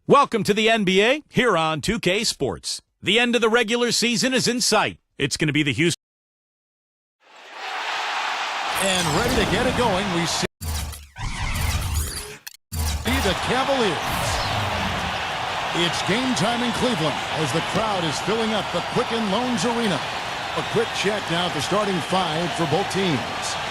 Welcome to the NBA here on 2K Sports. The end of the regular season is in sight. It's going to be the Houston. And ready to get it going, we see the Cavaliers. It's game time in Cleveland as the crowd is filling up the Quicken Loans Arena. A quick check now at the starting five for both teams.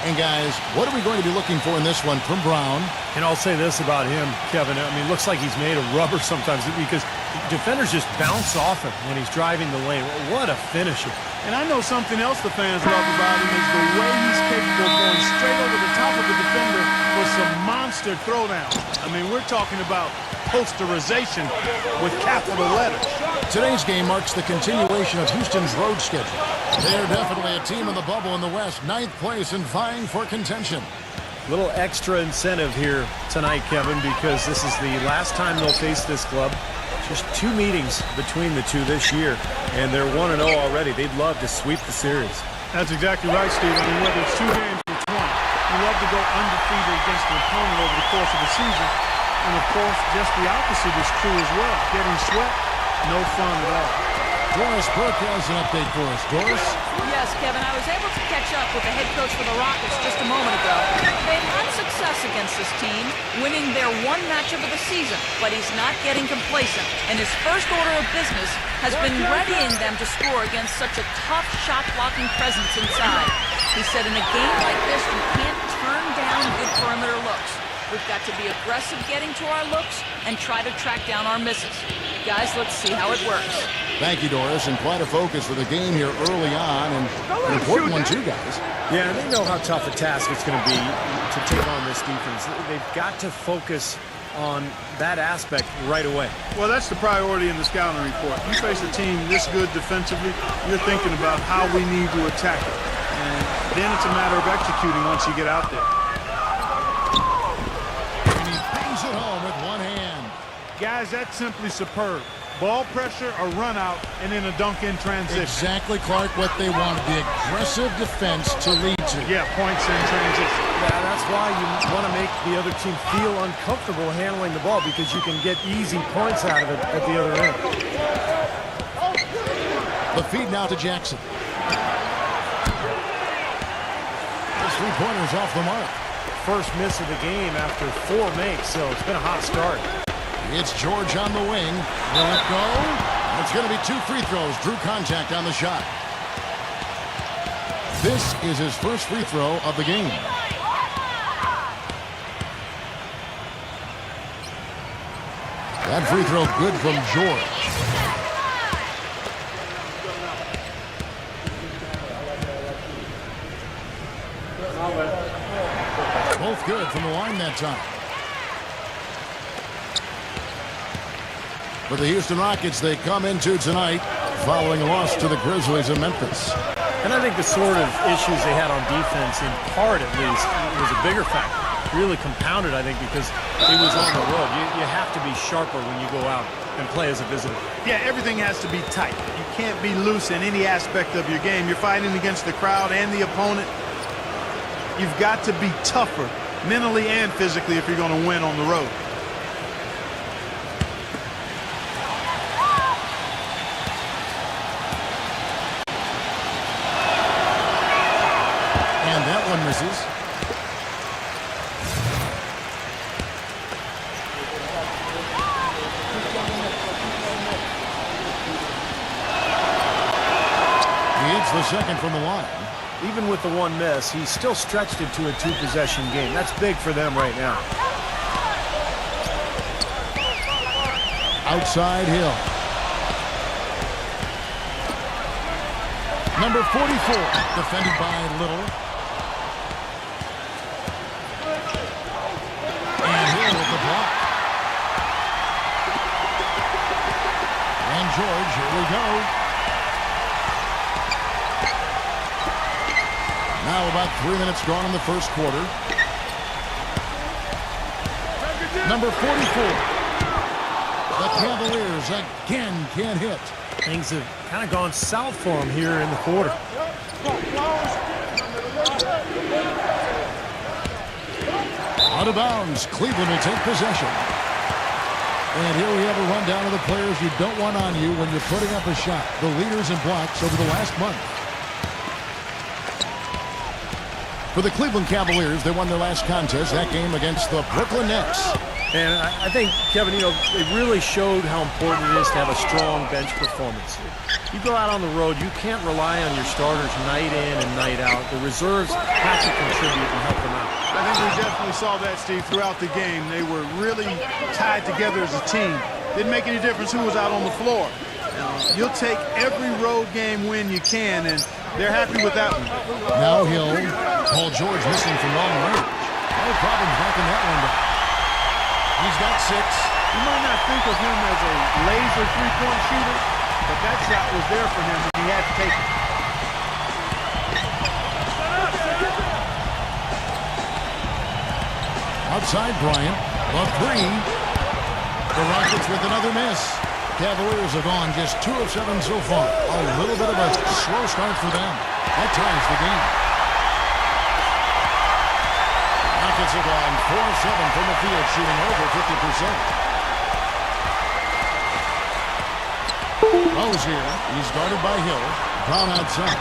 And guys, what are we going to be looking for in this one from Brown? And I'll say this about him, Kevin. I mean, it looks like he's made of rubber sometimes because defenders just bounce off him when he's driving the lane. What a finisher. And I know something else the fans love about him is the way he's capable of going straight over the top of the defender for some monster throwdown. I mean, we're talking about posterization with capital letters. Today's game marks the continuation of Houston's road schedule. They're definitely a team in the bubble in the West, 9th place and vying for contention. Little extra incentive here tonight, Kevin, because this is the last time they'll face this club. Just 2 meetings between the two this year, and they're 1-0 already. They'd love to sweep the series. That's exactly right, Steve. I mean, whether it's 2 games or 20, you love to go undefeated against an opponent over the course of the season. And, of course, just the opposite is true as well. Getting swept, no fun at all. Doris Burke has an update for us. Doris? Yes, Kevin, I was able to catch up with the head coach for the Rockets just a moment ago. They've had success against this team, winning their 1 matchup of the season, but he's not getting complacent. And his first order of business has been readying them to score against such a tough shot-blocking presence inside. He said in a game like this, you can't turn down good perimeter looks. We've got to be aggressive getting to our looks and try to track down our misses. Guys, let's see how it works. Thank you, Doris, and quite a focus for the game here early on, and an important one too, guys. Yeah, they know how tough a task it's going to be to take on this defense. They've got to focus on that aspect right away. Well, that's the priority in the scouting report. You face a team this good defensively, you're thinking about how we need to attack it. And then it's a matter of executing once you get out there. It home with one hand. Guys, that's simply superb. Ball pressure, a run out, and then a dunk in transition. Exactly, Clark, what they wanted, the aggressive defense to lead to. Yeah, points in transition. Yeah, that's why you want to make the other team feel uncomfortable handling the ball because you can get easy points out of it at the other end. The feed now to Jackson. The 3-pointer's off the mark. First miss of the game after 4 makes, so it's been a hot start. It's George on the wing. Will it go? It's going to be 2 free throws. Drew contact on the shot. This is his first free throw of the game. That free throw good from George. Both good from the line that time. For the Houston Rockets, they come into tonight following a loss to the Grizzlies of Memphis. And I think the sort of issues they had on defense, in part at least, was a bigger factor. Really compounded, I think, because it was on the road. You have to be sharper when you go out and play as a visitor. Yeah, everything has to be tight. You can't be loose in any aspect of your game. You're fighting against the crowd and the opponent. You've got to be tougher mentally and physically if you're going to win on the road. And that one misses. He hits the second from the line. Even with the 1 miss, he's still stretched it to a 2-possession game. That's big for them right now. Outside Hill. Number 44, defended by Little. And Hill with the block. And George, here we go. Now about 3 minutes gone in the first quarter. Number 44. The Cavaliers again can't hit. Things have kind of gone south for him here in the quarter. Out of bounds. Cleveland will take possession. And here we have a rundown of the players you don't want on you when you're putting up a shot. The leaders in blocks over the last month. For the Cleveland Cavaliers, they won their last contest, that game against the Brooklyn Nets. And I think, Kevin, you know, they really showed how important it is to have a strong bench performance. You go out on the road, you can't rely on your starters night in and night out. The reserves have to contribute and help them out. I think we definitely saw that, Steve, throughout the game. They were really tied together as a team. Didn't make any difference who was out on the floor. You'll take every road game win you can, and they're happy with that one. Now Hill. Paul George missing from long range. No problems knocking that one down. He's got 6. You might not think of him as a laser three-point shooter, but that shot was there for him, and he had to take it. Outside Bryant. A 3. The Rockets with another miss. Cavaliers have gone just 2 of 7 so far. A little bit of a slow start for them. That ties the game. Rockets have gone 4 of 7 from the field, shooting over 50%. Rose here. He's guarded by Hill. Brown outside.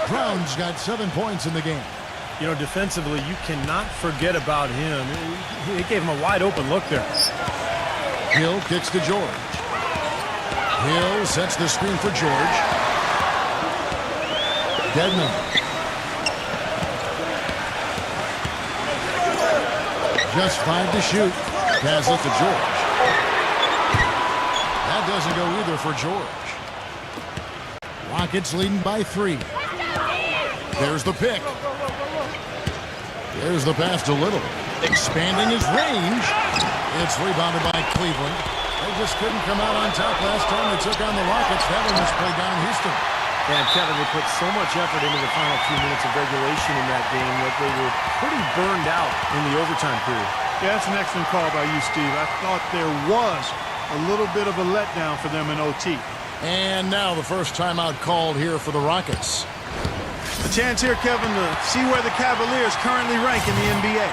Brown's got 7 points in the game. You know, defensively, you cannot forget about him. He gave him a wide-open look there. Hill kicks to George. Hill sets the screen for George. Dedmon. Just 5 to shoot. Pass it to George. That doesn't go either for George. Rockets leading by 3. There's the pick. There's the pass to Little. Expanding his range. It's rebounded by Cleveland. They just couldn't come out on top last time they took on the Rockets. That one was played down in Houston. And Kevin, they put so much effort into the final few minutes of regulation in that game that they were pretty burned out in the overtime period. Yeah, that's an excellent call by you, Steve. I thought there was a little bit of a letdown for them in OT. And now the first timeout called here for the Rockets. A chance here, Kevin, to see where the Cavaliers currently rank in the NBA.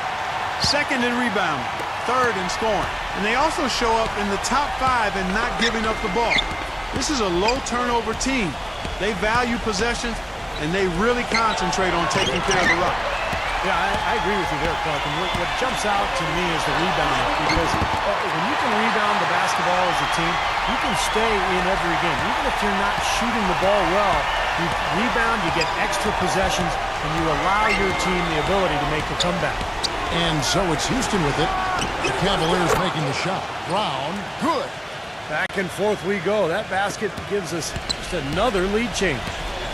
Second in rebounding, third in scoring. And they also show up in the top 5 in not giving up the ball. This is a low turnover team. They value possessions, and they really concentrate on taking care of the rock. Yeah, I agree with you there, Clark. And what jumps out to me is the rebounding, because when you can rebound the basketball as a team, you can stay in every game. Even if you're not shooting the ball well, you rebound, you get extra possessions, and you allow your team the ability to make a comeback. And so it's Houston with it. The Cavaliers making the shot. Brown, good. Back and forth we go. That basket gives us just another lead change.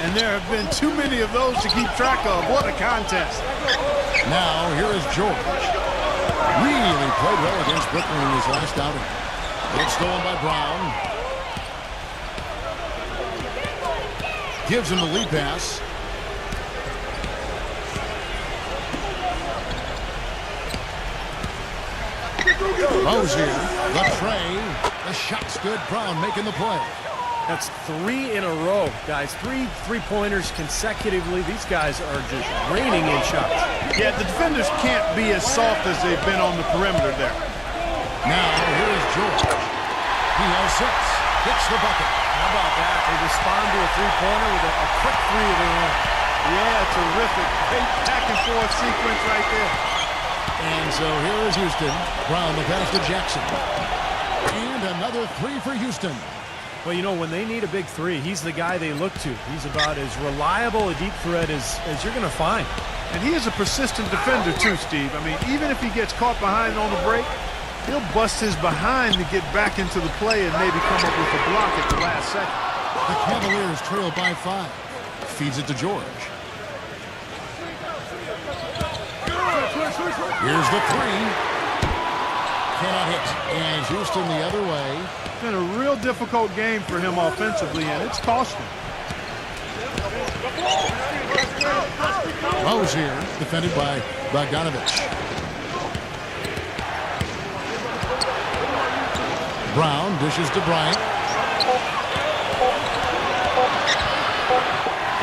And there have been too many of those to keep track of. What a contest. Now, here is George. Really played well against Brooklyn in his last outing. It's stolen by Brown. Gives him the lead pass. Rozier, the tray. The shot's good. Brown making the play. That's 3 in a row, guys. 3 three-pointers consecutively. These guys are just raining in shots. Yeah, the defenders can't be as soft as they've been on the perimeter there. Now, here is George. He has 6. Gets the bucket. How about that? They respond to a three-pointer with a quick 3 of their own. Yeah, terrific. Great back-and-forth sequence right there. And so here is Houston. Brown, the pass to Jackson. And another 3 for Houston. Well, you know, when they need a big 3, he's the guy they look to. He's about as reliable a deep threat as you're going to find. And he is a persistent defender, too, Steve. I mean, even if he gets caught behind on the break, he'll bust his behind to get back into the play and maybe come up with a block at the last second. The Cavaliers trail by 5. Feeds it to George. Here's the 3. Cannot hit. And Houston the other way. It's been a real difficult game for him offensively, and it's cost him. Rose here, defended by Bogdanovich. Brown dishes to Bryant.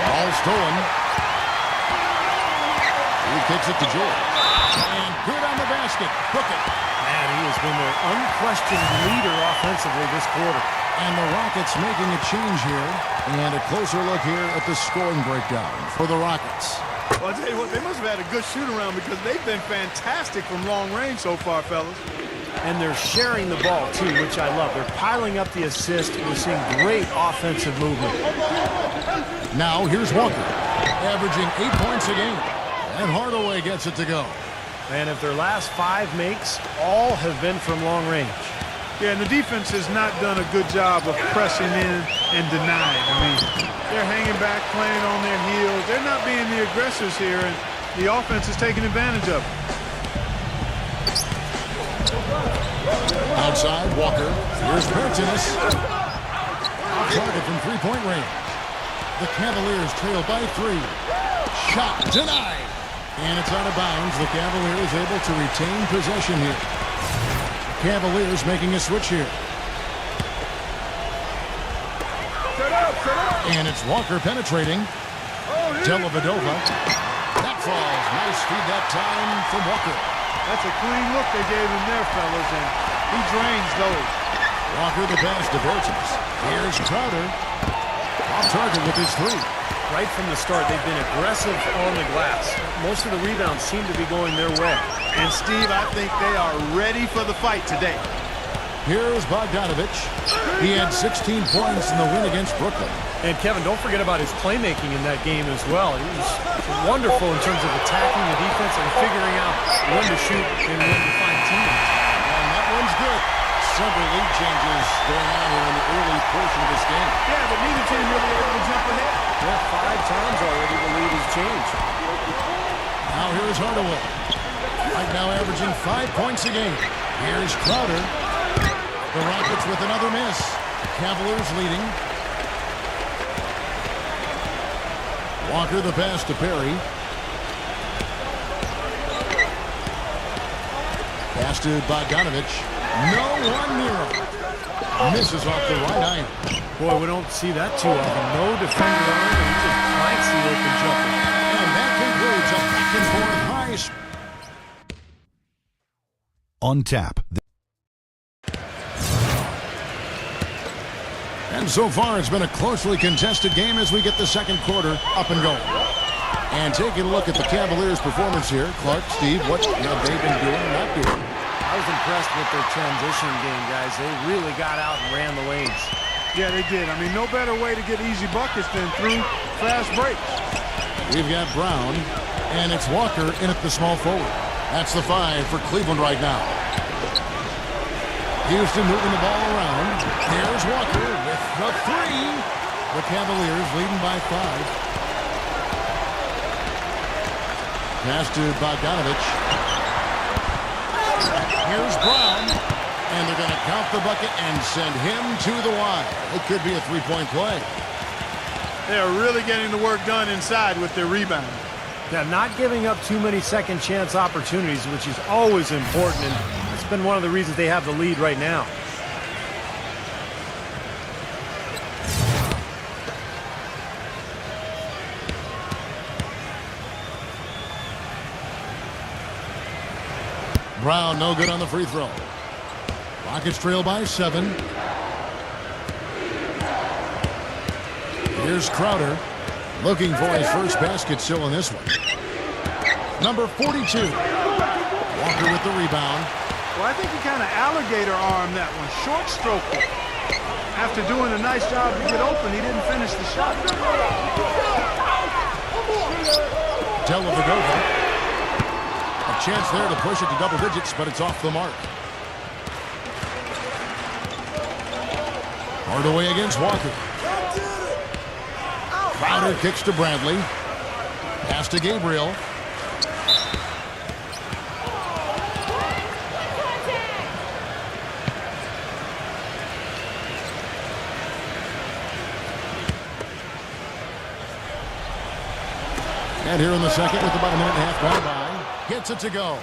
Ball stolen. He kicks it to George. And Good on the basket. Book it. Man, he has been their unquestioned leader offensively this quarter. And the Rockets making a change here. And a closer look here at the scoring breakdown for the Rockets. Well, I'll tell you what, they must have had a good shoot-around because they've been fantastic from long range so far, fellas. And they're sharing the ball, too, which I love. They're piling up the assist. We're seeing great offensive movement. Now here's Walker, averaging 8 points a game. And Hardaway gets it to go. And if their last 5 makes, all have been from long range. Yeah, and the defense has not done a good job of pressing in and denying. I mean, they're hanging back, playing on their heels. They're not being the aggressors here, and the offense is taking advantage of it. Outside, Walker. Here's Bertens. Target from three-point range. The Cavaliers trail by 3. Shot denied. And it's out of bounds. The Cavaliers able to retain possession here. Cavaliers making a switch here. And it's Walker penetrating. Dellavedova. That falls. Nice feed that time from Walker. That's a clean look they gave him there, fellas, and he drains those. Walker the pass to Bertens. Here's Crowder. Off target with his 3. Right from the start, they've been aggressive on the glass. Most of the rebounds seem to be going their way. And, Steve, I think they are ready for the fight today. Here's Bogdanovich. He had 16 points in the win against Brooklyn. And, Kevin, don't forget about his playmaking in that game as well. He was wonderful in terms of attacking the defense and figuring out when to shoot and when to find teammates. And that one's good. Several lead changes going on here in the early portion of this game. Yeah, but neither team really able to jump ahead. Well, 5 times already the lead has changed. Now here's Hardaway. Right now averaging 5 points a game. Here's Crowder. The Rockets with another miss. Cavaliers leading. Walker the pass to Perry. Pass to Bogdanovich. No one near him. Misses off the right eye. Boy, we don't see that too often. No defender on him. He just blanks the open jumper. And that concludes a back and forth high. On tap. And so far, it's been a closely contested game as we get the second quarter up and going. And taking a look at the Cavaliers' performance here, Clark, Steve, what have they been doing or not doing? I was impressed with their transition game, guys. They really got out and ran the lanes. Yeah, they did. I mean, no better way to get easy buckets than through fast breaks. We've got Brown, and it's Walker in at the small forward. That's the 5 for Cleveland right now. Houston moving the ball around. Here's Walker with the 3. The Cavaliers leading by 5. Pass to Bogdanovich. Here's Brown. And they're going to count the bucket and send him to the line. It could be a 3-point play. They are really getting the work done inside with their rebound. Yeah, not giving up too many second chance opportunities, which is always important, and it's been one of the reasons they have the lead right now. Brown no good on the free throw. Rockets trail by 7. Here's Crowder looking for his first basket still in this one. Number 42. Walker with the rebound. Well, I think he kind of alligator armed that one. Short stroke it. After doing a nice job to get open, he didn't finish the shot. Dellavedova. A chance there to push it to double digits, but it's off the mark. Hardaway against Walker. Crowder kicks to Bradley. Pass to Gabriel. And here in the second with about a minute and a half gone by. Gets it to go.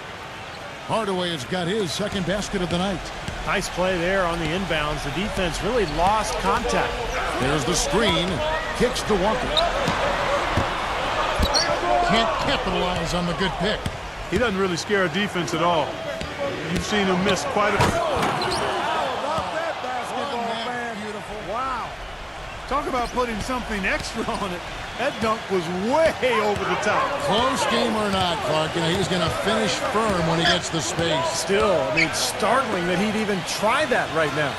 Hardaway has got his second basket of the night. Nice play there on the inbounds. The defense really lost contact. There's the screen. Kicks to Walker. Can't capitalize on the good pick. He doesn't really scare a defense at all. You've seen him miss quite a... Wow. Talk about putting something extra on it. That dunk was way over the top. Close game or not, Clark, he's going to finish firm when he gets the space. Still, I mean, startling that he'd even try that right now.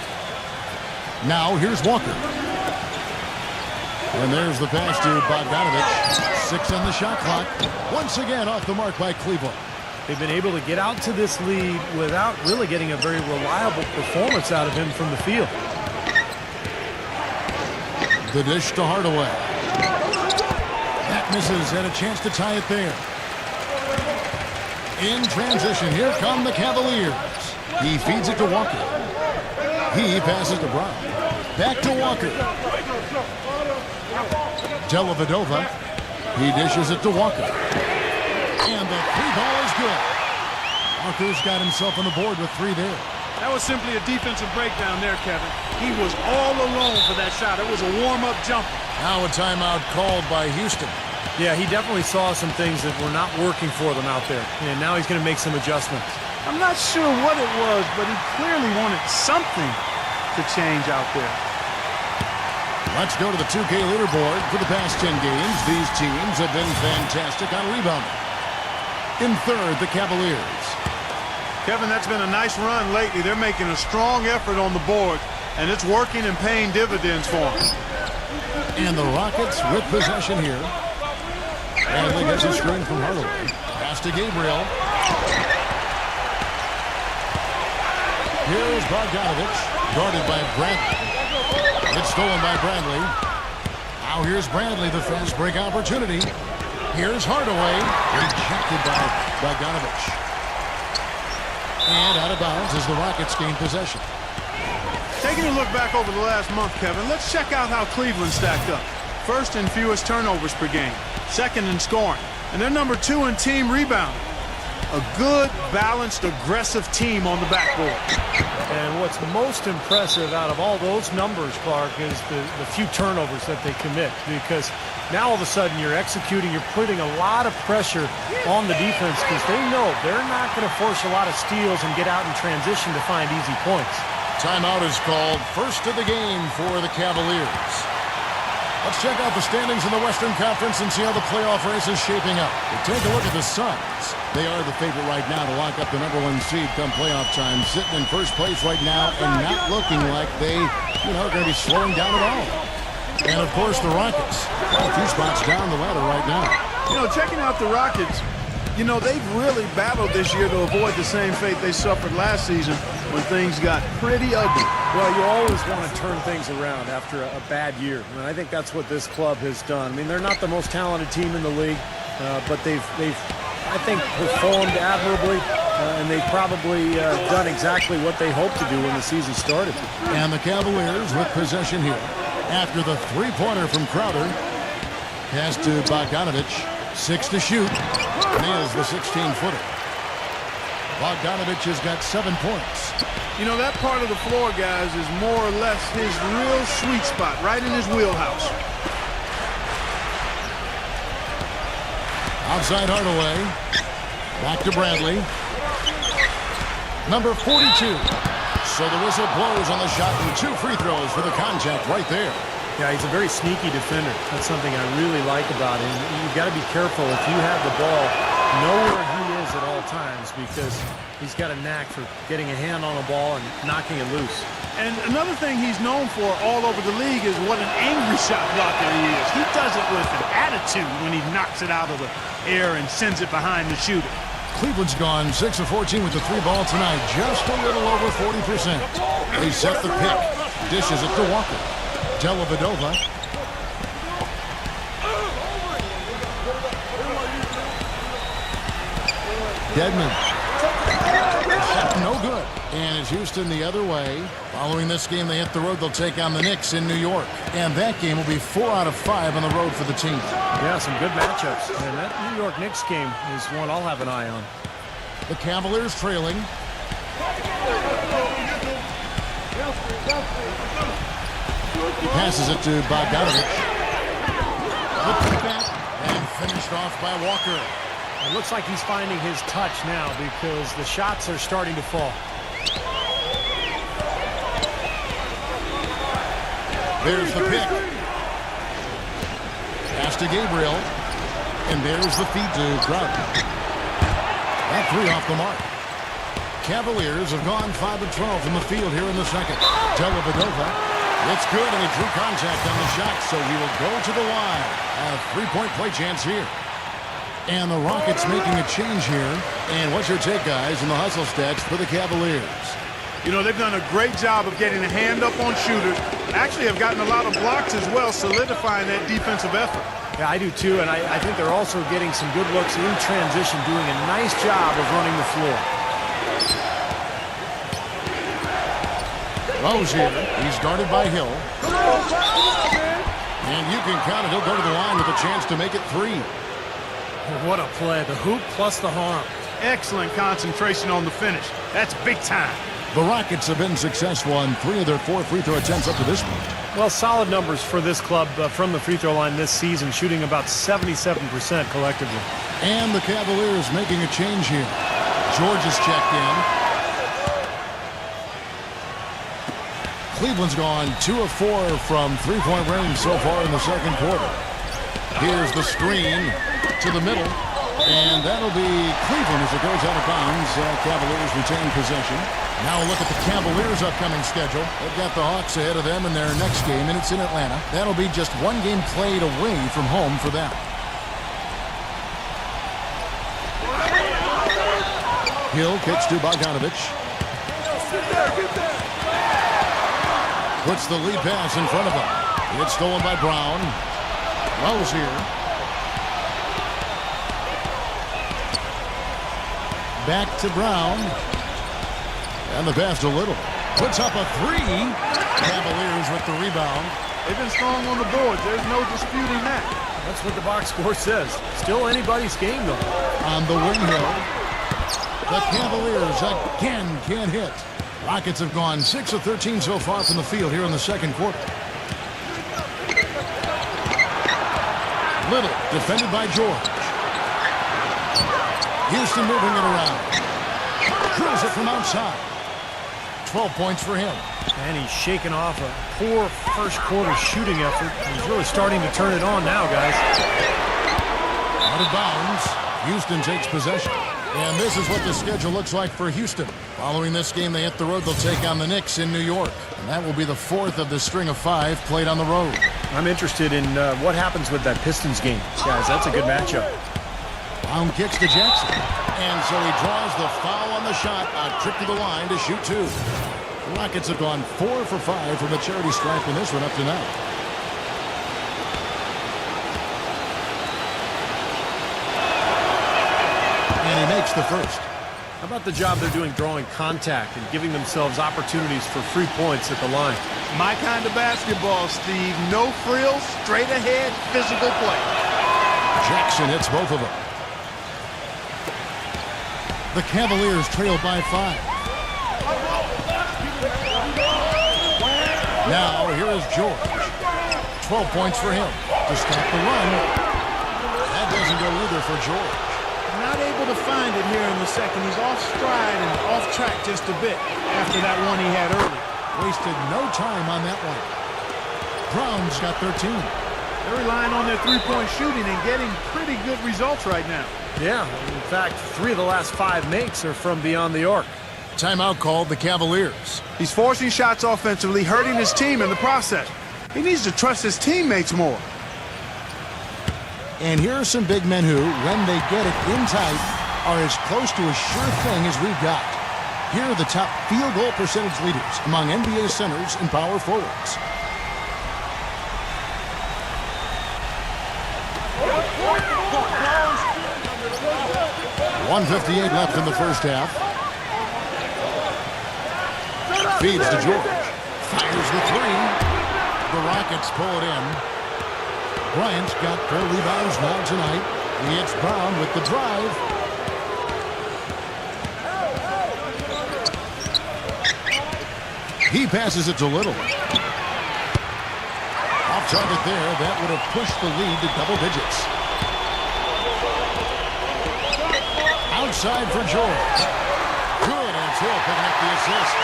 Now, here's Walker. And there's the pass to Bogdanovich. 6 on the shot clock. Once again off the mark by Cleveland. They've been able to get out to this lead without really getting a very reliable performance out of him from the field. The dish to Hardaway. That misses, and a chance to tie it there. In transition, here come the Cavaliers. He feeds it to Walker. He passes to Brown. Back to Walker. Dellavedova. He dishes it to Walker. And the 3-ball is good. Walker's got himself on the board with 3 there. That was simply a defensive breakdown there, Kevin. He was all alone for that shot. It was a warm-up jumper. Now a timeout called by Houston. Yeah, he definitely saw some things that were not working for them out there. And now he's going to make some adjustments. I'm not sure what it was, but he clearly wanted something to change out there. Let's go to the 2K leaderboard. For the past 10 games, these teams have been fantastic on rebounding. In third, the Cavaliers. Kevin, that's been a nice run lately. They're making a strong effort on the board, and it's working and paying dividends for them. And the Rockets with possession here. And they get a screen from Hardaway. Pass to Gabriel. Here's Bogdanovich, guarded by Bradley. It's stolen by Bradley. Now here's Bradley, the fast break opportunity. Here's Hardaway, rejected by Bogdanovich. And out of bounds as the Rockets gain possession. Taking a look back over the last month, Kevin, let's check out how Cleveland stacked up. First in fewest turnovers per game. Second in scoring. And they're number 2 in team rebounding. A good, balanced, aggressive team on the backboard. And what's most impressive out of all those numbers, Clark, is the few turnovers that they commit. Because now all of a sudden you're executing, you're putting a lot of pressure on the defense because they know they're not going to force a lot of steals and get out in transition to find easy points. Timeout is called. First of the game for the Cavaliers. Let's check out the standings in the Western Conference and see how the playoff race is shaping up. We take a look at the Suns. They are the favorite right now to lock up the #1 seed come playoff time, sitting in first place right now and not looking like they, are going to be slowing down at all. And, of course, the Rockets. A few spots down the ladder right now. Checking out the Rockets, they've really battled this year to avoid the same fate they suffered last season when things got pretty ugly. Well, you always want to turn things around after a bad year. And I think that's what this club has done. I mean, they're not the most talented team in the league, but they've I think, performed admirably, and they've probably done exactly what they hoped to do when the season started. And the Cavaliers with possession here. After the three-pointer from Crowder. Pass to Bogdanovich. 6 to shoot. Nails the 16-footer. Bogdanovich has got 7 points. That part of the floor, guys, is more or less his real sweet spot, right in his wheelhouse. Outside Hardaway. Back to Bradley. Number 42. So the whistle blows on the shot and 2 free throws for the contact right there. Yeah, he's a very sneaky defender. That's something I really like about him. You've got to be careful if you have the ball. Know where he is at all times because he's got a knack for getting a hand on a ball and knocking it loose. And another thing he's known for all over the league is what an angry shot blocker he is. He does it with an attitude when he knocks it out of the air and sends it behind the shooter. Cleveland's gone 6 of 14 with the 3-ball tonight. Just a little over 40%. They set the pick. Dishes it to Walker. Dellavedova. Dedmon. Shot no good. And it's Houston the other way. Following this game, they hit the road. They'll take on the Knicks in New York. And that game will be 4 out of 5 on the road for the team. Yeah, some good matchups. And that New York Knicks game is one I'll have an eye on. The Cavaliers trailing. He passes it to Bogdanovich. And finished off by Walker. It looks like he's finding his touch now because the shots are starting to fall. There's the pick. Pass to Gabriel. And there's the feed to Crowder. That three off the mark. Cavaliers have gone 5 of 12 from the field here in the second. Dellavedova. It's good, and he drew contact on the shot, so he will go to the line. A three-point play chance here. And the Rockets making a change here. And what's your take, guys, in the hustle stats for the Cavaliers? You know, they've done a great job of getting a hand up on shooters. Actually have gotten a lot of blocks as well, solidifying that defensive effort. Yeah, I do too, and I think they're also getting some good looks in transition, doing a nice job of running the floor. Rose here. He's guarded by Hill. And you can count it. He'll go to the line with a chance to make it 3. What a play. The hoop plus the harm. Excellent concentration on the finish. That's big time. The Rockets have been successful on 3 of their 4 free throw attempts up to this point. Well, solid numbers for this club from the free throw line this season, shooting about 77% collectively. And the Cavaliers making a change here. George is checked in. Cleveland's gone 2 of 4 from three-point range so far in the second quarter. Here's the screen to the middle. And that'll be Cleveland as it goes out of bounds. Cavaliers retain possession. Now a look at the Cavaliers' upcoming schedule. They've got the Hawks ahead of them in their next game, and it's in Atlanta. That'll be just 1 game played away from home for them. Hill kicks to Bogdanovich. Puts the lead pass in front of him. It's stolen by Brown. Rose here. Back to Brown. And the pass to Little. Puts up a 3. Cavaliers with the rebound. They've been strong on the boards. There's no disputing that. That's what the box score says. Still anybody's game, though. On the wing hill. The Cavaliers again can't hit. Rockets have gone 6 of 13 so far from the field here in the second quarter. Little, defended by George. Houston moving it around. Drills it from outside. 12 points for him. And he's shaking off a poor first quarter shooting effort. He's really starting to turn it on now, guys. Out of bounds. Houston takes possession. And this is what the schedule looks like for Houston. Following this game, they hit the road. They'll take on the Knicks in New York. And that will be the 4th of the string of 5 played on the road. I'm interested in what happens with that Pistons game. Guys, that's a good matchup. Brown kicks to Jackson. And so he draws the foul on the shot. A trip to the line to shoot 2. The Rockets have gone 4 for 5 from the charity stripe in this one up to now. And he makes the first. How about the job they're doing drawing contact and giving themselves opportunities for free points at the line? My kind of basketball, Steve. No frills, straight ahead, physical play. Jackson hits both of them. The Cavaliers trail by 5. Now here is George. 12 points for him to stop the run. That doesn't go either for George. Not able to find it here in the second. He's off stride and off track just a bit after that one he had early. Wasted no time on that one. Brown's got 13. They're relying on their three-point shooting and getting pretty good results right now. Yeah, in fact, 3 of the last 5 makes are from beyond the arc. Timeout called the Cavaliers. He's forcing shots offensively, hurting his team in the process. He needs to trust his teammates more. And here are some big men who, when they get it in tight, are as close to a sure thing as we've got. Here are the top field goal percentage leaders among NBA centers and power forwards. .158 left in the first half. Feeds to George. Fires the 3. The Rockets pull it in. Bryant's got 4 rebounds now tonight. It's Brown with the drive. He passes it to Little. Off target there. That would have pushed the lead to double digits. side for George. Good, and it's Hill picking up the assist.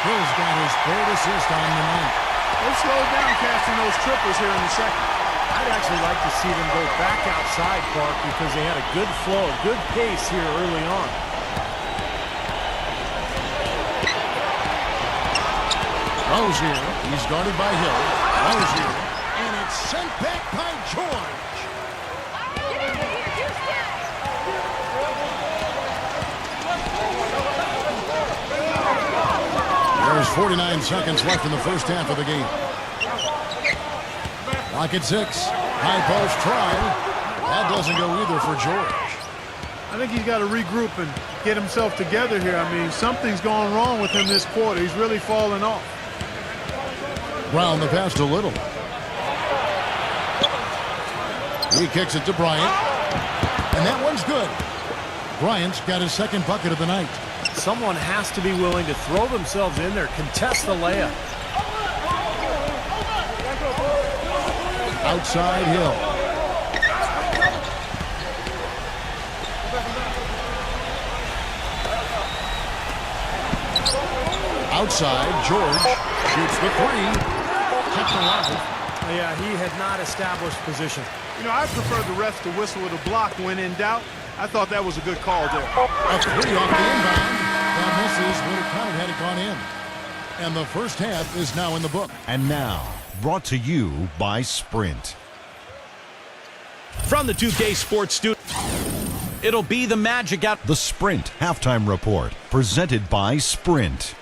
Hill's got his third assist on the night. They've slowed down casting those triples here in the second. I'd actually like to see them go back outside, Clark, because they had a good flow, a good pace here early on. Rozier, he's guarded by Hill. Rozier, and it's sent back by George. There's 49 seconds left in the first half of the game. Lock at 6. High post try. That doesn't go either for George. I think he's got to regroup and get himself together here. I mean, something's going wrong with him this quarter. He's really falling off. Brown the pass to Little. He kicks it to Bryant. And that one's good. Bryant's got his second bucket of the night. Someone has to be willing to throw themselves in there, contest the layup. Outside Hill. Outside, George shoots the three. Kept alive. Yeah, he had not established position. You know, I prefer the refs to whistle with a block when in doubt. I thought that was a good call there. A three off the inbound. That misses would have counted had it gone in. And the first half is now in the book. And now, brought to you by Sprint. From the 2K Sports Studio, it'll be the Magic out. The Sprint Halftime Report, presented by Sprint.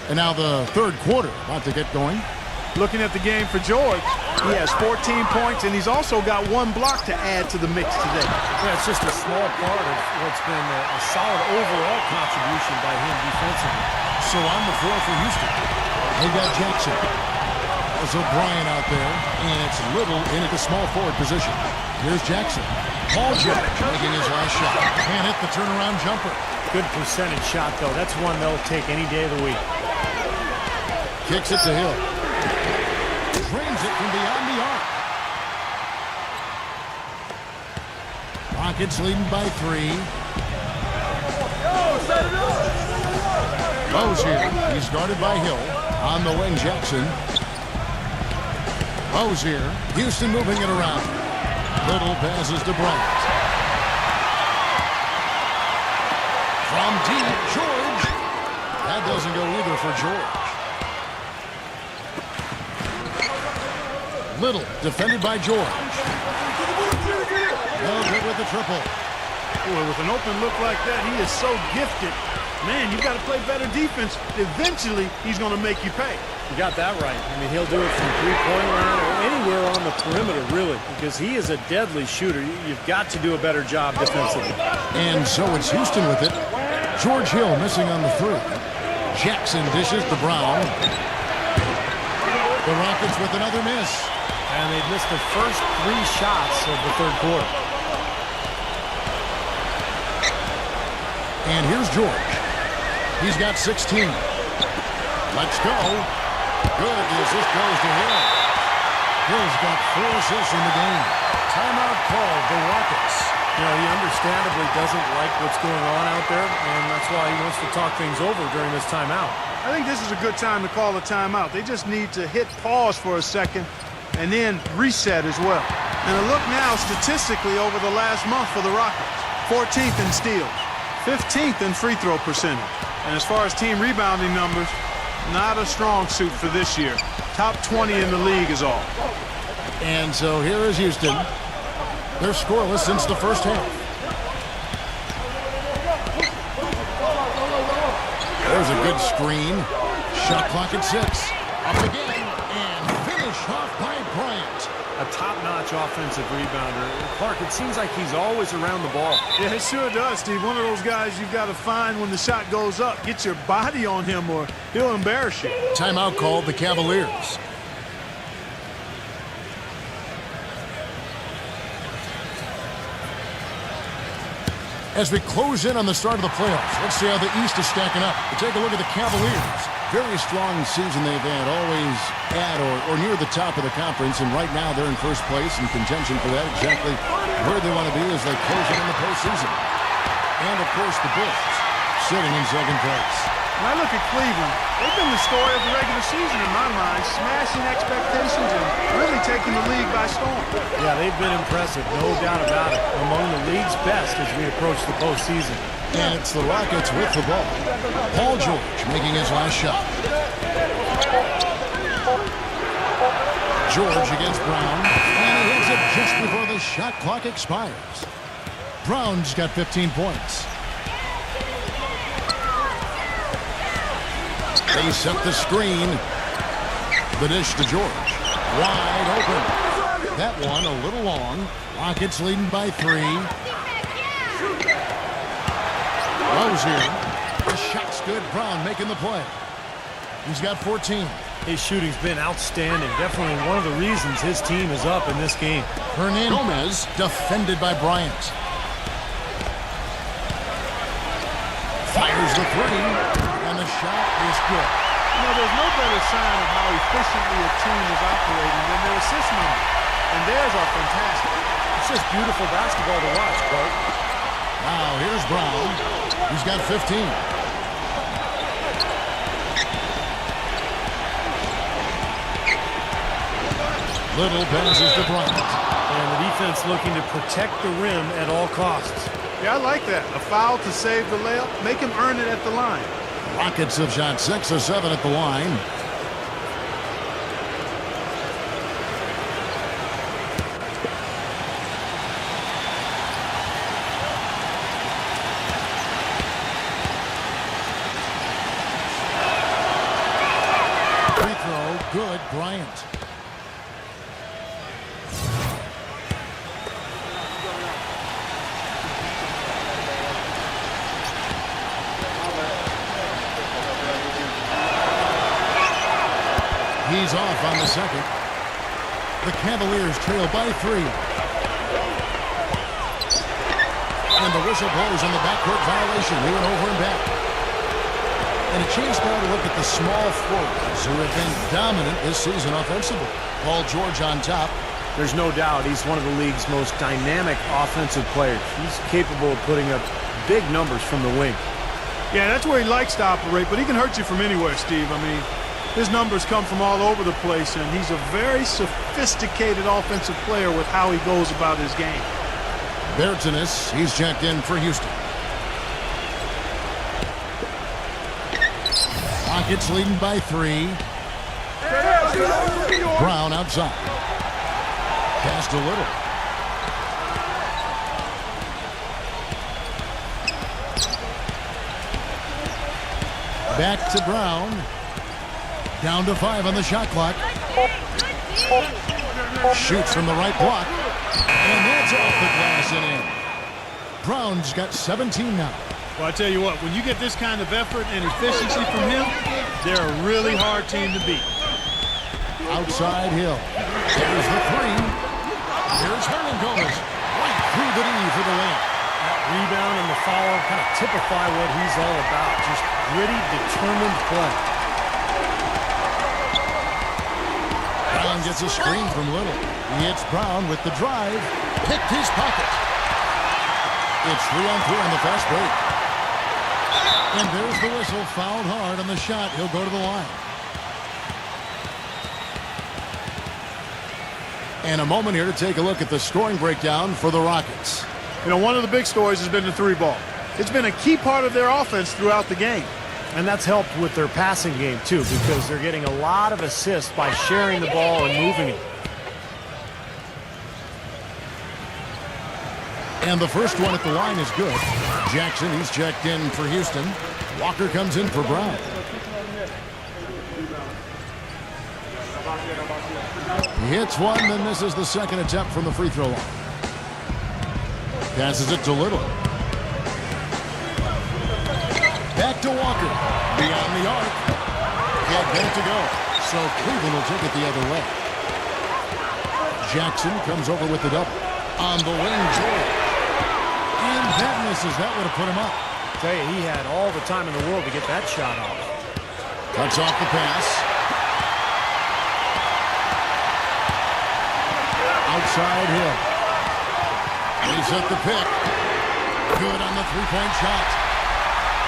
And now the third quarter about to get going. Looking at the game for George, he has 14 points, and he's also got one block to add to the mix today. Yeah, it's just a small part of what's been a solid overall contribution by him defensively. So on the floor for Houston, they got Jackson. There's O'Brien out there, and it's Little in at the small forward position. Here's Jackson. Paul George making his last shot. Can't hit the turnaround jumper. Good percentage shot, though. That's one they'll take any day of the week. Kicks it to Hill. Drains it from beyond the arc. Rockets leading by 3. Rozier, he's guarded by Hill. On the wing, Jackson. Rozier, Houston moving it around. Little passes to Bryant. From deep, George. That doesn't go either for George. Little, defended by George. No good with the triple. Boy, with an open look like that, he is so gifted. Man, you've got to play better defense. Eventually, he's going to make you pay. You got that right. I mean, he'll do it from three-point line or anywhere on the perimeter, really, because he is a deadly shooter. You've got to do a better job defensively. And so it's Houston with it. George Hill missing on the 3. Jackson dishes to Brown. The Rockets with another miss. And they've missed the first 3 shots of the third quarter. And here's George. He's got 16. Let's go. Good. The assist goes to Hill. Hill's got 4 assists in the game. Timeout called the Rockets. You know, he understandably doesn't like what's going on out there, and that's why he wants to talk things over during this timeout. I think this is a good time to call a timeout. They just need to hit pause for a second and then reset as well. And a look now statistically over the last month for the Rockets. 14th in steals, 15th in free throw percentage. And as far as team rebounding numbers, not a strong suit for this year. Top 20 in the league is all. And so here is Houston. They're scoreless since the first half. There's a good screen. Shot clock at 6. Up again. And finish off by Bryant. A top-notch offensive rebounder. Clark, it seems like he's always around the ball. Yeah, it sure does, Steve. One of those guys you've got to find when the shot goes up. Get your body on him or he'll embarrass you. Timeout called the Cavaliers. As we close in on the start of the playoffs, let's see how the East is stacking up. We take a look at the Cavaliers. Very strong season they've had, always at or near the top of the conference, and right now they're in first place in contention for that, exactly where they want to be as they close it in the postseason. And, of course, the Bulls sitting in second place. When I look at Cleveland, they've been the story of the regular season in my mind, smashing expectations and really taking the league by storm. Yeah, they've been impressive, no doubt about it. Among the league's best as we approach the postseason. And it's the Rockets with the ball. Paul George making his last shot. George against Brown, and he hits it just before the shot clock expires. Brown's got 15 points. They set the screen. The dish to George. Wide open. That one a little long. Rockets leading by 3. Rose here. The shot's good. Brown making the play. He's got 14. His shooting's been outstanding. Definitely one of the reasons his team is up in this game. Gomez defended by Bryant. Fires the 3. And the shot is good. You know, there's no better sign of how efficiently a team is operating than their assist numbers. And theirs are fantastic. It's just beautiful basketball to watch, Clark. Now here's Brown. He's got 15. Little passes to Bryant. And the defense looking to protect the rim at all costs. Yeah, I like that. A foul to save the layup. Make him earn it at the line. Rockets have shot 6 or 7 at the line. Free throw, good, Bryant. He's off on the second. The Cavaliers trail by 3. And the whistle blows on the backcourt violation. He went over and back. And a chance now to look at the small forwards who have been dominant this season offensively. Paul George on top. There's no doubt he's one of the league's most dynamic offensive players. He's capable of putting up big numbers from the wing. Yeah, that's where he likes to operate, but he can hurt you from anywhere, Steve. I mean, his numbers come from all over the place, and he's a very sophisticated offensive player with how he goes about his game. Bertanis, he's checked in for Houston. Rockets leading by 3. Brown outside. Passed a little. Back to Brown. Down to 5 on the shot clock. Shoots from the right block. And that's off the glass and in. Brown's got 17 now. Well, I tell you what, when you get this kind of effort and efficiency from him, they're a really hard team to beat. Outside Hill. There's the 3. Here's Gomez. Right through the knee for the layup. That rebound and the foul kind of typify what he's all about. Just gritty, determined play. Brown gets a screen from Little. He hits Brown with the drive. Picked his pocket. It's 3-on-3 on the fast break. And there's the whistle. Fouled hard on the shot. He'll go to the line. And a moment here to take a look at the scoring breakdown for the Rockets. You know, one of the big stories has been the 3-ball. It's been a key part of their offense throughout the game. And that's helped with their passing game, too, because they're getting a lot of assists by sharing the ball and moving it. And the first one at the line is good. Jackson, he's checked in for Houston. Walker comes in for Brown. He hits one, then misses the second attempt from the free throw line. Passes it to Little. Back to Walker. Beyond the arc. Can't get it to go. So Cleveland will take it the other way. Jackson comes over with the double. On the wing, Jordan. And that misses. That would have put him up. Tell you, he had all the time in the world to get that shot off. Cuts off the pass. side Hill. He set the pick. Good on the three-point shot.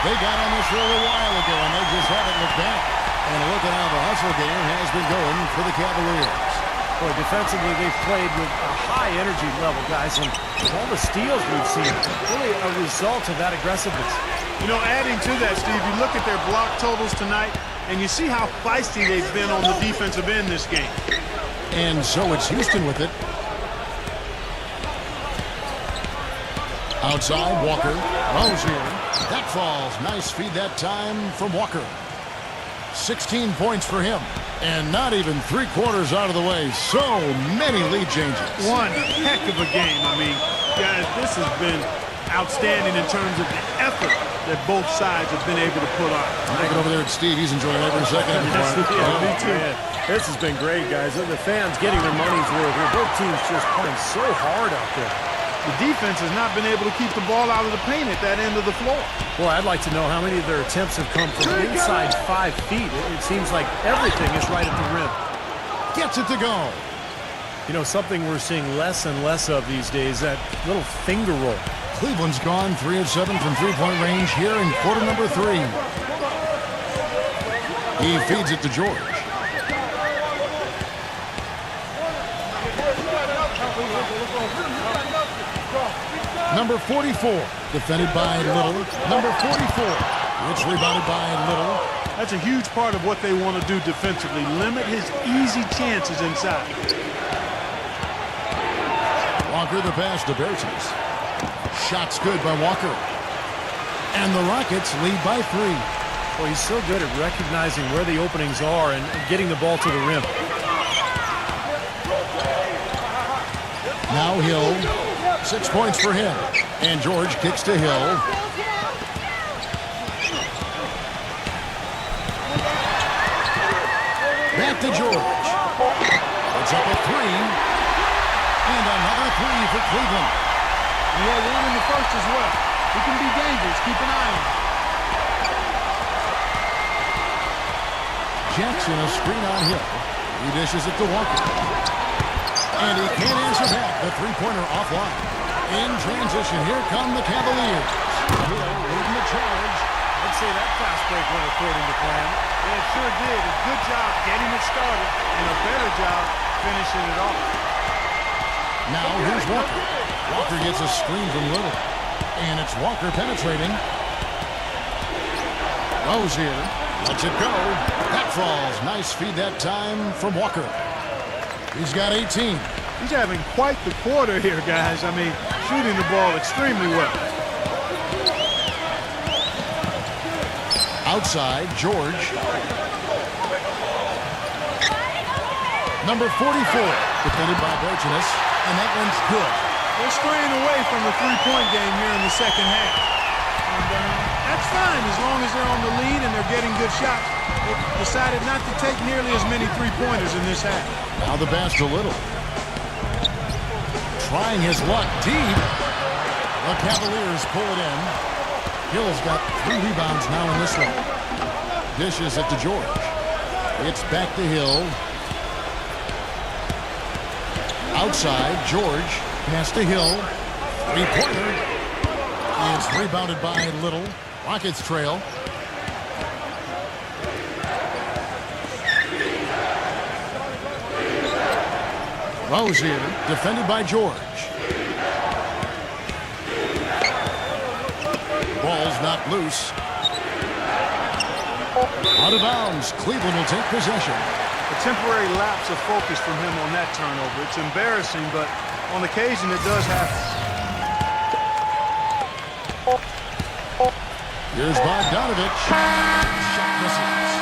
They got on this roll a while ago, and they just haven't looked back. And look at how the hustle game has been going for the Cavaliers. Boy, defensively, they've played with a high energy level, guys, and all the steals we've seen, really a result of that aggressiveness. You know, adding to that, Steve, you look at their block totals tonight, and you see how feisty they've been on the defensive end this game. And so it's Houston with it. Outside, Walker. Rose here. That falls. Nice feed that time from Walker. 16 points for him. And not even 3/4 out of the way. So many lead changes. One heck of a game. I mean, guys, this has been outstanding in terms of the effort that both sides have been able to put on. Looking over there at Steve. He's enjoying every second of it. Yeah, me too. This has been great, guys. The fans getting their money's worth here. Both teams just playing so hard out there. The defense has not been able to keep the ball out of the paint at that end of the floor. Boy, I'd like to know how many of their attempts have come from inside 5 feet. It seems like everything is right at the rim. Gets it to go. You know, something we're seeing less and less of these days, that little finger roll. Cleveland's gone 3 of 7 from three-point range here in quarter number 3. He feeds it to George. Number 44, defended by Little. Number 44, it's rebounded by Little. That's a huge part of what they want to do defensively. Limit his easy chances inside. Walker the pass to Bertens. Shot's good by Walker. And the Rockets lead by 3. Well, he's so good at recognizing where the openings are and getting the ball to the rim. Now Hill. 6 points for him. And George kicks to Hill. Back to George. It's up a 3. And another 3 for Cleveland. He had one in the first as well. He can be dangerous. Keep an eye on him. Jackson a screen on Hill. He dishes it to Walker. And he can't answer back. The three-pointer offline. In transition, here come the Cavaliers. Hill leading the charge. I'd say that fast break went according to plan. Yeah, it sure did. A good job getting it started and a better job finishing it off. Now here's Walker. Walker gets a screen from Little. And it's Walker penetrating. Rose here. Lets it go. That falls. Nice feed that time from Walker. He's got 18. He's having quite the quarter here, guys. I mean, shooting the ball extremely well. Outside, George. Number 44, defended by Bertens, and that one's good. They're straying away from the three-point game here in the second half. And that's fine as long as they're on the lead and they're getting good shots. They decided not to take nearly as many three-pointers in this half. Now the pass to Little. Trying his luck deep. The Cavaliers pull it in. Hill's got 3 rebounds now in this one. Dishes it to George. It's back to Hill. Outside, George. Pass to Hill. Three-pointer. It's rebounded by Little. Rockets trail. Rose here, defended by George. Ball's not loose. Out of bounds. Cleveland will take possession. A temporary lapse of focus from him on that turnover. It's embarrassing, but on occasion it does happen. Here's Bogdanovich. Shot misses.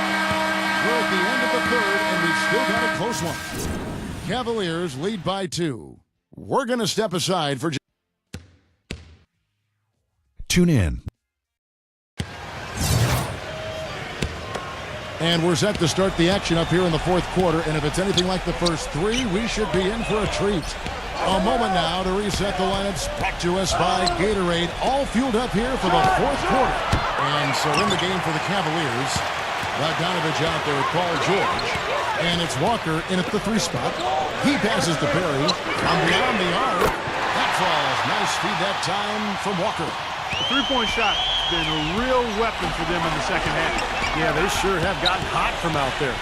We're at the end of the third, and we've still got a close one. Cavaliers lead by 2. We're going to step aside for... Tune in. And we're set to start the action up here in the fourth quarter, and if it's anything like the first 3, we should be in for a treat. A moment now to reset the lineups, brought to us by Gatorade, all fueled up here for the fourth quarter. And so in the game for the Cavaliers, Bogdanovich out there with Paul George. And it's Walker in at the 3 spot. He passes to Perry. From beyond the arc. That falls. Nice feed that time from Walker. The three-point shot has been a real weapon for them in the second half. Yeah, they sure have gotten hot from out there.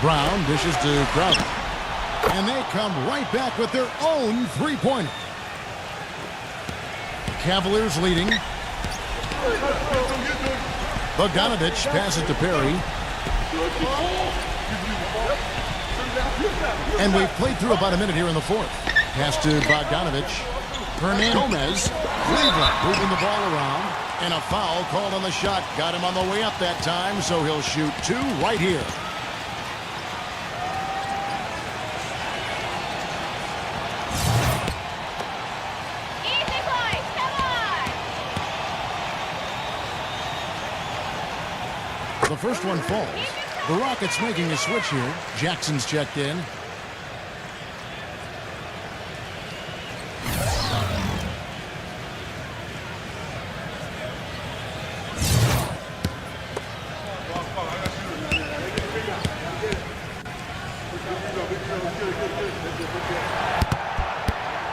Brown dishes to Crowder. And they come right back with their own 3-pointer. Cavaliers leading. Bogdanovich passes to Perry. And we've played through about a minute here in the fourth. Pass to Bogdanovich. Gomez. Cleveland moving the ball around. And a foul called on the shot. Got him on the way up that time, so he'll shoot 2 right here. The first one falls. The Rockets making a switch here. Jackson's checked in.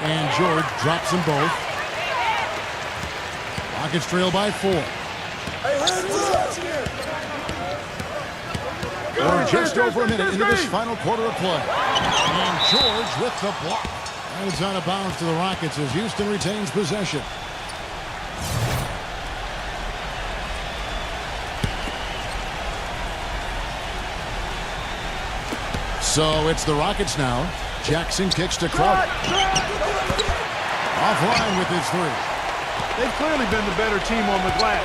And George drops them both. Rockets trail by 4. We're just over a minute into this final quarter of play. And George with the block. And it's out of bounds to the Rockets as Houston retains possession. So it's the Rockets now. Jackson kicks to Crowder. Offline with his 3. They've clearly been the better team on the glass.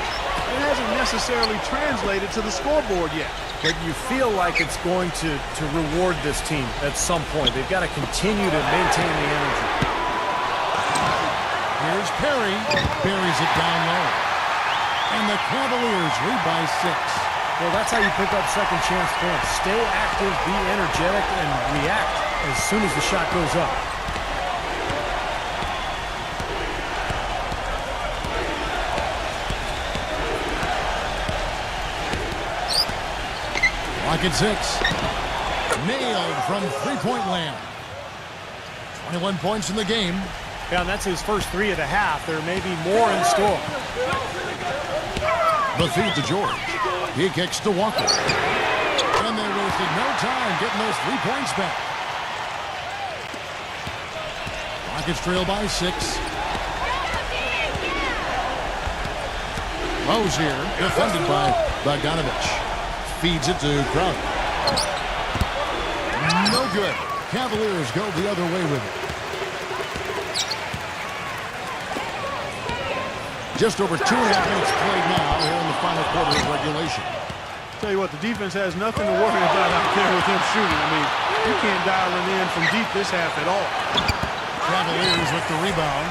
It hasn't necessarily translated to the scoreboard yet. But you feel like it's going to reward this team at some point. They've got to continue to maintain the energy. Here's Perry. Buries it down low. And the Cavaliers lead by 6. Well, that's how you pick up second chance points. Stay active, be energetic, and react as soon as the shot goes up. Rocket 6. Nailed from 3-point land. 21 points in the game. Yeah, and that's his first 3 of the half. There may be more in store. The feed to George. He kicks to Walker. And they wasted no time getting those 3 points back. Rockets trail by 6. Rose here, defended by Bogdanovich. Feeds it to Crowder. No good. Cavaliers go the other way with it. Just over 2.5 minutes played now here in the final quarter of regulation. Tell you what, the defense has nothing to worry about out there with him shooting. I mean, you can't dial it in from deep this half at all. Cavaliers with the rebound.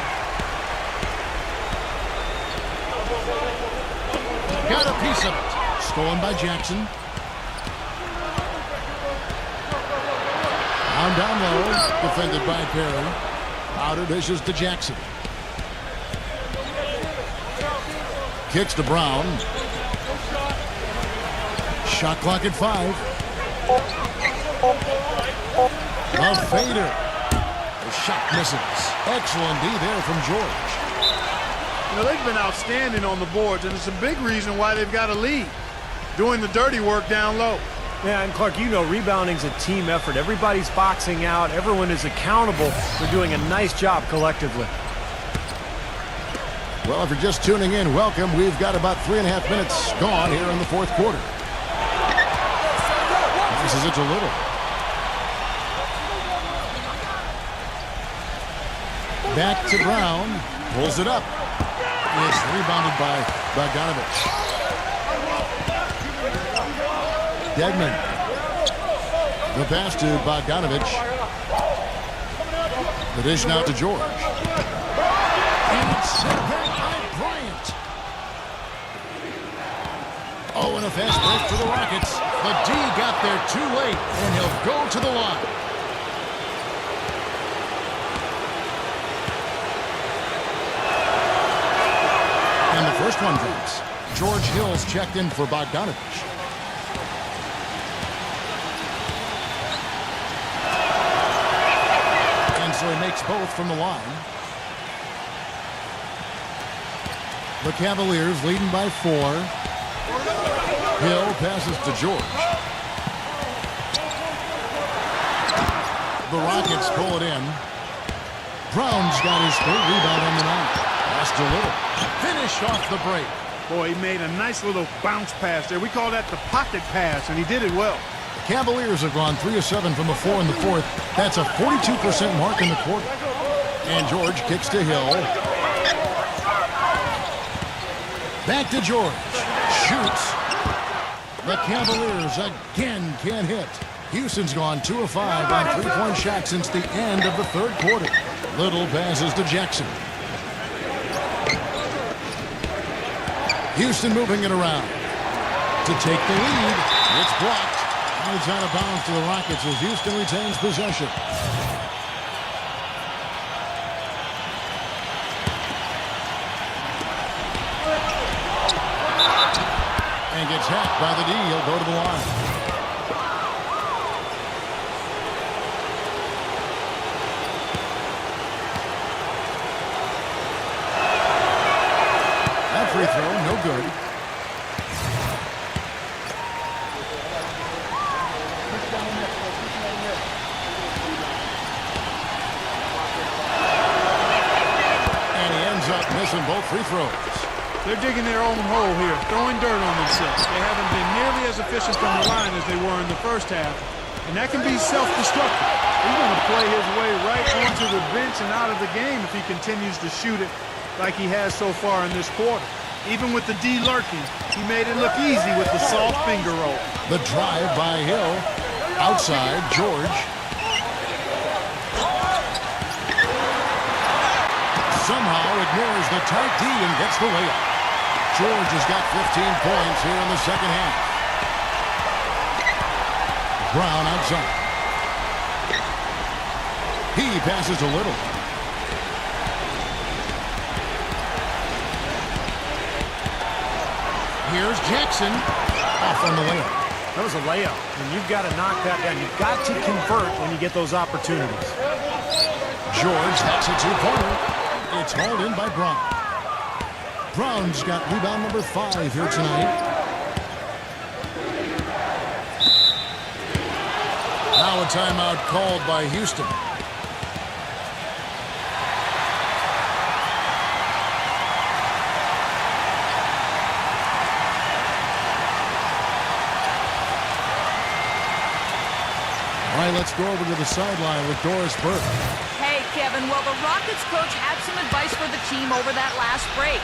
Got a piece of it. Stolen by Jackson. Down low. Defended by Perry. Crowder dishes to Jackson. Kicks to Brown. Shot clock at 5. A fader. The shot misses. Excellent D there from George. You know, they've been outstanding on the boards, and it's a big reason why they've got a lead. Doing the dirty work down low. Yeah, and Clark, you know rebounding's a team effort. Everybody's boxing out. Everyone is accountable for doing a nice job collectively. Well, if you're just tuning in, welcome. We've got about 3.5 minutes gone here in the fourth quarter. Passes it to Little. Back to Brown. Pulls it up. It's rebounded by Bogdanovich. Degman. The pass to Bogdanovich. The dish now to George. And it's sent back by Bryant. Oh, and a fast break for the Rockets. The D got there too late, and he'll go to the line. And the first one drops. George Hill's checked in for Bogdanovich. hits both from the line. The Cavaliers leading by 4. Hill passes to George. The Rockets pull it in. Brown's got his 3rd rebound on the night. Passed a little. Finish off the break. Boy, he made a nice little bounce pass there. We call that the pocket pass, and he did it well. The Cavaliers have gone 3 of 7 from the floor in the 4th. That's a 42% mark in the quarter. And George kicks to Hill. Back to George. Shoots. The Cavaliers again can't hit. Houston's gone 2 of 5 on 3-point shots since the end of the 3rd quarter. Little passes to Jackson. Houston moving it around to take the lead. It's blocked. And it's out of bounds to the Rockets as Houston retains possession. And gets hacked by the D. He'll go to the line. That free throw, no good. And he ends up missing both free throws. They're digging their own hole here, throwing dirt on themselves. They haven't been nearly as efficient from the line as they were in the first half, and that can be self-destructive. He's going to play his way right onto the bench and out of the game if he continues to shoot it like he has so far in this quarter. Even with the D lurking, he made it look easy with the soft finger roll. The drive by Hill. Outside, George. Somehow ignores the tight D and gets the layup. George has got 15 points here in the second half. Brown outside. He passes a little. Here's Jackson. Off on the layup. That was a layup, and you've got to knock that down. You've got to convert when you get those opportunities. George hits a 2-pointer. It's hauled in by Brown. Brown's got rebound number 5 here tonight. Now a timeout called by Houston. All right, let's go over to the sideline with Doris Burke. Hey, Kevin, well, the Rockets coach had some advice for the team over that last break.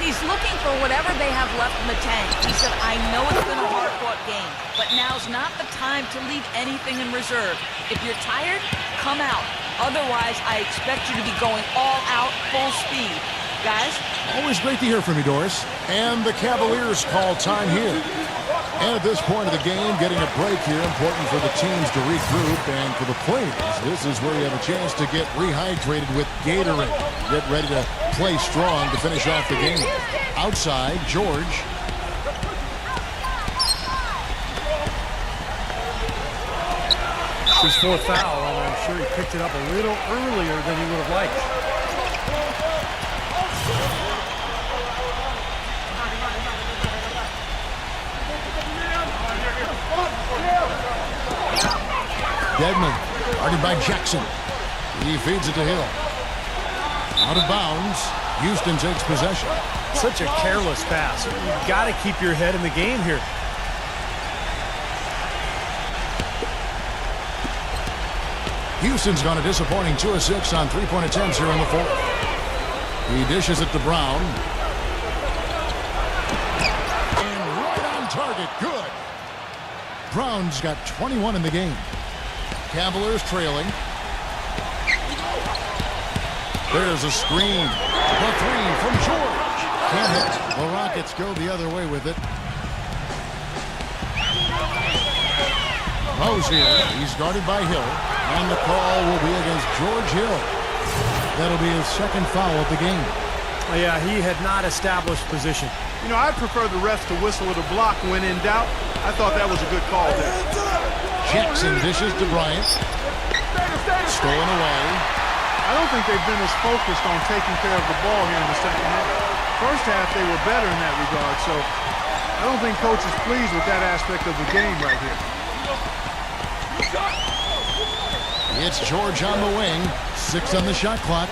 He's looking for whatever they have left in the tank. He said, I know it's been a hard-fought game, but now's not the time to leave anything in reserve. If you're tired, come out. Otherwise, I expect you to be going all out, full speed. Guys? Always great to hear from you, Doris. And the Cavaliers call time here. And at this point of the game, getting a break here, important for the teams to regroup, and for the players, this is where you have a chance to get rehydrated with Gatorade. Get ready to play strong to finish off the game. Outside, George. His 4th foul, and I'm sure he picked it up a little earlier than he would have liked. Deadman, guarded by Jackson. He feeds it to Hill. Out of bounds. Houston takes possession. Such a careless pass. You've got to keep your head in the game here. Houston's gone a disappointing 2 of 6 on 3-point attempts here in the 4th. He dishes it to Brown. And right on target. Good. Brown's got 21 in the game. Cavaliers trailing. There's a screen. The 3 from George. Can't hit. The Rockets go the other way with it. Mosier, he's guarded by Hill. And the call will be against George Hill. That'll be his 2nd foul of the game. Yeah, he had not established position. You know, I'd prefer the refs to whistle at a block when in doubt. I thought that was a good call there. Jackson dishes to Bryant. Stolen away. I don't think they've been as focused on taking care of the ball here in the second half. First half, they were better in that regard, so I don't think Coach is pleased with that aspect of the game right here. It's George on the wing. 6 on the shot clock.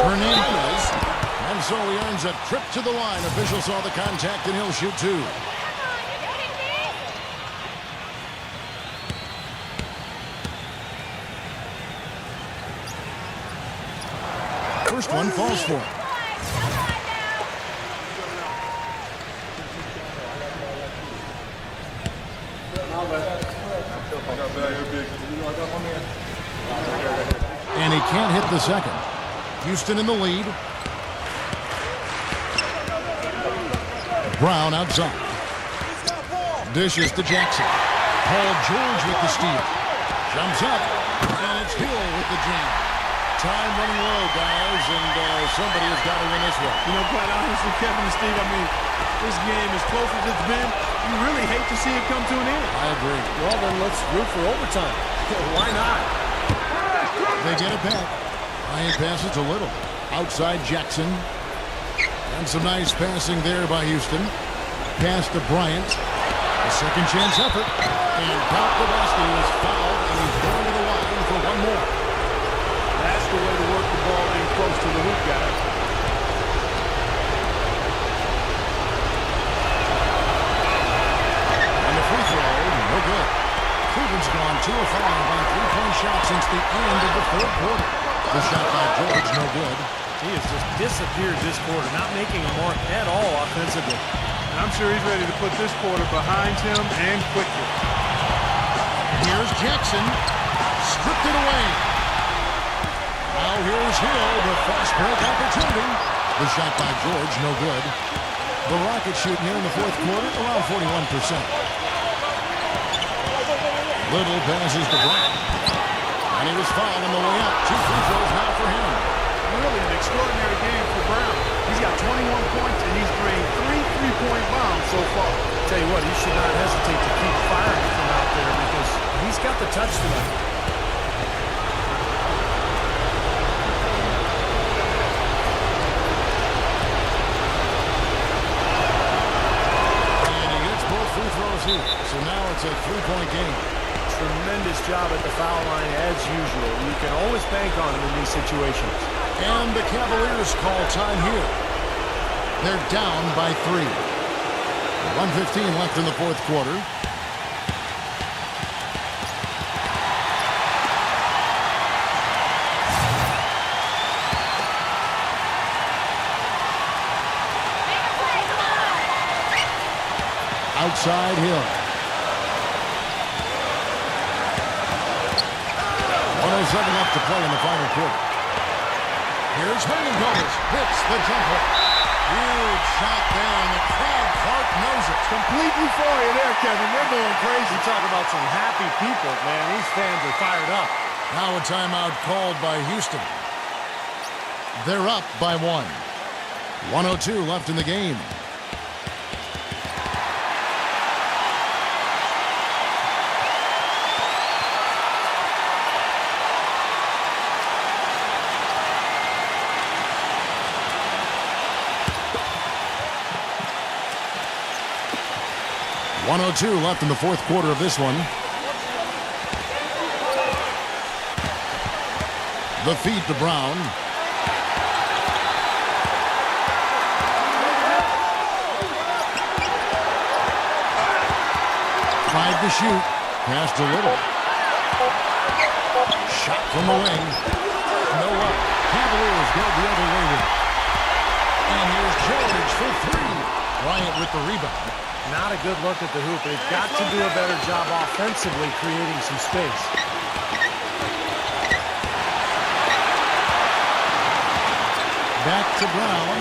Hernandez. And so he earns a trip to the line. Official saw the contact, and he'll shoot 2. First one falls for him. And he can't hit the second. Houston in the lead. Brown outside. Dishes to Jackson. Paul George with the steal. Jumps up. And it's Hill with the jam. Time running low, guys, and somebody has got to win this one. You know, quite honestly, Kevin and Steve, I mean, this game, as close as it's been, you really hate to see it come to an end. I agree. Well, then let's root for overtime. Why not? They get it back. Bryant passes a little. Outside Jackson. And some nice passing there by Houston. Pass to Bryant. A second chance effort. And Mackubex is fouled, and he's going to the line for one more. That's the way to work the ball in close to the hoop, guys. And the free throw, no good. Cleveland's gone 2 of 5 on three-point shots since the end of the third quarter. The shot by George, no good. He has just disappeared this quarter, not making a mark at all offensively. And I'm sure he's ready to put this quarter behind him and quickly. Here's Jackson. Stripped it away. Now here's Hill, the fast break opportunity. The shot by George, no good. The Rockets shooting here in the fourth quarter, around 41%. Little passes to Brown. And he was fouled on the way up. 2 free throws now for him. Really an extraordinary game for Brown. He's got 21 points, and he's drained 3 3-point bombs so far. Tell you what, he should not hesitate to keep firing from out there because he's got the touch tonight. And he gets both free throws here. So now it's a 3-point game. Tremendous job at the foul line as usual. You can always bank on him in these situations. And the Cavaliers call time here. They're down by 3. 1:15 left in the fourth quarter. Outside Hill. 1:07 left to play in the final quarter. Here's Hernandez. Hits the jumper. Huge shot there, and the crowd part knows it. Complete euphoria there, Kevin. They're going crazy. You talk about some happy people, man. These fans are fired up. Now a timeout called by Houston. They're up by 1. 1:02 left in the game. .102 left in the fourth quarter of this one. The feed to Brown. Tried to shoot. Passed a little. Shot from the wing. No up. Cavaliers go the other way with it. And here's George for 3. Bryant with the rebound. Not a good look at the hoop. They've got to do a better job offensively creating some space. Back to Brown.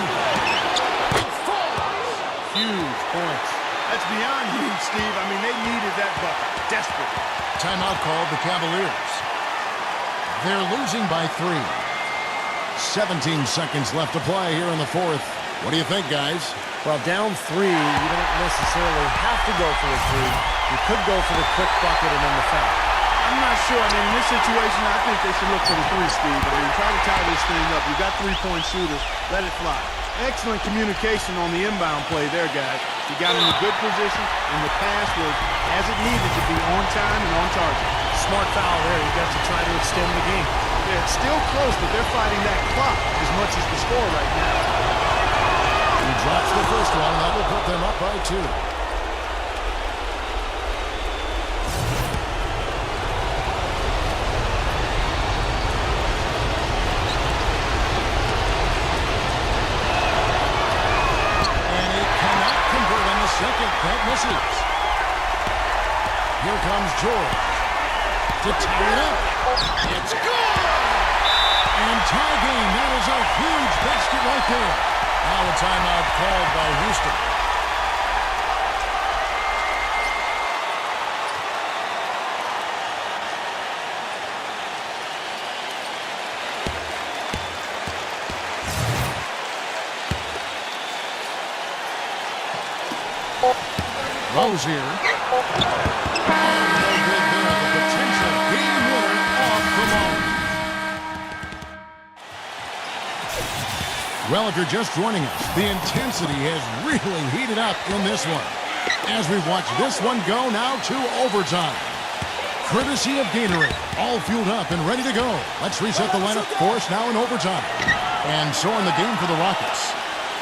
Huge points. That's beyond huge, Steve. I mean, they needed that bucket desperately. Timeout called the Cavaliers. They're losing by 3. 17 seconds left to play here in the fourth. What do you think, guys? Well, down 3, you don't necessarily have to go for the 3. You could go for the quick bucket and then the foul. I'm not sure. I mean, in this situation, I think they should look for the three, Steve. I mean, try to tie this thing up. You got three-point shooters. Let it fly. Excellent communication on the inbound play there, guys. He got in a good position, and the pass was as it needed to be, on time and on target. Smart foul there. You got to try to extend the game. Yeah, it's still close, but they're fighting that clock as much as the score right now. He drops the first one. That will put them up by 2. And he cannot convert on the second. That misses. Here comes George to tie it up. It's good! And tie game. That is a huge basket right there. Now a timeout called by Houston. Rozier. No good there. The potential game winner off the mark. Well, if you're just joining us, the intensity has really heated up in this one. As we watch this one go now to overtime. Courtesy of Gatorade, all fueled up and ready to go. Let's reset the lineup for us now in overtime. And so in the game for the Rockets.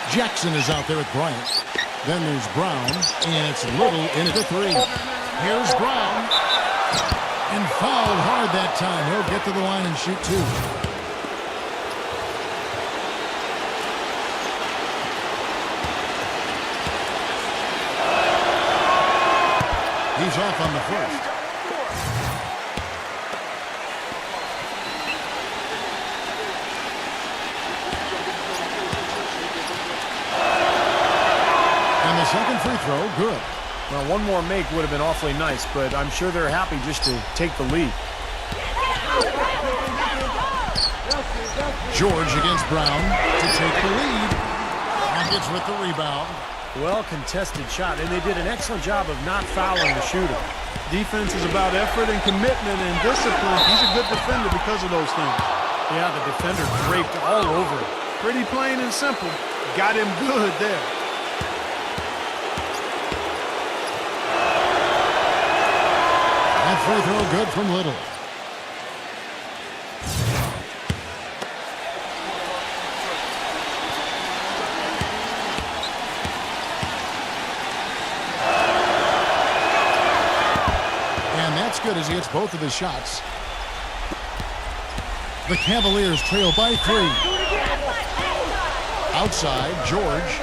Jackson is out there with Bryant. Then there's Brown, and it's Little in at the 3. Here's Brown. And fouled hard that time. He'll get to the line and shoot 2. He's off on the first. And the second free throw, good. Well, one more make would have been awfully nice, but I'm sure they're happy just to take the lead. George against Brown to take the lead. Rockets with the rebound. Well-contested shot, and they did an excellent job of not fouling the shooter. Defense is about effort and commitment and discipline. He's a good defender because of those things. Yeah, the defender draped all over him. Pretty plain and simple. Got him good there. That free throw good from Little. And that's good as he hits both of his shots. The Cavaliers trail by 3. Outside, George.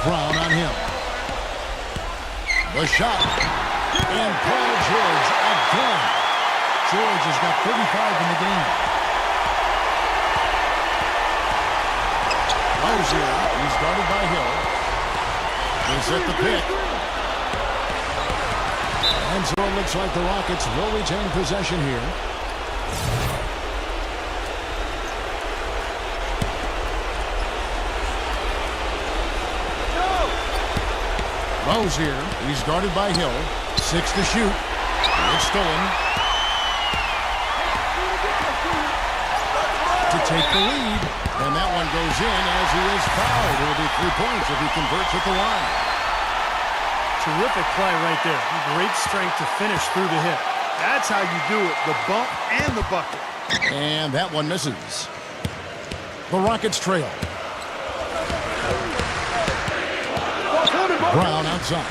Brown on him. The shot. And Paul George again. George has got 35 in the game. Rozier, he's guarded by Hill. They set the pick. And so it looks like the Rockets will retain possession here. Rozier, he's guarded by Hill. 6 to shoot. It's stolen. To take the lead. And that one goes in as he is fouled. It'll be 3 points if he converts at the line. Terrific play right there. Great strength to finish through the hit. That's how you do it. The bump and the bucket. And that one misses. The Rockets trail. Brown outside.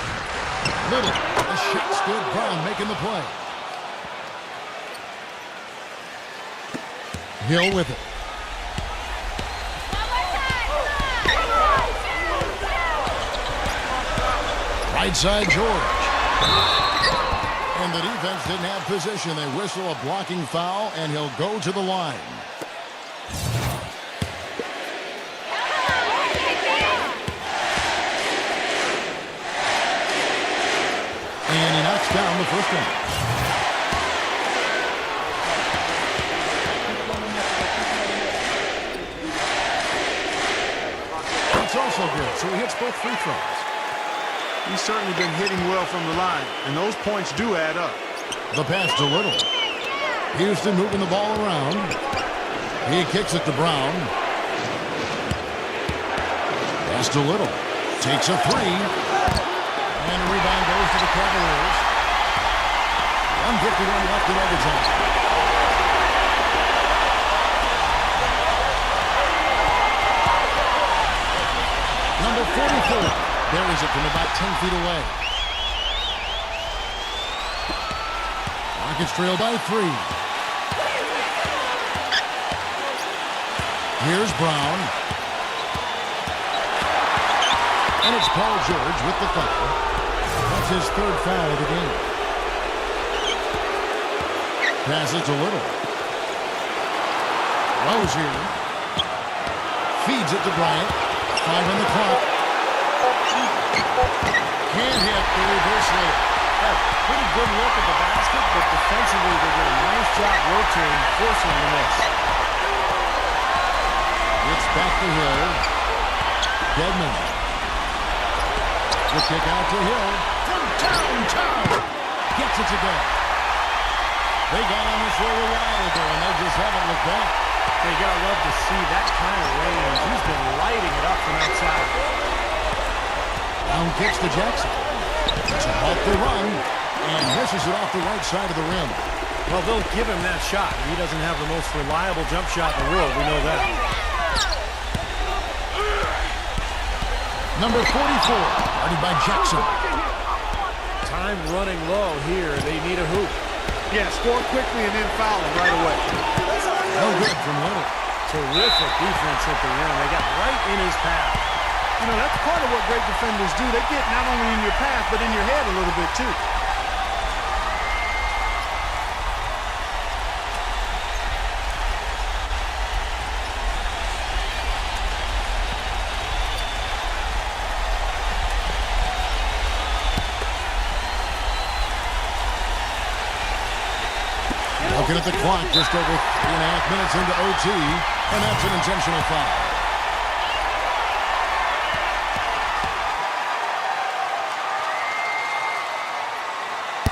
Little. The shot's good. Brown making the play. Hill with it. Right side, George. And the defense didn't have position. They whistle a blocking foul, and he'll go to the line. And he knocks down the first one. That's also good, so he hits both free throws. He's certainly been hitting well from the line, and those points do add up. The pass to Little. Houston moving the ball around. He kicks it to Brown. Pass to Little. Takes a three. And a rebound goes to the Cavaliers. 1:51 left in overtime. Number 44 buries it from about 10 feet away. Rockets trail by 3. Here's Brown. And it's Paul George with the foul. That's his 3rd foul of the game. Pass it to Little. Rozier feeds it to Bryant. 5 on the clock. Can't hit the reverse layup. Pretty good look at the basket, but defensively they did a nice job rotating, forcing the miss. It's back to Hill. Deadman. The kick out to Hill. From downtown. Gets it to go. They got on this roll a while ago, and they just haven't looked back. You gotta love to see that kind of range. He's been lighting it up from outside. Brown kicks to Jackson. It's off the run, and misses it off the right side of the rim. Well, they'll give him that shot. He doesn't have the most reliable jump shot in the world. We know that. Number 44, guarded by Jackson. Time running low here. They need a hoop. Yeah, score quickly and then foul him right away. No good from Little. Terrific defense at the rim. They got right in his path. You know, that's part of what great defenders do. They get not only in your path, but in your head a little bit, too. Looking at the clock, just over 3.5 minutes into OT, and that's an intentional foul.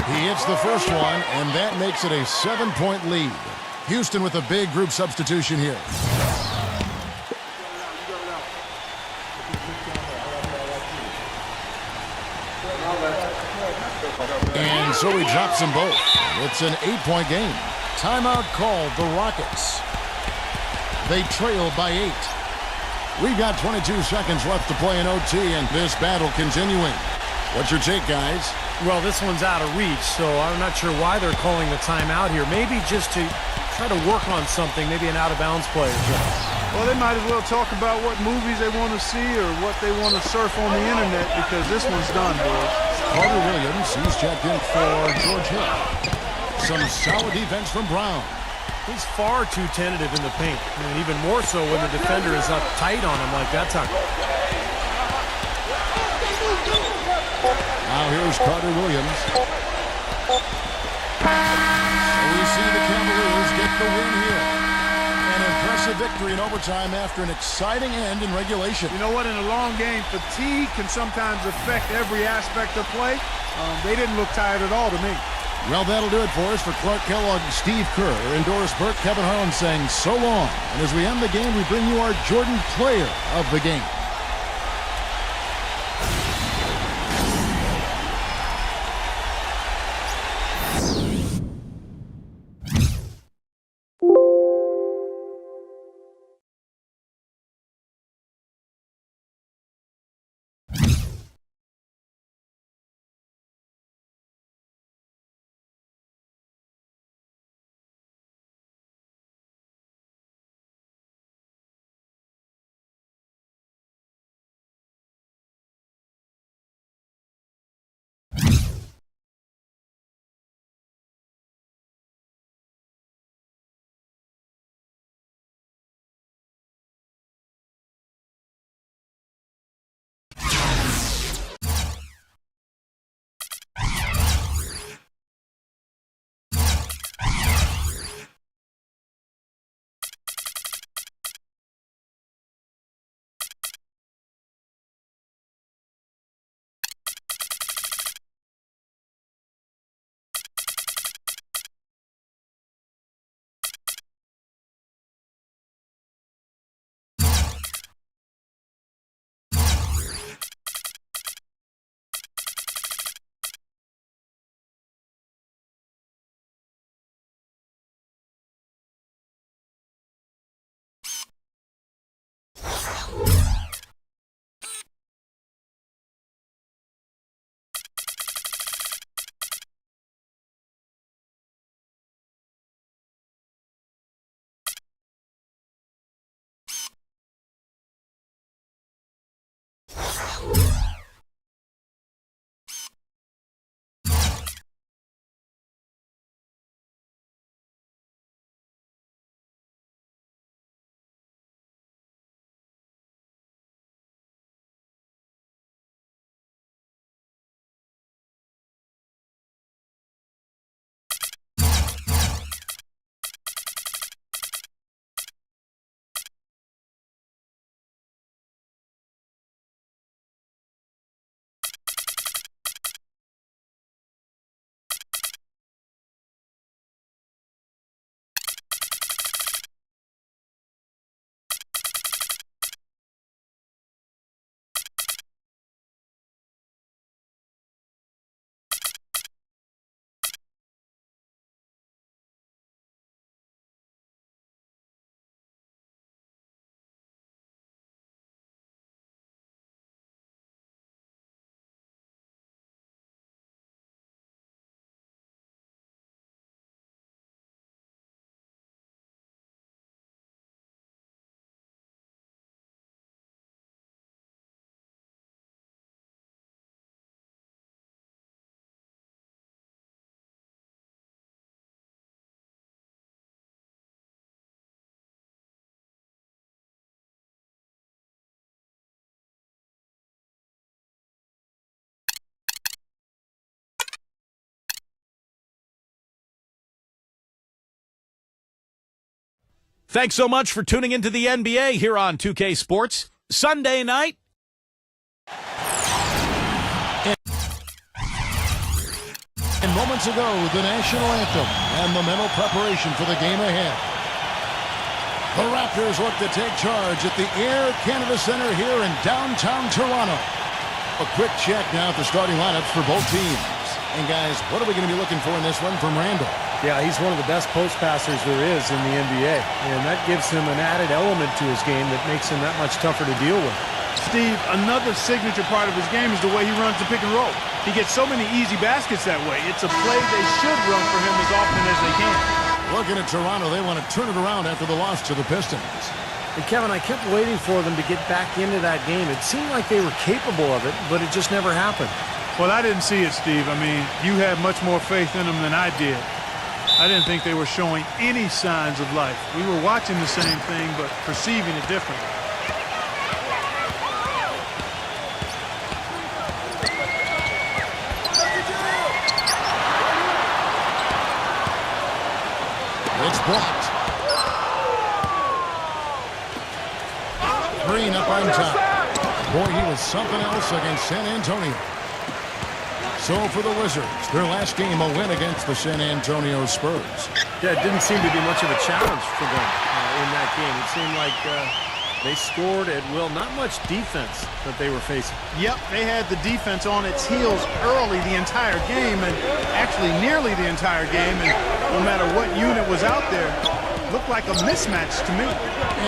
He hits the first one, and that makes it a 7-point lead. Houston with a big group substitution here. And so he drops them both. It's an 8-point game. Timeout called the Rockets. They trail by 8. We've got 22 seconds left to play in OT, and this battle continuing. What's your take, guys? Well, this one's out of reach, so I'm not sure why they're calling the timeout here. Maybe just to try to work on something, maybe an out-of-bounds play or something. Well, they might as well talk about what movies they want to see or what they want to surf on the internet, because this one's done, boys. Carter Williams, he's checked in for George Hill. Some solid defense from Brown. He's far too tentative in the paint, and even more so when the defender is up tight on him like that time. Now here's Carter Williams. So we see the Cavaliers get the win here. An impressive victory in overtime after an exciting end in regulation. You know what? In a long game, fatigue can sometimes affect every aspect of play. They didn't look tired at all to me. Well, that'll do it for us. For Clark Kellogg, Steve Kerr, and Doris Burke, Kevin Harlan saying so long. And as we end the game, we bring you our Jordan Player of the Game. Thanks so much for tuning into the NBA here on 2K Sports. Sunday night. And moments ago, the national anthem and the mental preparation for the game ahead. The Raptors look to take charge at the Air Canada Center here in downtown Toronto. A quick check now at the starting lineups for both teams. And guys, what are we going to be looking for in this one from Randall? Yeah, he's one of the best post passers there is in the NBA. And that gives him an added element to his game that makes him that much tougher to deal with. Steve, another signature part of his game is the way he runs the pick and roll. He gets so many easy baskets that way. It's a play they should run for him as often as they can. Looking at Toronto, they want to turn it around after the loss to the Pistons. And Kevin, I kept waiting for them to get back into that game. It seemed like they were capable of it, but it just never happened. Well, I didn't see it, Steve. I mean, you had much more faith in them than I did. I didn't think they were showing any signs of life. We were watching the same thing, but perceiving it differently. It's blocked. Green up on top. Boy, he was something else against San Antonio. So for the Wizards, their last game, a win against the San Antonio Spurs. Yeah, it didn't seem to be much of a challenge for them in that game. It seemed like they scored at will. Not much defense that they were facing. Yep, they had the defense on its heels early the entire game, and actually nearly the entire game, and no matter what unit was out there, looked like a mismatch to me.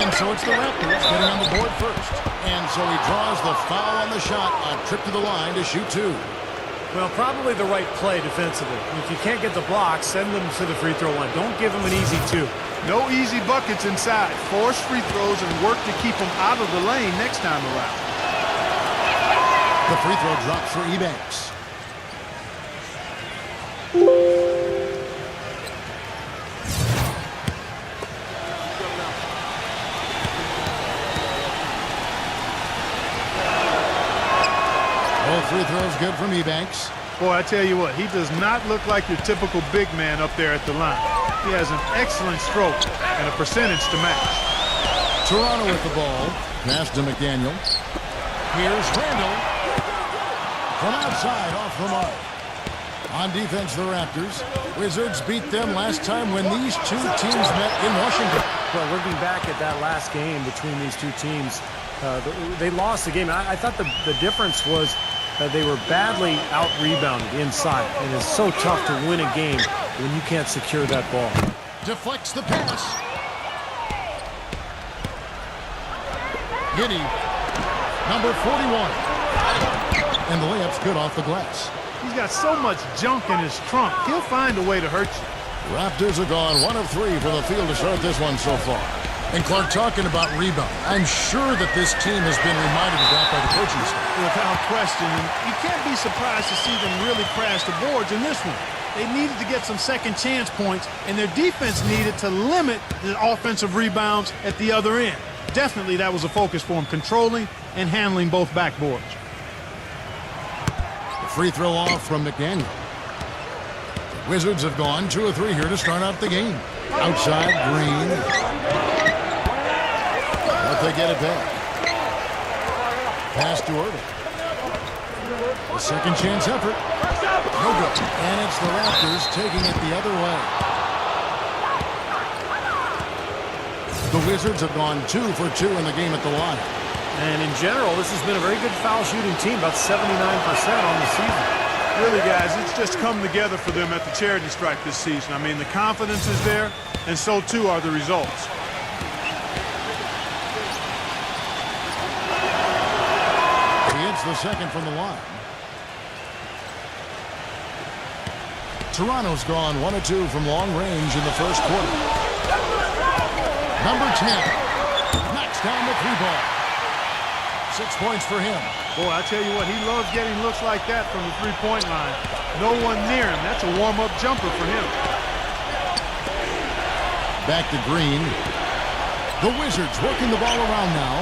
And so it's the Raptors getting on the board first. And so he draws the foul on the shot, a trip to the line to shoot two. Well, probably the right play defensively. If you can't get the block, send them to the free throw line. Don't give them an easy two. No easy buckets inside. Force free throws and work to keep them out of the lane next time around. The free throw drops for Ebanks. Free throws good from Ebanks. Boy, I tell you what, he does not look like your typical big man up there at the line. He has an excellent stroke and a percentage to match. Toronto with the ball. Pass to McDaniel. Here's Randall. From outside, off the mark. On defense, the Raptors. Wizards beat them last time when these two teams met in Washington. Well, looking back at that last game between these two teams, they lost the game. I thought the difference was they were badly out-rebounded inside, and it's so tough to win a game when you can't secure that ball. Deflects the pass. Giddey, number 41. And the layup's good off the glass. He's got so much junk in his trunk. He'll find a way to hurt you. Raptors are gone 1 of 3 from the field to start this one so far. And Clark, talking about rebound, I'm sure that this team has been reminded of that by the coaching staff. Without question, and you can't be surprised to see them really crash the boards in this one. They needed to get some second chance points, and their defense needed to limit the offensive rebounds at the other end. Definitely that was a focus for them, controlling and handling both backboards. The free throw off from McDaniel. The Wizards have gone 2 of 3 here to start out the game. Outside, Green. But they get it back. Pass to Irving. A second chance effort. No good. And it's the Raptors taking it the other way. The Wizards have gone 2 for 2 in the game at the line. And in general, this has been a very good foul shooting team, about 79% on the season. Really, guys, it's just come together for them at the charity stripe this season. I mean, the confidence is there, and so too are the results. He hits the second from the line. Toronto's gone 1 of 2 from long range in the first quarter. Number 10 knocks down the 3-ball. 6 points for him. Boy, I tell you what, he loves getting looks like that from the three-point line. No one near him. That's a warm-up jumper for him. Back to Green. The Wizards working the ball around now.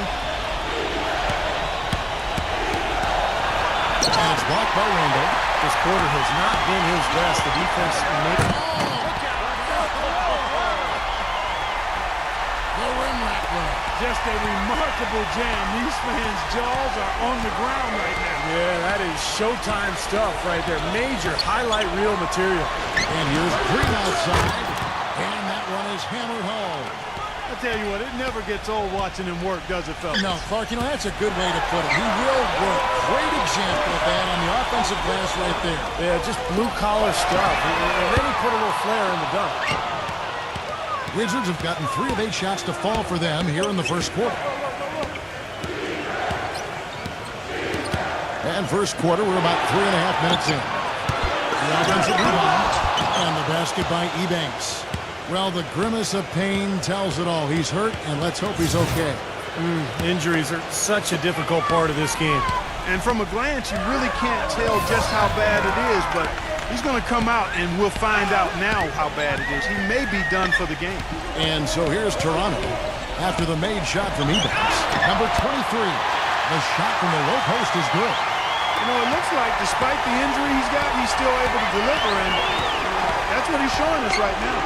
And it's blocked by Randall. This quarter has not been his best. The defense made it. The rim rack run. Just a remarkable jam. These fans' jaws are on the ground right now. Yeah, that is Showtime stuff right there. Major highlight reel material. And here's Green outside. And that one is hammered home. I tell you what, it never gets old watching him work, does it, fellas? No, Clark, you know, that's a good way to put it. He will work. Great example of that on the offensive glass right there. Yeah, just blue-collar stuff. And then he put a little flair in the dunk. Wizards have gotten 3 of 8 shots to fall for them here in the first quarter. And first quarter, we're about 3.5 minutes in. The offensive rebound. And the basket by Ebanks. Well, the grimace of pain tells it all. He's hurt, and let's hope he's okay. Injuries are such a difficult part of this game. And from a glance, you really can't tell just how bad it is, but he's going to come out, and we'll find out now how bad it is. He may be done for the game. And so here's Toronto after the made shot from Ebanks. Number 23. The shot from the low post is good. You know, it looks like despite the injury he's got, he's still able to deliver, and that's what he's showing us right now.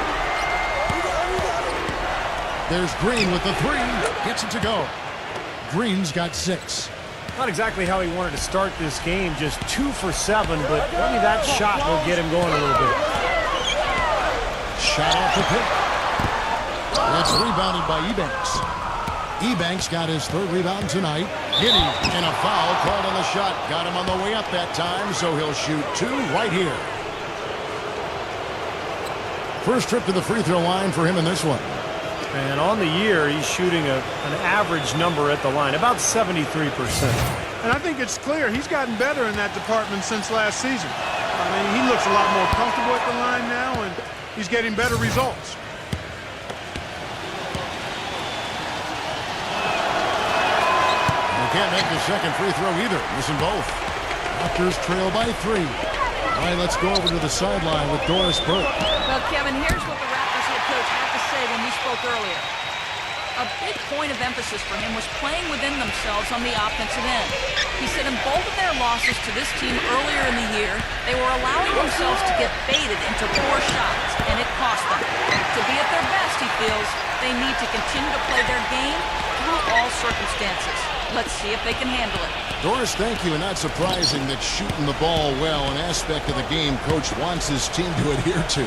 There's Green with the 3. Gets it to go. Green's got 6. Not exactly how he wanted to start this game, just 2 for 7, but maybe that shot will get him going a little bit. Shot off the pick. That's rebounded by Ebanks. Ebanks got his 3rd rebound tonight. Giddy and a foul called on the shot. Got him on the way up that time, so he'll shoot 2 right here. First trip to the free throw line for him in this one. And on the year, he's shooting an average number at the line, about 73%. And I think it's clear he's gotten better in that department since last season. I mean, he looks a lot more comfortable at the line now, and he's getting better results. They can't make the second free throw either. Missing both. Raptors trail by 3. All right, let's go over to the sideline with Doris Burke. Well, Kevin, here's what the Raptors head coach had to say when we spoke earlier. A big point of emphasis for him was playing within themselves on the offensive end. He said in both of their losses to this team earlier in the year, they were allowing themselves to get baited into poor shots, and it cost them. To be at their best, he feels, they need to continue to play their game through all circumstances. Let's see if they can handle it. Doris, thank you. And not surprising that shooting the ball well, an aspect of the game Coach wants his team to adhere to.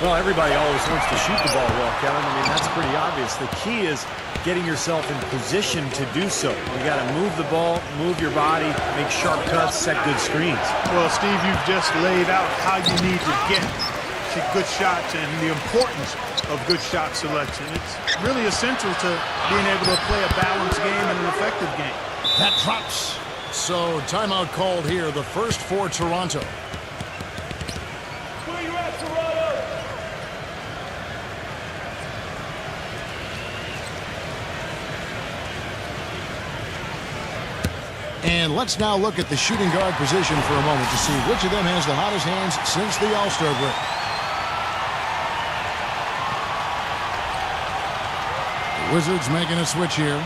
Well, everybody always wants to shoot the ball well, Kevin. I mean, that's pretty obvious. The key is getting yourself in position to do so. You got to move the ball, move your body, make sharp cuts, set good screens. Well, Steve, you've just laid out how you need to get to good shots and the importance of good shot selection. It's really essential to being able to play a balanced game and an effective game. That drops. So timeout called here, the first for Toronto. Where you at, Toronto? And let's now look at the shooting guard position for a moment to see which of them has the hottest hands since the All-Star break. The Wizards making a switch here.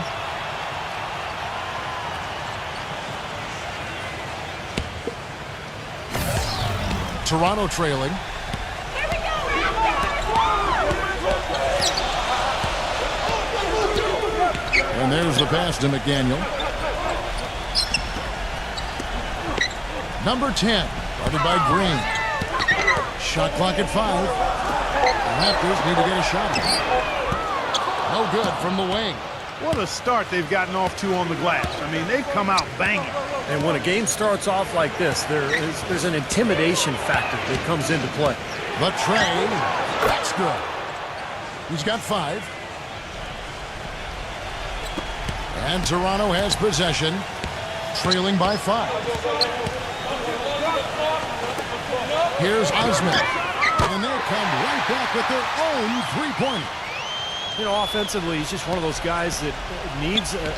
Toronto trailing. And there's the pass to McDaniel. Number 10, guarded by Green. Shot clock at 5. The Raptors need to get a shot. No good from the wing. What a start they've gotten off to on the glass. I mean, they've come out banging. And when a game starts off like this, there's an intimidation factor that comes into play. The tray, that's good. He's got 5. And Toronto has possession, trailing by 5. Here's Osman. And they come right back with their own three-pointer. You know, offensively, he's just one of those guys that needs a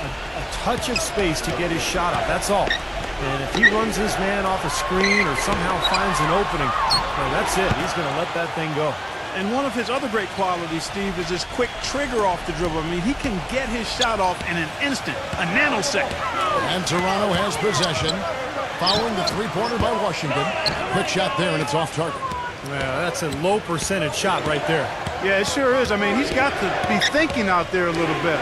touch of space to get his shot up. That's all. And if he runs his man off a screen or somehow finds an opening, well, that's it. He's going to let that thing go. And one of his other great qualities, Steve, is his quick trigger off the dribble. I mean, he can get his shot off in an instant, a nanosecond. And Toronto has possession, following the three-pointer by Washington. Quick shot there, and it's off target. Well, that's a low percentage shot right there. Yeah, it sure is. I mean, he's got to be thinking out there a little better.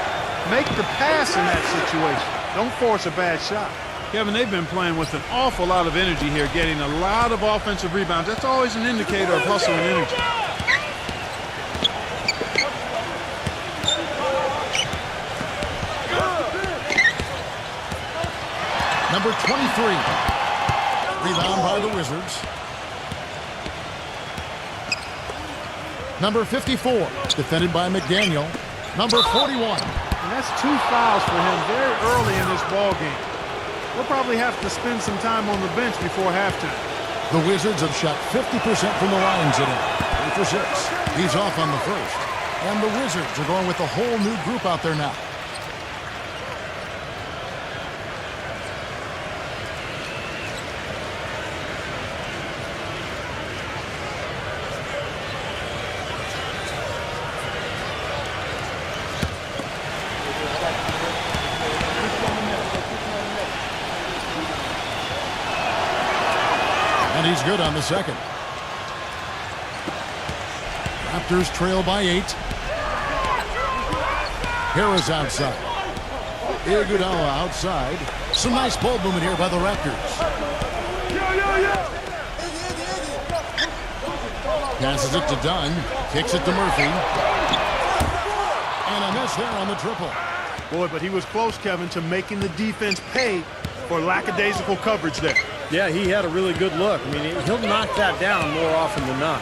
Make the pass in that situation. Don't force a bad shot. Kevin, they've been playing with an awful lot of energy here, getting a lot of offensive rebounds. That's always an indicator of hustle and energy. Number 23. Rebound by the Wizards. Number 54. Defended by McDaniel. Number 41. And that's 2 fouls for him very early in this ball game. We'll probably have to spend some time on the bench before halftime. The Wizards have shot 50% from the line today. 3 for 6. He's off on the first. And the Wizards are going with a whole new group out there now. And he's good on the second. Raptors trail by 8. Harris outside. Iguodala outside. Some nice ball movement here by the Raptors. Passes it to Dunn. Kicks it to Murphy. And a miss there on the triple. Boy, but he was close, Kevin, to making the defense pay for lackadaisical coverage there. Yeah, he had a really good look. I mean, he'll knock that down more often than not.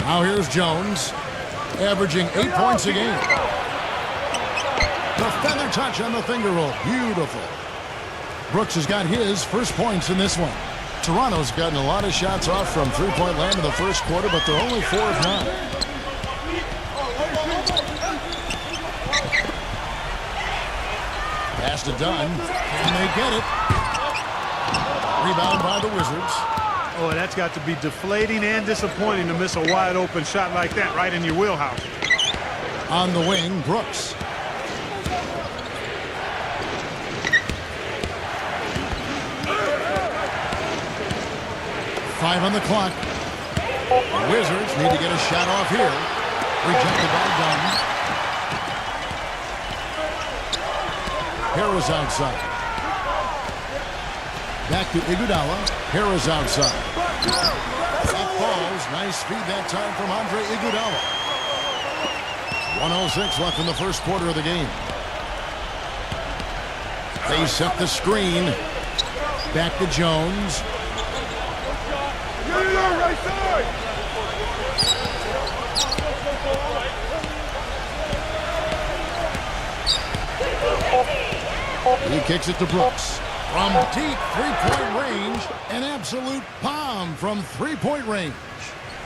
Now here's Jones, averaging 8 points a game. The feather touch on the finger roll. Beautiful. Brooks has got his first points in this one. Toronto's gotten a lot of shots off from three-point land in the first quarter, but they're only 4 of 9. Pass to Dunn. Can they get it? Rebound by the Wizards. Oh, that's got to be deflating and disappointing to miss a wide-open shot like that right in your wheelhouse. On the wing, Brooks. Five on the clock. The Wizards need to get a shot off here. Rejected by Dunn. Harris outside. Back to Iguodala. Harris outside. That falls. Nice feed that time from Andre Iguodala. 1:06 left in the first quarter of the game. They set the screen. Back to Jones. Right side. He kicks it to Brooks. From deep three-point range, an absolute bomb from three-point range.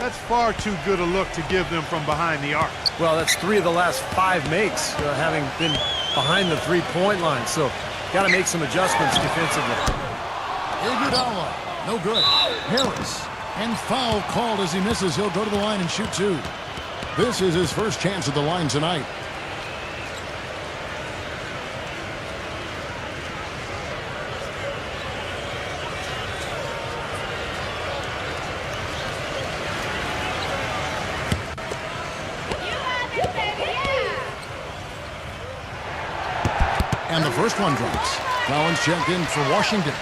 That's far too good a look to give them from behind the arc. Well, that's 3 of the last 5 makes, having been behind the three-point line. So got to make some adjustments defensively. Iguodala, no good. Harris, and foul called as he misses. He'll go to the line and shoot 2. This is his first chance at the line tonight. And the first one drops. Collins checked in for Washington.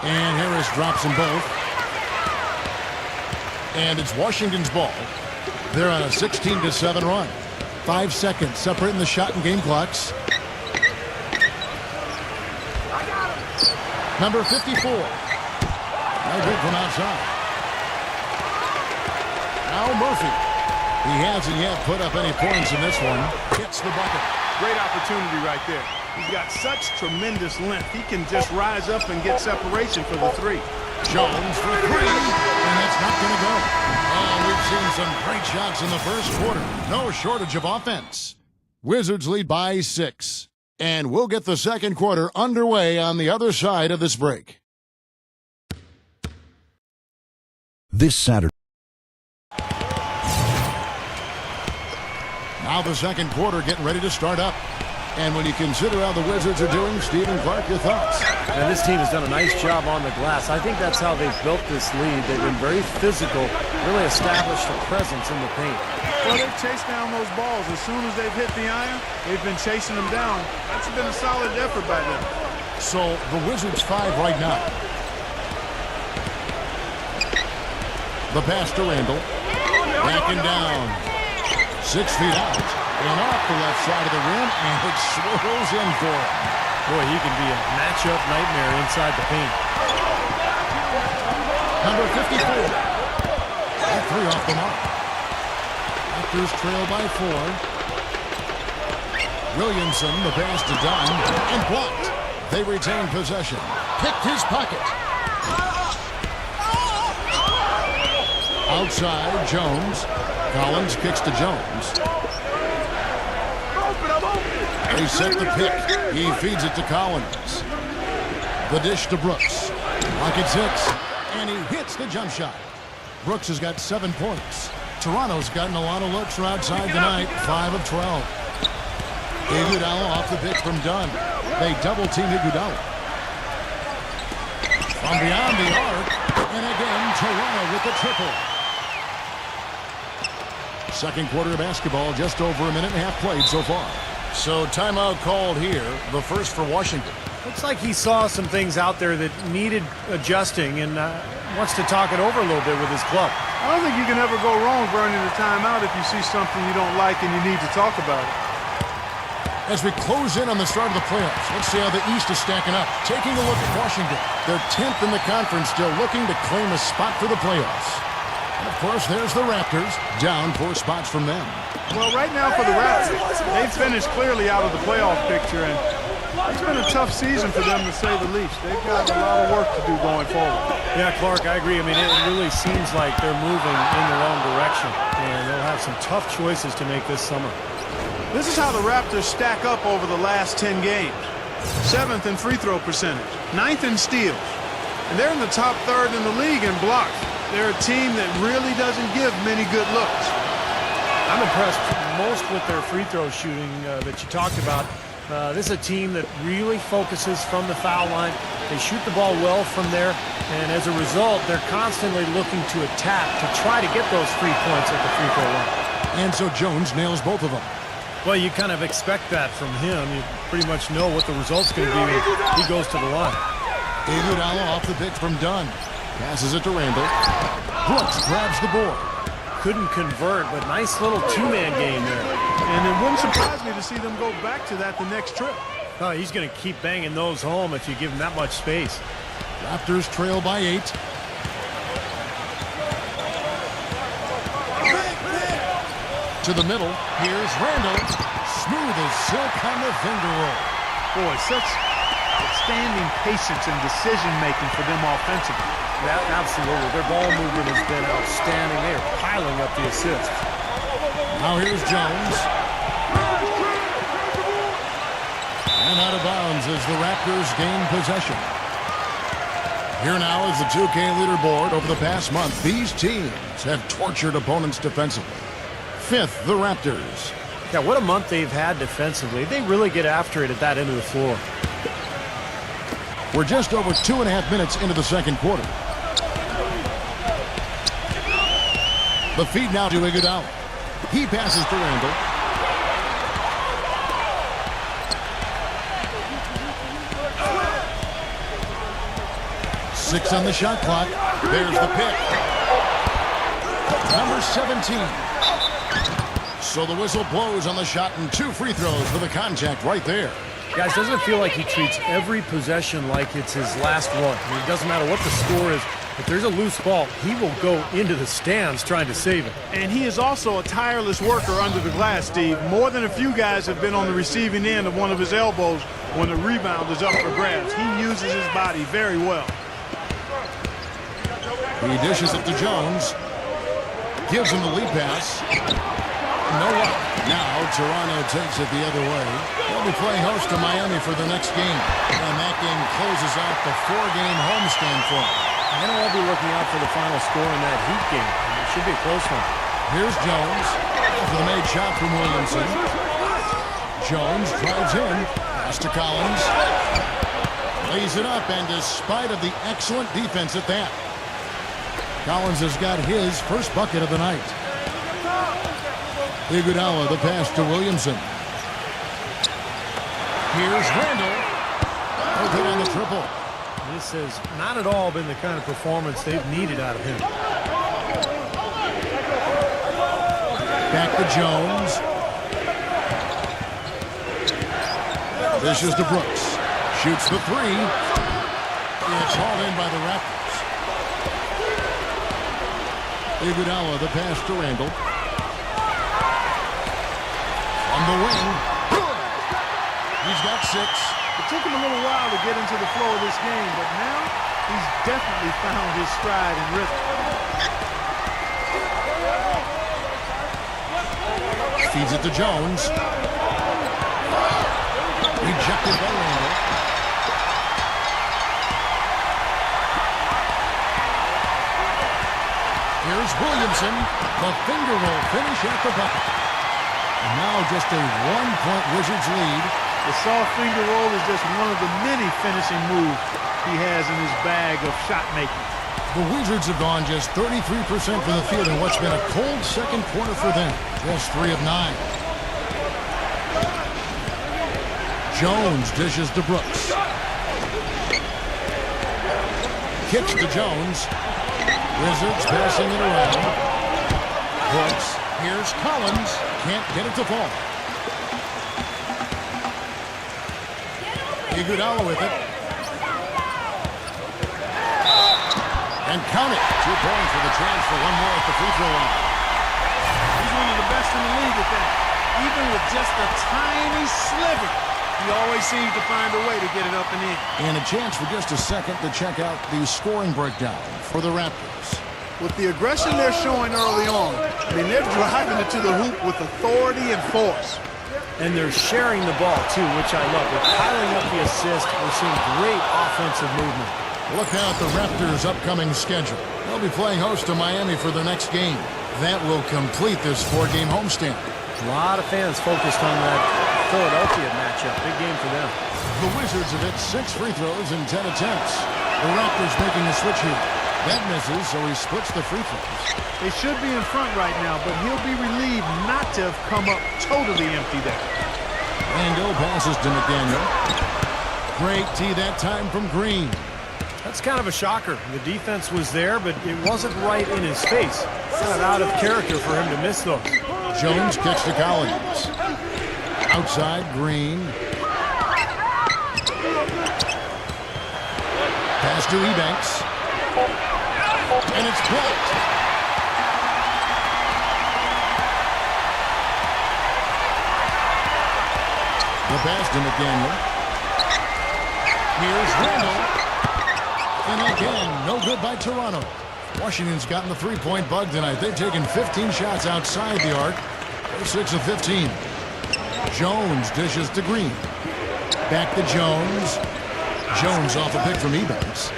And Harris drops them both. And it's Washington's ball. They're on a 16-7 run. 5 seconds separating the shot and game clocks. Number 54. No good from outside. Now Murphy. He hasn't yet put up any points in this one. Hits the bucket. Great opportunity right there. He's got such tremendous length. He can just rise up and get separation for the 3. Jones for 3, and that's not going to go. Oh, we've seen some great shots in the first quarter. No shortage of offense. Wizards lead by 6. And we'll get the second quarter underway on the other side of this break. This Saturday. Now the second quarter getting ready to start up. And when you consider how the Wizards are doing, Stephen Clark, your thoughts? And this team has done a nice job on the glass. I think that's how they've built this lead. They've been very physical, really established a presence in the paint. Well, they've chased down those balls. As soon as they've hit the iron, they've been chasing them down. That's been a solid effort by them. So the Wizards 5 right now. The pass to Randall. Backing down. 6 feet out. And off the left side of the rim, and it swirls in for him. Boy, he can be a matchup nightmare inside the paint. Number 54. And 3 off the mark. Raptors trail by 4. Williamson, the pass to Dunn, and blocked. They retain possession. Picked his pocket. Outside, Jones. Collins kicks to Jones. They set the pick. He feeds it to Collins. The dish to Brooks. Rockets hits, and he hits the jump shot. Brooks has got 7 points. Toronto's gotten a lot of looks from outside tonight, 5 of 12. Iguodala off the pitch from Dunn. They double-team Iguodala. From beyond the arc, and again, Toronto with the triple. Second quarter of basketball, just over a minute and a half played so far. So timeout called here, the first for Washington. Looks like he saw some things out there that needed adjusting and wants to talk it over a little bit with his club. I don't think you can ever go wrong burning a timeout if you see something you don't like and you need to talk about it. As we close in on the start of the playoffs, let's see how the East is stacking up. Taking a look at Washington. They're 10th in the conference, still looking to claim a spot for the playoffs. And of course, there's the Raptors, down 4 spots from them. Well, right now for the Raptors, they've finished clearly out of the playoff picture, and it's been a tough season for them to say the least. They've got a lot of work to do going forward. Yeah, Clark, I agree. I mean, it really seems like they're moving in the wrong direction, and they'll have some tough choices to make this summer. This is how the Raptors stack up over the last 10 games. 7th in free throw percentage, 9th in steals, and they're in the top 3rd in the league in blocks. They're a team that really doesn't give many good looks. I'm impressed most with their free throw shooting that you talked about. This is a team that really focuses from the foul line. They shoot the ball well from there, and as a result, they're constantly looking to attack to try to get those free points at the free throw line. And so Jones nails both of them. Well, you kind of expect that from him. You pretty much know what the result's going to be when he goes to the line. Iguodala off the pitch from Dunn. Passes it to Randall. Brooks grabs the board. Couldn't convert, but nice little two-man game there. And it wouldn't surprise me to see them go back to that the next trip. Oh, he's going to keep banging those home if you give him that much space. Raptors trail by 8. to the middle. Here's Randall. Smooth as silk on the finger roll. Boy, such outstanding patience and decision-making for them offensively. Yeah, absolutely. Their ball movement has been outstanding. They are piling up the assists. Now here's Jones. And out of bounds as the Raptors gain possession. Here now is the 2K leaderboard. Over the past month, these teams have tortured opponents defensively. 5th, the Raptors. Yeah, what a month they've had defensively. They really get after it at that end of the floor. We're just over 2.5 minutes into the second quarter. The feed now to Iguodala. He passes to Randall. Six on the shot clock. There's the pick. Number 17. So the whistle blows on the shot and 2 free throws for the contact right there. Guys, doesn't it feel like he treats every possession like it's his last one? I mean, it doesn't matter what the score is. If there's a loose ball, he will go into the stands trying to save it. And he is also a tireless worker under the glass, Steve. More than a few guys have been on the receiving end of one of his elbows when the rebound is up for grabs. He uses his body very well. He dishes it to Jones. Gives him the lead pass. No luck. Now Toronto takes it the other way. They'll be playing host to Miami for the next game. And that game closes out the 4-game homestand for them. And I'll be looking out for the final score in that Heat game. It should be a close one. Here's Jones. For the made shot from Williamson. Jones drives in. Pass to Collins. Lays it up, and despite of the excellent defense at that, Collins has got his first bucket of the night. Iguodala, the pass to Williamson. Here's Randall. Open on the triple. This has not at all been the kind of performance they've needed out of him. Back to Jones. This is to Brooks. Shoots the 3. It's hauled in by the Raptors. Iguodala, the pass to Randall. On the wing. He's got 6. It took him a little while to get into the flow of this game, but now he's definitely found his stride and rhythm. Feeds it to Jones. Rejected by Randall. Here's Williamson. The finger roll finish at the bucket. And now just a 1-point Wizards lead. The soft finger roll is just one of the many finishing moves he has in his bag of shot making. The Wizards have gone just 33% from the field in what's been a cold second quarter for them. Just 3 of 9. Jones dishes to Brooks. Kicks to Jones. Wizards passing it around. Brooks. Here's Collins. Can't get it to fall. Iguodala with it. And count it. 2 points for the transfer. 1 more at the free throw line. He's one of the best in the league at that. Even with just a tiny sliver, he always seems to find a way to get it up and in. And a chance for just a second to check out the scoring breakdown for the Raptors. With the aggression they're showing early on, I mean, they're driving it to the hoop with authority and force. And they're sharing the ball, too, which I love. They're piling up the assist. We're seeing great offensive movement. Look now at the Raptors' upcoming schedule. They'll be playing host to Miami for their next game. That will complete this 4-game homestand. A lot of fans focused on that Philadelphia matchup. Big game for them. The Wizards have hit 6 free throws in 10 attempts. The Raptors making a switch here. That misses, so he splits the free throws. They should be in front right now, but he'll be relieved not to have come up totally empty there. Randall passes to McDaniel. Great tee that time from Green. That's kind of a shocker. The defense was there, but it wasn't right in his face. Kind of out of character for him to miss those. Jones kicks to Collins. Outside, Green. Pass to Ebanks. And it's blocked. The pass to McDaniel. Here's Randall. And again, no good by Toronto. Washington's gotten the three-point bug tonight. They've taken 15 shots outside the arc. They're 6 of 15. Jones dishes to Green. Back to Jones. Jones off a pick from Ebanks.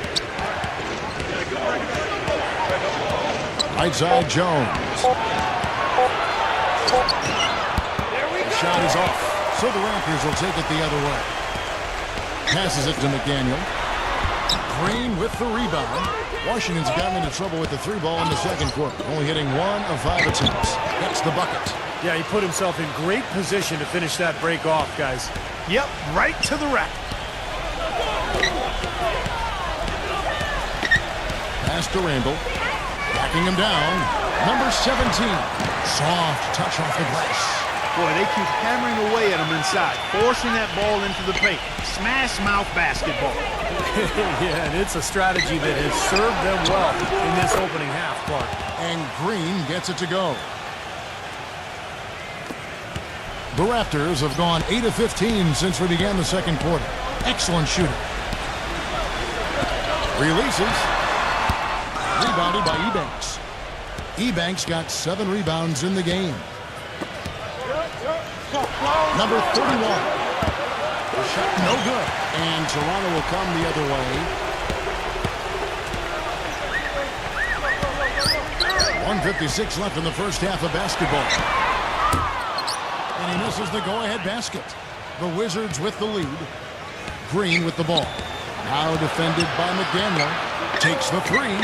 Right side, Jones. The shot is off, so the Raptors will take it the other way. Passes it to McDaniel. Green with the rebound. Washington's gotten into trouble with the three ball in the second quarter, only hitting 1 of 5 attempts. That's the bucket. Yeah, he put himself in great position to finish that break off, guys. Yep, right to the rack. Pass to Randall. Backing him down. Number 17. Soft touch off the glass. Boy, they keep hammering away at him inside, forcing that ball into the paint. Smash mouth basketball. Yeah, and it's a strategy that has served them well in this opening half, Clark. And Green gets it to go. The Raptors have gone 8 of 15 since we began the second quarter. Excellent shooting. Releases. Rebounded by Ebanks. Ebanks got 7 rebounds in the game. Number 31. The shot no good. And Toronto will come the other way. 1:56 left in the first half of basketball. And he misses the go-ahead basket. The Wizards with the lead. Green with the ball. Now defended by McDaniel. Takes the three.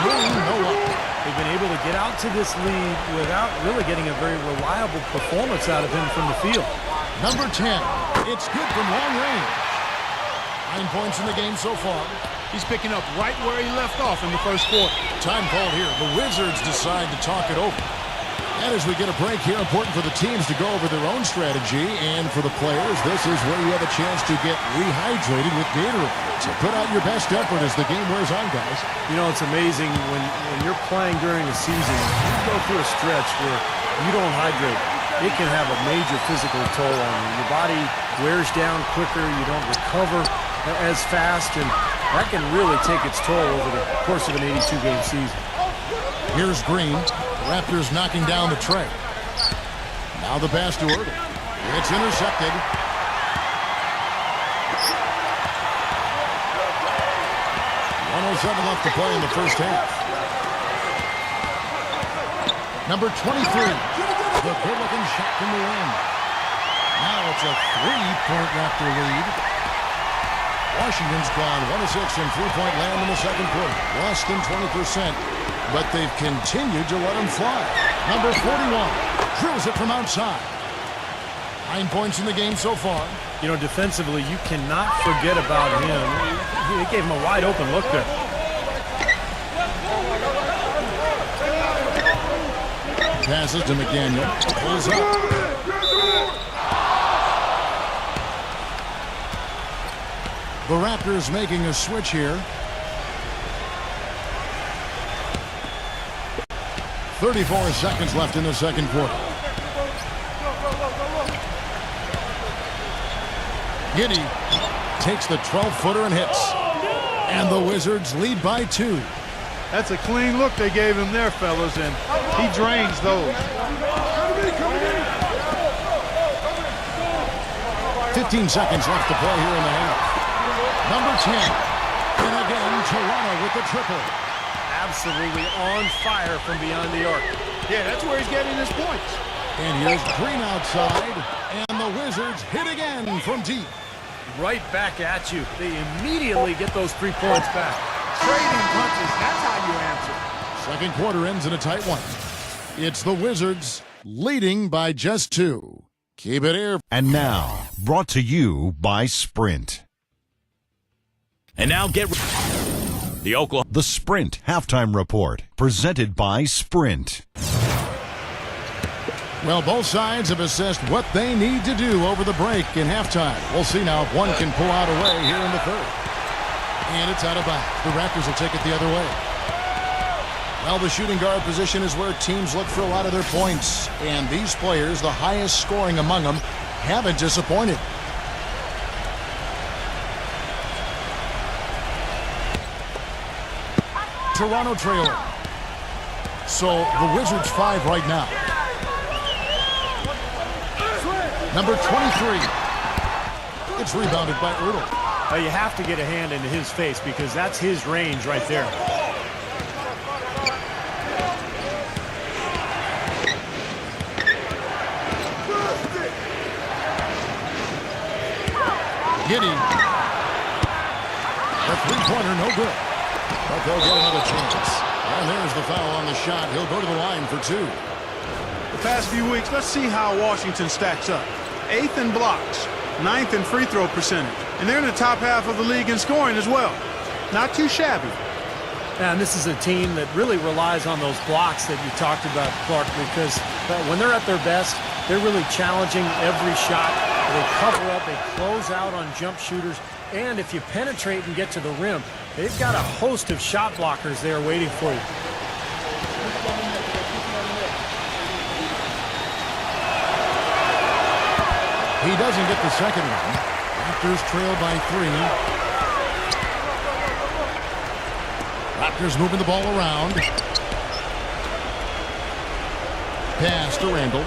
Green, no up. They've been able to get out to this lead without really getting a very reliable performance out of him from the field. Number 10. It's good from long range. 9 points in the game so far. He's picking up right where he left off in the first quarter. Time called here. The Wizards decide to talk it over. And as we get a break here, important for the teams to go over their own strategy. And for the players, this is where you have a chance to get rehydrated with Gatorade. So put out your best effort as the game wears on, guys. You know, it's amazing when you're playing during a season, you go through a stretch where you don't hydrate. It can have a major physical toll on you. Your body wears down quicker. You don't recover as fast. And that can really take its toll over the course of an 82-game season. Here's Green. The Raptors knocking down the tray. Now the pass to Ertel. It's intercepted. .107 left to play in the first half. Number 23. The good-looking shot from the wing. Now it's a 3-point Raptor lead. Washington's gone 1 of 6 in three-point land in the second quarter. Less than 20%. But they've continued to let him fly. Number 41 drills it from outside. 9 points in the game so far. You know, defensively, you cannot forget about him. He gave him a wide open look there. Passes to McDaniel. Pulls up. The Raptors making a switch here. 34 seconds left in the second quarter. Giddey takes the 12-footer and hits. And the Wizards lead by 2. That's a clean look they gave him there, fellas, and he drains those. 15 seconds left to play here in the half. Number 10. And again, Toronto with the triple. Absolutely on fire from beyond the arc. Yeah, that's where he's getting his points. And here's Green outside. And the Wizards hit again from deep. Right back at you. They immediately get those 3 points back. Trading punches, that's how you answer. Second quarter ends in a tight one. It's the Wizards leading by just 2. Keep it here. And now, brought to you by Sprint. And now get the Oklahoma. The Sprint Halftime Report, presented by Sprint. Well, both sides have assessed what they need to do over the break in halftime. We'll see now if one can pull out a way here in the third. And it's out of bounds. The Raptors will take it the other way. Well, the shooting guard position is where teams look for a lot of their points. And these players, the highest scoring among them, haven't disappointed. Toronto trailer. So the Wizards 5 right now. Number 23. It's rebounded by Ertl. You have to get a hand into his face because that's his range right there. Giddy. The three-pointer, no good. But they'll get another chance. And there's the foul on the shot. He'll go to the line for 2. The past few weeks, let's see how Washington stacks up. 8th in blocks, 9th in free throw percentage. And they're in the top half of the league in scoring as well. Not too shabby. And this is a team that really relies on those blocks that you talked about, Clark, because when they're at their best, they're really challenging every shot. They cover up, they close out on jump shooters, and if you penetrate and get to the rim, they've got a host of shot blockers there waiting for you. He doesn't get the second one. Raptors trail by 3. Raptors moving the ball around. Pass to Randall.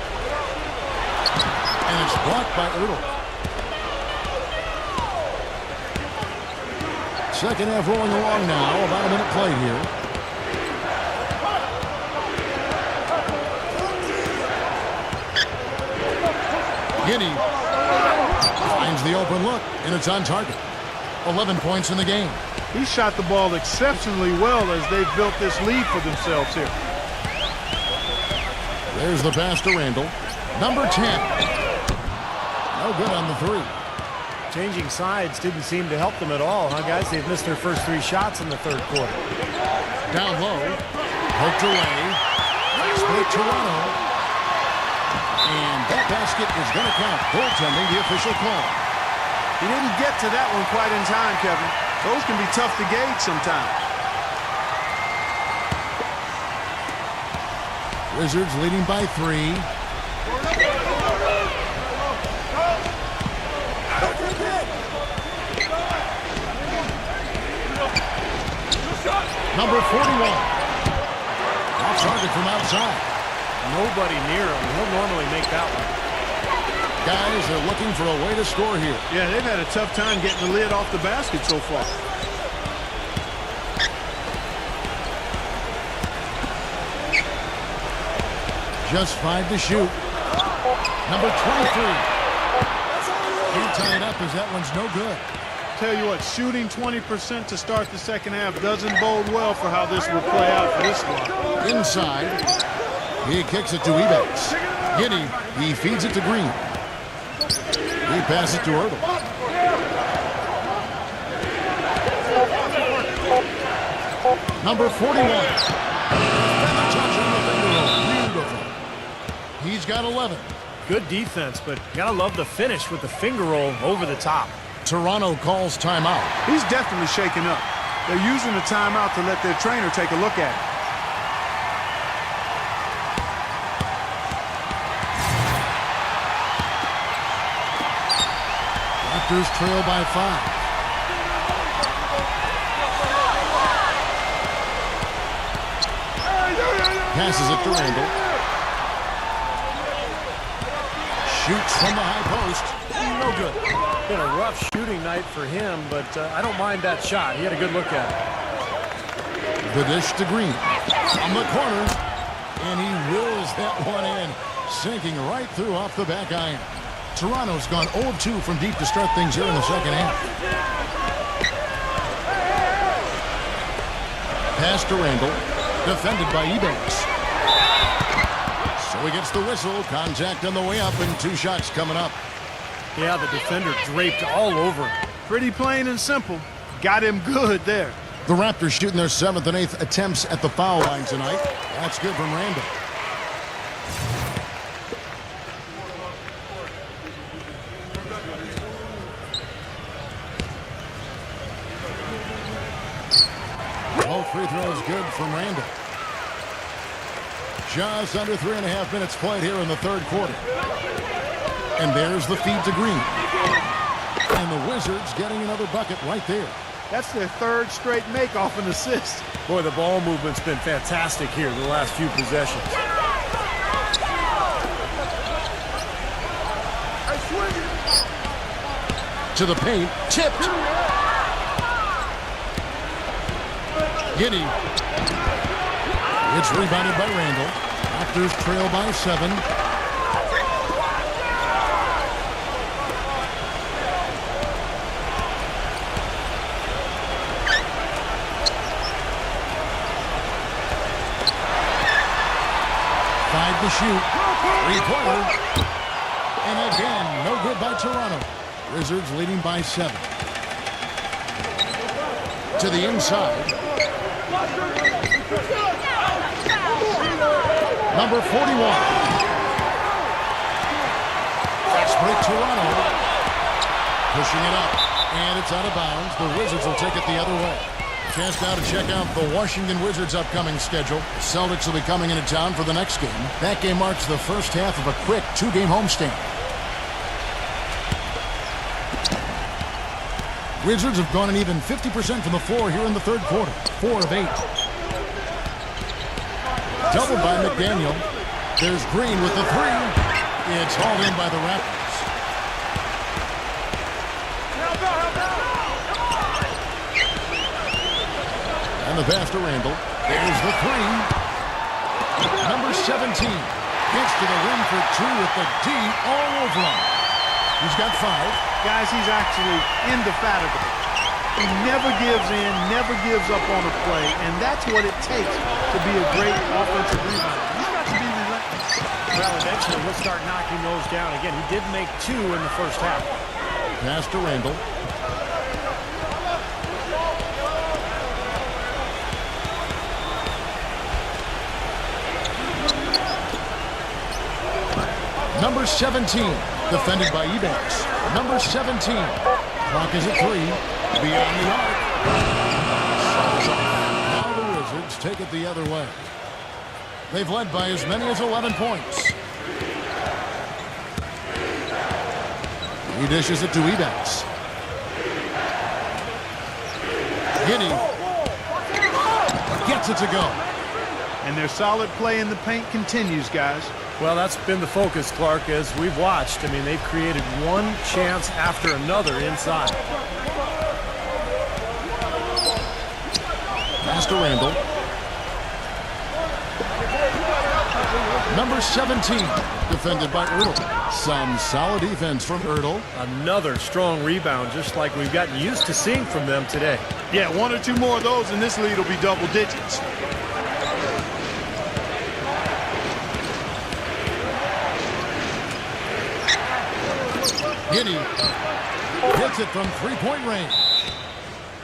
And it's blocked by Ertl. Second half rolling along now. About a minute played here. Giddy finds the open look, and it's on target. 11 points in the game. He shot the ball exceptionally well as they've built this lead for themselves here. There's the pass to Randall. Number 10. No good on the 3. Changing sides didn't seem to help them at all, huh, guys? They've missed their first 3 shots in the third quarter. Down low. Poked away. Split Toronto. And that basket is going to count. Goaltending, the official call. He didn't get to that one quite in time, Kevin. Those can be tough to gauge sometimes. Wizards leading by 3. Number 41. Off target from outside. Nobody near him. He'll normally make that one. Guys are looking for a way to score here. Yeah, they've had a tough time getting the lid off the basket so far. Just 5 to shoot. Number 23. Can't tie it up as that one's no good. Tell you what, shooting 20% to start the second half doesn't bode well for how this will play out for this squad. Inside. He kicks it to Ebanks. Giddy. He feeds it to Green. He passes it to Ertl. Number 41. Touch on the finger roll. Beautiful. He's got 11. Good defense, but gotta love the finish with the finger roll over the top. Toronto calls timeout. He's definitely shaken up. They're using the timeout to let their trainer take a look at it. Raptors trail by 5. Passes it to Randall. Shoots from the high post. No good. Been a rough shooting night for him, but I don't mind that shot. He had a good look at it. The dish to Green. From the corner. And he wills that one in. Sinking right through off the back iron. Toronto's gone 0 of 2 from deep to start things here in the second half. Pass to Randall. Defended by Ebanks. So he gets the whistle. Contact on the way up and 2 shots coming up. Yeah, the defender draped all over him. Pretty plain and simple. Got him good there. The Raptors shooting their 7th and 8th attempts at the foul line tonight. That's good from Randall. Both free throws good from Randall. Just under 3.5 minutes played here in the third quarter. And there's the feed to Green. And the Wizards getting another bucket right there. That's their third straight make off an assist. Boy, the ball movement's been fantastic here the last few possessions. To the paint, tipped. Giddy. It's rebounded by Randall. Raptors trail by 7. Five to shoot. Three-pointer. And again, no good by Toronto. Wizards leading by 7. To the inside. Number 41. Fast break Toronto. Pushing it up. And it's out of bounds. The Wizards will take it the other way. Chance now to check out the Washington Wizards' upcoming schedule. The Celtics will be coming into town for the next game. That game marks the first half of a quick 2-game homestand. Wizards have gone an even 50% from the floor here in the third quarter. 4 of 8. Doubled by McDaniel. There's Green with the 3. It's hauled in by the Raptors. And the pass to Randall. There's the 3. Number 17 gets to the rim for 2 with the D all over him. He's got 5. Guys, he's actually indefatigable. He never gives in, never gives up on a play, and that's what it takes to be a great offensive rebounder. He's got to be relentless. Well, eventually he'll start knocking those down. Again, he did make 2 in the first half. Pass to Randall. Number 17, defended by Eubanks. Number 17. Clock is at 3. Beyond the arc. Now the Wizards take it the other way. They've led by as many as 11 points. He dishes it to Eubanks. Giddy. Gets it to go. And their solid play in the paint continues, guys. Well, that's been the focus, Clark, as we've watched. I mean, they've created one chance after another inside. Pass to Randall. Number 17, defended by Ertl. Some solid defense from Ertl. Another strong rebound, just like we've gotten used to seeing from them today. Yeah, 1 or 2 more of those, and this lead will be double digits. Giddy hits it from 3-point range.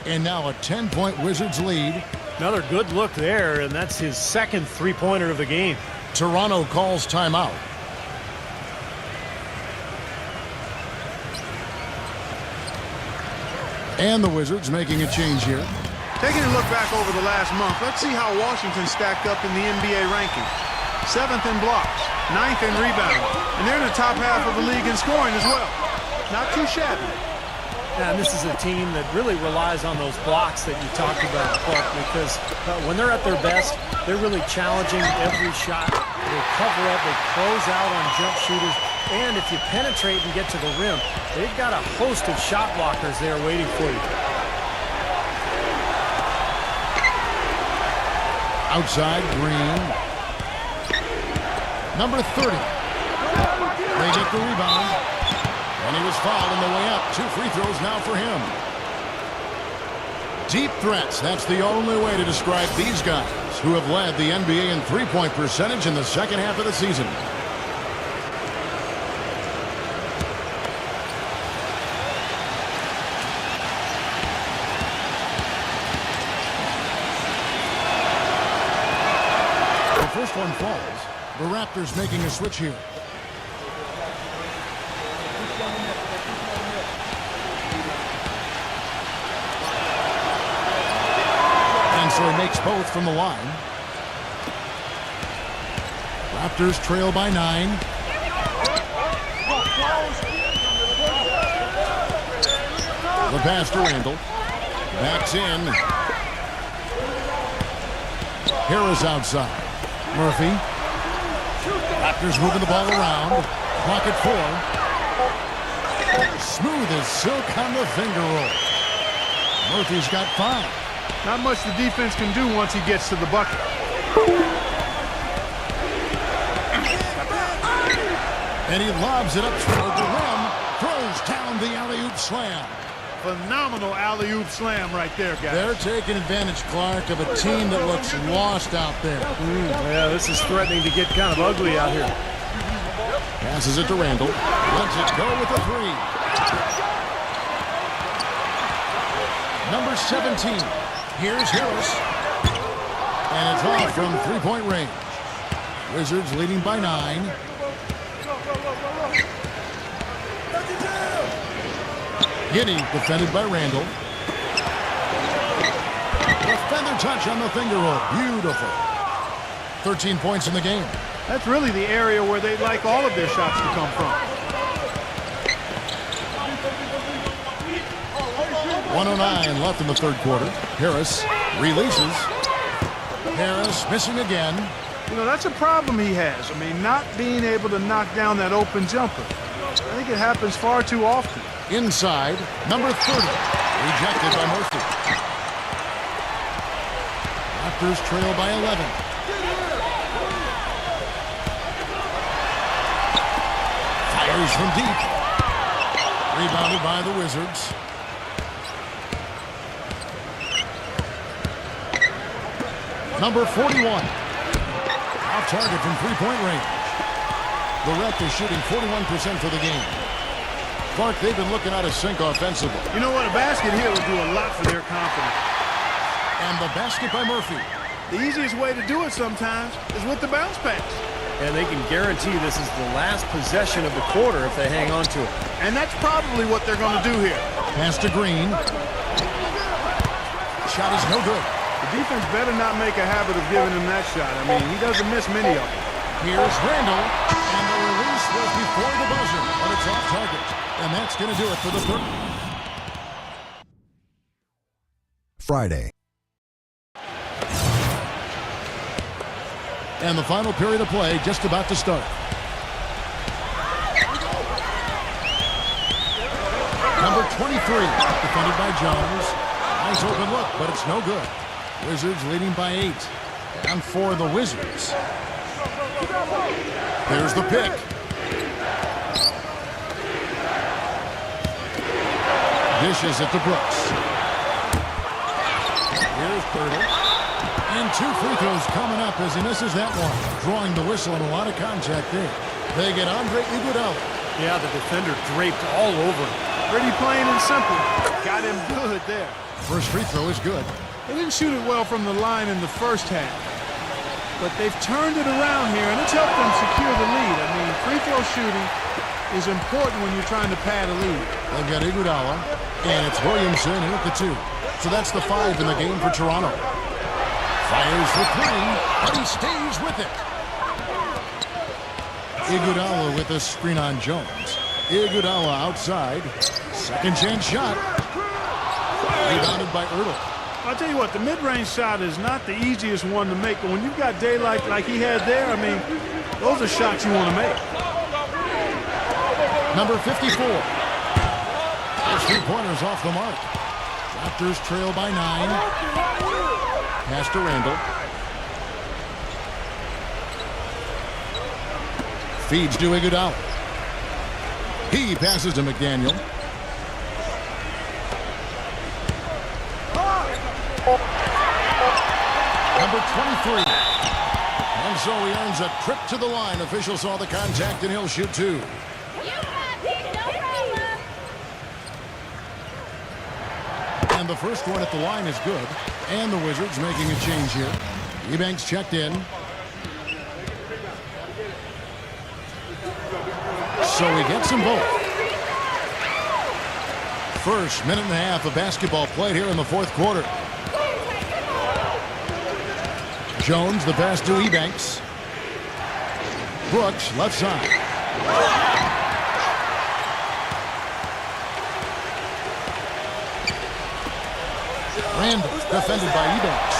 And now a 10-point Wizards lead. Another good look there, and that's his second 3-pointer of the game. Toronto calls timeout. And the Wizards making a change here. Taking a look back over the last month, let's see how Washington stacked up in the NBA ranking. 7th in blocks, 9th in rebounding, and they're in the top half of the league in scoring as well. Not too shabby. And this is a team that really relies on those blocks that you talked about, Clark, because when they're at their best, they're really challenging every shot. They cover up, they close out on jump shooters, and if you penetrate and get to the rim, they've got a host of shot blockers there waiting for you. Outside, Green. Number 30. They get the rebound. And he was fouled on the way up. 2 free throws now for him. Deep threats. That's the only way to describe these guys who have led the NBA in three-point percentage in the second half of the season. The first one falls. The Raptors making a switch here. And so he makes both from the line. Raptors trail by 9. The pass to Randall. Backs in. Harris outside. Murphy. Raptors moving the ball around. Clock at 4. Smooth as silk on the finger roll. Murphy's got 5. Not much the defense can do once he gets to the bucket. And he lobs it up toward the rim. Throws down the alley-oop slam. Phenomenal alley-oop slam right there, guys. They're taking advantage, Clark, of a team that looks lost out there. Yeah, this is threatening to get kind of ugly out here. Passes it to Randall. Lets it go with a 3. Number 17. Here's Harris. And it's off from three-point range. Wizards leading by 9. Giddy defended by Randall. The feather touch on the finger roll. Beautiful. 13 points in the game. That's really the area where they'd like all of their shots to come from. 1:09 left in the third quarter. Harris releases. Harris missing again. You know, that's a problem he has. I mean, not being able to knock down that open jumper. I think it happens far too often. Inside, number 30. Rejected by Murphy. Raptors trail by 11. Fires from deep. Rebounded by the Wizards. Number 41. Off target from three-point range. The Raptors shooting 41% for the game. Clark, they've been looking out of sync offensively. You know what? A basket here would do a lot for their confidence. And the basket by Murphy. The easiest way to do it sometimes is with the bounce pass. And they can guarantee this is the last possession of the quarter if they hang on to it. And that's probably what they're going to do here. Pass to Green. Shot is no good. The defense better not make a habit of giving him that shot. I mean, he doesn't miss many of them. Here's Randall. And the release was before the buzzer, but it's off target. And that's going to do it for the third. Friday. And the final period of play just about to start. Number 23, defended by Jones. Nice open look, but it's no good. Wizards leading by 8. Down for the Wizards. Here's the pick. Dishes it to Brooks. Here's Pirtle. And 2 free throws coming up as he misses that one. Drawing the whistle and a lot of contact there. They get Andre Iguodala. Yeah, the defender draped all over him. Pretty plain and simple. Got him good there. First free throw is good. They didn't shoot it well from the line in the first half. But they've turned it around here, and it's helped them secure the lead. I mean, free throw shooting is important when you're trying to pad a lead. They've got Iguodala, and it's Williamson here at the 2. So that's the 5 in the game for Toronto. Fires for 3, but he stays with it. Iguodala with a screen on Jones. Iguodala outside. Second chance shot. Rebounded by Ertl. I'll tell you what, the mid-range shot is not the easiest one to make, but when you've got daylight like he had there, I mean, those are shots you want to make. Number 54. First 3-pointers off the mark. Raptors trail by 9. Pass to Randall. Feeds to Iguodala. He passes to McDaniel. Number 23. And so he earns a trip to the line. Official saw the contact and he'll shoot 2. And the first one at the line is good. And the Wizards making a change here. Eubanks checked in. So he gets them both. First minute and a half of basketball played here in the fourth quarter. Jones, the pass to Eubanks. Brooks, left side. Randall, defended by Ebanks.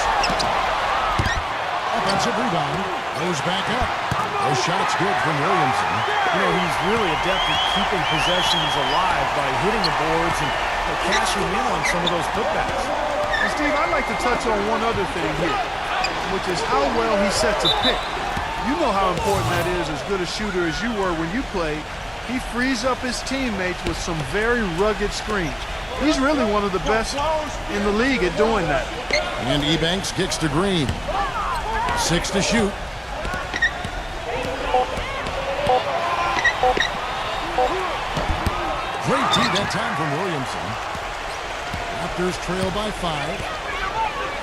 Offensive rebound. Goes back up. The shot's good from Williamson. You know, he's really adept at keeping possessions alive by hitting the boards and cashing in on some of those putbacks. And Steve, I'd like to touch on one other thing here, which is how well he sets a pick. You know how important that is, as good a shooter as you were when you played. He frees up his teammates with some very rugged screens. He's really one of the best in the league at doing that. And Ebanks kicks to Green. 6 to shoot. Great tee that time from Williamson. Raptors trail by 5.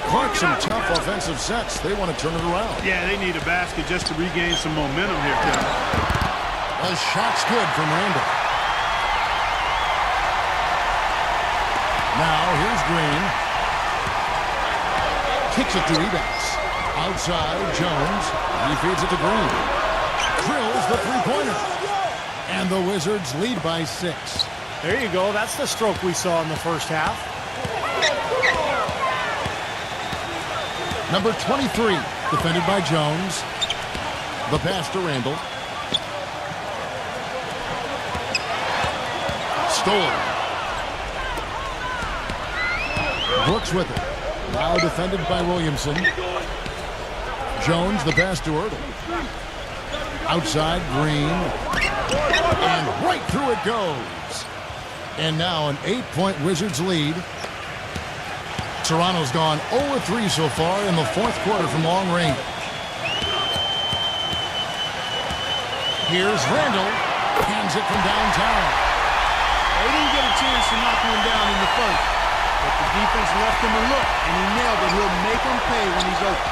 Clark, some tough offensive sets. They want to turn it around. Yeah, they need a basket just to regain some momentum here, Kevin. A shot's good from Randall. Now here's Green. Kicks it to Ebanks. Outside, Jones. He feeds it to Green. Drills the three-pointer. And the Wizards lead by 6. There you go. That's the stroke we saw in the first half. Number 23, defended by Jones. The pass to Randall. Stolen. Brooks with it. Now defended by Williamson. Jones, the pass to Ertl. Outside, Green. And right through it goes. And now an 8-point Wizards lead. Toronto's gone 0-3 so far in the fourth quarter from long range. Here's Randall. Hands it from downtown. They didn't get a chance to knock one down in the first, but the defense left him a look, and he nailed it. He'll make him pay when he's open.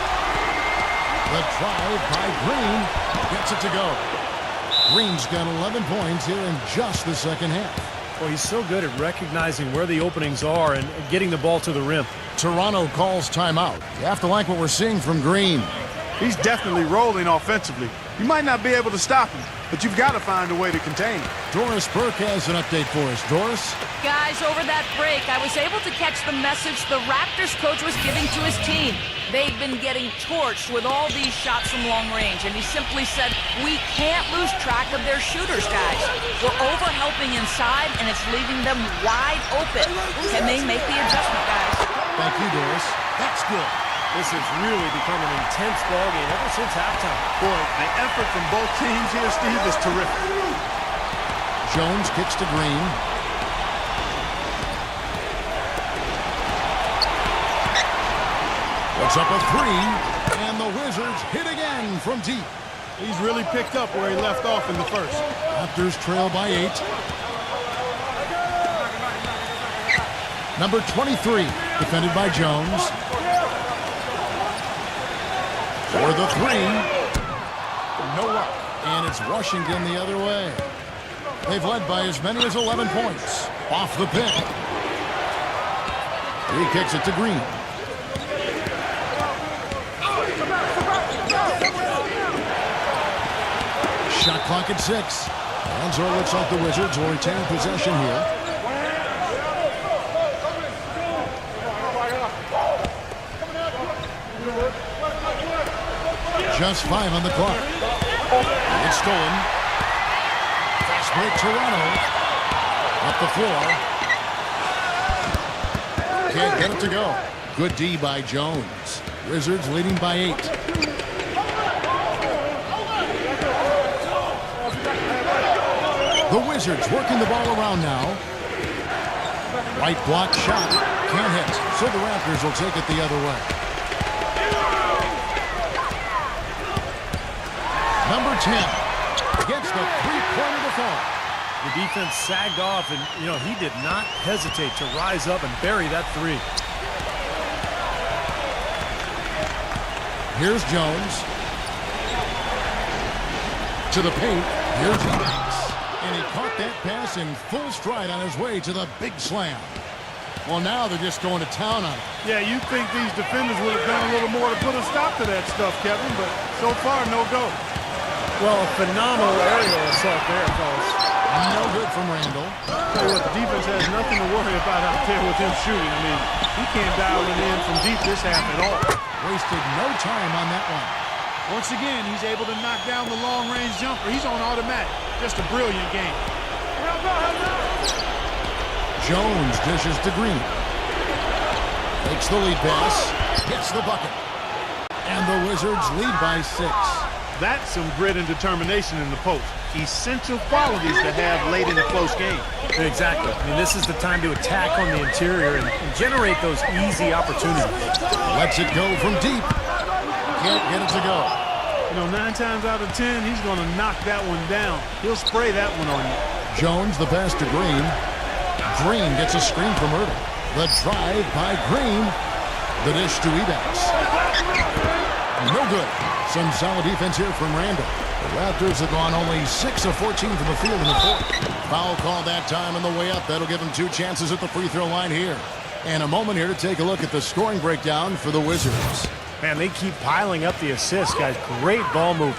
The drive by Green gets it to go. Green's got 11 points here in just the second half. Well, he's so good at recognizing where the openings are and getting the ball to the rim. Toronto calls timeout. You have to like what we're seeing from Green. He's definitely rolling offensively. You might not be able to stop him, but you've got to find a way to contain him. Doris Burke has an update for us. Doris? Guys, over that break, I was able to catch the message the Raptors coach was giving to his team. They've been getting torched with all these shots from long range, and he simply said, we can't lose track of their shooters, guys. We're over-helping inside, and it's leaving them wide open. Can they make the adjustment, guys? Thank you, Doris. That's good. This has really become an intense ballgame ever since halftime. Boy, the effort from both teams here, Steve, is terrific. Jones kicks to Green. Puts up a 3, and the Wizards hit again from deep. He's really picked up where he left off in the first. Raptors trail by 8. Number 23, defended by Jones. For the 3. No luck. And it's Washington the other way. They've led by as many as 11 points. Off the pick. He kicks it to Green. Shot clock at 6. And so it looks like the Wizards will retain possession here. Just 5 on the clock. It's stolen. Fast break Toronto. Up the floor. Can't get it to go. Good D by Jones. Wizards leading by 8. The Wizards working the ball around now. Right block shot. Can't hit. So the Raptors will take it the other way. Number 10 gets the three-pointer to fall. The defense sagged off, and, he did not hesitate to rise up and bury that 3. Here's Jones. To the paint. Here's Ebanks. And he caught that pass in full stride on his way to the big slam. Well, now they're just going to town on it. Yeah, you think these defenders would have done a little more to put a stop to that stuff, Kevin, but so far, no go. Well, a phenomenal aerial assault there, fellas. No good from Randall. Tell you what, the defense has nothing to worry about out there with him shooting. I mean, he can't dial it in from deep this half at all. Wasted no time on that one. Once again, he's able to knock down the long-range jumper. He's on automatic. Just a brilliant game. Jones dishes to Green. Takes the lead pass. Hits the bucket. And the Wizards lead by 6. That's some grit and determination in the post. Essential qualities to have late in a close game. Exactly. I mean, this is the time to attack on the interior and generate those easy opportunities. Lets it go from deep. Can't get it to go. You know, 9 times out of 10, he's going to knock that one down. He'll spray that one on you. Jones, the pass to Green. Green gets a screen from Ertl. The drive by Green. The dish to Ebax. No good. Some solid defense here from Randall. The Raptors have gone only 6 of 14 from the field in the fourth. Foul call that time on the way up. That'll give them 2 chances at the free throw line here. And a moment here to take a look at the scoring breakdown for the Wizards. Man, they keep piling up the assists, guys. Great ball movement.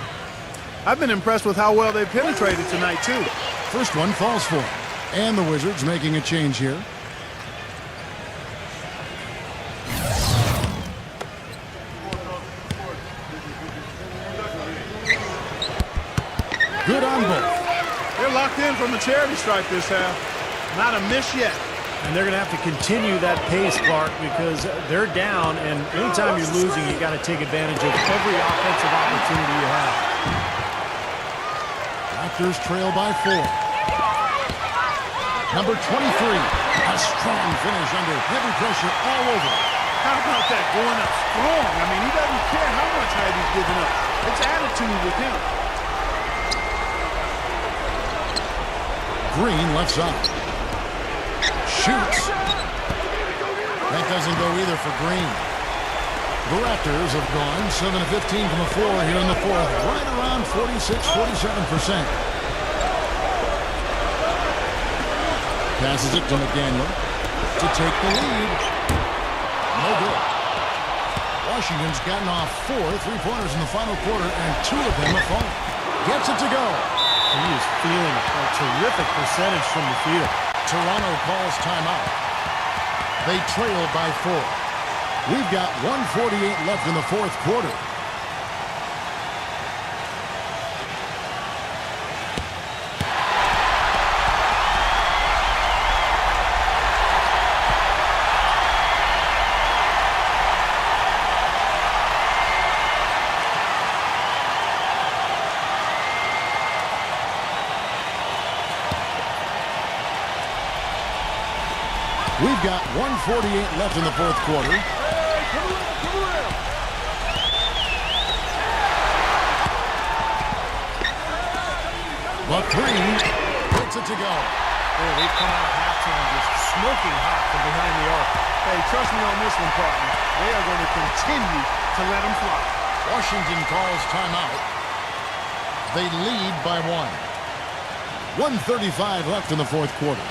I've been impressed with how well they penetrated tonight, too. First one falls for him. And the Wizards making a change here. Good on both. They're locked in from the charity stripe this half. Not a miss yet. And they're going to have to continue that pace, Clark, because they're down, and anytime you're losing, you got to take advantage of every offensive opportunity you have. Raptors trail by 4. Number 23, a strong finish under heavy pressure all over. How about that, going up strong? I mean, he doesn't care how much height he's giving up. It's attitude with him. Green left side. Shoots. That doesn't go either for Green. The Raptors have gone 7 of 15 from the floor here in the fourth. Right around 46-47%. Passes it to McDaniel to take the lead. No good. Washington's gotten off 4 3-pointers in the final quarter, and 2 of them have fallen. Gets it to go. He is feeling a terrific percentage from the field. Toronto calls timeout. They trail by 4. We've got 1:48 left in the fourth quarter. We've got 1:48 left in the fourth quarter. But Green gets it to go. Oh, they've come out of halftime just smoking hot from behind the arc. Hey, trust me on this one, partner. They are going to continue to let him fly. Washington calls timeout. They lead by 1. 1:35 left in the fourth quarter.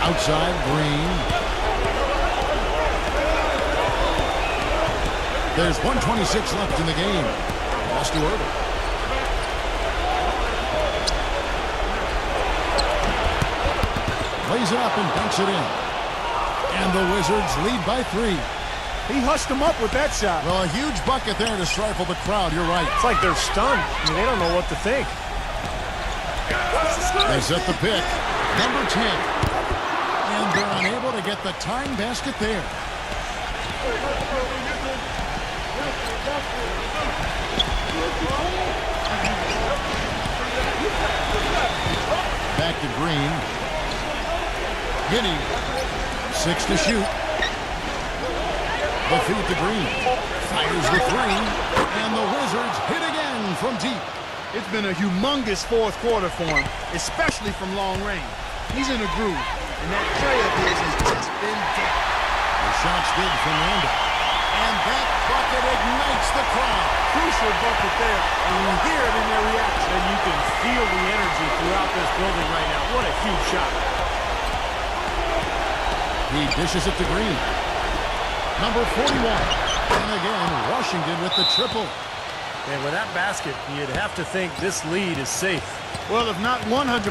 Outside, Green. There's 1:26 left in the game. Pass to Ertl. Lays it up and banks it in. And the Wizards lead by 3. He hushed him up with that shot. Well, a huge bucket there to stifle the crowd. You're right. It's like they're stunned. I mean, they don't know what to think. They set the pick. Number 10. And they're unable to get the tying basket there. Back to Green. Hitting. 6 to shoot. The feed to Green. Fires the 3. And the Wizards hit again from deep. It's been a humongous fourth quarter for him, especially from long range. He's in a groove, and that play of his has just been dead. The shot's good from Randall. And that bucket ignites the crowd. Crucial bucket there. And you hear it in their reaction. And you can feel the energy throughout this building right now. What a huge shot. He dishes it to Green. Number 41. And again, Washington with the triple. And with that basket, you'd have to think this lead is safe. Well, if not 100%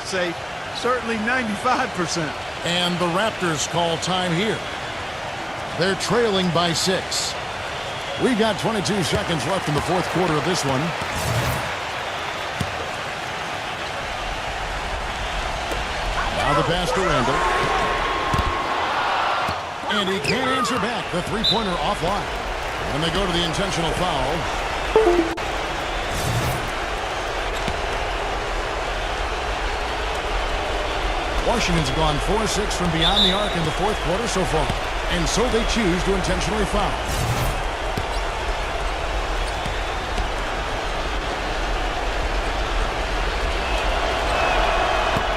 safe, certainly 95%. And the Raptors call time here. They're trailing by 6. We got 22 seconds left in the fourth quarter of this one. Now the pass to Randall. And he can't answer back. The three-pointer offline. And they go to the intentional foul. Washington's gone 4-6 from beyond the arc in the fourth quarter so far. And so they choose to intentionally foul.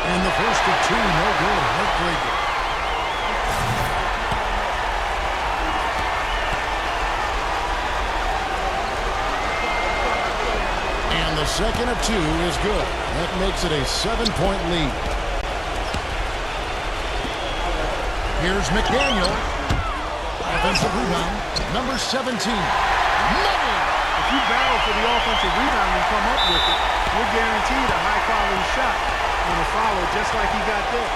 And the first of two, no good. Heartbreaker. And the second of two is good. That makes it a 7-point lead. Here's McDaniel. Offensive rebound, number 17. Money! If you battle for the offensive rebound and come up with it, you're guaranteed a high-quality shot on a follow just like he got there.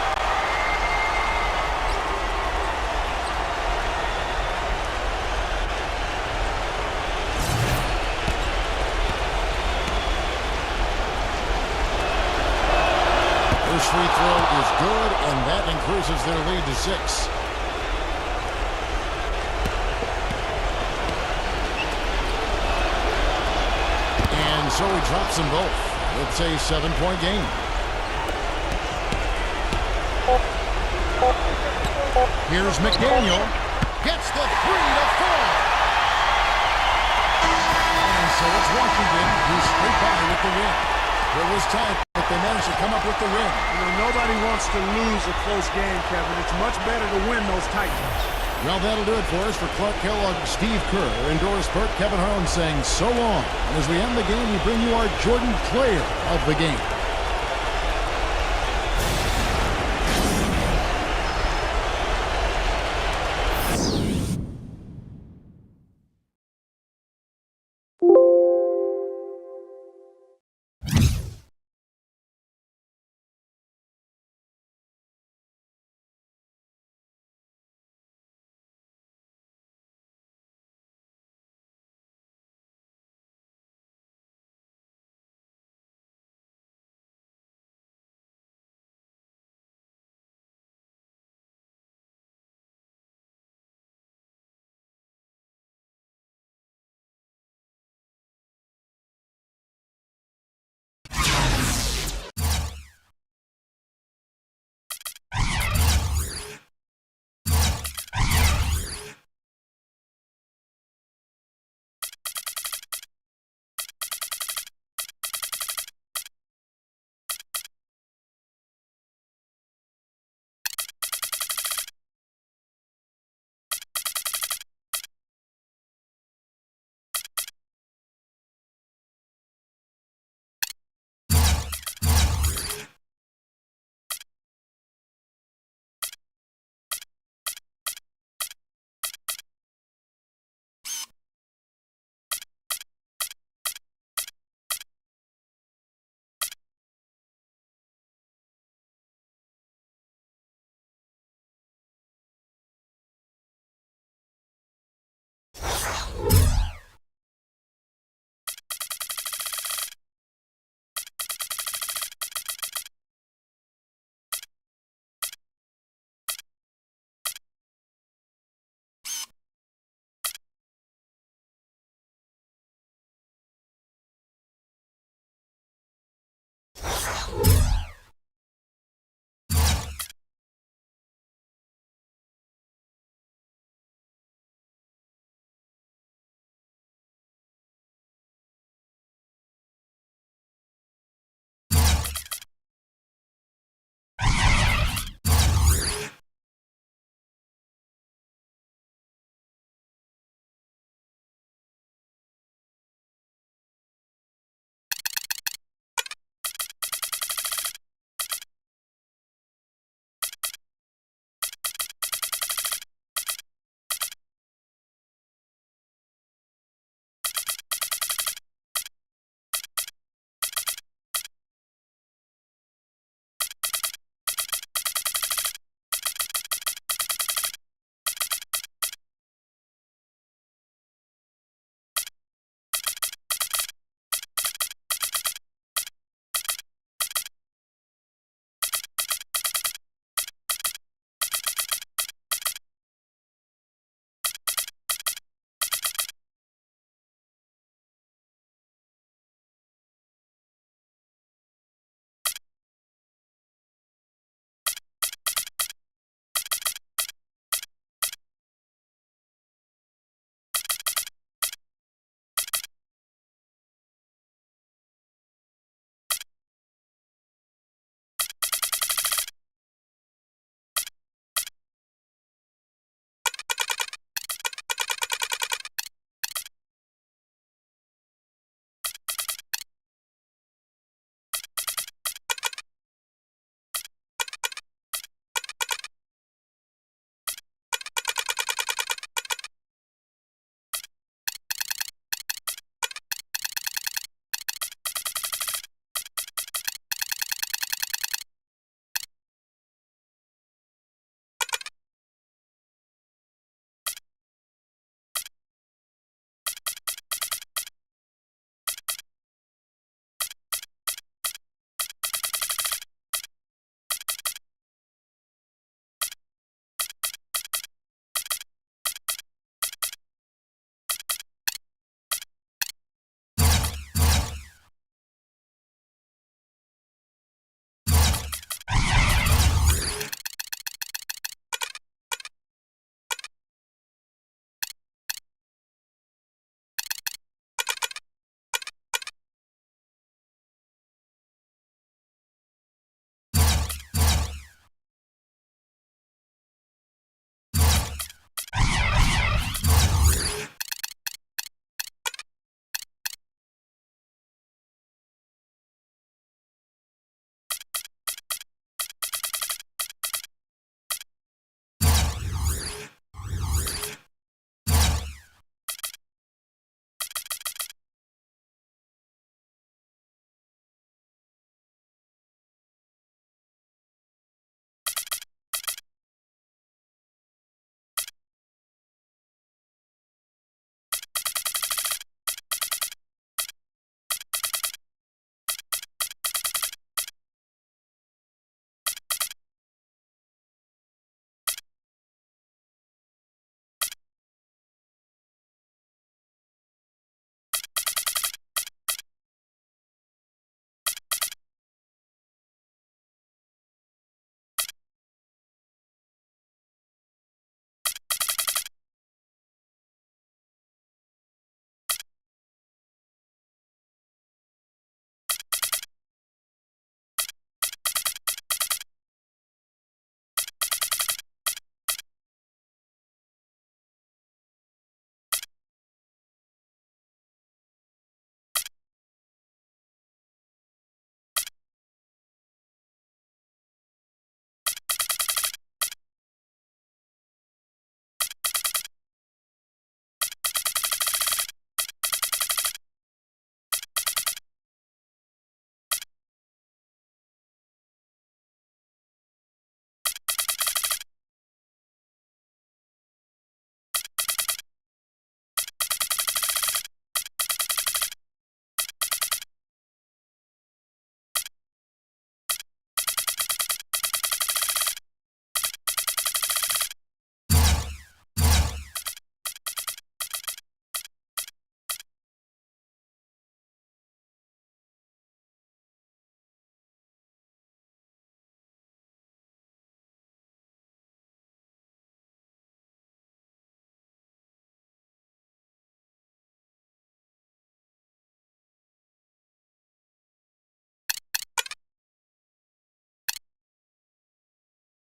First free throw is good, and that increases their lead to 6. And so he drops them both. It's a 7-point game. Here's McDaniel. Gets the 3 to 4. And so it's Washington who's straight by with the win. It was tight, but they managed to come up with the win. You know, nobody wants to lose a close game, Kevin. It's much better to win those tight ones. Well, that'll do it for us. For Clark Kellogg, Steve Kerr, and Doris Burke, Kevin Harlan saying so long. And as we end the game, we bring you our Jordan Player of the Game.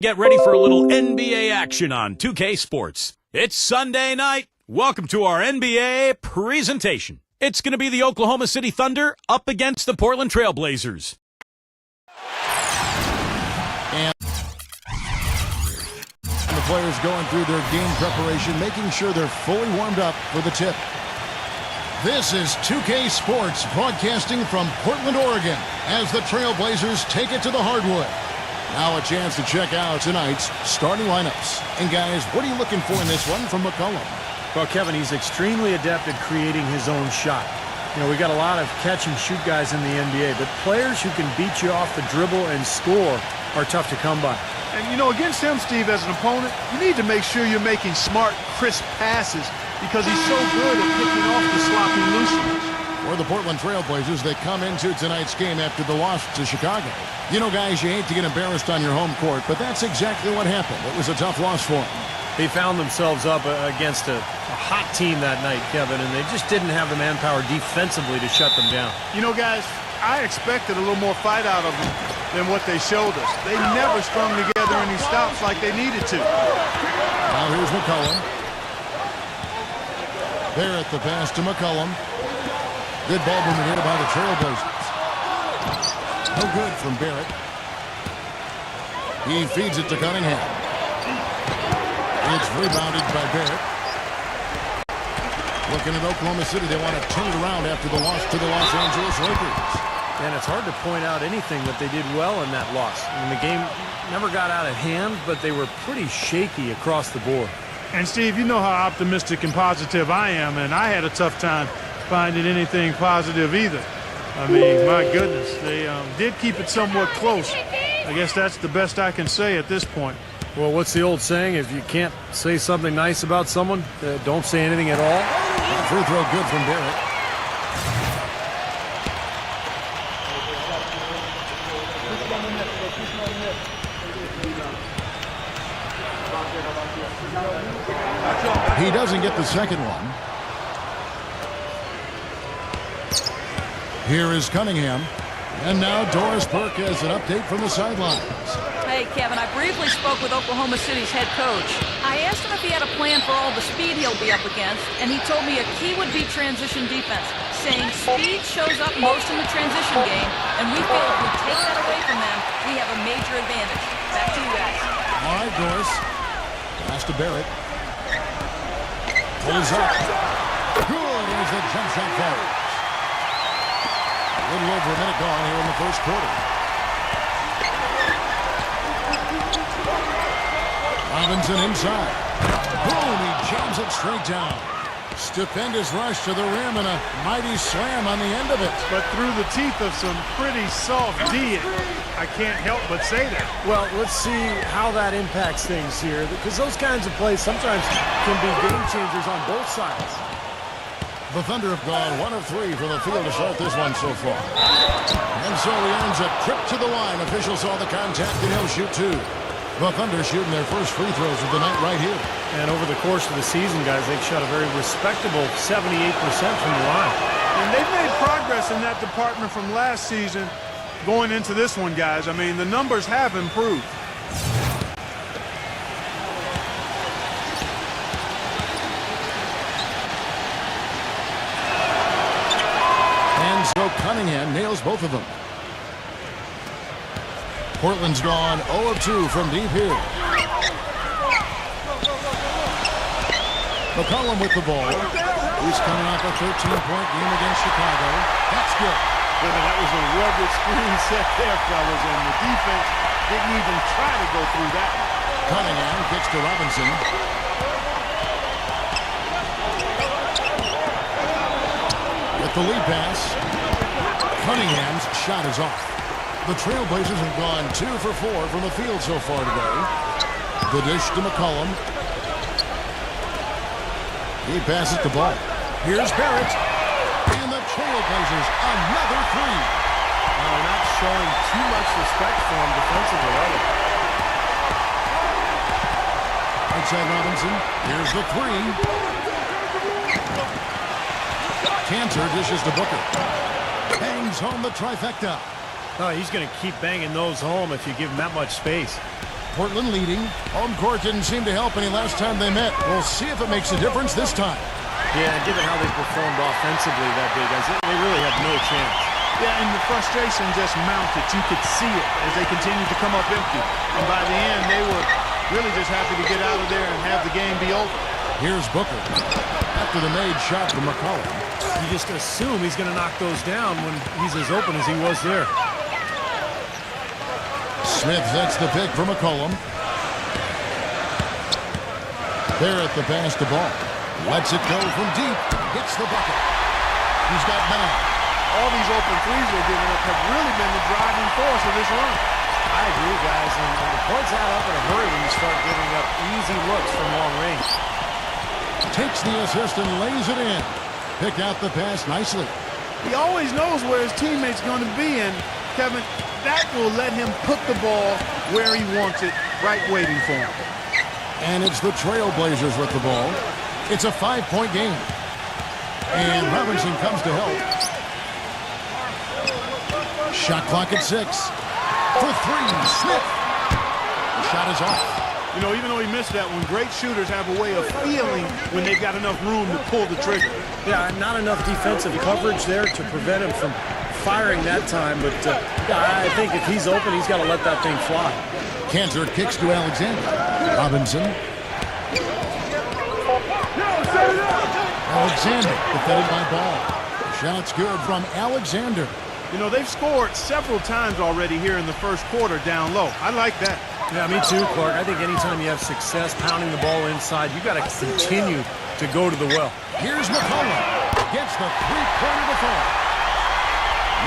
Get ready for a little NBA action on 2K Sports. It's Sunday night. Welcome to our NBA presentation. It's going to be the Oklahoma City Thunder up against the Portland Trail Blazers. And the players going through their game preparation, making sure they're fully warmed up for the tip. This is 2K Sports broadcasting from Portland, Oregon, as the Trail Blazers take it to the hardwood. Now a chance to check out tonight's starting lineups. And guys, what are you looking for in this one from McCollum? Well, Kevin, he's extremely adept at creating his own shot. You know, we got a lot of catch-and-shoot guys in the NBA, but players who can beat you off the dribble and score are tough to come by. And, you know, against him, Steve, as an opponent, you need to make sure you're making smart, crisp passes because he's so good at picking off the sloppy loose ones. For the Portland Trail Blazers, they come into tonight's game after the loss to Chicago. You know, guys, you hate to get embarrassed on your home court, but that's exactly what happened. It was a tough loss for them. They found themselves up against a hot team that night, Kevin, and they just didn't have the manpower defensively to shut them down. You know, guys, I expected a little more fight out of them than what they showed us. They never strung together any stops like they needed to. Now here's McCollum. Barrett the pass to McCollum. Good ball movement here by the Trailblazers. No good from Barrett. He feeds it to Cunningham. It's rebounded by Barrett. Looking at Oklahoma City, they want to turn it around after the loss to the Los Angeles Lakers. And it's hard to point out anything that they did well in that loss. I mean, the game never got out of hand, but they were pretty shaky across the board. And, Steve, you know how optimistic and positive I am, and I had a tough time finding anything positive either. I mean, my goodness, they did keep it somewhat close. I guess that's the best I can say at this point. Well, what's the old saying? If you can't say something nice about someone, don't say anything at all. Free throw good from Barrett. He doesn't get the second one. Here is Cunningham. And now Doris Burke has an update from the sidelines. Hey, Kevin, I briefly spoke with Oklahoma City's head coach. I asked him if he had a plan for all the speed he'll be up against, and he told me a key would be transition defense, saying speed shows up most in the transition game, and we feel if we take that away from them, we have a major advantage. Back to you guys. All right, Doris. Pass to Barrett. Pulls up. Good as the jump shot falls. A little over a minute gone here in the first quarter. Robinson inside. Boom, he jams it straight down. Stupendous rush to the rim and a mighty slam on the end of it. But through the teeth of some pretty soft D, I can't help but say that. Well, let's see how that impacts things here, because those kinds of plays sometimes can be game changers on both sides. The Thunder have gone 1 of 3 from the field to start this one so far. And so he earns a trip to the line. Officials saw the contact and he'll shoot 2. The Thunder shooting their first free throws of the night right here. And over the course of the season, guys, they've shot a very respectable 78% from the line. And they've made progress in that department from last season going into this one, guys. I mean, the numbers have improved. And so Cunningham nails both of them. Portland's gone 0 of 2 from deep here. McCollum with the ball. He's coming off a 13-point game against Chicago. That's good. That was a rugged screen set there, fellas, and the defense didn't even try to go through that. Cunningham kicks to Robinson. With the lead pass. Cunningham's shot is off. The Trailblazers have gone 2 for 4 from the field so far today. The dish to McCollum. He passes the ball. Here's Barrett. And the Trailblazers, another 3. They're not showing too much respect for him defensively, are they? Outside Robinson. Here's the 3. Cantor dishes to Booker. Bangs home the trifecta. Oh, he's going to keep banging those home if you give him that much space. Portland leading. Home court didn't seem to help any last time they met. We'll see if it makes a difference this time. Yeah, given how they performed offensively that day, guys, they really have no chance. Yeah, and the frustration just mounted. You could see it as they continued to come up empty. And by the end, they were really just happy to get out of there and have the game be over. Here's Booker. After the made shot from McCollum. You just assume he's going to knock those down when he's as open as he was there. Smith sets the pick for McCollum. Barrett the pass to Ball. Lets it go from deep. Hits the bucket. He's got 9. All these open threes they're giving up have really been the driving force of this run. I agree, guys. And the points add up in a hurry when you start giving up easy looks from long range. Takes the assist and lays it in. Picked out the pass nicely. He always knows where his teammate's going to be, and Kevin, that will let him put the ball where he wants it, right waiting for him. And it's the Trailblazers with the ball. It's a 5-point game. And Robinson comes to help. Shot clock at 6. For 3, Smith. The shot is off. You know, even though he missed that one, great shooters have a way of feeling when they've got enough room to pull the trigger. Yeah, not enough defensive coverage there to prevent him from firing that time. But I think if he's open, he's got to let that thing fly. Cantor kicks to Alexander. Robinson. Alexander defended by Ball. Shot's good from Alexander. You know, they've scored several times already here in the first quarter down low. I like that. Yeah, me too, Clark. I think anytime you have success pounding the ball inside, you got to continue to go to the well. Here's McCollum. Gets the three-pointer to fall.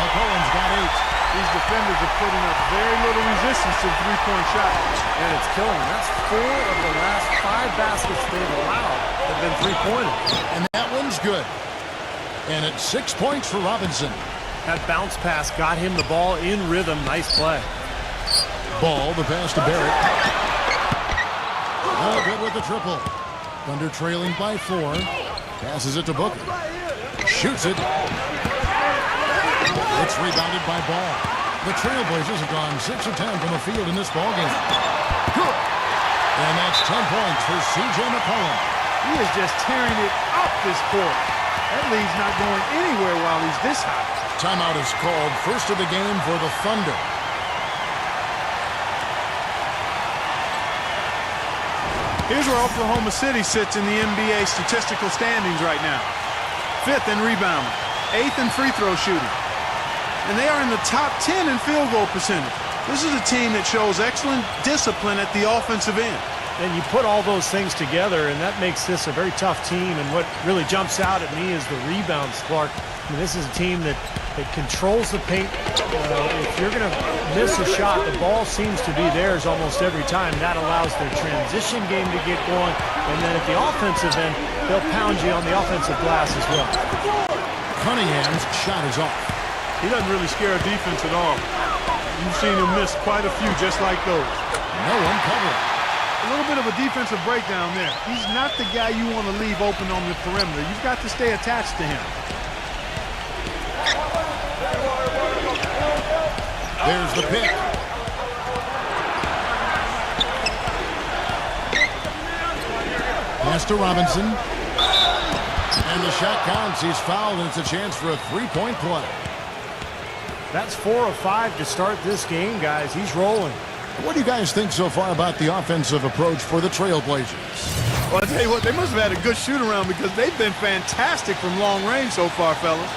McCollum's got 8. These defenders are putting up very little resistance to the three-point shot. And it's killing. That's 4 of the last 5 baskets they've allowed have been three-pointers. And that one's good. And it's 6 points for Robinson. That bounce pass got him the ball in rhythm. Nice play. Ball, the pass to Barrett. All good with the triple. Thunder trailing by 4. Passes it to Booker. Shoots it. It's rebounded by Ball. The Trailblazers have gone 6 of 10 from the field in this ballgame. Good. And that's 10 points for C.J. McCollum. He is just tearing it up this court. That lead's not going anywhere while he's this hot. Timeout is called. First of the game for the Thunder. Here's where Oklahoma City sits in the NBA statistical standings right now. 5th in rebounding, 8th in free throw shooting. And they are in the top 10 in field goal percentage. This is a team that shows excellent discipline at the offensive end. And you put all those things together, and that makes this a very tough team. And what really jumps out at me is the rebounds, Clark. I mean, this is a team that controls the paint. If you're going to miss a shot, the ball seems to be theirs almost every time. That allows their transition game to get going. And then at the offensive end, they'll pound you on the offensive glass as well. Cunningham's shot is off. He doesn't really scare a defense at all. You've seen him miss quite a few just like those. No one covering. A little bit of a defensive breakdown there. He's not the guy you want to leave open on the perimeter. You've got to stay attached to him. There's the pick. Pass to Robinson. And the shot counts. He's fouled, and it's a chance for a three-point play. That's 4 of 5 to start this game, guys. He's rolling. What do you guys think so far about the offensive approach for the Trailblazers? Well, I'll tell you what, they must have had a good shoot-around because they've been fantastic from long range so far, fellas.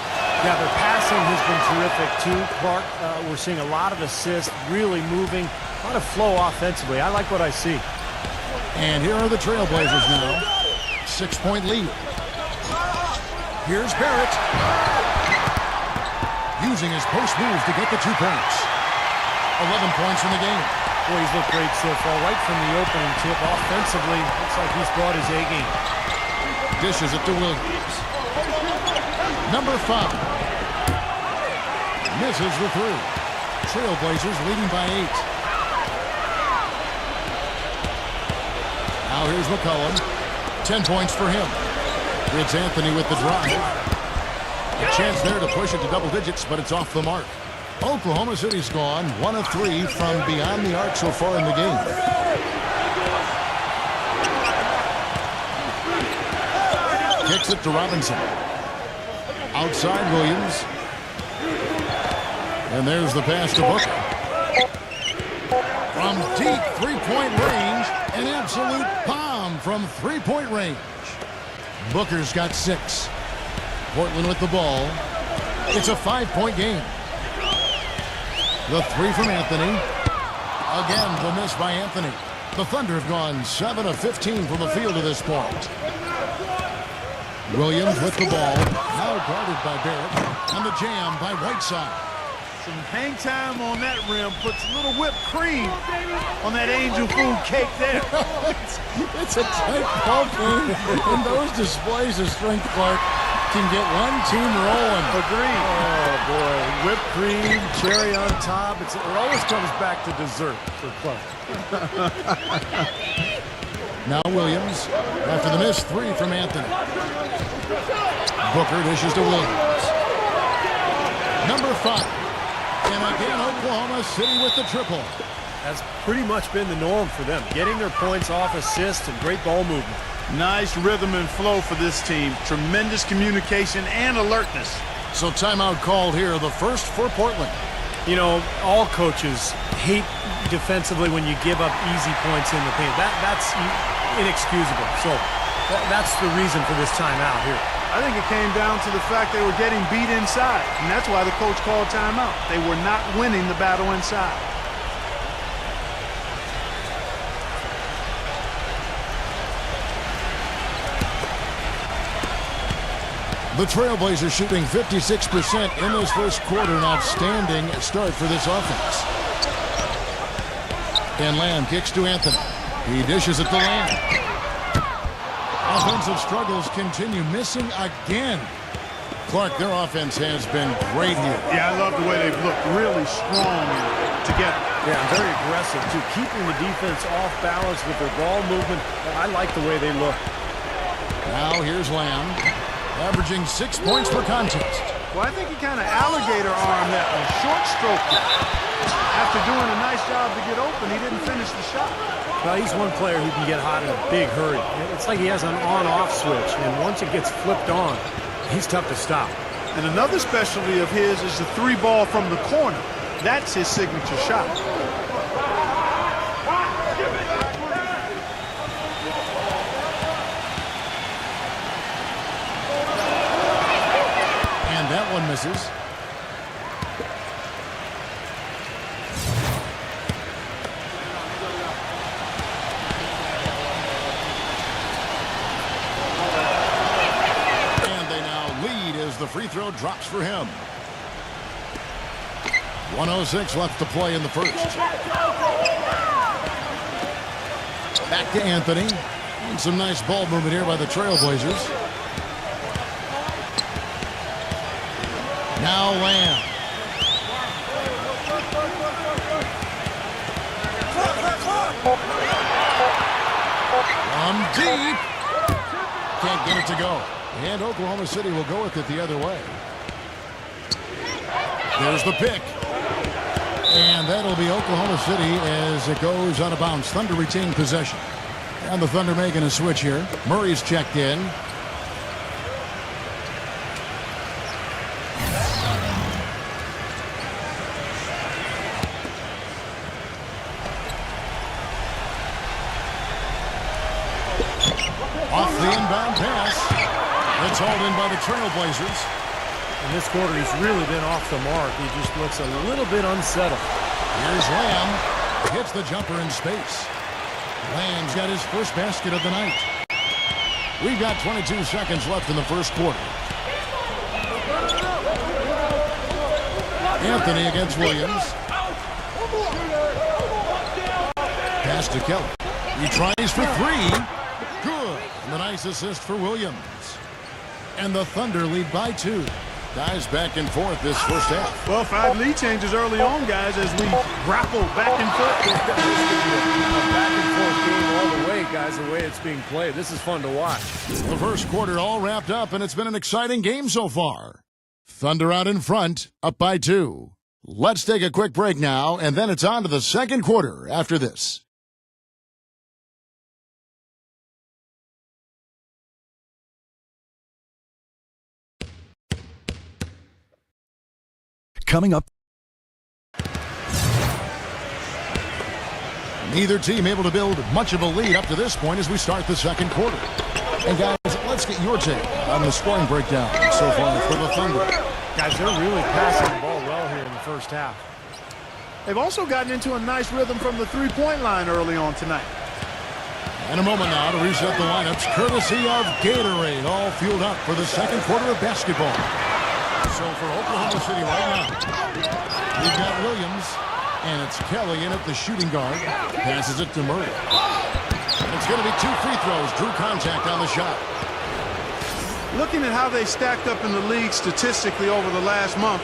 Yeah, their passing has been terrific, too, Clark. We're seeing a lot of assists, really moving, a lot of flow offensively. I like what I see. And here are the Trailblazers now. 6-point lead. Here's Barrett. Using his post moves to get the 2 points. 11 points in the game. Boy, he's looked great so far. Right from the opening tip, offensively, looks like he's brought his A game. Dishes it to Williams. Number 5. Misses the 3. Trailblazers leading by 8. Now here's McCollum. 10 points for him. It's Anthony with the drive. A chance there to push it to double digits, but it's off the mark. Oklahoma City's gone 1 of 3 from beyond the arc so far in the game. Kicks it to Robinson. Outside Williams. And there's the pass to Booker. From deep three-point range, an absolute bomb from three-point range. Booker's got 6. Portland with the ball. It's a 5-point game. The 3 from Anthony. Again, the miss by Anthony. The Thunder have gone 7 of 15 from the field to this point. Williams with the ball. Now guarded by Barrett. And the jam by Whiteside. Some hang time on that rim puts a little whipped cream on that angel food cake there. It's a tight ball game, and those displays of strength, Clark, can get one team rolling. Agreed. Oh, boy. Whipped cream, cherry on top. It always comes back to dessert for Clark. Now Williams, after the missed 3 from Anthony. Booker dishes to Williams. Number 5. And again, Oklahoma City with the triple. That's pretty much been the norm for them. Getting their points off assists and great ball movement. Nice rhythm and flow for this team. Tremendous communication and alertness. So timeout called here, the first for Portland. You know, all coaches hate defensively when you give up easy points in the paint. That's inexcusable. So that's the reason for this timeout here. I think it came down to the fact they were getting beat inside, and that's why the coach called timeout. They were not winning the battle inside. The Trailblazers shooting 56% in this first quarter. An outstanding start for this offense. And Lamb kicks to Anthony. He dishes it to Lamb. Offensive struggles continue, missing again. Clark, their offense has been great here. Yeah, I love the way they've looked really strong together. Yeah, very aggressive, too. Keeping the defense off balance with their ball movement. I like the way they look. Now here's Lamb, averaging 6 points per contest. Well, I think he kind of alligator armed that one, short stroked it. After doing a nice job to get open, he didn't finish the shot. Well, he's one player who can get hot in a big hurry. It's like he has an on-off switch, and once it gets flipped on, he's tough to stop. And another specialty of his is the 3 ball from the corner. That's his signature shot. And that one misses. The free throw drops for him. 1:06 left to play in the first. Back to Anthony. And some nice ball movement here by the Trailblazers. Now Lamb. From deep. Can't get it to go. And Oklahoma City will go with it the other way. There's the pick. And that'll be Oklahoma City as it goes out of bounds. Thunder retain possession. And the Thunder making a switch here. Murray's checked in. Off the inbound pass. It's hauled in by the Trailblazers. In this quarter, he's really been off the mark. He just looks a little bit unsettled. Here's Lamb. Hits the jumper in space. Lamb's got his first basket of the night. We've got 22 seconds left in the first quarter. Anthony against Williams. Pass to Kelly. He tries for 3. Good. And the nice assist for Williams. And the Thunder lead by 2. Guys back and forth this first half. Well, 5 lead changes early on, guys, as we grapple back and forth. A back and forth game all the way, guys, the way it's being played. This is fun to watch. The first quarter all wrapped up, and it's been an exciting game so far. Thunder out in front, up by 2. Let's take a quick break now, and then it's on to the second quarter after this. Coming up. Neither team able to build much of a lead up to this point as we start the second quarter. And guys, let's get your take on the scoring breakdown so far for the Thunder. Guys, they're really passing the ball well here in the first half. They've also gotten into a nice rhythm from the three-point line early on tonight. In a moment now to reset the lineups, courtesy of Gatorade, all fueled up for the second quarter of basketball. So for Oklahoma City right now, we've got Williams, and it's Kelly in at the shooting guard. Passes it to Murray. It's going to be 2 free throws. Drew contact on the shot. Looking at how they stacked up in the league statistically over the last month,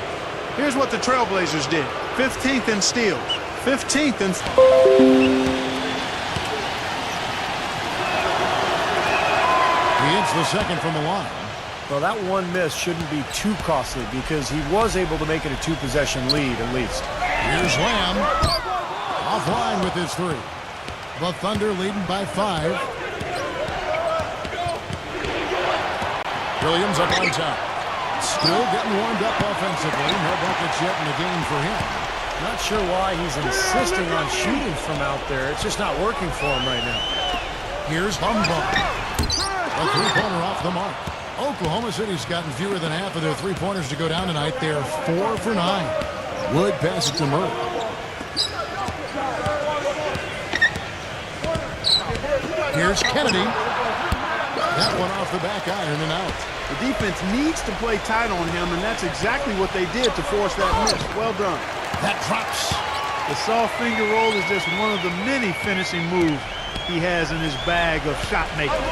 here's what the Trailblazers did. 15th in steals. 15th in... He hits the second from the line. Well, that one miss shouldn't be too costly because he was able to make it a 2-possession lead at least. Here's Lamb. Offline with his 3. The Thunder leading by 5. Williams up on top. Still getting warmed up offensively. No buckets yet in the game for him. Not sure why he's insisting on shooting from out there. It's just not working for him right now. Here's Humbug. A three-pointer off the mark. Oklahoma City's gotten fewer than half of their three-pointers to go down tonight. They're 4 for 9. Wood pass it to Murray. Here's Kennedy. That one off the back iron and out. The defense needs to play tight on him, and that's exactly what they did to force that miss. Well done. That drops. The soft finger roll is just one of the many finishing moves he has in his bag of shot making.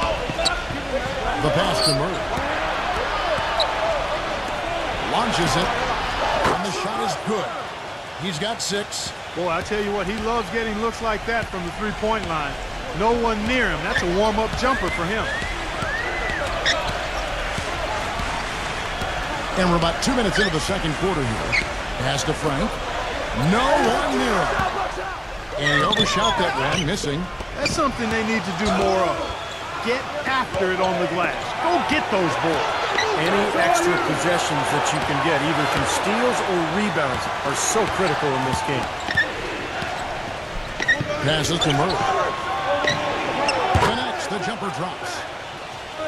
The pass to Murray. Launches it. And the shot is good. He's got 6. Boy, I tell you what, he loves getting looks like that from the three-point line. No one near him. That's a warm-up jumper for him. And we're about 2 minutes into the second quarter here. Pass to Frank. No one near him. And he overshot that one, missing. That's something they need to do more of. Get after it on the glass. Go get those balls. Any extra possessions that you can get, either through steals or rebounds, are so critical in this game. Passes to Murray. Connects, the jumper drops.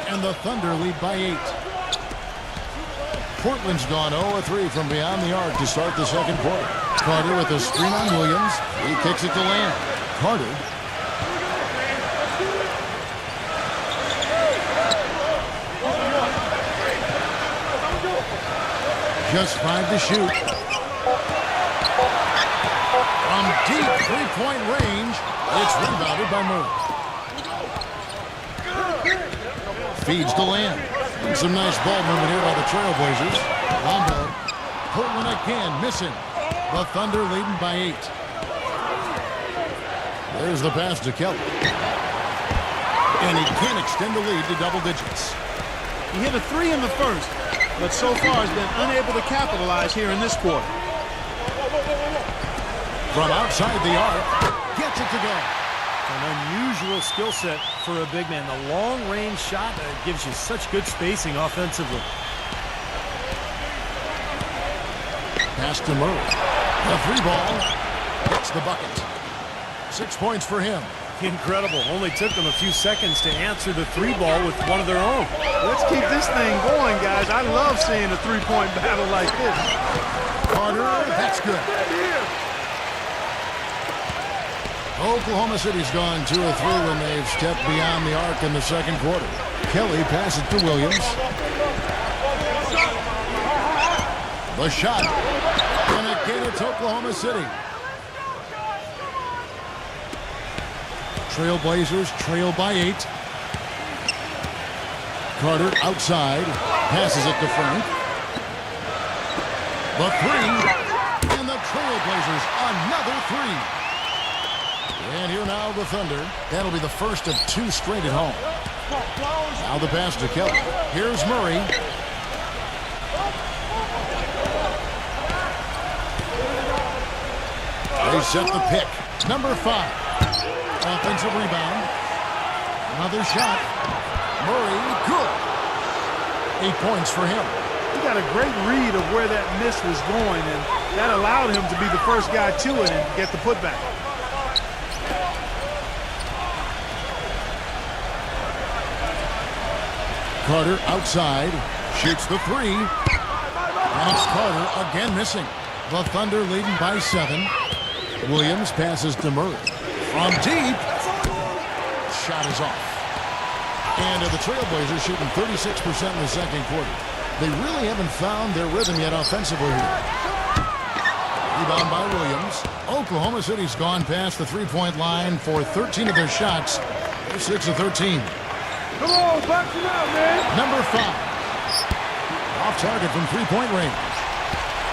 And the Thunder lead by 8. Portland's gone 0-3 from beyond the arc to start the second quarter. Carter with a screen on Williams. He kicks it to Lamb. Carter. Just 5 to shoot. From deep three-point range, it's rebounded by Murray. Feeds to Lamb. And some nice ball movement here by the Trailblazers. Combo. Portland again missing. The Thunder leading by 8. There's the pass to Kelly. And he can't extend the lead to double digits. He hit a 3 in the first, but so far has been unable to capitalize here in this quarter. From outside the arc, gets it to go. An unusual skill set for a big man. The long-range shot gives you such good spacing offensively. Pass to Murray. The 3-ball gets the bucket. 6 points for him. Incredible. Only took them a few seconds to answer the 3-ball with one of their own. Let's keep this thing going, guys. I love seeing a three-point battle like this. Carter, that's good. Oklahoma City's gone 2 of 3 when they've stepped beyond the arc in the second quarter. Kelly passes to Williams. The shot. And again, it's Oklahoma City. Trailblazers trail by 8. Carter outside. Passes it to Frank. The 3. And the Trailblazers another 3. And here now the Thunder. That'll be the first of 2 straight at home. Now the pass to Kelly. Here's Murray. set the pick. Number 5. Offensive rebound. Another shot. Murray, good. 8 points for him. He got a great read of where that miss was going, and that allowed him to be the first guy to it and get the putback. Carter outside. Shoots the 3. And it's Carter again missing. The Thunder leading by 7. Williams passes to Murray. From deep. Shot is off. And the Trailblazers shooting 36% in the second quarter. They really haven't found their rhythm yet offensively here. Rebound by Williams. Oklahoma City's gone past the three-point line for 13 of their shots. They're 6 of 13. Come on, box it out, man. Number 5. Off target from three-point range.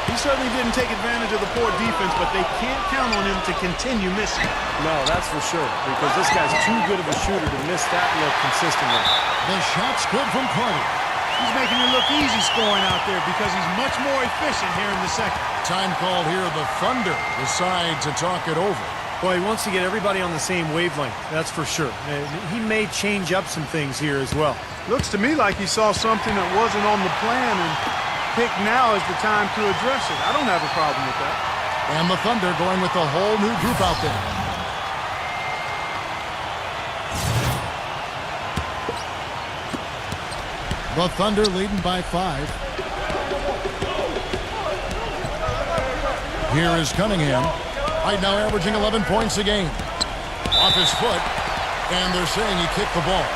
He certainly didn't take advantage of the poor defense, but they can't count on him to continue missing. No, that's for sure, because this guy's too good of a shooter to miss that look consistently. The shot's good from Carter. He's making it look easy scoring out there because he's much more efficient here in the second. Time called here. The Thunder decide to talk it over. Boy, he wants to get everybody on the same wavelength, that's for sure. He may change up some things here as well. Looks to me like he saw something that wasn't on the plan and picked now is the time to address it. I don't have a problem with that. And the Thunder going with the whole new group out there. The Thunder leading by 5. Here is Cunningham. Right now averaging 11 points a game. Off his foot. And they're saying he kicked the ball.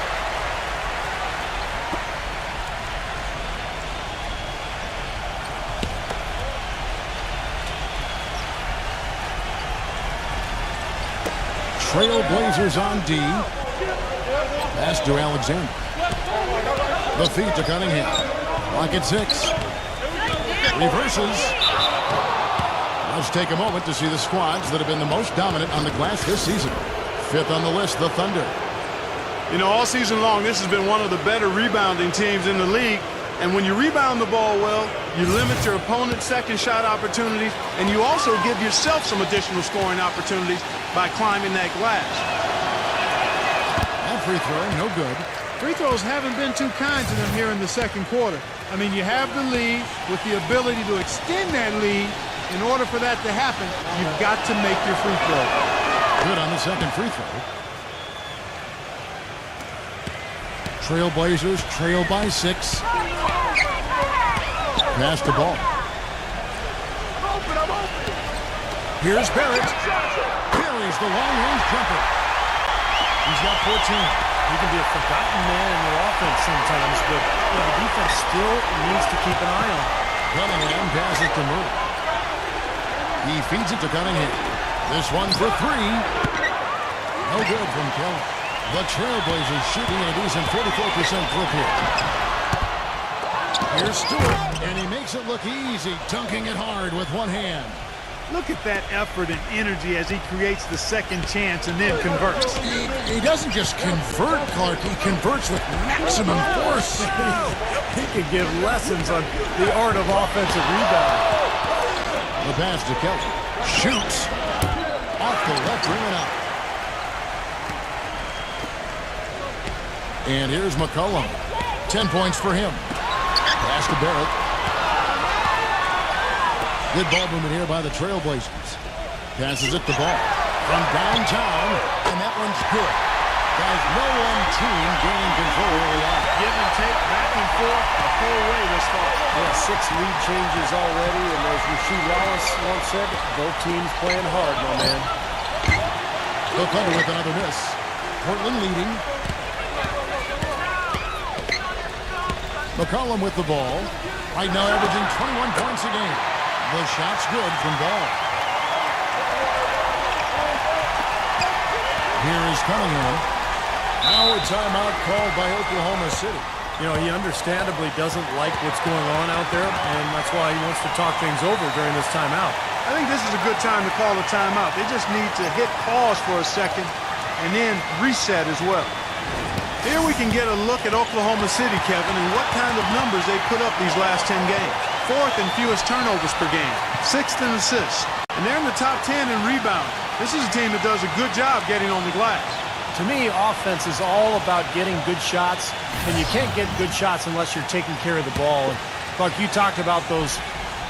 Trailblazers on D. Pass to Alexander. The feed to Cunningham. Clock at 6. Reverses. Let's take a moment to see the squads that have been the most dominant on the glass this season. 5th on the list, the Thunder. You know, all season long, this has been one of the better rebounding teams in the league. And when you rebound the ball well, you limit your opponent's second shot opportunities, and you also give yourself some additional scoring opportunities by climbing that glass. That free throw, no good. Free throws haven't been too kind to them here in the second quarter. I mean, you have the lead with the ability to extend that lead. In order for that to happen, you've got to make your free throw. Good on the second free throw. Trailblazers trail by 6. Pass the ball. Here's Barrett. Carries the long-range jumper. He's got 14. He can be a forgotten man in your offense sometimes, but the defense still needs to keep an eye on him. Cunningham passes to Murray. He feeds it to Cunningham. This one for 3. No good from Kelly. The Trailblazers shooting at a decent 44% clip here. Here's Stewart, and he makes it look easy, dunking it hard with one hand. Look at that effort and energy as he creates the second chance and then converts. He doesn't just convert, Clark. He converts with maximum force. He could give lessons on the art of offensive rebound. The pass to Kelly. Shoots. Off the left rim and out. And here's McCollum. 10 points for him. Pass to Barrett. Good ball movement here by the Trailblazers. Passes it the ball. From downtown, and that one's good. Guys, no one team gaining control early on. Give and take, back and forth, the whole way this far. Yeah, 6 lead changes already, and as Rasheed Wallace once said, both teams playing hard, my man. The Thunder with another miss. Portland leading. McCollum with the ball. Right now averaging 21 points a game. The shot's good from Ball. Here is Cunningham. Now a timeout called by Oklahoma City. You know, he understandably doesn't like what's going on out there, and that's why he wants to talk things over during this timeout. I think this is a good time to call a timeout. They just need to hit pause for a second and then reset as well. Here we can get a look at Oklahoma City, Kevin, and what kind of numbers they put up these last 10 games. 4th in fewest turnovers per game, 6th in assists, and they're in the top 10 in rebounding. This is a team that does a good job getting on the glass. To me, offense is all about getting good shots, and you can't get good shots unless you're taking care of the ball. And Buck, you talked about those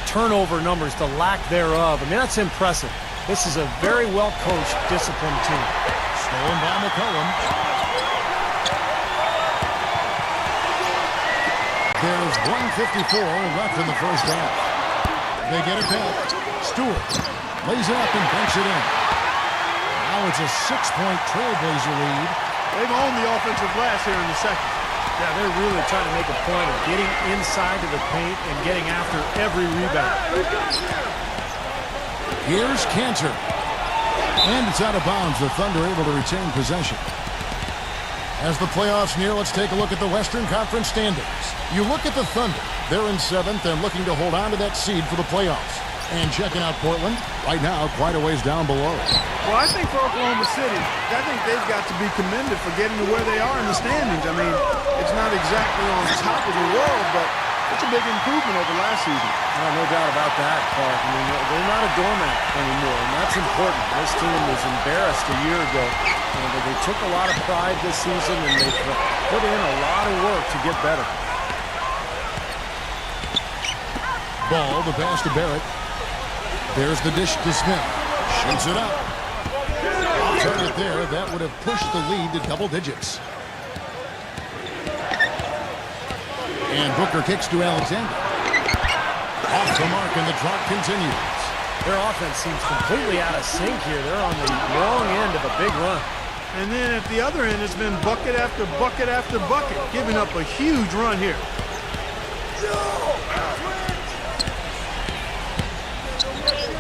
turnover numbers, the lack thereof. I mean, that's impressive. This is a very well-coached, disciplined team. Stolen by McCollum. There's 1:54 left in the first half. They get it back. Stewart lays it up and banks it in. Now it's a 6-point Trailblazer lead. They've owned the offensive glass here in the second. Yeah, they're really trying to make a point of getting inside to the paint and getting after every rebound. Here's Cantor. And it's out of bounds. The Thunder able to retain possession. As the playoffs near, let's take a look at the Western Conference standings. You look at the Thunder. They're in 7th and looking to hold on to that seed for the playoffs. And checking out Portland, right now quite a ways down below. Well, I think for Oklahoma City, I think they've got to be commended for getting to where they are in the standings. I mean, it's not exactly on top of the world, but it's a big improvement over last season. No doubt about that, Clark. I mean, they're not a doormat anymore, and that's important. This team was embarrassed a year ago, but they took a lot of pride this season, and they put in a lot of work to get better. Ball, the pass to Barrett. There's the dish to Smith. Shoots it up. Off target there. That would have pushed the lead to double digits. And Booker kicks to Alexander. Off the mark, and the drought continues. Their offense seems completely out of sync here. They're on the wrong end of a big run. And then at the other end, it's been bucket after bucket after bucket, giving up a huge run here.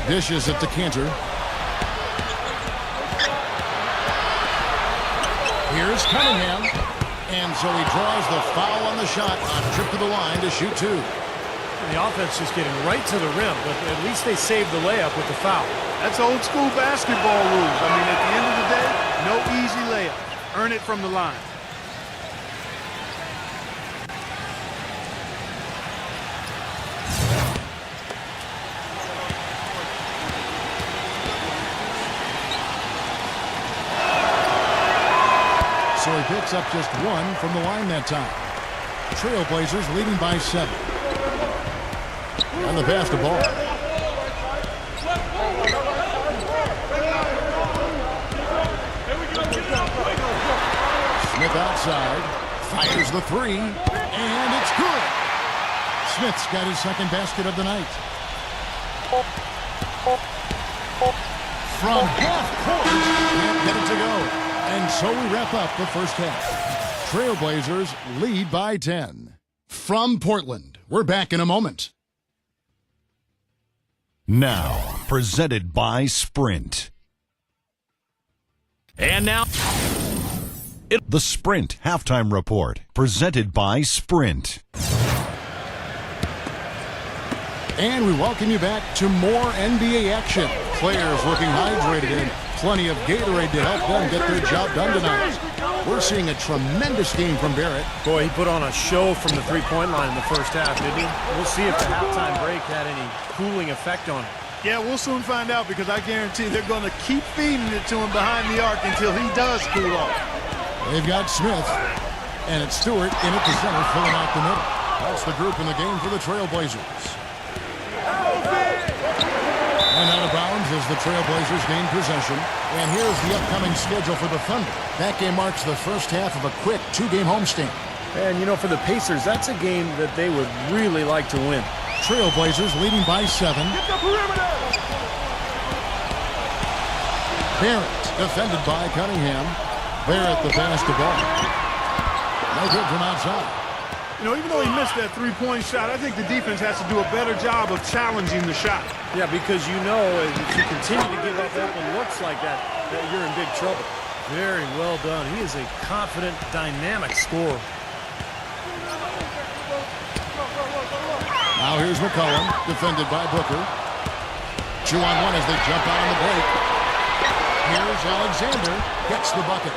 Dishes at the Cantor. Here's Cunningham. And so he draws the foul on the shot on trip to the line to shoot 2. The offense just getting right to the rim, but at least they saved the layup with the foul. That's old school basketball rules. I mean, at the end of the day, no easy layup. Earn it from the line. So he picks up just 1 from the line that time. Trailblazers leading by 7. And the pass to Ball. Smith outside. Fires the 3. And it's good. Smith's got his second basket of the night. From half court. Can't get it to go. And so we wrap up the first half. Trailblazers lead by 10. From Portland, we're back in a moment. Now, presented by Sprint. And now, The Sprint Halftime Report, presented by Sprint. And we welcome you back to more NBA action. Players looking hydrated and plenty of Gatorade to help them get their job done tonight. We're seeing a tremendous game from Barrett. Boy, he put on a show from the three-point line in the first half, didn't he? We'll see if the halftime break had any cooling effect on him. Yeah, we'll soon find out because I guarantee they're going to keep feeding it to him behind the arc until he does cool off. They've got Smith, and it's Stewart in at the center, filling out the middle. That's the group in the game for the Trailblazers. And out of bounds as the Trailblazers gain possession. And here's the upcoming schedule for the Thunder. That game marks the first half of a quick 2-game homestand. And, you know, for the Pacers, that's a game that they would really like to win. Trailblazers leading by 7. Get the perimeter! Barrett defended by Cunningham. Barrett the pass to Ball. No good from outside. You know, even though he missed that three-point shot, I think the defense has to do a better job of challenging the shot. Yeah, because you know if you continue to give up open looks like that you're in big trouble. Very well done. He is a confident, dynamic scorer. Now here's McCollum, defended by Booker. 2-on-1 as they jump out on the break. Here's Alexander, gets the bucket.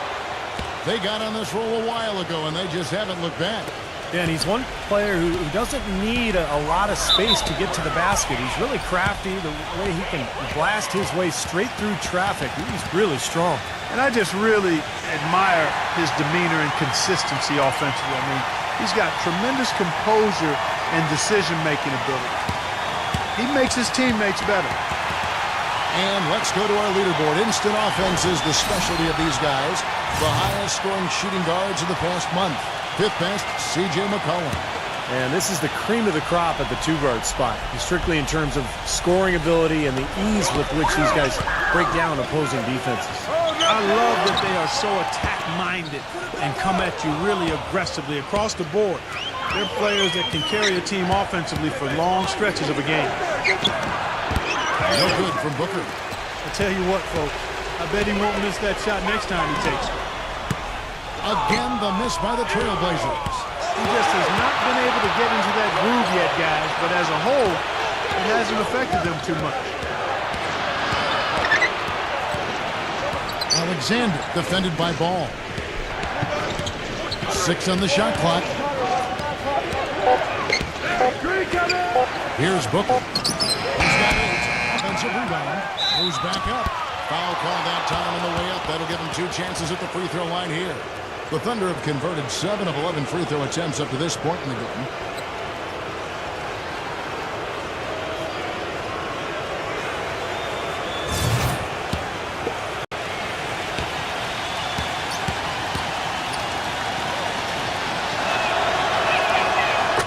They got on this roll a while ago, and they just haven't looked back. Yeah, and he's one player who doesn't need a lot of space to get to the basket. He's really crafty, the way he can blast his way straight through traffic. He's really strong. And I just really admire his demeanor and consistency offensively. I mean, he's got tremendous composure and decision-making ability. He makes his teammates better. And let's go to our leaderboard. Instant offense is the specialty of these guys. The highest scoring shooting guards of the past month. Fifth best, C.J. McCollum. And this is the cream of the crop at the two-guard spot, strictly in terms of scoring ability and the ease with which these guys break down opposing defenses. I love that they are so attack-minded and come at you really aggressively across the board. They're players that can carry a team offensively for long stretches of a game. No good from Booker. I tell you what, folks, I bet he won't miss that shot next time he takes it. Again, the miss by the Trailblazers. He just has not been able to get into that groove yet, guys, but as a whole, it hasn't affected them too much. Alexander defended by Ball. 6 on the shot clock. Here's Booker. He's got 8. Offensive rebound. Moves back up. Foul call that time on the way up. That'll give him 2 chances at the free throw line here. The Thunder have converted 7 of 11 free throw attempts up to this point in the game.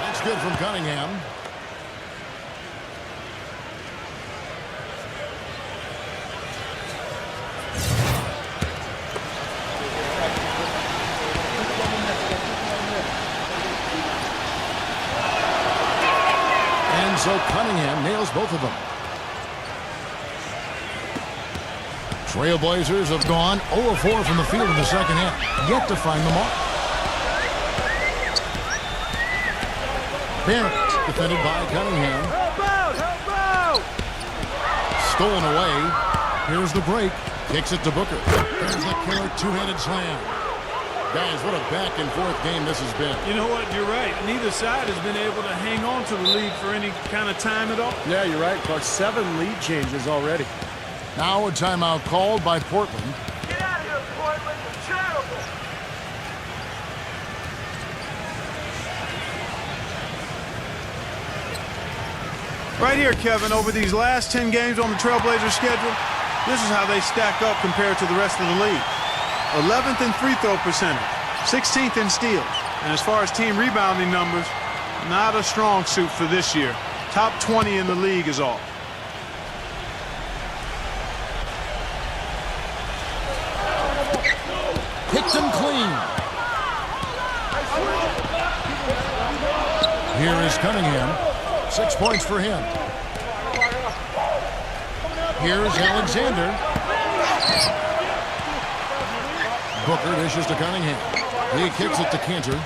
That's good from Cunningham. So Cunningham nails both of them. Trailblazers have gone 0-4 from the field in the second half, yet to find the mark. Barrett defended by Cunningham. Help out! Help out! Stolen away. Here's the break. Kicks it to Booker. There's the killer two-handed slam. Guys, what a back-and-forth game this has been. You know what? You're right. Neither side has been able to hang on to the lead for any kind of time at all. Yeah, you're right, Clark. 7 lead changes already. Now a timeout called by Portland. Get out of here, Portland. You're terrible. Right here, Kevin, over these last 10 games on the Trailblazers schedule, this is how they stack up compared to the rest of the league. 11th in free throw percentage, 16th in steals. And as far as team rebounding numbers, not a strong suit for this year. Top 20 in the league is all. Hits him clean. Here is Cunningham. 6 points for him. Here's Alexander. Booker dishes to Cunningham. He kicks it to Cantor.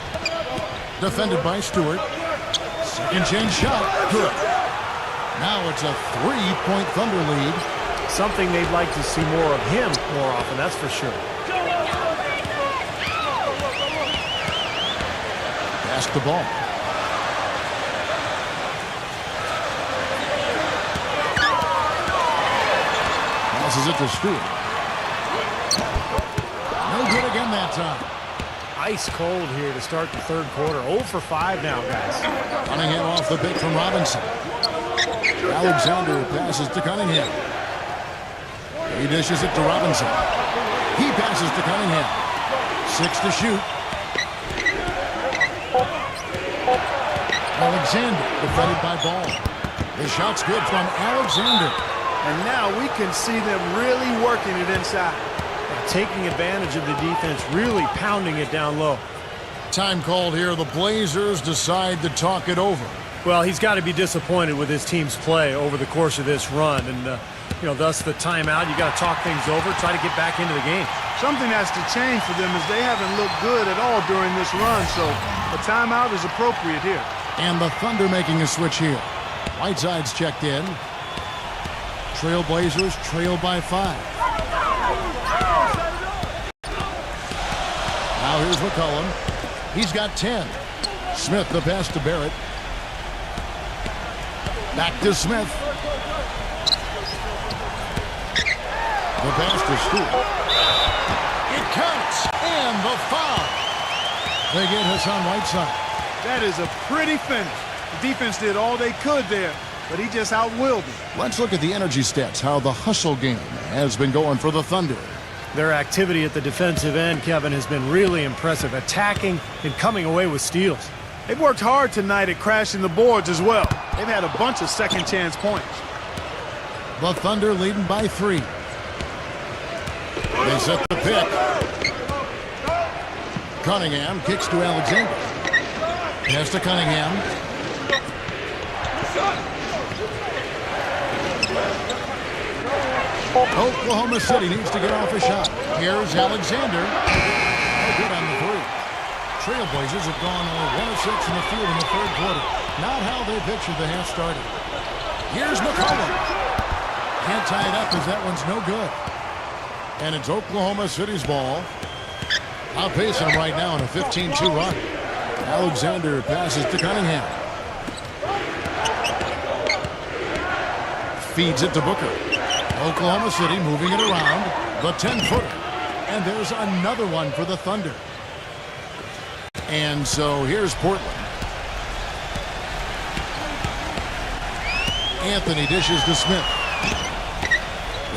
Defended by Stewart. Second chance shot. Good. Now it's a 3-point Thunder lead. Something they'd like to see more of him more often, that's for sure. Pass the ball. Passes it to Stewart. No good again that time. Ice cold here to start the third quarter. 0 for 5 now, guys. Cunningham off the pick from Robinson. Alexander passes to Cunningham. He dishes it to Robinson. He passes to Cunningham. 6 to shoot. Alexander defended by Ball. The shot's good from Alexander. And now we can see them really working it inside. Taking advantage of the defense, really pounding it down low. Time called here. The Blazers decide to talk it over. Well, he's got to be disappointed with his team's play over the course of this run. And, thus the timeout. You got to talk things over, try to get back into the game. Something has to change for them as they haven't looked good at all during this run. So a timeout is appropriate here. And the Thunder making a switch here. Whiteside's checked in. Trailblazers trail by 5. Now here's McCollum. He's got 10. Smith, the pass to Barrett. Back to Smith. The pass to Stewart. It counts. And the foul. They get Hassan Whiteside. That is a pretty finish. The defense did all they could there, but he just outwilled them. Let's look at the energy stats, how the hustle game has been going for the Thunder. Their activity at the defensive end, Kevin, has been really impressive, attacking and coming away with steals. They've worked hard tonight at crashing the boards as well. They've had a bunch of second chance points. The Thunder leading by 3. They set the pick. Cunningham kicks to Alexander. Pass to Cunningham. Oklahoma City needs to get off a shot. Here's Alexander. Good on the 3. Trailblazers have gone 1 of 6 in the field in the third quarter. Not how they pictured the half started. Here's McCollum. Can't tie it up as that one's no good. And it's Oklahoma City's ball. Outpacing them right now in a 15-2 run. Alexander passes to Cunningham. Feeds it to Booker. Oklahoma City moving it around. The 10-footer. And there's another one for the Thunder. And so here's Portland. Anthony dishes to Smith.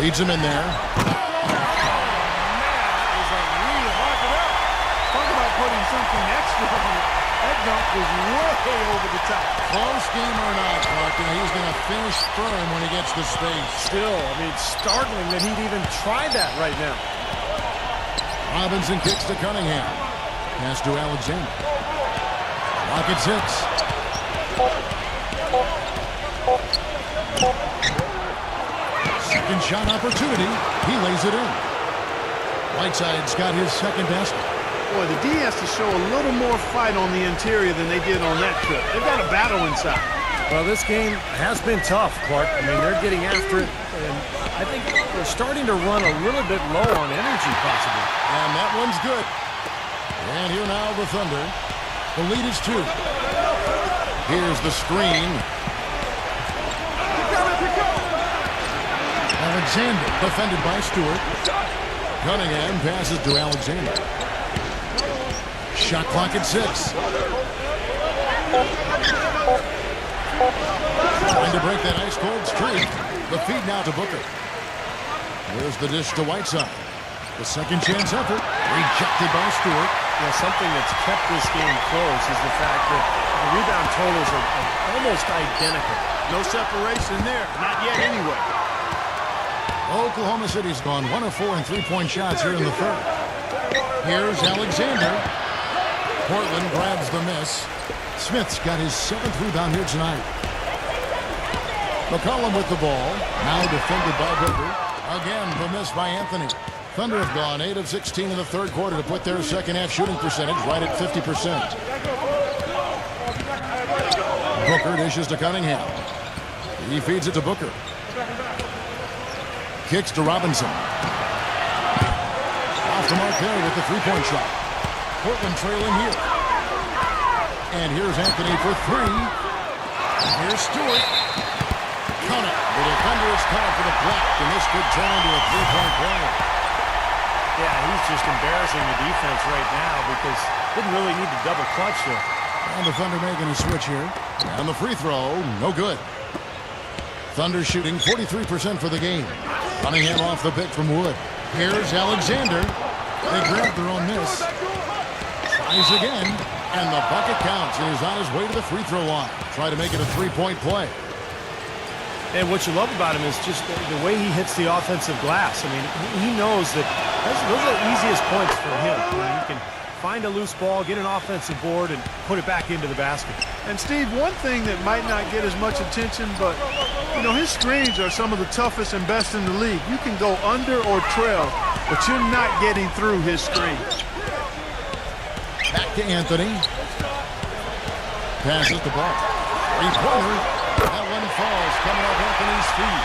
Leads him in there. Talk about putting something extra on it. That dunk was way over the top. Close game or not, Clark, he's going to finish firm when he gets the space. Still, I mean, startling that he'd even try that right now. Robinson kicks to Cunningham. Pass to Alexander. Rockets hits. Second shot opportunity. He lays it in. Whiteside's got his second basket. Boy, the D has to show a little more fight on the interior than they did on that trip. They've got a battle inside. Well, this game has been tough, Clark. I mean, they're getting after it, and I think they're starting to run a little bit low on energy, possibly. And that one's good. And here now the Thunder. The lead is 2. Here's the screen. Alexander defended by Stewart. Cunningham passes to Alexander. Shot clock at 6. Trying to break that ice-cold streak. The feed now to Booker. There's the dish to Whiteside. The second chance effort. Rejected by Stewart. You know, something that's kept this game close is the fact that the rebound totals are almost identical. No separation there. Not yet anyway. Oklahoma City's gone 1 of 4 in three-point shots here in the third. Here's Alexander. Portland grabs the miss. Smith's got his 7th rebound here tonight. McCollum with the ball. Now defended by Booker. Again, the miss by Anthony. Thunder have gone 8 of 16 in the third quarter to put their second-half shooting percentage right at 50%. Booker dishes to Cunningham. He feeds it to Booker. Kicks to Robinson. Off the mark there with the three-point shot. Portland trailing here. And here's Anthony for 3. Here's Stewart. Count it. The defender is called for the block, and this could turn into a three-point play. Yeah, he's just embarrassing the defense right now because didn't really need to double clutch there. And the Thunder making a switch here. And the free throw, no good. Thunder shooting 43% for the game. Cunningham off the pick from Wood. Here's Alexander. They grab their own miss. Tries again, and the bucket counts. And he's on his way to the free throw line. Try to make it a three-point play. And what you love about him is just the way he hits the offensive glass. I mean, he knows that those are the easiest points for him. I mean, he can find a loose ball, get an offensive board, and put it back into the basket. And, Steve, one thing that might not get as much attention, but, you know, his screens are some of the toughest and best in the league. You can go under or trail, but you're not getting through his screens. Back to Anthony. Passes the ball. Three-pointer. That one falls coming off Anthony's feet.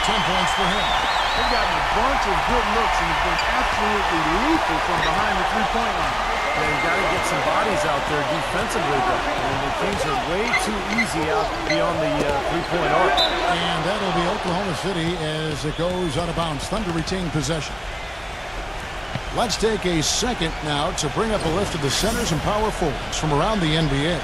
10 points for him. They've gotten a bunch of good looks and have been absolutely lethal from behind the three-point line. Yeah, you got to get some bodies out there defensively, though. I mean, the things are way too easy out beyond the three-point arc. And that'll be Oklahoma City as it goes out of bounds. Thunder retain possession. Let's take a second now to bring up a list of the centers and power forwards from around the NBA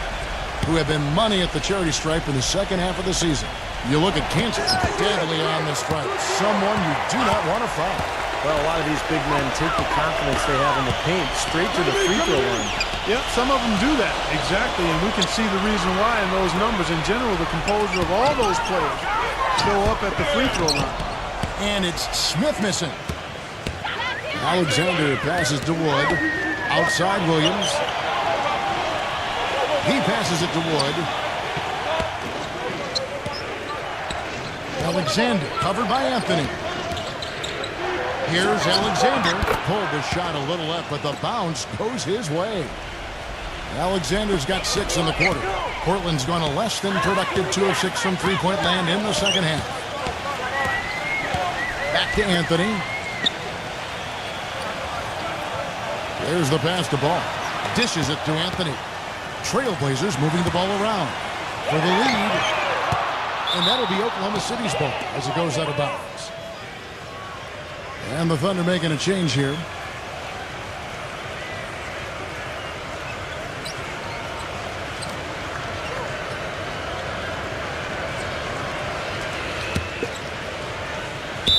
who have been money at the charity stripe in the second half of the season. You look at Kansas, deadly on the stripe. Someone you do not want to foul. Well, a lot of these big men take the confidence they have in the paint straight to the free throw line. Yep, some of them do that. Exactly, and we can see the reason why in those numbers. In general, the composure of all those players show up at the free throw line. And it's Smith missing. Alexander passes to Wood. Outside Williams. He passes it to Wood. Alexander covered by Anthony. Here's Alexander. Pulled the shot a little left, but the bounce goes his way. Alexander's got 6 in the quarter. Portland's gone a less than productive 2 of 6 from three-point land in the second half. Back to Anthony. There's the pass to Ball. Dishes it to Anthony. Trailblazers moving the ball around for the lead. And that'll be Oklahoma City's ball as it goes out of bounds. And the Thunder making a change here.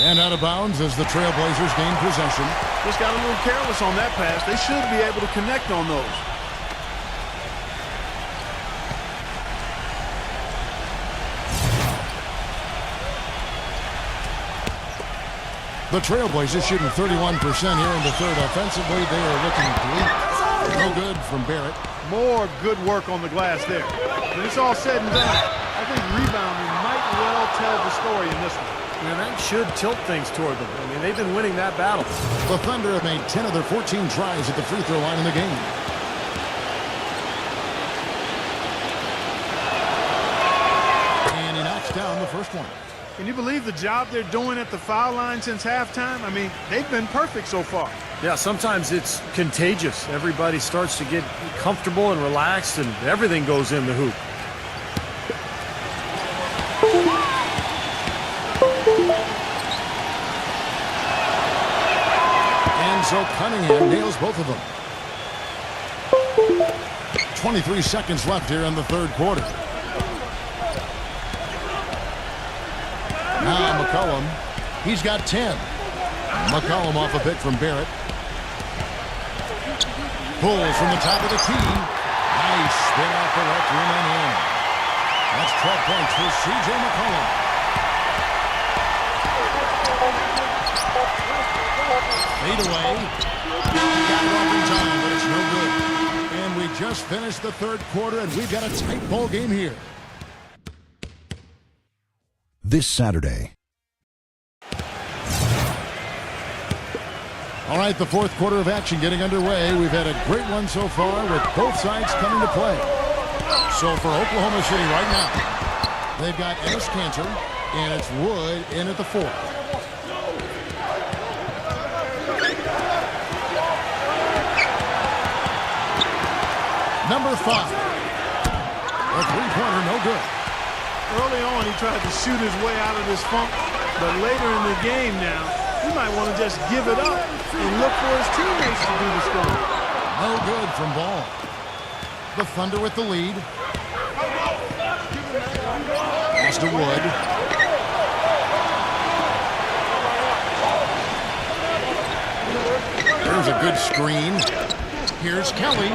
And out of bounds as the Trailblazers gain possession. Just got a little careless on that pass. They should be able to connect on those. The Trailblazers shooting 31% here in the third. Offensively, they are looking bleak. No good from Barrett. More good work on the glass there. When it's all said and done, I think rebounding might well tell the story in this one. And that should tilt things toward them. I mean, they've been winning that battle. The Thunder have made 10 of their 14 tries at the free throw line in the game. And he knocks down the first one. Can you believe the job they're doing at the foul line since halftime? I mean, they've been perfect so far. Yeah, sometimes it's contagious. Everybody starts to get comfortable and relaxed, and everything goes in the hoop. And so Cunningham nails both of them. 23 seconds left here in the third quarter. Now McCollum, he's got 10. McCollum off a pick from Barrett. Pulls from the top of the key. Nice spin off the left rim and in. That's 12 points for C.J. McCollum. Fade away. Got it off in time, but it's no good. And we just finished the third quarter, and we've got a tight ball game here. This Saturday. All right, the fourth quarter of action getting underway. We've had a great one so far with both sides coming to play. So for Oklahoma City right now, they've got Enes Kanter, and it's Wood in at the fourth. Number 5. A three-pointer, no good. Early on, he tried to shoot his way out of this funk, but later in the game now, he might want to just give it up and look for his teammates to do the scoring. No good from Ball. The Thunder with the lead. Pass to Wood. There's a good screen. Here's Kelly.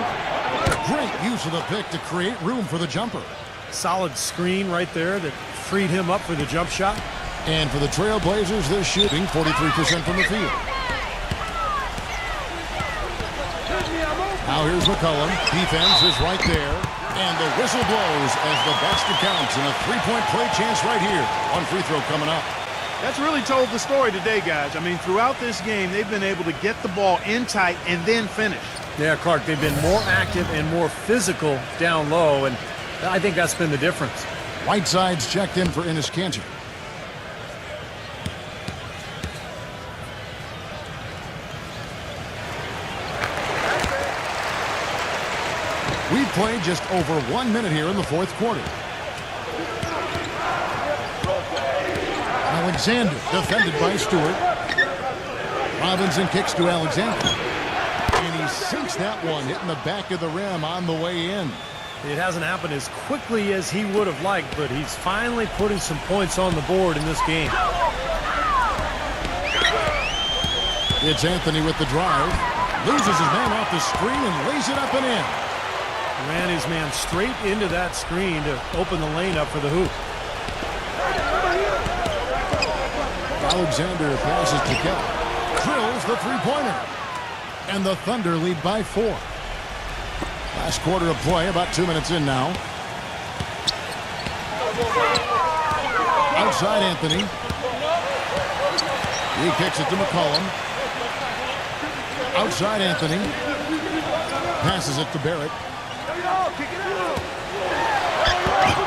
Great use of the pick to create room for the jumper. Solid screen right there that freed him up for the jump shot. And for the Trailblazers, they're shooting 43% from the field. Now here's McCollum. Defense is right there. And the whistle blows as the basket counts. And a three-point play chance right here. One free throw coming up. That's really told the story today, guys. I mean, throughout this game, they've been able to get the ball in tight and then finish. Yeah, Clark, they've been more active and more physical down low, and I think that's been the difference. Whiteside's checked in for Enes Kanter. We've played just over 1 minute here in the fourth quarter. Alexander defended by Stewart. Robinson kicks to Alexander. And he sinks that one, hitting the back of the rim on the way in. It hasn't happened as quickly as he would have liked, but he's finally putting some points on the board in this game. It's Anthony with the drive. Loses his man off the screen and lays it up and in. Ran his man straight into that screen to open the lane up for the hoop. Alexander passes to Kelly. Drills the three-pointer. And the Thunder lead by 4. Last quarter of play, about 2 minutes in now. Outside Anthony. He kicks it to McCollum. Outside Anthony. Passes it to Barrett.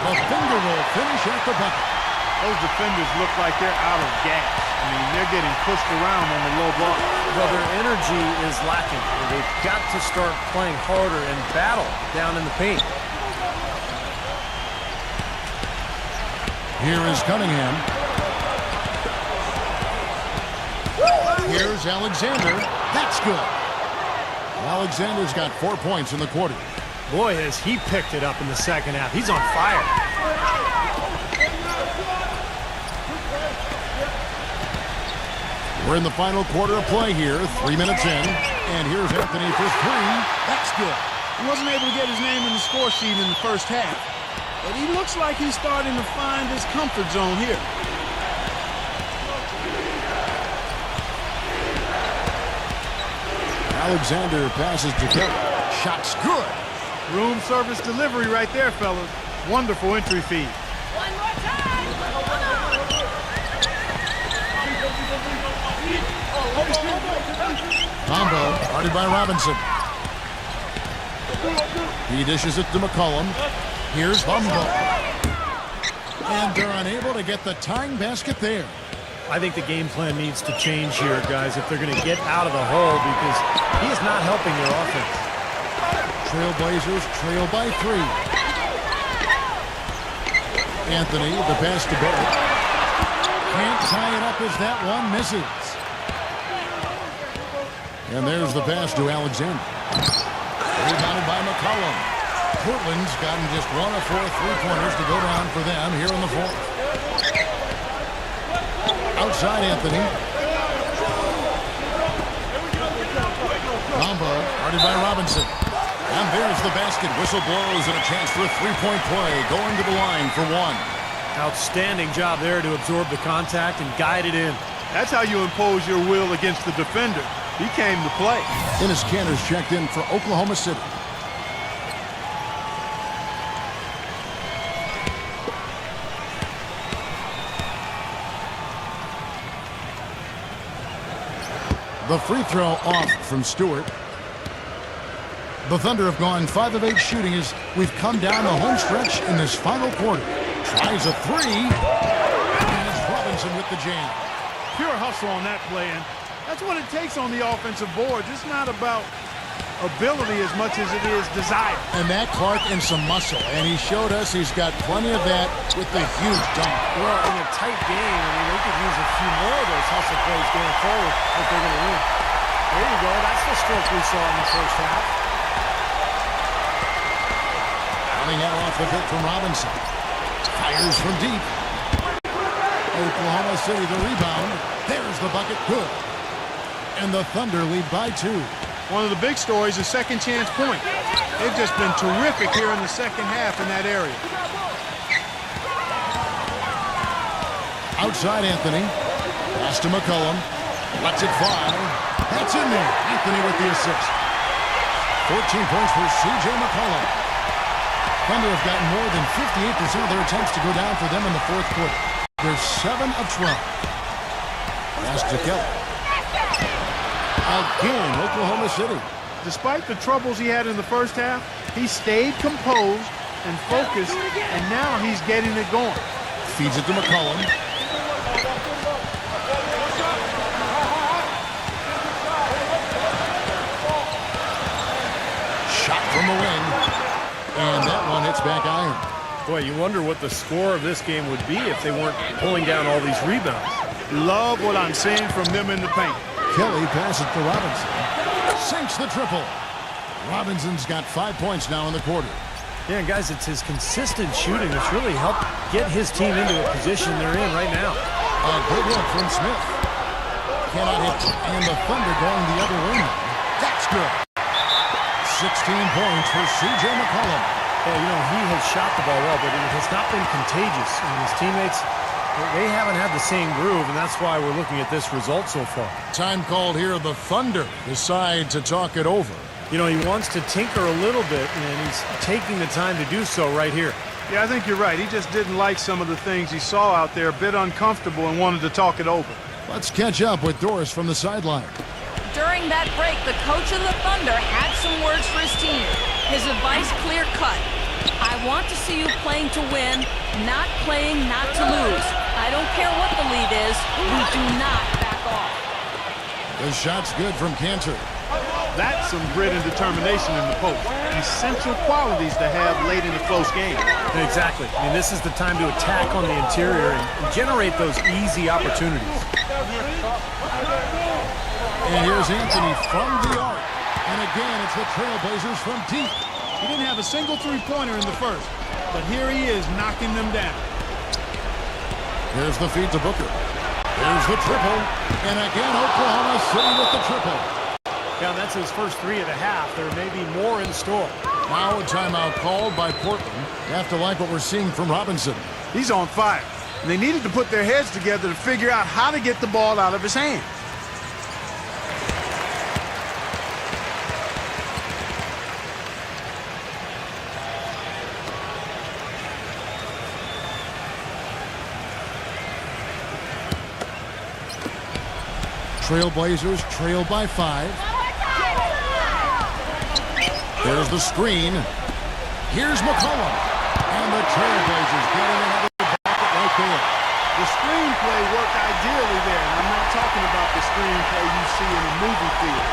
A finger roll finish at the bucket. Those defenders look like they're out of gas. I mean, they're getting pushed around on the low block. Well, their energy is lacking. They've got to start playing harder and battle down in the paint. Here is Cunningham. Here's Alexander. That's good. Alexander's got 4 points in the quarter. Boy, has he picked it up in the second half. He's on fire. We're in the final quarter of play here, 3 minutes in. And here's Anthony for 3. That's good. He wasn't able to get his name in the score sheet in the first half, but he looks like he's starting to find his comfort zone here. Alexander passes to Kelly. Shot's good. Room service delivery right there, fellas. Wonderful entry feed. One more time. Combo guarded by Robinson. He dishes it to McCollum. Here's Bumbo. And they're unable to get the tying basket there. I think the game plan needs to change here, guys, if they're going to get out of the hole, because he is not helping their offense. Trailblazers trail by 3. Anthony, the pass to Barrett. Can't tie it up as that one misses. And there's the pass to Alexander. Rebounded by McCollum. Portland's gotten just 1 of 4 3-pointers to go down for them here in the fourth. Outside Anthony. Combo guarded by Robinson. And there's the basket. Whistle blows and a chance for a 3-point play. Going to the line for 1. Outstanding job there to absorb the contact and guide it in. That's how you impose your will against the defender. He came to play. Dennis Cantor's checked in for Oklahoma City. The free throw off from Stewart. The Thunder have gone 5 of 8 shooting as we've come down the home stretch in this final quarter. Tries a 3. And it's Robinson with the jam. Pure hustle on that play, and that's what it takes on the offensive boards. It's not about ability as much as it is desire. And that Clark and some muscle. And he showed us he's got plenty of that with the huge dunk. Well, in a tight game, I mean, they could use a few more of those hustle plays going forward if they're going to win. There you go. That's the stroke we saw in the first half. Running out off the hit from Robinson. Fires from deep. Oklahoma City the rebound. There's the bucket. Good. And the Thunder lead by 2. One of the big stories is second chance point. They've just been terrific here in the second half in that area. Outside Anthony. Pass to McCollum. Lets it fly. That's in there. Anthony with the assist. 14 points for C.J. McCollum. Thunder have gotten more than 58% of their attempts to go down for them in the fourth quarter. They're 7 of 12. Pass to Kelly. Again, Oklahoma City. Despite the troubles he had in the first half, he stayed composed and focused, and now he's getting it going. Feeds it to McCollum. Shot from the wing. gets back iron. Boy, you wonder what the score of this game would be if they weren't pulling down all these rebounds. Love what I'm seeing from them in the paint. Kelly passes to Robinson. Sinks the triple. Robinson's got 5 points now in the quarter. Yeah, guys, it's his consistent shooting that's really helped get his team into a position they're in right now. A good look from Smith. Cannot hit. And the Thunder going the other way. That's good. 16 points for C.J. McCollum. Well, you know, he has shot the ball well, but it has not been contagious. And his teammates, they haven't had the same groove, and that's why we're looking at this result so far. Time called here. The Thunder decide to talk it over. You know, he wants to tinker a little bit, and he's taking the time to do so right here. Yeah, I think you're right. He just didn't like some of the things he saw out there, a bit uncomfortable, and wanted to talk it over. Let's catch up with Doris from the sideline. During that break, the coach of the Thunder had some words for his team. His advice clear-cut. I want to see you playing to win, not playing not to lose. I don't care what the lead is. We do not back off. The shot's good from Cantor. That's some grit and determination in the post. Essential qualities to have late in a close game. Exactly. I mean, this is the time to attack on the interior and generate those easy opportunities. And here's Anthony from the arc. And again, it's the Trailblazers from deep. He didn't have a single three-pointer in the first, but here he is knocking them down. Here's the feed to Booker. There's the triple. And again, Oklahoma City with the triple. Yeah, that's his first three of the half. There may be more in store. Now a timeout called by Portland. You have to like what we're seeing from Robinson. He's on fire. And they needed to put their heads together to figure out how to get the ball out of his hands. Trailblazers trail by 5. There's the screen. Here's McCollum. And the Trailblazers getting another bucket right there. The screenplay worked ideally there. And I'm not talking about the screenplay you see in a movie theater.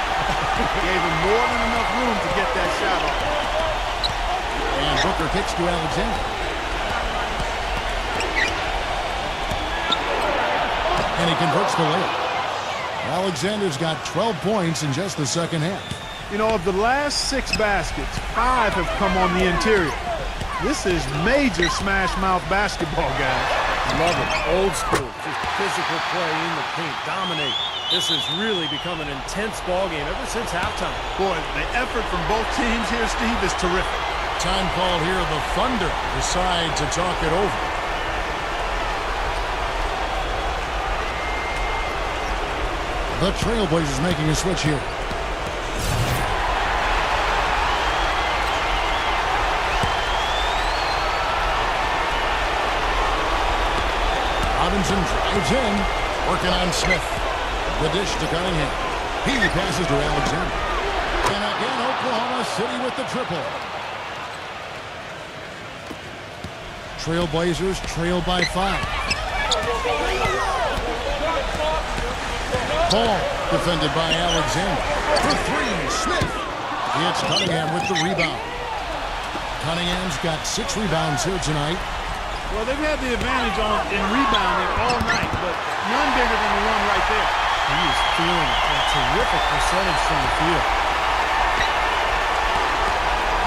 Gave him more than enough room to get that shot off. And Booker kicks to Alexander. And he converts the layup. Alexander's got 12 points in just the second half. You know, of the last 6 baskets, 5 have come on the interior. This is major smash-mouth basketball, guys. Love it. Old school. Just physical play in the paint. Dominate. This has really become an intense ball game ever since halftime. Boy, the effort from both teams here, Steve, is terrific. Time called here. The Thunder decide to talk it over. The Trailblazers making a switch here. Robinson drives in, working on Smith. The dish to Cunningham. He passes to Alexander. And again, Oklahoma City with the triple. Trailblazers trail by 5. Ball defended by Alexander. For 3, Smith. It's Cunningham with the rebound. Cunningham's got 6 rebounds here tonight. Well, they've had the advantage in rebounding all night, but none bigger than the one right there. He is feeling a terrific percentage from the field.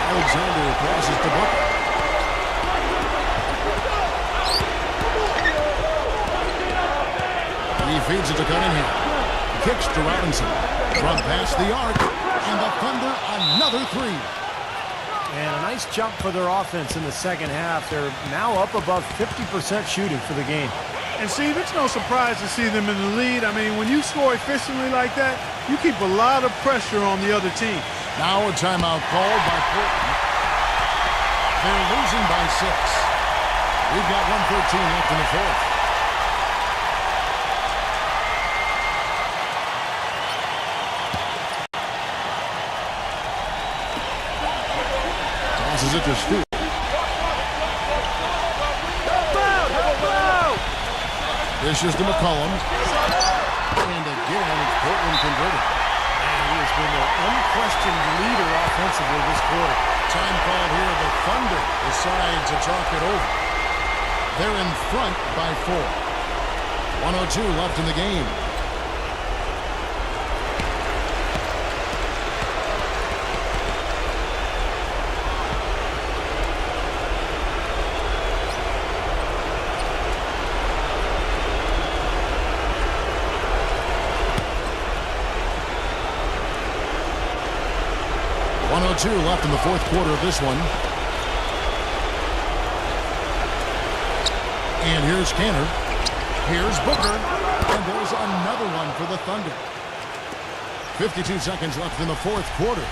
Alexander passes to Booker. He feeds it to Cunningham. Kicks to Robinson. From past the arc. And the Thunder another 3. And a nice jump for their offense in the second half. They're now up above 50% shooting for the game. And Steve, it's no surprise to see them in the lead. I mean, when you score efficiently like that, you keep a lot of pressure on the other team. Now a timeout called by Portland. They're losing by 6. We've got 1:13 left in the fourth. Passes it to Stu. Dishes to McCollum. And again, it's Portland converted. Man, he has been their unquestioned leader offensively this quarter. Time called here. The Thunder decide to talk it over. They're in front by 4. 1:02 left in the game. Two left in the fourth quarter of this one. And here's Canner. Here's Booker. And there's another one for the Thunder. 52 seconds left in the fourth quarter.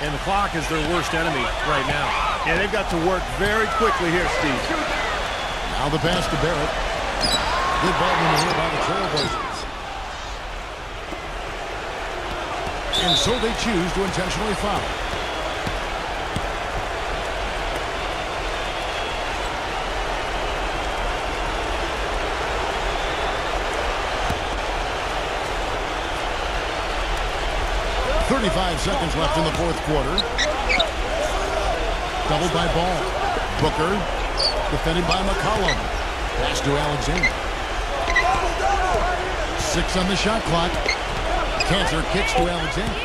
And the clock is their worst enemy right now. Yeah, they've got to work very quickly here, Steve. Now the pass to Barrett. Good ball movement here by the Trailblazers. And so they choose to intentionally foul. Seconds left in the fourth quarter. Doubled by Ball. Booker defended by McCollum. Pass to Alexander. 6 on the shot clock. Cantor kicks to Alexander.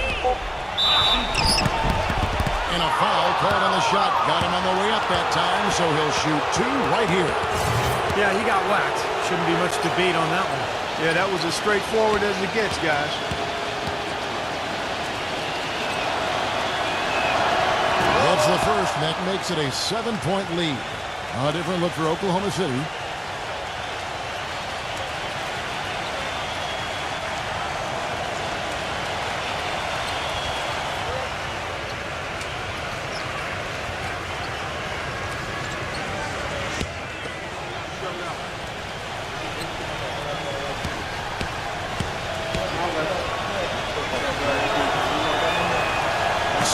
And a foul called on the shot. Got him on the way up that time, so he'll shoot 2 right here. Yeah, he got whacked. Shouldn't be much debate on that one. Yeah, that was as straightforward as it gets, guys. That's the first, and that makes it a 7-point lead. A different look for Oklahoma City.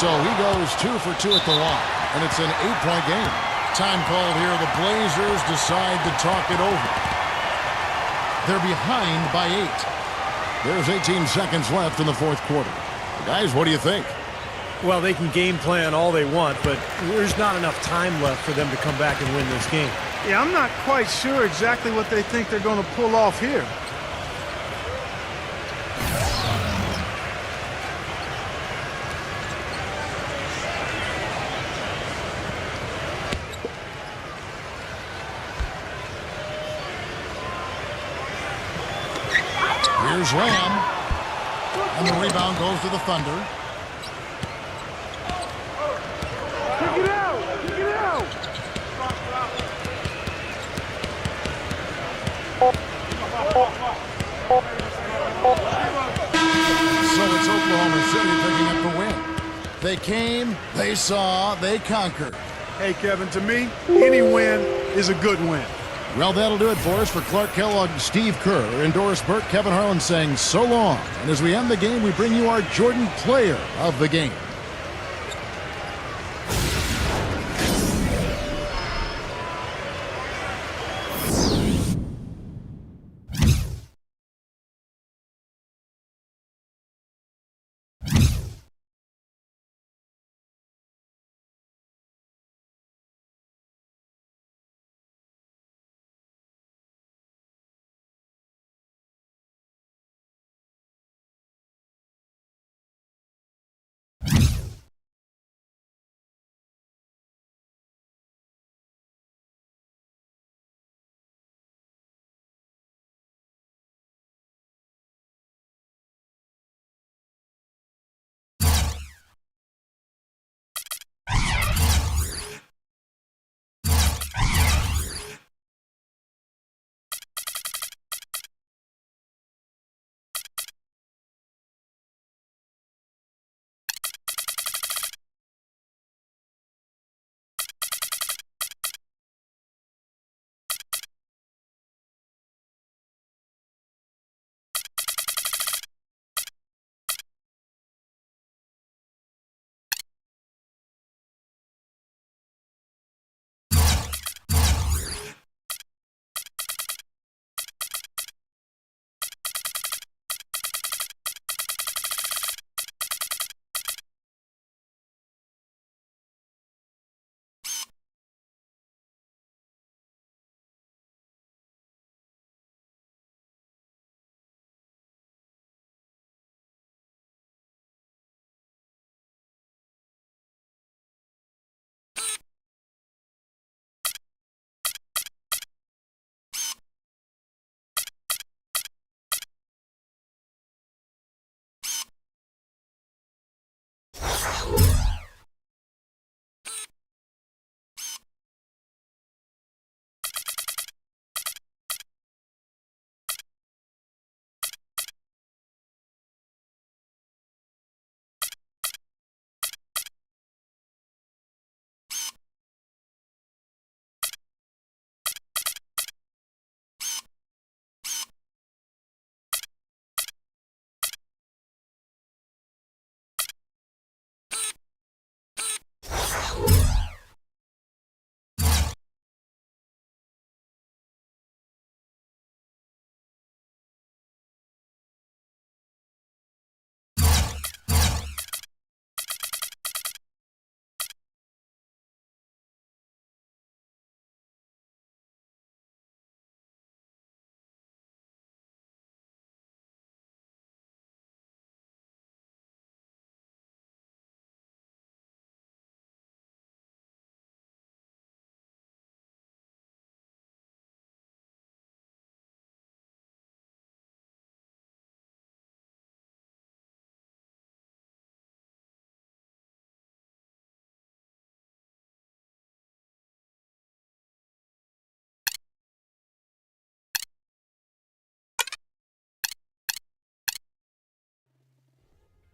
So he goes 2 for 2 at the line, and it's an 8-point game. Time called here. The Blazers decide to talk it over. They're behind by 8. There's 18 seconds left in the fourth quarter. Guys, what do you think? Well, they can game plan all they want, but there's not enough time left for them to come back and win this game. Yeah, I'm not quite sure exactly what they think they're going to pull off here. Here's Lamb. And the rebound goes to the Thunder. Kick it out! Kick it out! So it's Oklahoma City picking up the win. They came, they saw, they conquered. Hey, Kevin, to me, any win is a good win. Well, that'll do it for us. For Clark Kellogg, Steve Kerr, and Doris Burke, Kevin Harlan saying so long. And as we end the game, we bring you our Jordan Player of the Game.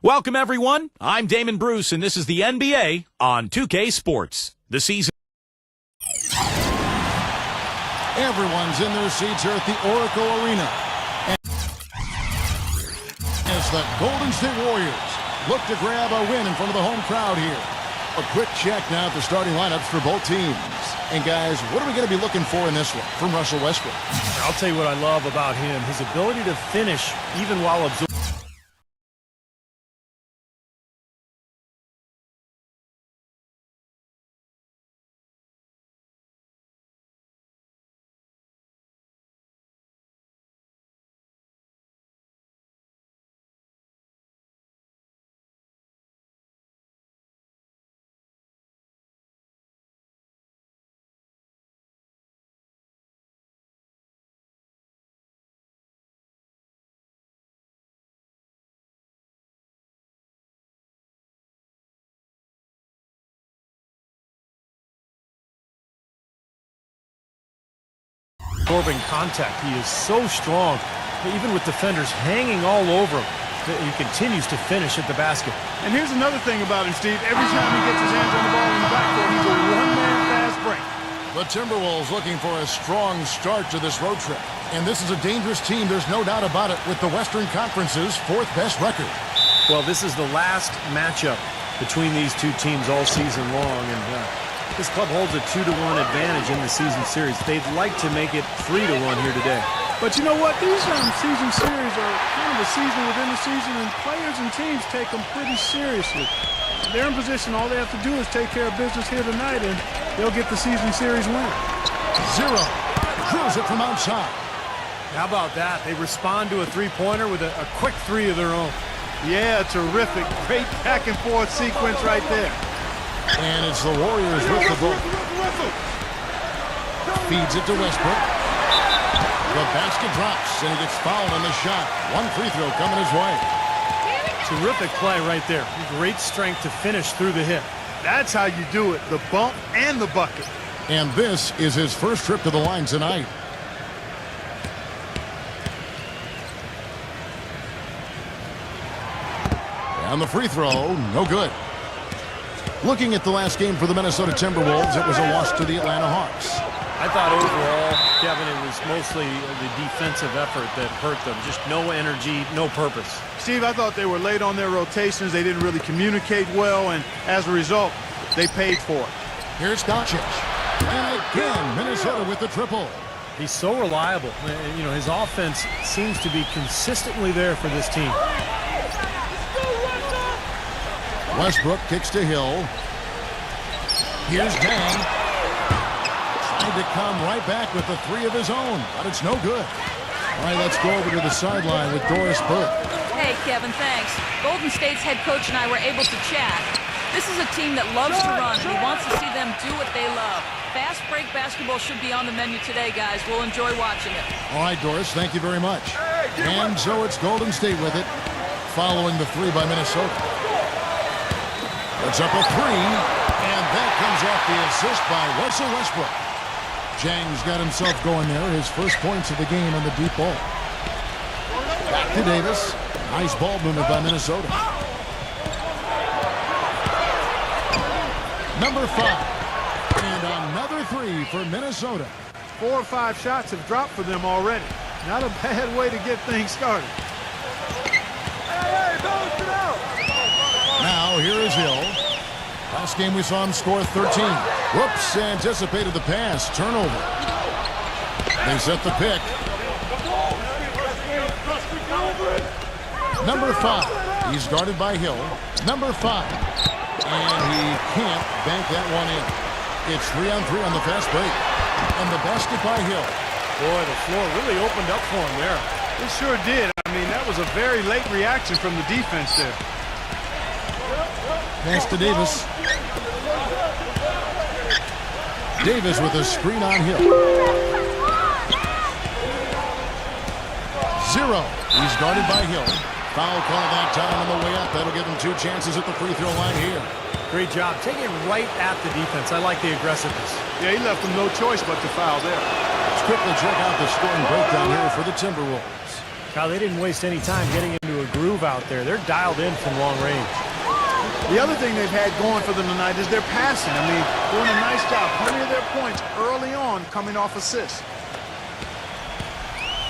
Welcome, everyone. I'm Damon Bruce, and this is the NBA on 2K Sports. The season. Everyone's in their seats here at the Oracle Arena. And as the Golden State Warriors look to grab a win in front of the home crowd here. A quick check now at the starting lineups for both teams. And guys, what are we going to be looking for in this one from Russell Westbrook? I'll tell you what I love about him, his ability to finish even while absorbing. Contact. He is so strong, even with defenders hanging all over him. He continues to finish at the basket. And here's another thing about him, Steve. Every time he gets his hands on the ball in the backcourt, he's a one-man fast break. The Timberwolves looking for a strong start to this road trip. And this is a dangerous team, there's no doubt about it, with the Western Conference's fourth best record. Well, this is the last matchup between these two teams all season long, and this club holds a 2-1 advantage in the season series. They'd like to make it 3-1 here today. But you know what? These season series are kind of a season within the season, and players and teams take them pretty seriously. They're in position. All they have to do is take care of business here tonight, and they'll get the season series win. Zero. Drills it from outside. How about that? They respond to a three-pointer with a quick three of their own. Yeah, terrific. Great back-and-forth sequence right there. And it's the Warriors with the ball. Feeds it to Westbrook. The basket drops, and he gets fouled on the shot. One free throw coming his way. Terrific play right there. Great strength to finish through the hip. That's how you do it, the bump and the bucket. And this is his first trip to the line tonight. And the free throw, no good. Looking at the last game for the Minnesota Timberwolves, it was a loss to the Atlanta Hawks. I thought overall, Kevin, it was mostly the defensive effort that hurt them. Just no energy, no purpose. Steve, I thought they were late on their rotations. They didn't really communicate well, and as a result, they paid for it. Here's Doncic. And again, Minnesota with the triple. He's so reliable. You know, his offense seems to be consistently there for this team. Westbrook kicks to Hill. Here's Dang. Tried to come right back with the three of his own, but it's no good. All right, let's go over to the sideline with Doris Burke. Hey, Kevin, thanks. Golden State's head coach and I were able to chat. This is a team that loves to run, and he wants to see them do what they love. Fast break basketball should be on the menu today, guys. We'll enjoy watching it. All right, Doris, thank you very much. And so it's Golden State with it, following the three by Minnesota. It's up a three, and that comes off the assist by Russell Westbrook. Jang's got himself going there, his first points of the game on the deep ball. Back to Davis. Nice ball movement by Minnesota. Number 5. And another three for Minnesota. 4 or 5 shots have dropped for them already. Not a bad way to get things started. Now here is Hill. Last game we saw him score 13. Whoops, anticipated the pass. Turnover. They set the pick. Number 5. He's guarded by Hill. Number 5. And he can't bank that one in. It's 3-on-3 on the fast break. And the basket by Hill. Boy, the floor really opened up for him there. It sure did. I mean, that was a very late reaction from the defense there. Pass to Davis. Davis with a screen on Hill. 0. He's guarded by Hill. Foul call that time on the way up. That'll give him 2 chances at the free throw line here. Great job. Take it right at the defense. I like the aggressiveness. Yeah, he left them no choice but to foul there. Let's quickly check out the scoring breakdown here for the Timberwolves. Kyle, they didn't waste any time getting into a groove out there. They're dialed in from long range. The other thing they've had going for them tonight is their passing. I mean, doing a nice job. Plenty of their points early on coming off assists.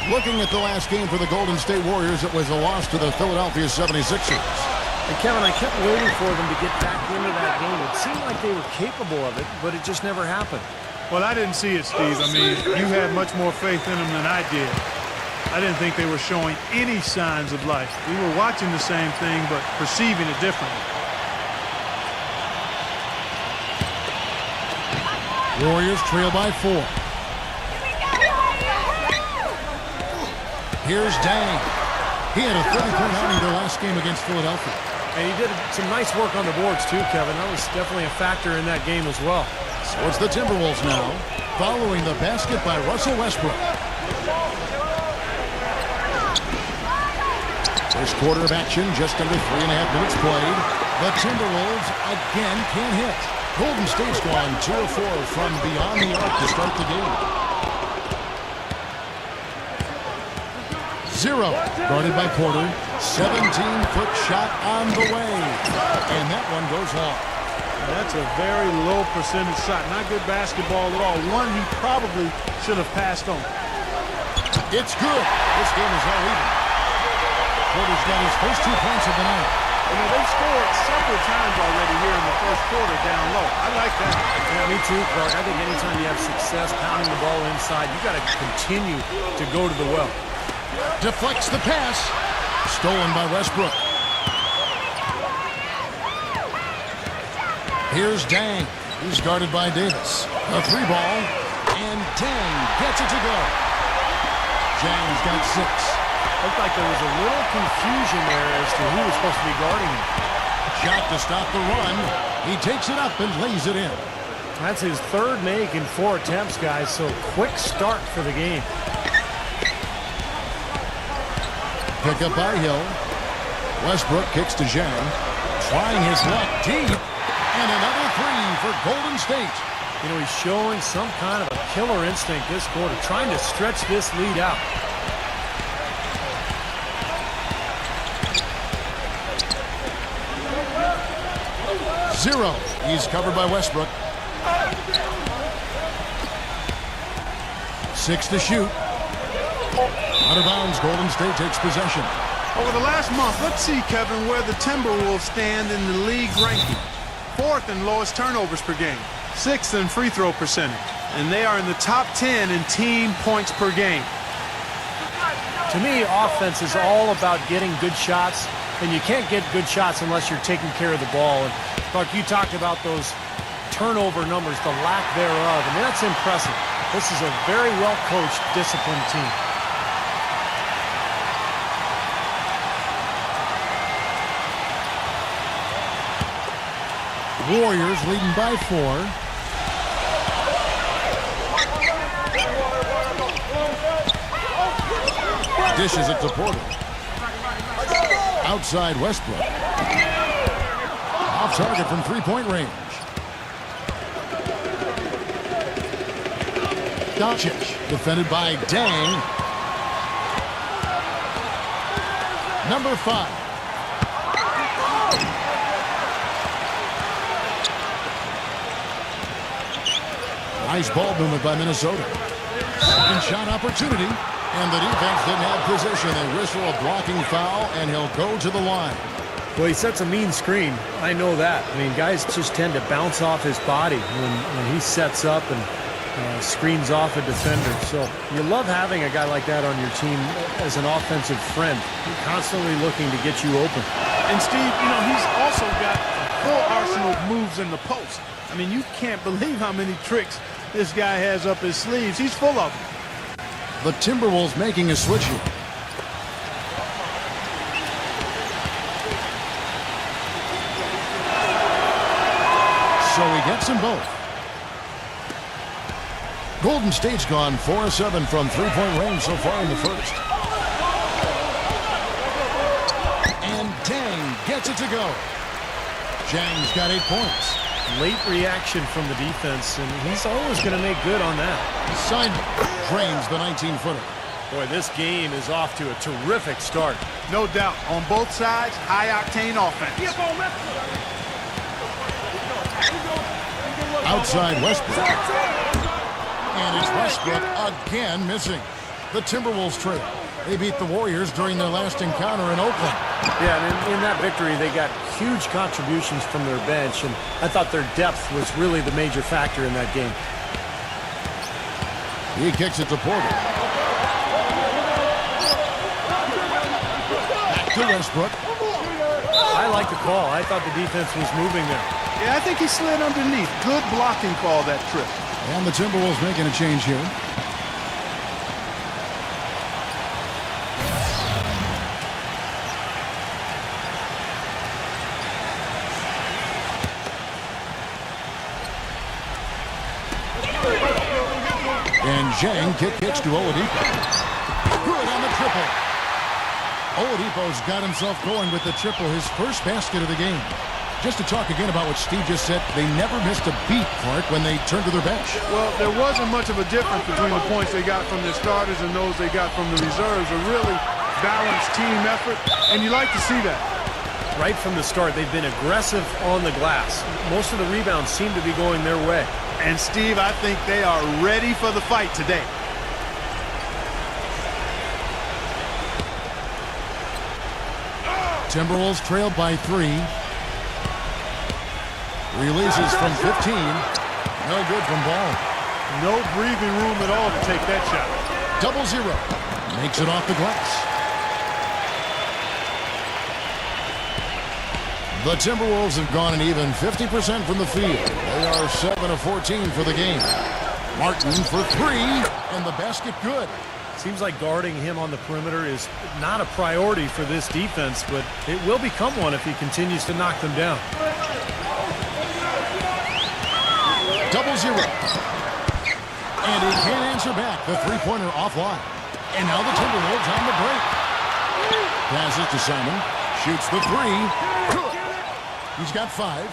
Looking at the last game for the Golden State Warriors, it was a loss to the Philadelphia 76ers. And Kevin, I kept waiting for them to get back into that game. It seemed like they were capable of it, but it just never happened. Well, I didn't see it, Steve. I mean, you had much more faith in them than I did. I didn't think they were showing any signs of life. We were watching the same thing, but perceiving it differently. Warriors trail by 4. Here's Dang. He had a 30-point outing their last game against Philadelphia. And he did some nice work on the boards too, Kevin. That was definitely a factor in that game as well. So it's the Timberwolves now, following the basket by Russell Westbrook. First quarter of action, just under 3.5 minutes played. The Timberwolves again can't hit. Golden State's gone 2 of 4 from beyond the arc to start the game. 0, guarded by Porter. 17-foot shot on the way. And that one goes long. That's a very low percentage shot. Not good basketball at all. One he probably should have passed on. It's good. This game is all even. Porter's got his first 2 points of the night. You know, they've scored several times already here in the first quarter down low. I like that. Yeah, me too, Clark. I think anytime you have success pounding the ball inside, you got to continue to go to the well. Deflects the pass. Stolen by Westbrook. Here's Dang. He's guarded by Davis. A 3-ball. And Dang gets it to go. Jang's got 6. Looked like there was a little confusion there as to who was supposed to be guarding him. Shot to stop the run. He takes it up and lays it in. That's his third make in 4 attempts, guys, so quick start for the game. Pick up by Hill. Westbrook kicks to Zhang. Trying his luck deep. And another 3 for Golden State. You know, he's showing some kind of a killer instinct this quarter, trying to stretch this lead out. Zero. He's covered by Westbrook. 6 to shoot. Out of bounds, Golden State takes possession. Over the last month, let's see, Kevin, where the Timberwolves stand in the league ranking. 4th in lowest turnovers per game. 6th in free throw percentage. And they are in the top 10 in team points per game. To me, offense is all about getting good shots, and you can't get good shots unless you're taking care of the ball. And Clark, you talked about those turnover numbers, the lack thereof. I mean, that's impressive. This is a very well-coached, disciplined team. Warriors leading by 4. Dishes it to Porter. Outside Westbrook. Off target from 3-point range. Doncic defended by Dang. Number 5. Nice ball movement by Minnesota. Second shot opportunity. And the defense didn't have position. They whistle a blocking foul, and he'll go to the line. Well, he sets a mean screen. I know that. I mean, guys just tend to bounce off his body when he sets up and screens off a defender. So you love having a guy like that on your team as an offensive friend. He's constantly looking to get you open. And Steve, you know, he's also got a full arsenal of moves in the post. I mean, you can't believe how many tricks this guy has up his sleeves. He's full of them. The Timberwolves making a switch here. So he gets them both. Golden State's gone 4 of 7 from 3-point range so far in the first. And Dang gets it to go. Zhang's got 8 points. Late reaction from the defense, and he's always going to make good on that. Simon drains the 19-footer. Boy, this game is off to a terrific start. No doubt. On both sides, high-octane offense. Outside Westbrook. And it's Westbrook again missing. The Timberwolves trail. They beat the Warriors during their last encounter in Oakland. Yeah, and in that victory, they got huge contributions from their bench, and I thought their depth was really the major factor in that game. He kicks it to Porter. Back to Westbrook. I like the call. I thought the defense was moving there. Yeah, I think he slid underneath. Good blocking call that trip. And the Timberwolves making a change here. And Zhang kicks to Oladipo. Good on the triple. Oladipo's got himself going with the triple, his first basket of the game. Just to talk again about what Steve just said, they never missed a beat, Clark, when they turned to their bench. Well, there wasn't much of a difference between the points they got from their starters and those they got from the reserves. A really balanced team effort, and you like to see that. Right from the start, they've been aggressive on the glass. Most of the rebounds seem to be going their way. And, Steve, I think they are ready for the fight today. Timberwolves trailed by 3. Releases from 15. No good from Ball. No breathing room at all to take that shot. 0-0. Makes it off the glass. The Timberwolves have gone an even 50% from the field. They are 7 of 14 for the game. Martin for 3, and the basket good. Seems like guarding him on the perimeter is not a priority for this defense, but it will become one if he continues to knock them down. 0-0. And he can't answer back. The three-pointer offline. And now the Timberwolves on the break. Passes to Simon. Shoots the 3. Good. He's got 5.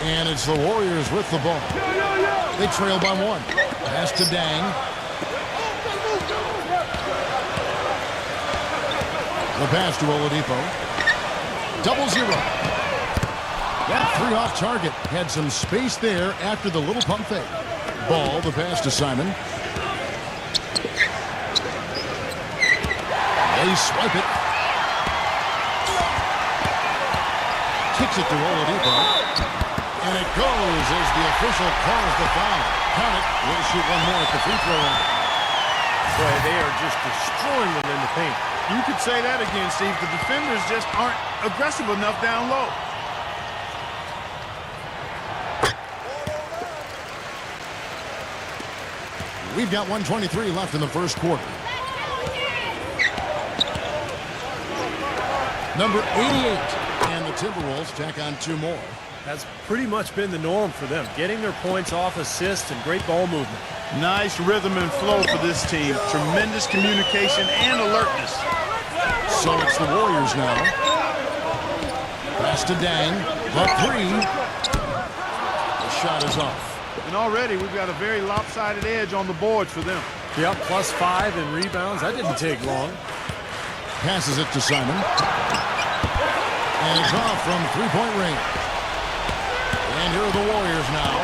And it's the Warriors with the ball. They trail by 1. Pass to Dang. The pass to Oladipo. 0-0. Got 3 off target. Had some space there after the little pump fake. Ball, the pass to Simon. They swipe it. Kicks it to Oladipo. And it goes as the official calls the foul. Count it. We'll shoot one more at the free throw line. Boy, they are just destroying them in the paint. You could say that again, Steve. The defenders just aren't aggressive enough down low. We've got 1:23 left in the first quarter. Number 88. And the Timberwolves tack on 2 more. That's pretty much been the norm for them. Getting their points off assists and great ball movement. Nice rhythm and flow for this team. Tremendous communication and alertness. So it's the Warriors now. Pass to Dang. The 3. The shot is off. And already we've got a very lopsided edge on the boards for them. Yep, +5 in rebounds. That didn't take long. Passes it to Simon. And it's off from three-point range. And here are the Warriors now.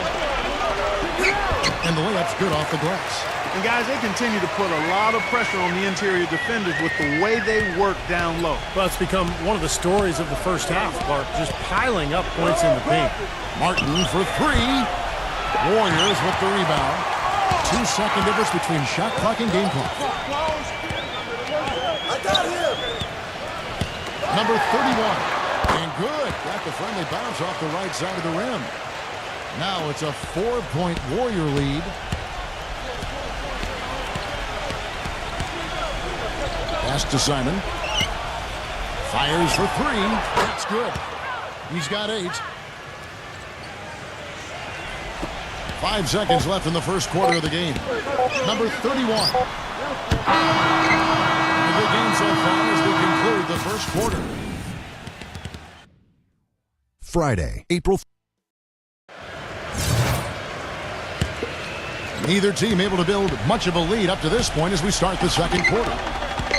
And the layup's good off the glass. And guys, they continue to put a lot of pressure on the interior defenders with the way they work down low. Well, it's become one of the stories of the first half, Clark, just piling up points in the paint. Martin for 3. Warriors with the rebound. 2-second difference between shot clock and game clock. Number 31. And good. Got the friendly bounce off the right side of the rim. Now it's a 4-point Warrior lead. Pass to Simon. Fires for 3. That's good. He's got 8. 5 seconds left in the first quarter of the game. Number 31. A good game so far as we conclude the first quarter. Friday, April. Neither team able to build much of a lead up to this point as we start the second quarter.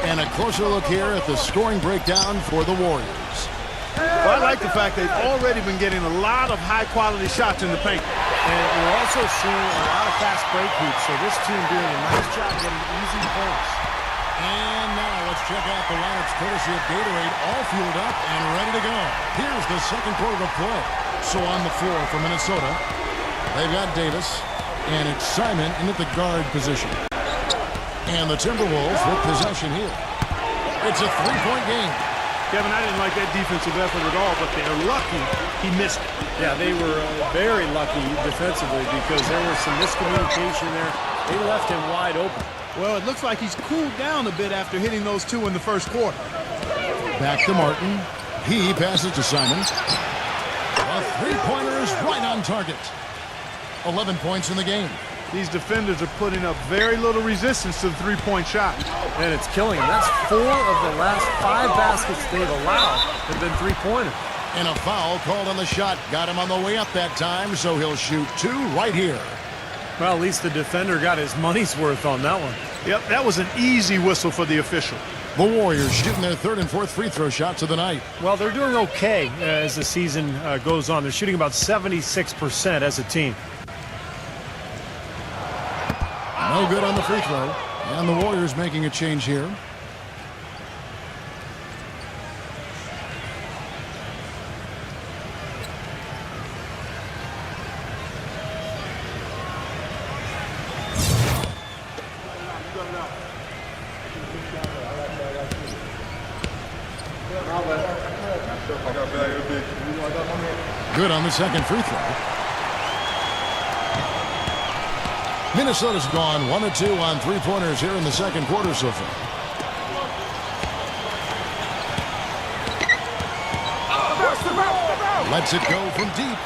And a closer look here at the scoring breakdown for the Warriors. Well, I like the fact they've already been getting a lot of high-quality shots in the paint. And we're also seeing a lot of fast break hoops, so this team doing a nice job getting easy points. And now let's check out the lineups courtesy of Gatorade, all fueled up and ready to go. Here's the second quarter of play. So on the floor for Minnesota, they've got Davis, and it's Simon in at the guard position. And the Timberwolves with possession here. It's a three-point game. Kevin, I didn't like that defensive effort at all, but they're lucky he missed it. Yeah, they were very lucky defensively because there was some miscommunication there. They left him wide open. Well, it looks like he's cooled down a bit after hitting those two in the first quarter. Back to Martin. He passes to Simon. A three-pointer is right on target. 11 points in the game. These defenders are putting up very little resistance to the three-point shot. And it's killing them. That's 4 of the last 5 baskets they've allowed have been three-pointers. And a foul called on the shot. Got him on the way up that time, so he'll shoot 2 right here. Well, at least the defender got his money's worth on that one. Yep, that was an easy whistle for the official. The Warriors shooting their third and fourth free throw shots of the night. Well, they're doing okay as the season goes on. They're shooting about 76% as a team. No good on the free throw. And the Warriors making a change here. Good on the second free throw. Minnesota's gone 1 of 2 on three-pointers here in the second quarter so far. Lets it go from deep.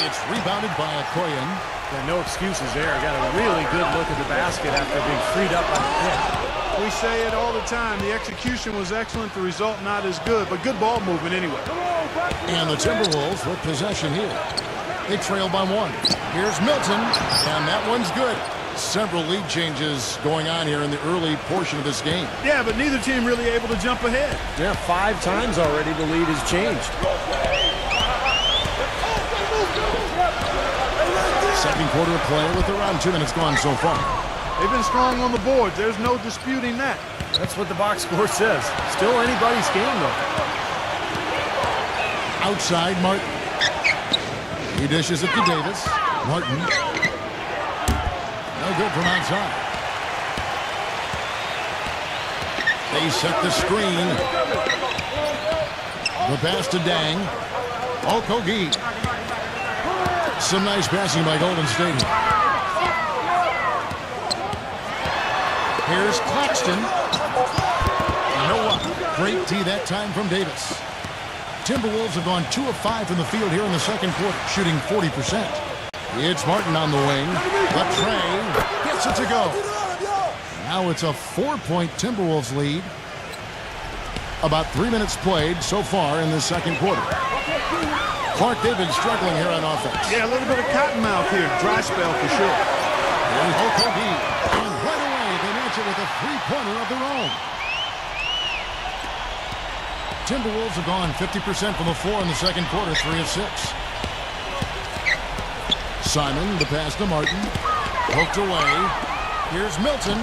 It's rebounded by Okoye. Yeah, no excuses there. Got a really good look at the basket after being freed up by the pick. We say it all the time. The execution was excellent. The result not as good, but good ball movement anyway. And the Timberwolves with possession here. They trail by 1. Here's Milton, and that one's good. Several lead changes going on here in the early portion of this game. Yeah, but neither team really able to jump ahead. Yeah, 5 times already the lead has changed. Second quarter of play with around 2 minutes gone so far. They've been strong on the board. There's no disputing that. That's what the box score says. Still anybody's game, though. Outside, Martin. He dishes it to Davis. Martin. No good from outside. They set the screen. The pass to Dang. Okoye. Some nice passing by Golden State. Here's Claxton. Noah. Great tee that time from Davis. Timberwolves have gone 2 of 5 from the field here in the second quarter, shooting 40%. It's Martin on the wing. The tray gets it to go. Now it's a 4-point Timberwolves lead. About 3 minutes played so far in the second quarter. Clark, they've been struggling here on offense. Yeah, a little bit of cottonmouth here. Dry spell for sure. And Okoye. And right away, they match it with a three-pointer of their own. Timberwolves have gone 50% from the floor in the second quarter, 3 of 6. Simon, the pass to Martin. Poked away. Here's Milton.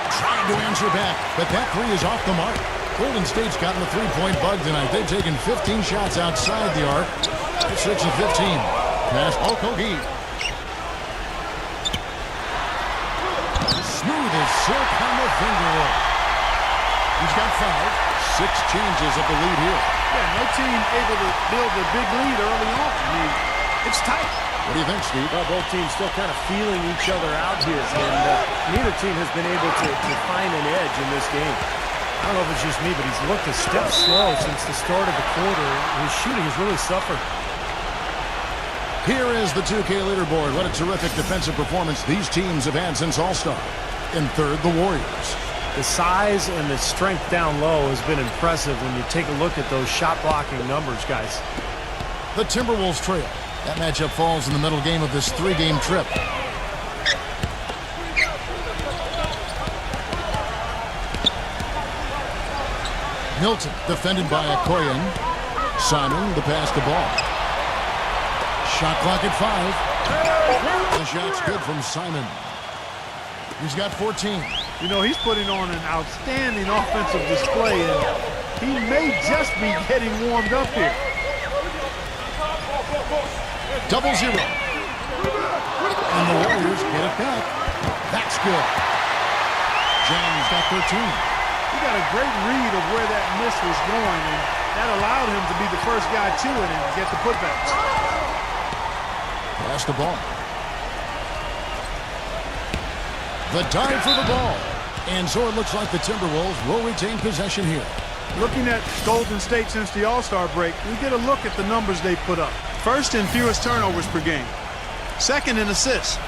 Trying to answer back, but that 3 is off the mark. Golden State's gotten the three-point bug tonight. They've taken 15 shots outside the arc. 6 of 15. Pass Okoye. Smooth as silk on the finger roll. He's got 5. 6 changes of the lead here. Yeah, no team able to build a big lead early on. I mean, it's tight. What do you think, Steve? Well, both teams still kind of feeling each other out here, and neither team has been able to find an edge in this game. I don't know if it's just me, but he's looked a step slow since the start of the quarter. His shooting has really suffered. Here is the 2K leaderboard. What a terrific defensive performance these teams have had since All-Star. In third, the Warriors. The size and the strength down low has been impressive when you take a look at those shot-blocking numbers, guys. The Timberwolves trail. That matchup falls in the middle game of this 3-game trip. Milton defended by Okoyen. Simon, the pass to Ball. Shot clock at 5. The shot's good from Simon. He's got 14. You know, he's putting on an outstanding offensive display, and he may just be getting warmed up here. 0-0. And the Warriors get it back. That's good. James got 13. He got a great read of where that miss was going, and that allowed him to be the first guy to it and get the putback. Pass the ball. The dive for the ball. And so it looks like the Timberwolves will retain possession here. Looking at Golden State since the All-Star break, we get a look at the numbers they put up. First in fewest turnovers per game. Second in assists.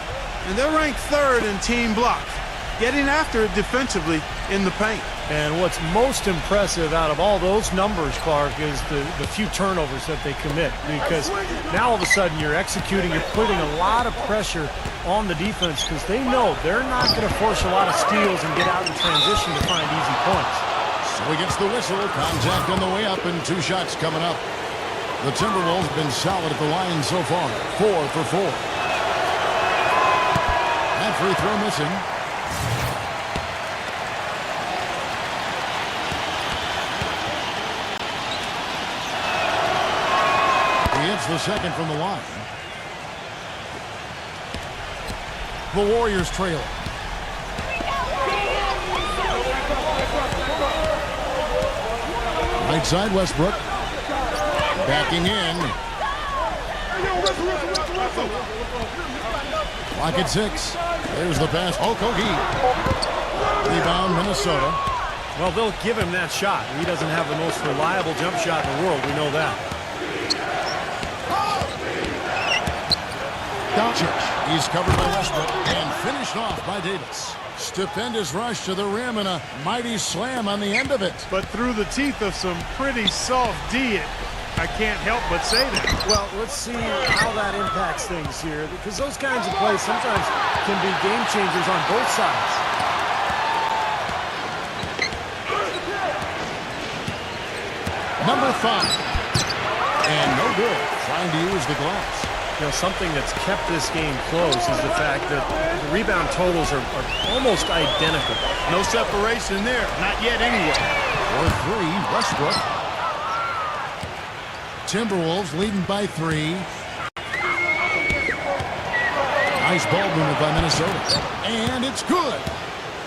And they're ranked third in team blocks. Getting after it defensively in the paint. And what's most impressive out of all those numbers, Clark, is the few turnovers that they commit. Because now all of a sudden you're executing, you're putting a lot of pressure on the defense because they know they're not going to force a lot of steals and get out in transition to find easy points. So he gets the whistle. Contact on the way up and 2 shots coming up. The Timberwolves have been solid at the line so far. 4 for 4. That free throw missing. He hits the second from the line. The Warriors trail. Right side, Westbrook. Backing in. Clock at 6. There's the pass. Okogie. Rebound, Minnesota. Well, they'll give him that shot. He doesn't have the most reliable jump shot in the world. We know that. Doncic. He's covered by Westbrook and finished off by Davis. Stupendous rush to the rim and a mighty slam on the end of it. But through the teeth of some pretty soft D, I can't help but say that. Well, let's see how that impacts things here, because those kinds of plays sometimes can be game changers on both sides. Number 5. And no good. Trying to use the glass. You know, something that's kept this game close is the fact that the rebound totals are almost identical. No separation there. Not yet anyway. For 3, Westbrook. Timberwolves leading by 3. Nice ball movement by Minnesota. And it's good.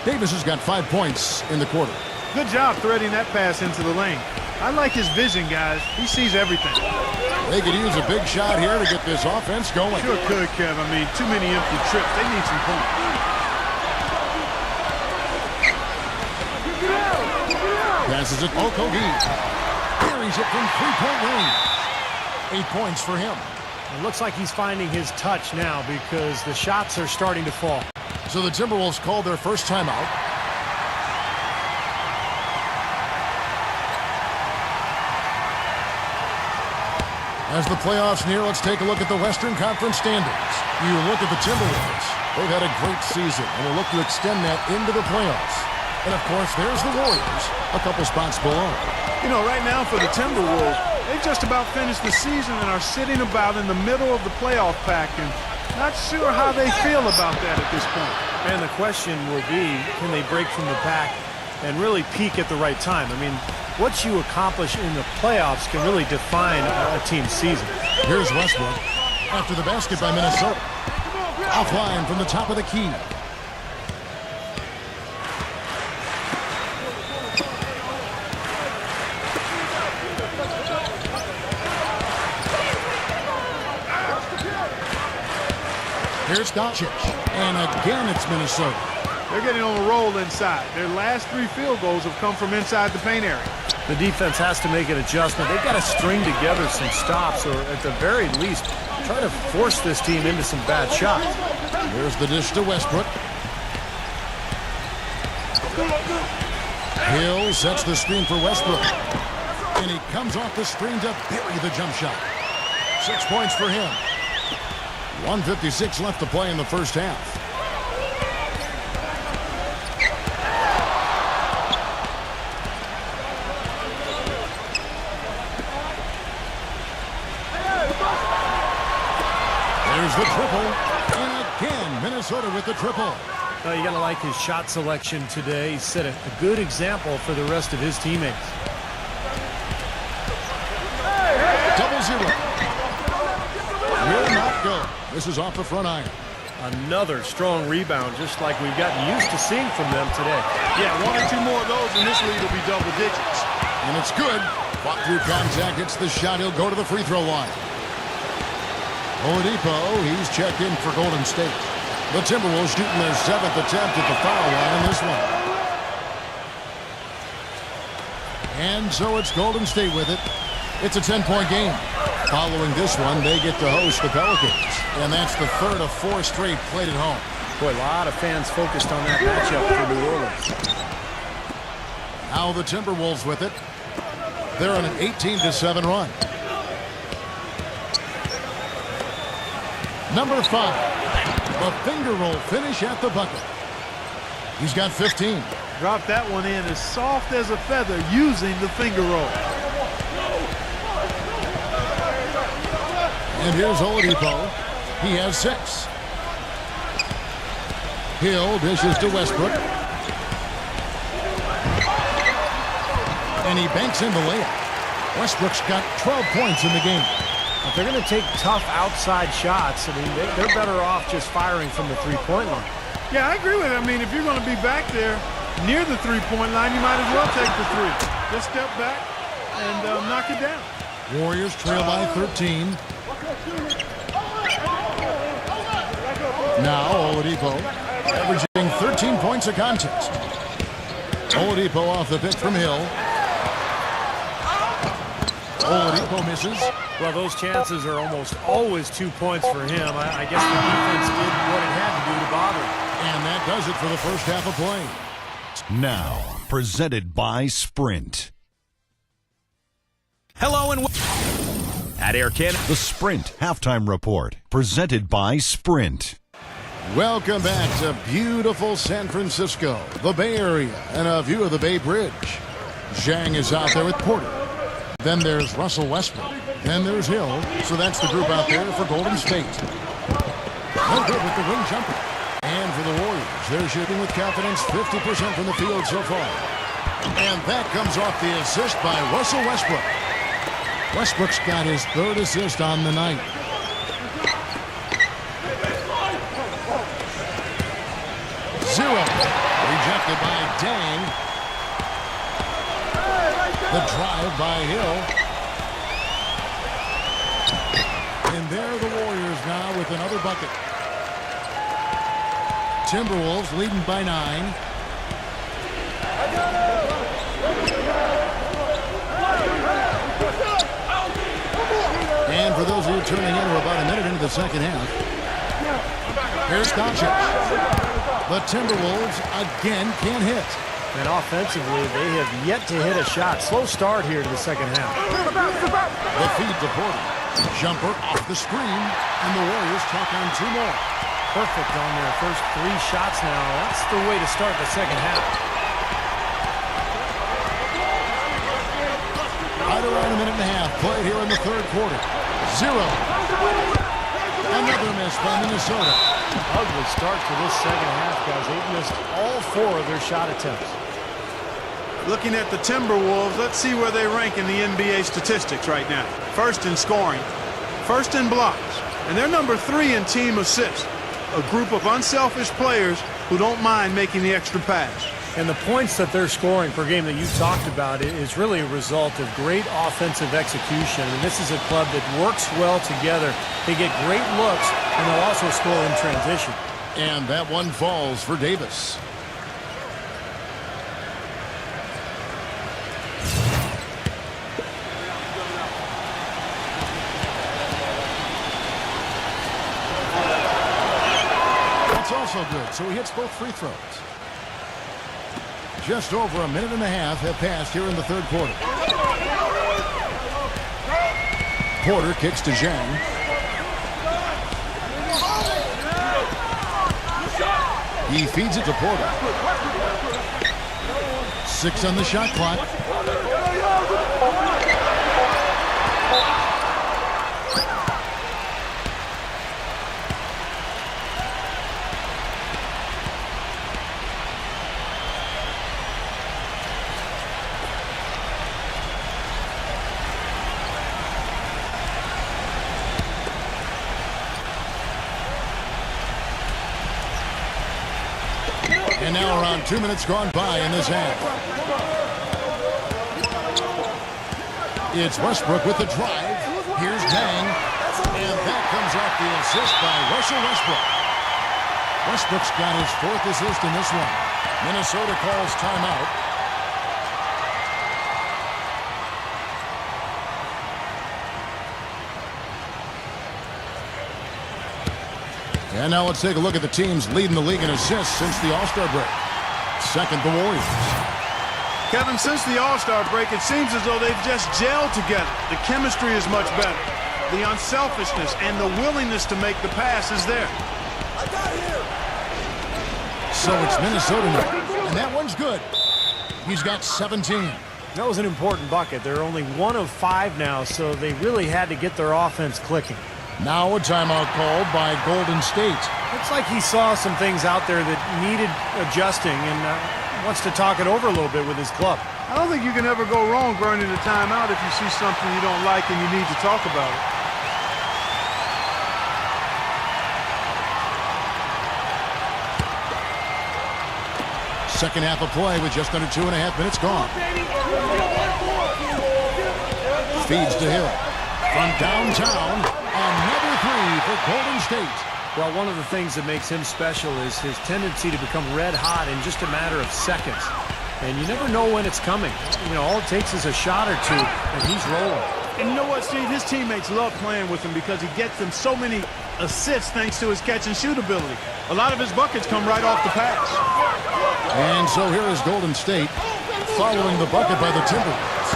Davis has got 5 points in the quarter. Good job threading that pass into the lane. I like his vision, guys. He sees everything. They could use a big shot here to get this offense going. Sure could, Kev. I mean, too many empty trips. They need some points. Passes it. Okogie. Buries it from 3-point range. 8 points for him. It looks like he's finding his touch now because the shots are starting to fall. So the Timberwolves called their first timeout. As the playoffs near, let's take a look at the Western Conference standings. You look at the Timberwolves. They've had a great season and will look to extend that into the playoffs. And, of course, there's the Warriors, a couple spots below. You know, right now for the Timberwolves, they've just about finished the season and are sitting about in the middle of the playoff pack, and not sure how they feel about that at this point. And the question will be, can they break from the pack and really peak at the right time? I mean, what you accomplish in the playoffs can really define a team's season. Here's Westbrook after the basket by Minnesota. Offline from the top of the key. Here's Doncic. And again, it's Minnesota. They're getting on a roll inside. Their last 3 field goals have come from inside the paint area. The defense has to make an adjustment. They've got to string together some stops, or at the very least, try to force this team into some bad shots. Here's the dish to Westbrook. Hill sets the screen for Westbrook. And he comes off the screen to bury the jump shot. 6 points for him. 1:56 left to play in the first half. Minnesota with the triple. You got to like his shot selection today. He set a good example for the rest of his teammates. 0-0. Will not go. This is off the front iron. Another strong rebound, just like we've gotten used to seeing from them today. Yeah, 1 or 2 more of those, and this lead will be double digits. And it's good. Fought through contact, hits the shot. He'll go to the free throw line. Oladipo, he's checked in for Golden State. The Timberwolves shooting their 7th attempt at the foul line in this one. And so it's Golden State with it. It's a 10-point game. Following this one, they get to host the Pelicans. And that's the 3rd of 4 straight played at home. Boy, a lot of fans focused on that matchup for New Orleans. Now the Timberwolves with it. They're on an 18-7 run. Number 5. The finger roll finish at the bucket. He's got 15. Drop that one in as soft as a feather using the finger roll. And here's Oladipo. He has 6. Hill dishes to Westbrook. And he banks in the layup. Westbrook's got 12 points in the game. If they're going to take tough outside shots, I mean, they're better off just firing from the three-point line. Yeah, I agree with it. I mean, if you're going to be back there near the three-point line, you might as well take the 3. Just step back and knock it down. Warriors trail by 13. Now Oladipo averaging 13 points a contest. Oladipo off the pick from Hill. Oladipo misses. Well, those chances are almost always 2 points for him. I guess the defense did what it had to do to bother him. And that does it for the first half of play. Now, presented by Sprint. Hello and at Air Canada. The Sprint Halftime Report, presented by Sprint. Welcome back to beautiful San Francisco, the Bay Area, and a view of the Bay Bridge. Zhang is out there with Porter. Then there's Russell Westbrook. Then there's Hill. So that's the group out there for Golden State. No good with the wing jumper. And for the Warriors, they're shooting with confidence 50% from the field so far. And that comes off the assist by Russell Westbrook. Westbrook's got his 3rd assist on the night. Zero. Rejected by Dang. The drive by Hill. And there are the Warriors now with another bucket. Timberwolves leading by 9. And for those of you tuning in, we're about a minute into the second half. Here's Doncic. The Timberwolves again can't hit. And offensively, they have yet to hit a shot. Slow start here to the second half. The feed to Porter. Jumper off the screen, and the Warriors tack on 2 more. Perfect on their first 3 shots now. That's the way to start the second half. Right around a minute and a half played here in the 3rd quarter. 0. Another miss by Minnesota. Ugly start to this second half, guys. They've missed all 4 of their shot attempts. Looking at the Timberwolves, let's see where they rank in the NBA statistics right now. 1st in scoring, 1st in blocks, and they're number 3 in team assists. A group of unselfish players who don't mind making the extra pass. And the points that they're scoring per game that you talked about is really a result of great offensive execution. And this is a club that works well together. They get great looks, and they'll also score in transition. And that one falls for Davis. That's also good, so he hits both free throws. Just over a minute and a half have passed here in the 3rd quarter. Porter kicks to Zhang. He feeds it to Porter. 6 on the shot clock. And now around 2 minutes gone by in this half. It's Westbrook with the drive. Here's Dang. And that comes off the assist by Russell Westbrook. Westbrook's got his 4th assist in this one. Minnesota calls timeout. And now let's take a look at the teams leading the league in assists since the All-Star break. Second, the Warriors. Kevin, since the All-Star break, it seems as though they've just gelled together. The chemistry is much better. The unselfishness and the willingness to make the pass is there. So it's Minnesota now, and that one's good. He's got 17. That was an important bucket. They're only 1 of 5 now, so they really had to get their offense clicking. Now a timeout called by Golden State. Looks like he saw some things out there that needed adjusting and wants to talk it over a little bit with his club. I don't think you can ever go wrong burning a timeout if you see something you don't like and you need to talk about it. Second half of play with just under 2.5 minutes gone. Feeds to Hill. From downtown, another 3 for Golden State. Well, one of the things that makes him special is his tendency to become red hot in just a matter of seconds. And you never know when it's coming. You know, all it takes is a shot or two, and he's rolling. And you know what, Steve? His teammates love playing with him because he gets them so many assists thanks to his catch-and-shoot ability. A lot of his buckets come right off the pass. And so here is Golden State following the bucket by the Timberwolves.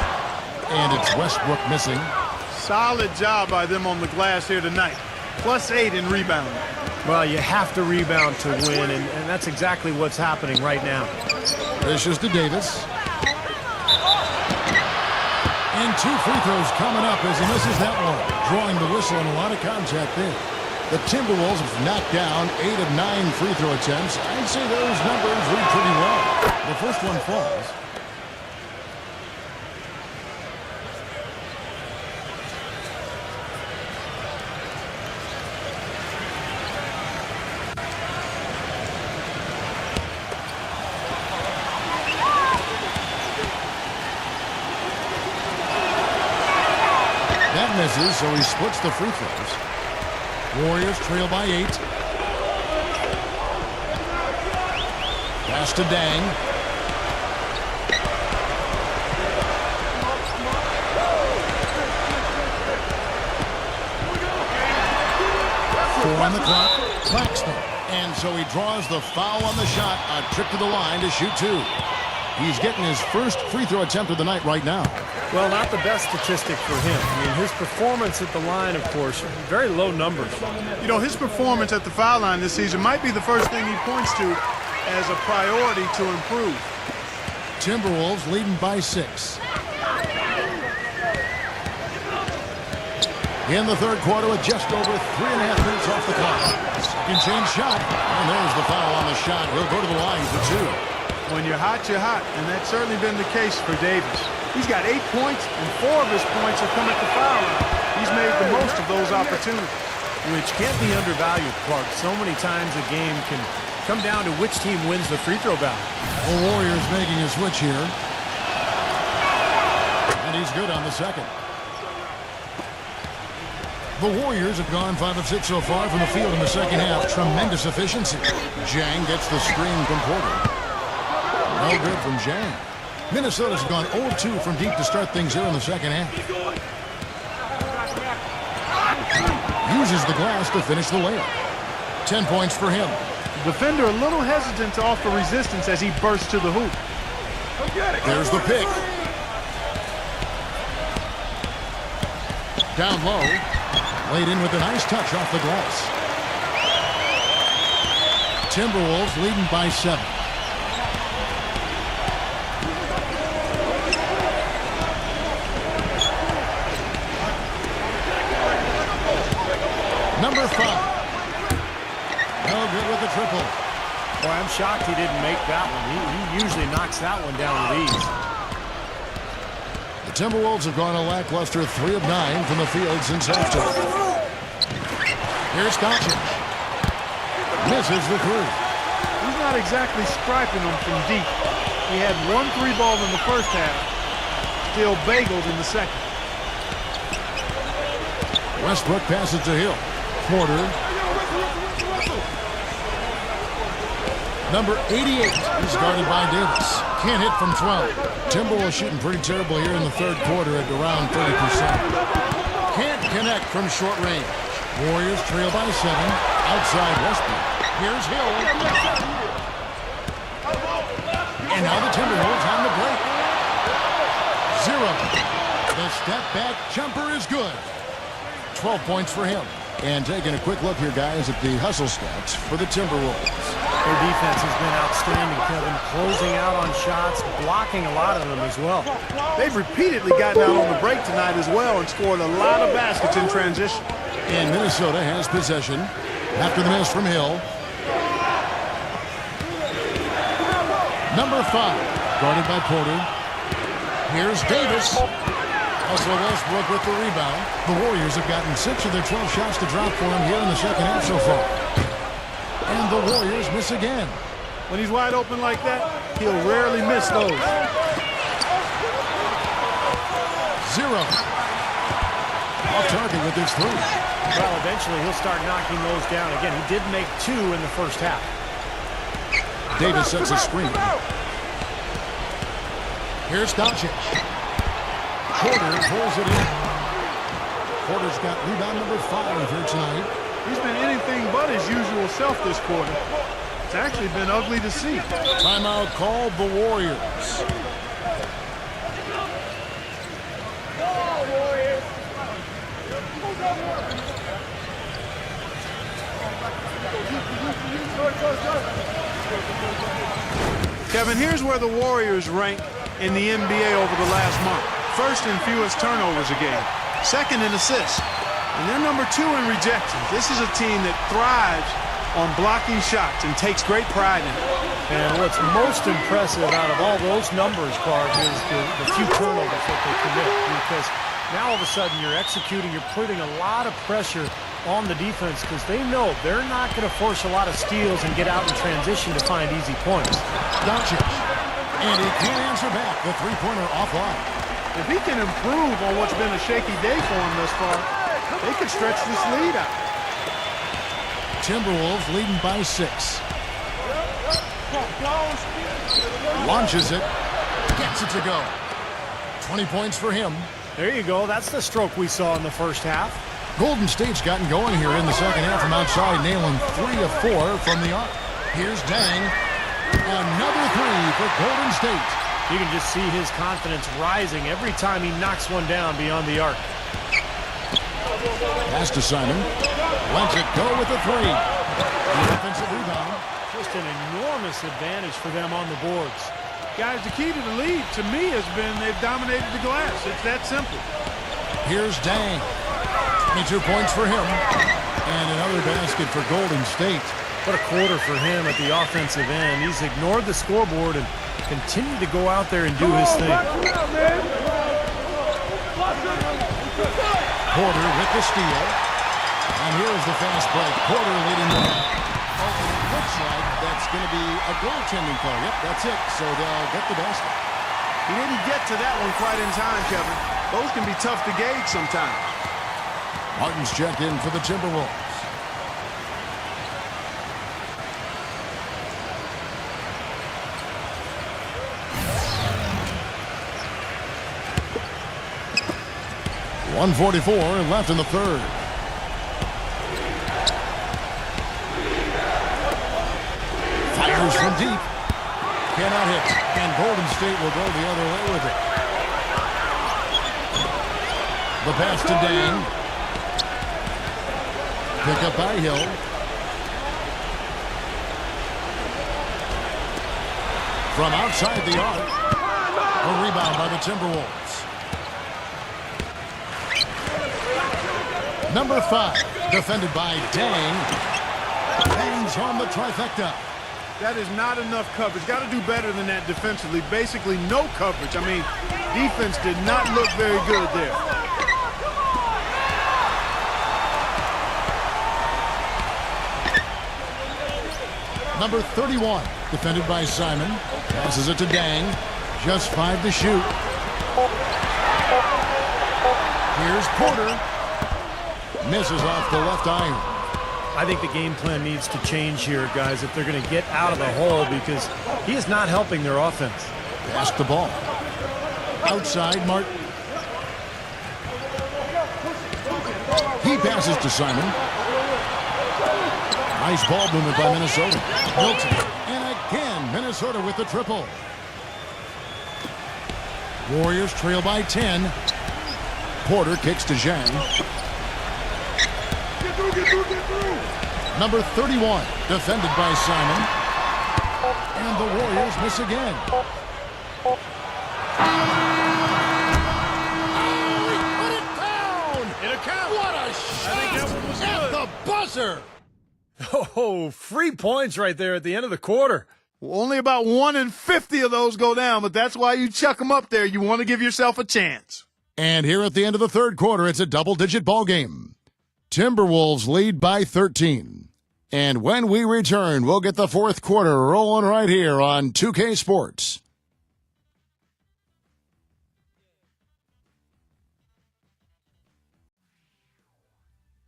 And it's Westbrook missing. Solid job by them on the glass here tonight. +8 in rebounding. Well, you have to rebound to win, and that's exactly what's happening right now. Dishes to Davis. And 2 free throws coming up as he misses that one. Drawing the whistle and a lot of contact there. The Timberwolves have knocked down 8 of 9 free throw attempts. I'd say those numbers read pretty well. The first one falls. That misses, so he splits the free throws. Warriors trail by 8. Pass to Dang. Four on the clock. Claxton. And so he draws the foul on the shot. A trip to the line to shoot 2. He's getting his first free throw attempt of the night right now. Well, not the best statistic for him. I mean, his performance at the line, of course, very low numbers. You know, his performance at the foul line this season might be the first thing he points to as a priority to improve. Timberwolves leading by 6. In the third quarter with just over 3.5 minutes off the clock. Second chance shot. And there's the foul on the shot. He'll go to the line for 2. When you're hot, and that's certainly been the case for Davis. He's got 8 points, and 4 of his points have come at the foul line. He's made the most of those opportunities. Which can't be undervalued, Clark. So many times a game can come down to which team wins the free throw battle. The Warriors making a switch here. And he's good on the second. The Warriors have gone 5 of 6 so far from the field in the second half. Tremendous efficiency. Jang gets the screen from Porter. No good from Jang. Minnesota's gone 0-2 from deep to start things here in the second half. Uses the glass to finish the layup. 10 points for him. Defender a little hesitant to offer resistance as he bursts to the hoop. There's the pick. Down low. Laid in with a nice touch off the glass. Timberwolves leading by 7. Number 5. No good with the triple. Boy, I'm shocked he didn't make that one. He usually knocks that one down with ease. The Timberwolves have gone a lackluster 3 of 9 from the field since halftime. Here's Doncic. Misses the 3. He's not not exactly striping them from deep. He had 1 3-ball in the first half, still bageled in the second. Westbrook passes to Hill. Porter. Number 88 is guarded by Davis. Can't hit from 12. Timberwolves shooting pretty terrible here in the third quarter at around 30%. Can't connect from short range. Warriors trail by 7. Outside Westbrook. Here's Hill. And now the Timberwolves on the break. 0. The step back jumper is good. 12 points for him. And taking a quick look here, guys, at the hustle stats for the Timberwolves. Their defense has been outstanding, Kevin. Closing out on shots, blocking a lot of them as well. They've repeatedly gotten out on the break tonight as well and scored a lot of baskets in transition. And Minnesota has possession after the miss from Hill. Number 5, guarded by Porter. Here's Davis. Also Westbrook with the rebound. The Warriors have gotten 6 of their 12 shots to drop for him here in the second half so far. And the Warriors miss again. When he's wide open like that, he'll rarely miss those. 0. Off target with his 3. Well, eventually he'll start knocking those down again. He did make 2 in the first half. Davis sets a screen. Here's Doncic. Porter pulls it in. Porter's got rebound number 5 here tonight. He's been anything but his usual self this quarter. It's actually been ugly to see. Timeout called the Warriors. Kevin, here's where the Warriors rank in the NBA over the last month. First in fewest turnovers a game. Second in assists. And they're number 2 in rejections. This is a team that thrives on blocking shots and takes great pride in it. And what's most impressive out of all those numbers, Clark, is the few turnovers that they commit. Because now all of a sudden you're executing, you're putting a lot of pressure on the defense because they know they're not going to force a lot of steals and get out in transition to find easy points. Doncic. And he can't answer back. The three-pointer offline. If he can improve on what's been a shaky day for him thus far, they could stretch this lead out. Timberwolves leading by 6. Launches it. Gets it to go. 20 points for him. There you go. That's the stroke we saw in the first half. Golden State's gotten going here in the second half from outside, nailing 3 of 4 from the arc. Here's Dang. Another 3 for Golden State. You can just see his confidence rising every time he knocks one down beyond the arc. Pass to Simon. Lets it go with the 3. The offensive rebound. Just an enormous advantage for them on the boards. Guys, the key to the lead, to me, has been they've dominated the glass. It's that simple. Here's Dang. 22 points for him. And another basket for Golden State. What a quarter for him at the offensive end. He's ignored the scoreboard and continued to go out there and do his thing. Porter with the steal. And here's the fast break. Porter leading the line. Oh, and it looks like that's going to be a goaltending call. Yep, that's it. So they'll get the basket. He didn't get to that one quite in time, Kevin. Those can be tough to gauge sometimes. Martin's checked in for the Timberwolves. .144 left in the third. Fires from deep. Cannot hit. And Golden State will go the other way with it. The pass to Dang. Pick up by Hill. From outside the arc. A rebound by the Timberwolves. Number 5, defended by Dang. Bangs on the trifecta. That is not enough coverage. Got to do better than that defensively. Basically no coverage. I mean, defense did not look very good there. Number 31, defended by Simon. Passes it to Dang. Just 5 to shoot. Here's Porter. Misses off the left iron. I think the game plan needs to change here, guys, if they're going to get out of the hole, because he is not helping their offense. Pass the ball. Outside, Martin. He passes to Simon. Nice ball movement by Minnesota. Milton. And again, Minnesota with the triple. Warriors trail by 10. Porter kicks to Zhang. Number 31, defended by Simon. And the Warriors miss again. Oh, he put it down! It'll count. What a I think that shot! one was At good. the buzzer! Oh, 3 points right there at the end of the quarter. Well, only about 1 in 50 of those go down, but that's why you chuck them up there. You want to give yourself a chance. And here at the end of the third quarter, it's a double-digit ball game. Timberwolves lead by 13. And when we return, we'll get the fourth quarter rolling right here on 2K Sports.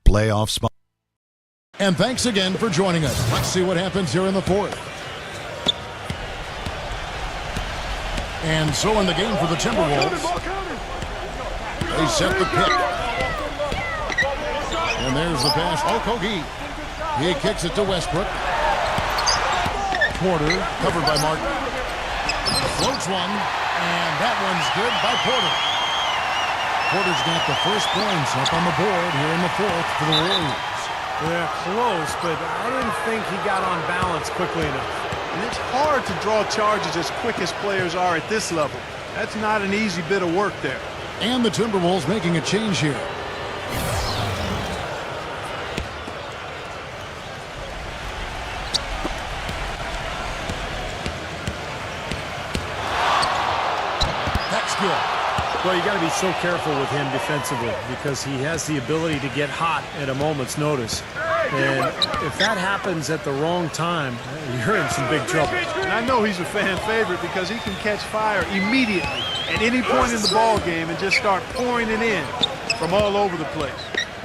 Playoff spot. And thanks again for joining us. Let's see what happens here in the fourth. And so in the game for the Timberwolves, they set the pick. And there's the pass. Okogie. He kicks it to Westbrook. Porter, covered by Martin. Floats one, and that one's good by Porter. Porter's got the first points up on the board here in the fourth for the Warriors. Yeah, close, but I didn't think he got on balance quickly enough. And it's hard to draw charges as quick as players are at this level. That's not an easy bit of work there. And the Timberwolves making a change here. That's good. Well, you got to be so careful with him defensively because he has the ability to get hot at a moment's notice. And if that happens at the wrong time, you're in some big trouble. And I know he's a fan favorite because he can catch fire immediately at any point in the ball game and just start pouring it in from all over the place.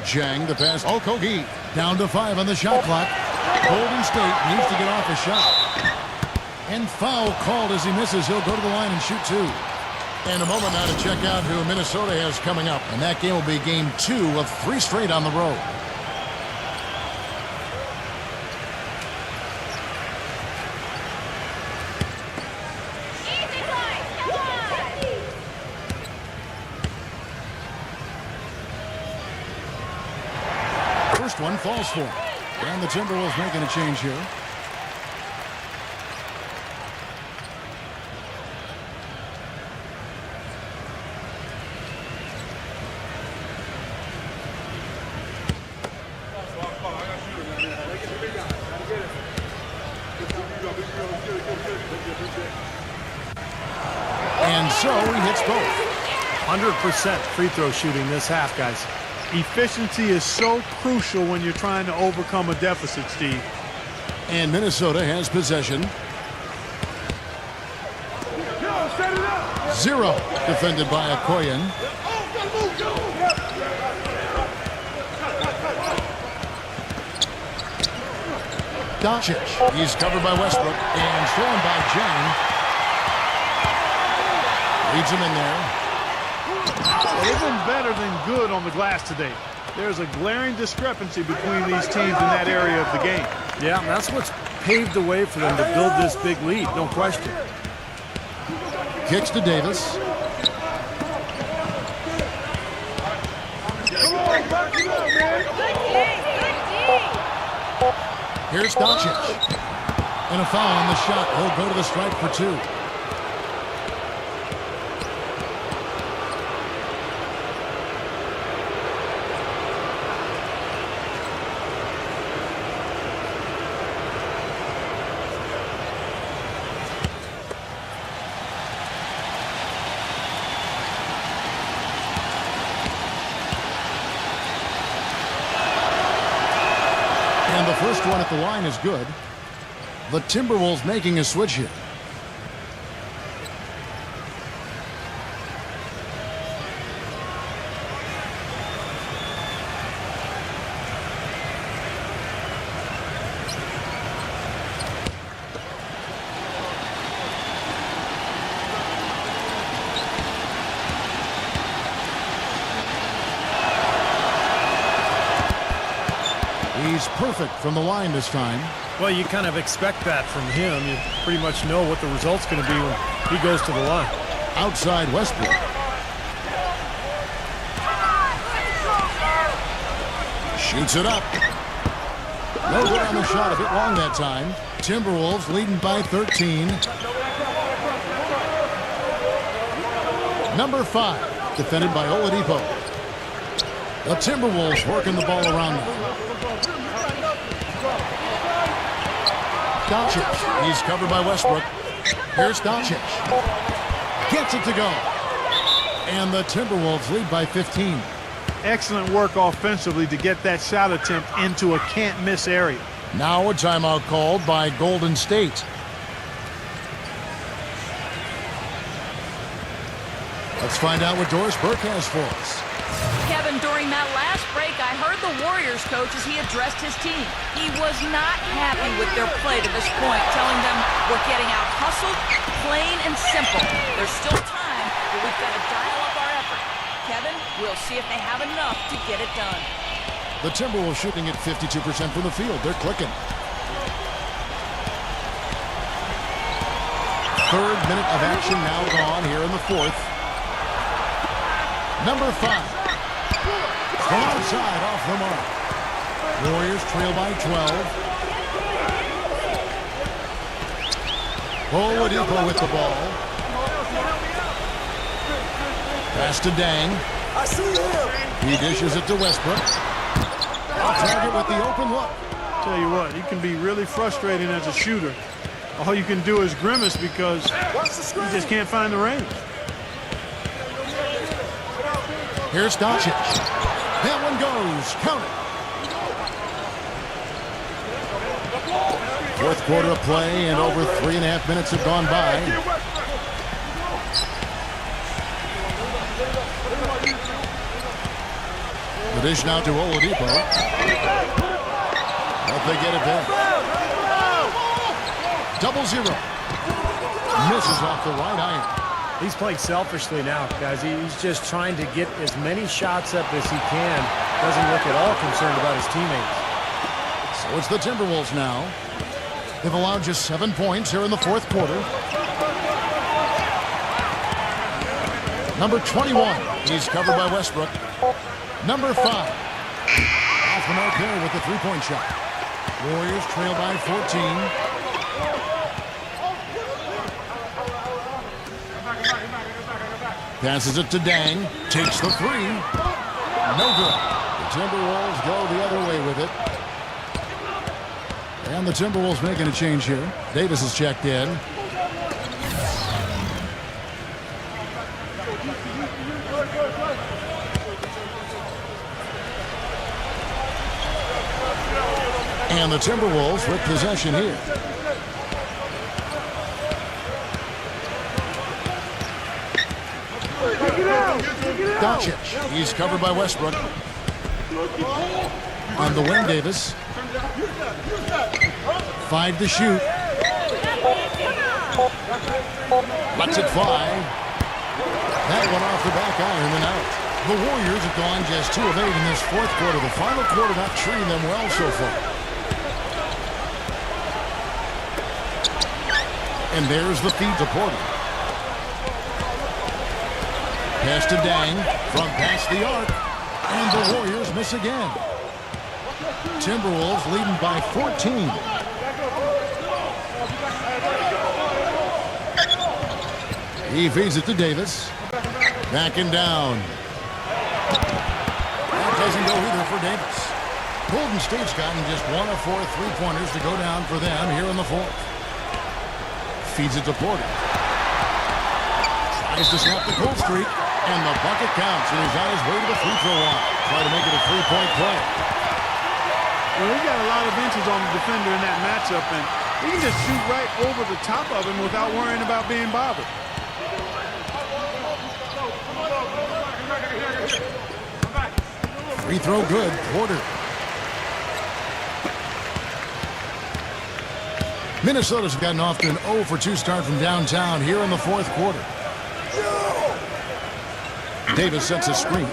Zhang, the pass. Okogie down to 5 on the shot clock. Golden State needs to get off a shot. And foul called as he misses. He'll go to the line and shoot 2. And a moment now to check out who Minnesota has coming up. And that game will be game 2 of 3 straight on the road. Easy play. Come on. First one falls for him. And the Timberwolves making a change here. And so he hits both. 100% free throw shooting this half, guys. Efficiency is so crucial when you're trying to overcome a deficit, Steve. And Minnesota has possession. 0 defended by Okoyen. Doncic. He's covered by Westbrook and thrown by Zhang. Leads him in there. They've been better than good on the glass today. There's a glaring discrepancy between these teams in that area of the game. Yeah, that's what's paved the way for them to build this big lead, no question. Kicks to Davis. Here's Doncic. And a foul on the shot. He'll go to the stripe for 2. And the first one at the line is good. The Timberwolves making a switch here. He's perfect from the line this time. Well, you kind of expect that from him. You pretty much know what the result's going to be when he goes to the line. Outside Westbrook. Shoots it up. No good on the shot, a bit long that time. Timberwolves leading by 13. Number 5, defended by Oladipo. The Timberwolves working the ball around now. Doncic, he's covered by Westbrook. Here's Doncic. Gets it to go. And the Timberwolves lead by 15. Excellent work offensively to get that shot attempt into a can't-miss area. Now a timeout called by Golden State. Let's find out what Doris Burke has for us. Kevin, during that last break, I heard the Warriors coach as he addressed his team. He was not happy with their play to this point, telling them we're getting out hustled, plain and simple. There's still time, but we've got to dial up our effort. Kevin, we'll see if they have enough to get it done. The Timberwolves shooting at 52% from the field. They're clicking. Third minute of action now gone here in the fourth. Number 5. From outside off the mark. Warriors trail by 12. Oladipo with the ball. Pass to Dang. I see him. He dishes it to Westbrook. Target with the open look. Tell you what, he can be really frustrating as a shooter. All you can do is grimace because you just can't find the range. Here's Doncic. That one goes. Count it. Fourth quarter of play, and over 3.5 minutes have gone by. The dish now to Oladipo. But they get it back. 0-0. Misses off the right iron. He's playing selfishly now, guys. He's just trying to get as many shots up as he can. Doesn't look at all concerned about his teammates. So it's the Timberwolves now. They've allowed just 7 points here in the fourth quarter. Number 21. He's covered by Westbrook. Number 5. Off the mark there with the three-point shot. Warriors trail by 14. Passes it to Dang. Takes the three. No good. The Timberwolves go the other way with it. And the Timberwolves making a change here. Davis is checked in. And the Timberwolves with possession here. Doncic. He's covered by Westbrook. On the wing, Davis. 5 to shoot. Lets it fly. That one off the back iron and out. The Warriors have gone just 2 of 8 in this fourth quarter. The final quarter not treating them well so far. And there's the feed to Porter. Pass to Dang from past the arc. And the Warriors miss again. Timberwolves leading by 14. He feeds it to Davis. Backing down. That doesn't go either for Davis. Golden State's gotten just 1 of 4 3-pointers to go down for them here in the fourth. Feeds it to Porter. Tries to snap the cold streak. And the bucket counts, and he's on his way to the free throw line. Try to make it a 3-point play. Well, he got a lot of inches on the defender in that matchup, and He can just shoot right over the top of him without worrying about being bothered. Free throw good. Porter. Minnesota's gotten off to an 0 for 2 start from downtown here in the fourth quarter. Davis sets a screen.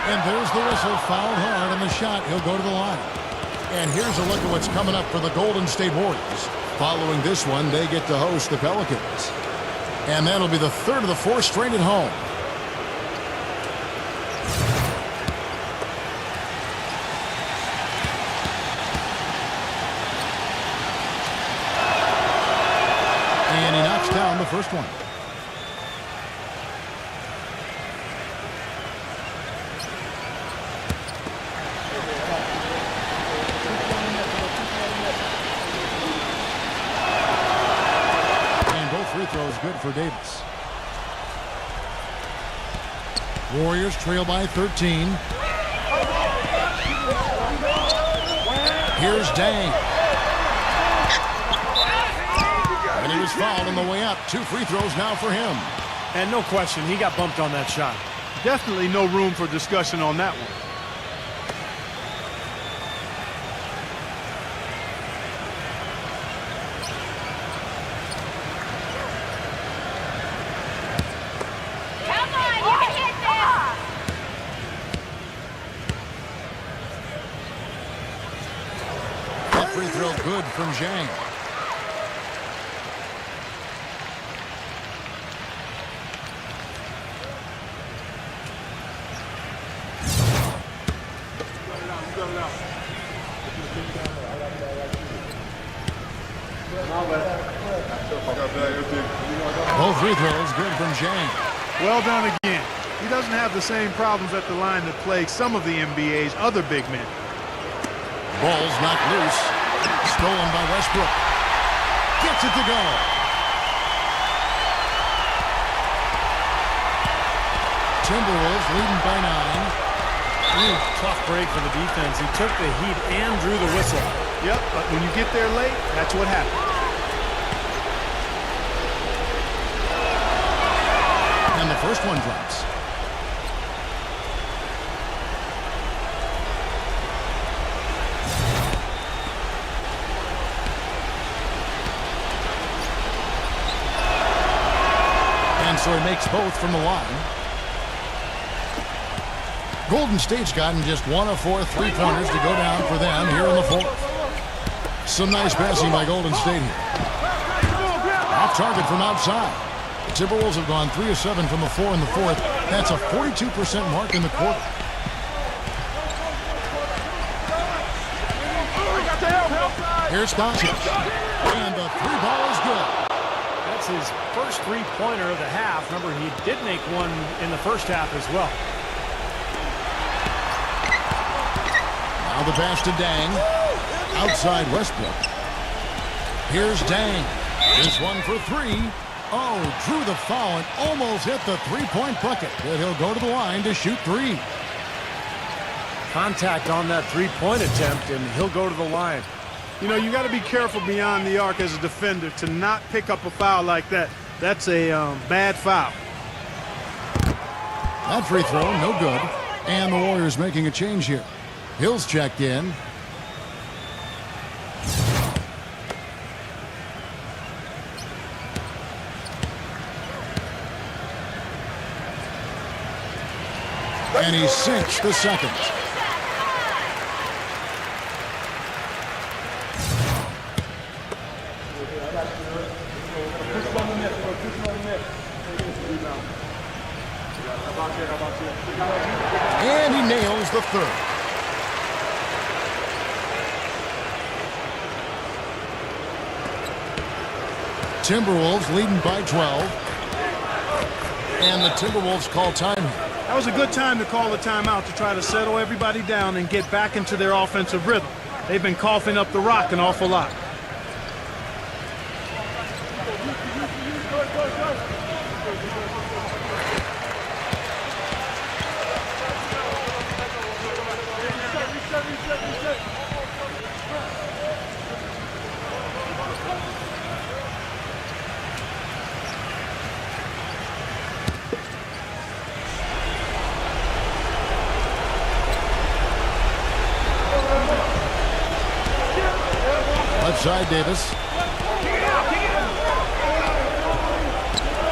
And there's the whistle. Fouled hard on the shot. He'll go to the line. And here's a look at what's coming up for the Golden State Warriors. Following this one, they get to host the Pelicans. And that'll be the third of the 4 straight at home. And he knocks down the first one. And both free throws good for Davis. Warriors trail by 13. Here's Dang. And he was fouled on the way up. 2 free throws now for him. And no question, he got bumped on that shot. Definitely no room for discussion on that one. Come on, you can hit this! That free throw good from Zhang. Both free throws good from Zhang. Well done again. He doesn't have the same problems at the line that plague some of the NBA's other big men. Ball's knocked loose. Stolen by Westbrook. Gets it to go. Timberwolves leading by 9. Tough break for the defense. He took the heat and drew the whistle. Yep, but when you get there late, that's what happens. And the first one drops. And so he makes both from the line. Golden State's gotten just 1 of 4 3-pointers to go down for them here in the fourth. Some nice passing by Golden State here. Off target from outside. The Timberwolves have gone 3 of 7 from the floor in the fourth. That's a 42% mark in the quarter. Here's Doncic. And the 3-ball is good. That's his first 3-pointer of the half. Remember, he did make one in the first half as well. Now the pass to Dang. Outside Westbrook. Here's Dang. This one for 3. Oh, drew the foul and almost hit the 3-point bucket. But he'll go to the line to shoot 3. Contact on that 3-point attempt, and he'll go to the line. You know, you got to be careful beyond the arc as a defender to not pick up a foul like that. That's a bad foul. That free throw, no good. And the Warriors making a change here. Hill's checked in. And he sinks the second. And he nails the third. Timberwolves leading by 12. And the Timberwolves call time here. That was a good time to call a timeout to try to settle everybody down and get back into their offensive rhythm. They've been coughing up the rock an awful lot. side, Davis.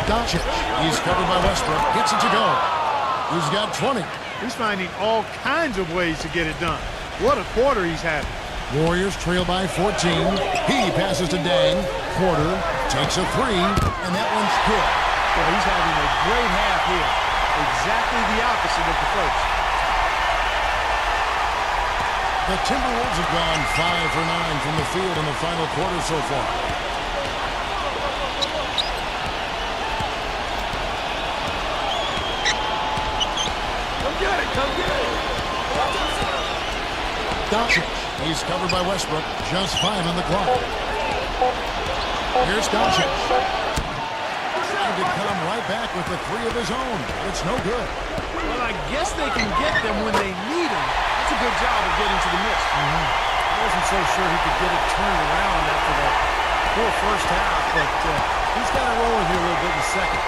Doncic. He's covered by Westbrook. Gets it to go. He's got 20. He's finding all kinds of ways to get it done. What a quarter he's having. Warriors trail by 14. He passes to Dang. Porter takes a three, and that one's good. Well, he's having a great half here. Exactly the opposite of the first. The Timberwolves have gone 5 for 9 from the field in the final quarter so far. Come get it. Come get it. Doncic. He's covered by Westbrook. Just 5 on the clock. Here's Doncic. Trying to come right back with the three of his own. It's no good. Well, I guess they can get them when they need them. That's a good job of getting to the miss. I wasn't so sure he could get it turned around after that poor first half, but he's got it rolling here a little bit in the second.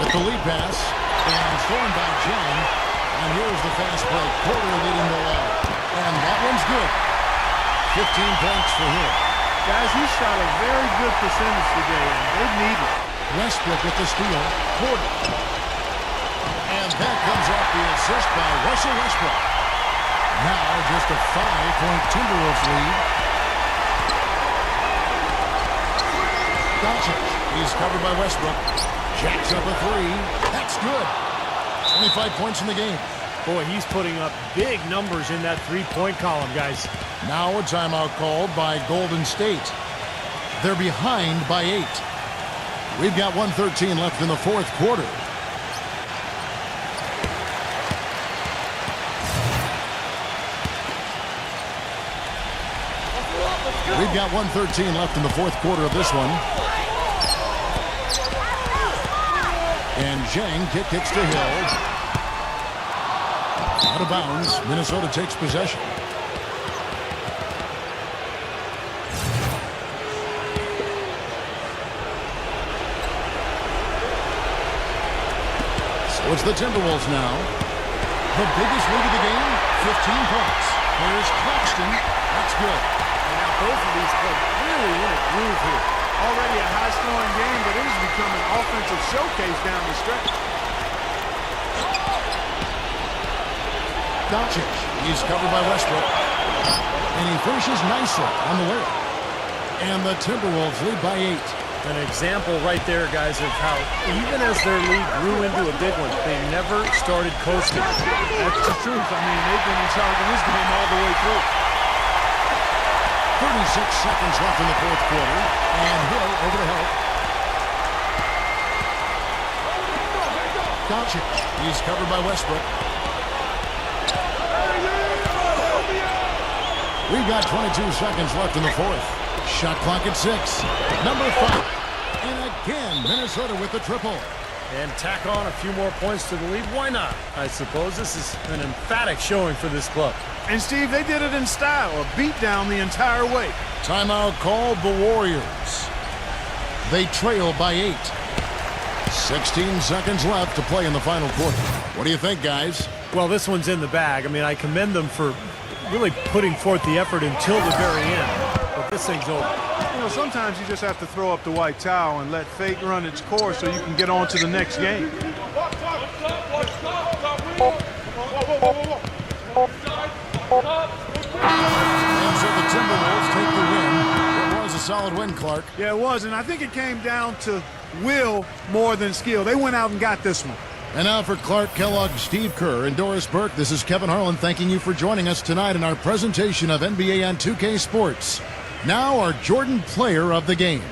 With the lead pass, and thrown by Jang. And here's the fast break. Porter leading the way. And that one's good. 15 points for him. Guys, he shot a very good percentage today, and they need it. Westbrook with the steal. Porter. And that comes off the assist by Russell Westbrook. Now just a 5-point Timberwolves lead. Doncic. He's covered by Westbrook. Jacks up a three. That's good. 25 points in the game. Boy, he's putting up big numbers in that three-point column, guys. Now a timeout called by Golden State. They're behind by 8. We've got 1:13 left in the fourth quarter. We've got 1:13 left in the fourth quarter of this one. And Zhang kicks to Hill. Out of bounds. Minnesota takes possession. So it's the Timberwolves now. The biggest lead of the game, 15 points. Here's Claxton. That's good. And now both of these clubs really in a groove here. Already a high-scoring game, but it has become an offensive showcase down the stretch. Doncic. He's covered by Westbrook. And he finishes nicely on the way. And the Timberwolves lead by 8. An example right there, guys, of how even as their lead grew into a big one, they never started coasting. That's the truth. I mean, they've been in charge of this game all the way through. 36 seconds left in the fourth quarter. And Hill over to help. Doncic. He's covered by Westbrook. We've got 22 seconds left in the fourth. Shot clock at 6. Number 5. And again, Minnesota with the triple. And tack on a few more points to the lead. Why not? I suppose this is an emphatic showing for this club. And, Steve, they did it in style, a beatdown the entire way. Timeout called the Warriors. They trail by 8. 16 seconds left to play in the final quarter. What do you think, guys? Well, this one's in the bag. I mean, I commend them for really putting forth the effort until the very end. But this thing's over. You know, sometimes you just have to throw up the white towel and let fate run its course so you can get on to the next game. And so the Timberwolves take the win. It was a solid win, Clark. Yeah, it was, and I think it came down to will more than skill. They went out and got this one. And now for Clark Kellogg, Steve Kerr, and Doris Burke, this is Kevin Harlan thanking you for joining us tonight in our presentation of NBA on 2K Sports. Now our Jordan Player of the Game.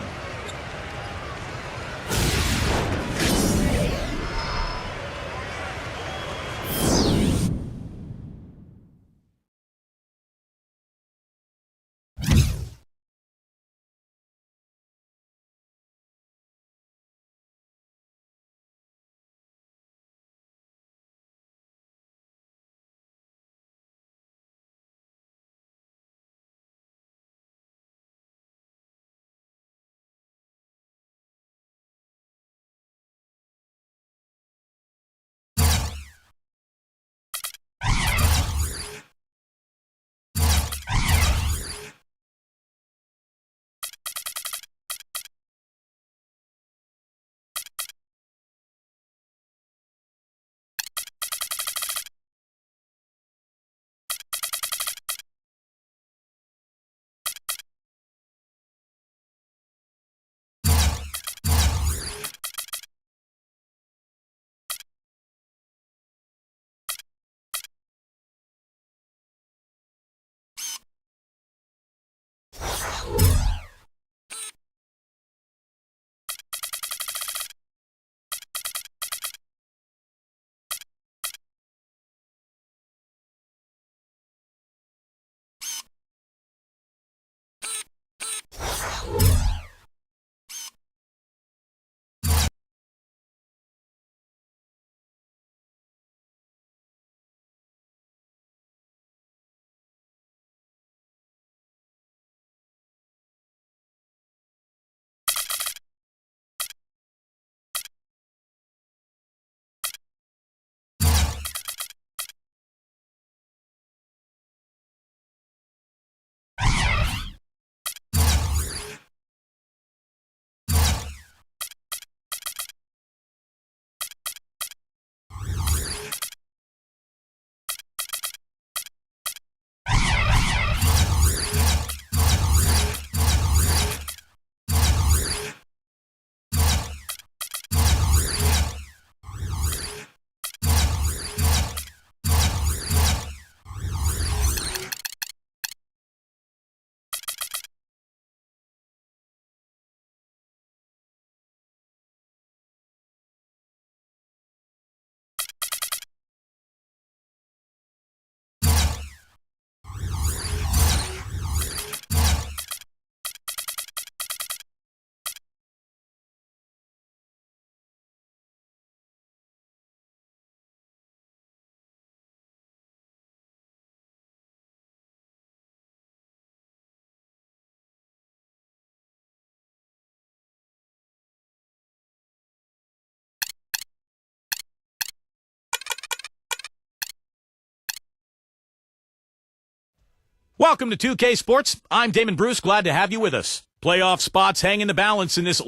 Welcome to 2K Sports. I'm Damon Bruce. Glad to have you with us. Playoff spots hang in the balance in this.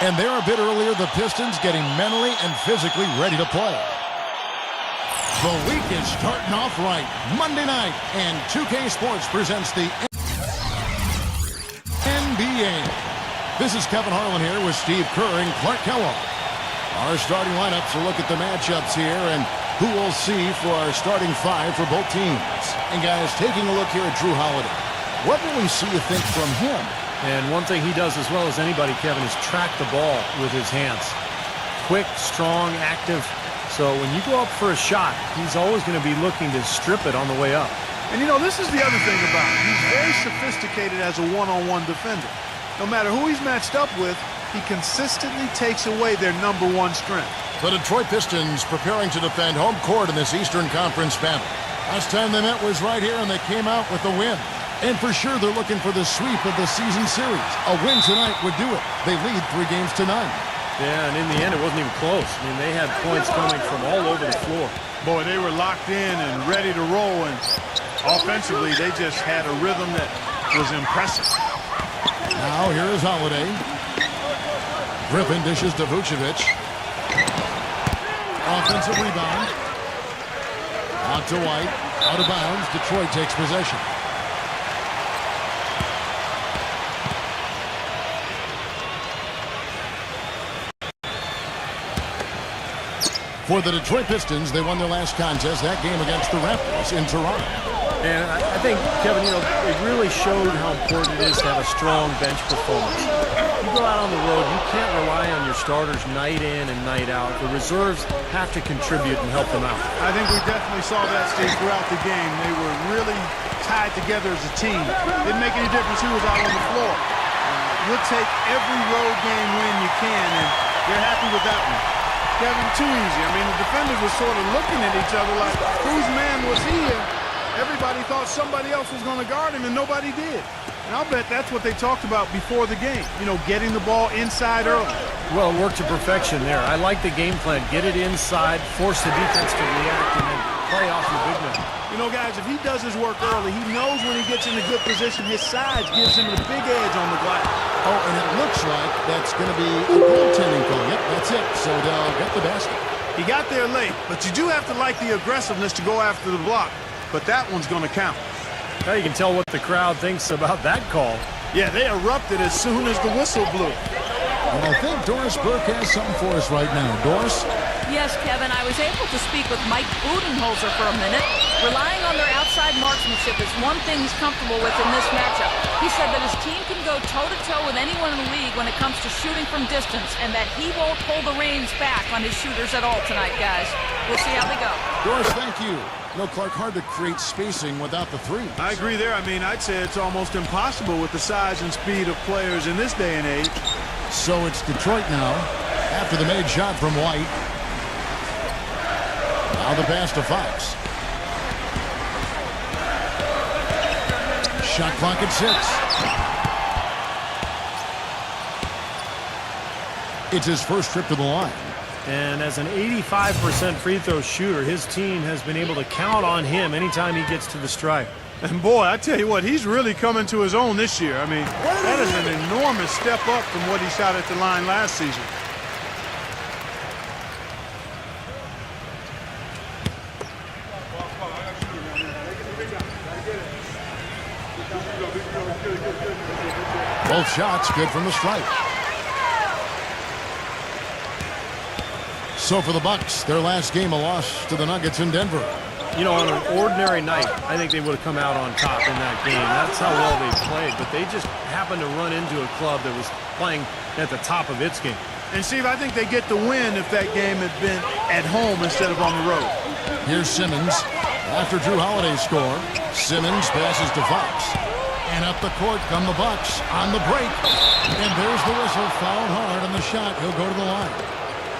And there a bit earlier, the Pistons getting mentally and physically ready to play. The week is starting off right. Monday night, and 2K Sports presents the NBA. This is Kevin Harlan here with Steve Kerr and Clark Kellogg. Our starting lineups will look at the matchups here and who we'll see for our starting five for both teams. And guys, taking a look here at Drew Holiday, what will we see, you think, from him? And one thing he does as well as anybody, Kevin, is track the ball with his hands. Quick, strong, active. So when you go up for a shot, he's always going to be looking to strip it on the way up. And, you know, this is the other thing about him. He's very sophisticated as a one-on-one defender. No matter who he's matched up with, he consistently takes away their number one strength. The Detroit Pistons preparing to defend home court in this Eastern Conference battle. Last time they met was right here, and they came out with a win. And for sure, they're looking for the sweep of the season series. A win tonight would do it. They lead 3-0. Yeah, and in the end, it wasn't even close. I mean, they had points coming from all over the floor. Boy, they were locked in and ready to roll, and offensively, they just had a rhythm that was impressive. Now, here is Holiday. Griffin dishes to Vucevic. Offensive rebound. Out to White. Out of bounds. Detroit takes possession. For the Detroit Pistons, they won their last contest, that game against the Raptors in Toronto. And I think, Kevin, you know, it really showed how important it is to have a strong bench performance. You go out on the road, you can't rely on your starters night in and night out. The reserves have to contribute and help them out. I think we definitely saw that, Steve, throughout the game. They were really tied together as a team. Didn't make any difference who was out on the floor. You'll take every road game win you can, and they're happy with that one. Kevin, too easy. I mean, the defenders were sort of looking at each other like, whose man was he? Everybody thought somebody else was going to guard him, and nobody did. And I'll bet that's what they talked about before the game. You know, getting the ball inside early. Well, it worked to perfection there. I like the game plan. Get it inside, force the defense to react, and then play off your big man. You know, guys, if he does his work early, he knows when he gets in a good position, his size gives him the big edge on the glass. Oh, and it looks like that's going to be a goaltending call. Yep, that's it. So they'll get the basket. He got there late, but you do have to like the aggressiveness to go after the block. But that one's going to count. Now you can tell what the crowd thinks about that call. Yeah, they erupted as soon as the whistle blew. And I think Doris Burke has something for us right now. Doris? Yes, Kevin, I was able to speak with Mike Budenholzer for a minute. Relying on their outside marksmanship is one thing he's comfortable with in this matchup. He said that his team can go toe-to-toe with anyone in the league when it comes to shooting from distance, and that he won't pull the reins back on his shooters at all tonight, guys. We'll see how they go. Doris, thank you. No, Clark, hard to create spacing without the threes. I agree there. I mean, I'd say it's almost impossible with the size and speed of players in this day and age. So it's Detroit now, after the made shot from White. Now the pass to Fox. Shot clock at 6. It's his first trip to the line. And as an 85% free throw shooter, his team has been able to count on him anytime he gets to the stripe. And boy, I tell you what, he's really coming to his own this year. I mean, that is an enormous step up from what he shot at the line last season. Both shots good from the stripe. So for the Bucks, their last game, a loss to the Nuggets in Denver. You know, on an ordinary night, I think they would have come out on top in that game. That's how well they played, but they just happened to run into a club that was playing at the top of its game. And Steve, I think they get the win if that game had been at home instead of on the road. Here's Simmons. After Drew Holiday's score, Simmons passes to Fox. And up the court come the Bucks on the break. And there's the whistle, fouled hard on the shot. He'll go to the line.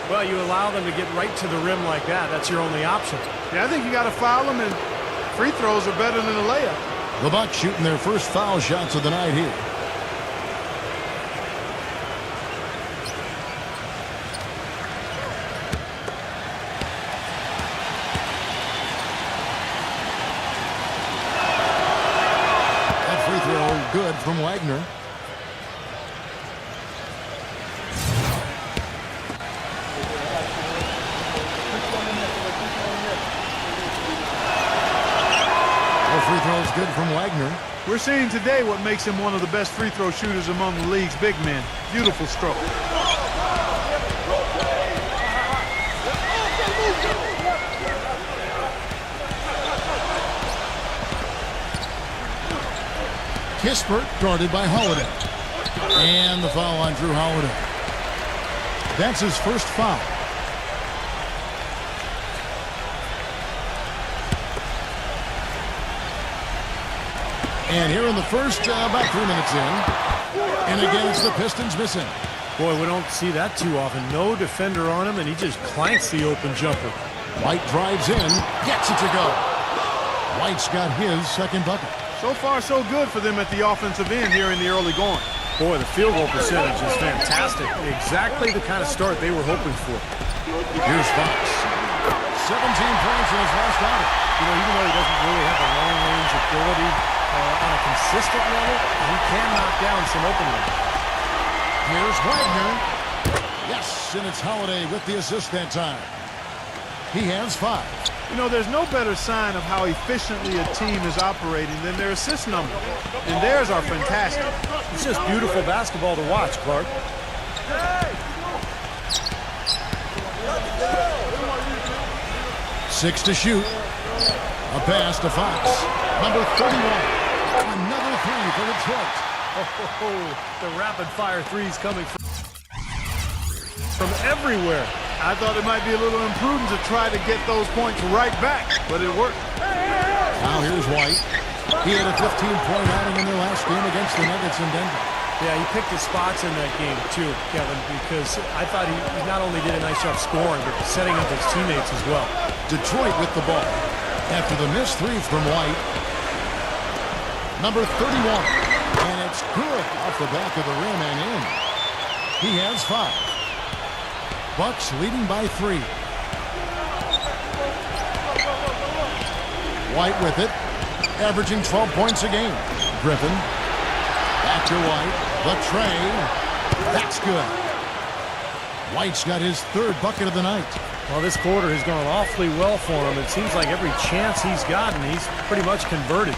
Well, you allow them to get right to the rim like that. That's your only option. Yeah, I think you got to foul them, and free throws are better than a layup. The Bucks shooting their first foul shots of the night here. good from Wagner. We're seeing today what makes him one of the best free throw shooters among the league's big men. Beautiful stroke. Kispert guarded by Holiday. And the foul on Drew Holiday. That's his first foul. And here in the first, about 3 minutes in. And again, it's the Pistons missing. Boy, we don't see that too often. No defender on him, and he just clanks the open jumper. White drives in, gets it to go. White's got his second bucket. So far, so good for them at the offensive end here in the early going. Boy, the field goal percentage is fantastic. Exactly the kind of start they were hoping for. Here's Fox. 17 points in his last outing. You know, even though he doesn't really have the long-range ability on a consistent level, he can knock down some open ones. Here's Wagner. Yes, and it's Holiday with the assist that time. He has 5. You know, there's no better sign of how efficiently a team is operating than their assist numbers. And theirs are fantastic. It's just beautiful basketball to watch, Clark. 6 to shoot. A pass to Fox. Number 31. Another 3 for Detroit. The rapid-fire threes coming from everywhere. I thought it might be a little imprudent to try to get those points right back, but it worked. Now here's White. He had a 15-point outing in their last game against the Nuggets in Denver. Yeah, he picked his spots in that game, too, Kevin, because I thought he not only did a nice job scoring, but setting up his teammates as well. Detroit with the ball. After the missed 3 from White. Number 31. And it's good off the back of the rim and in. He has 5. Bucks leading by 3. White with it. Averaging 12 points a game. Griffin. Back to White. The tray. That's good. White's got his 3rd bucket of the night. Well, this quarter has gone awfully well for him. It seems like every chance he's gotten, he's pretty much converted.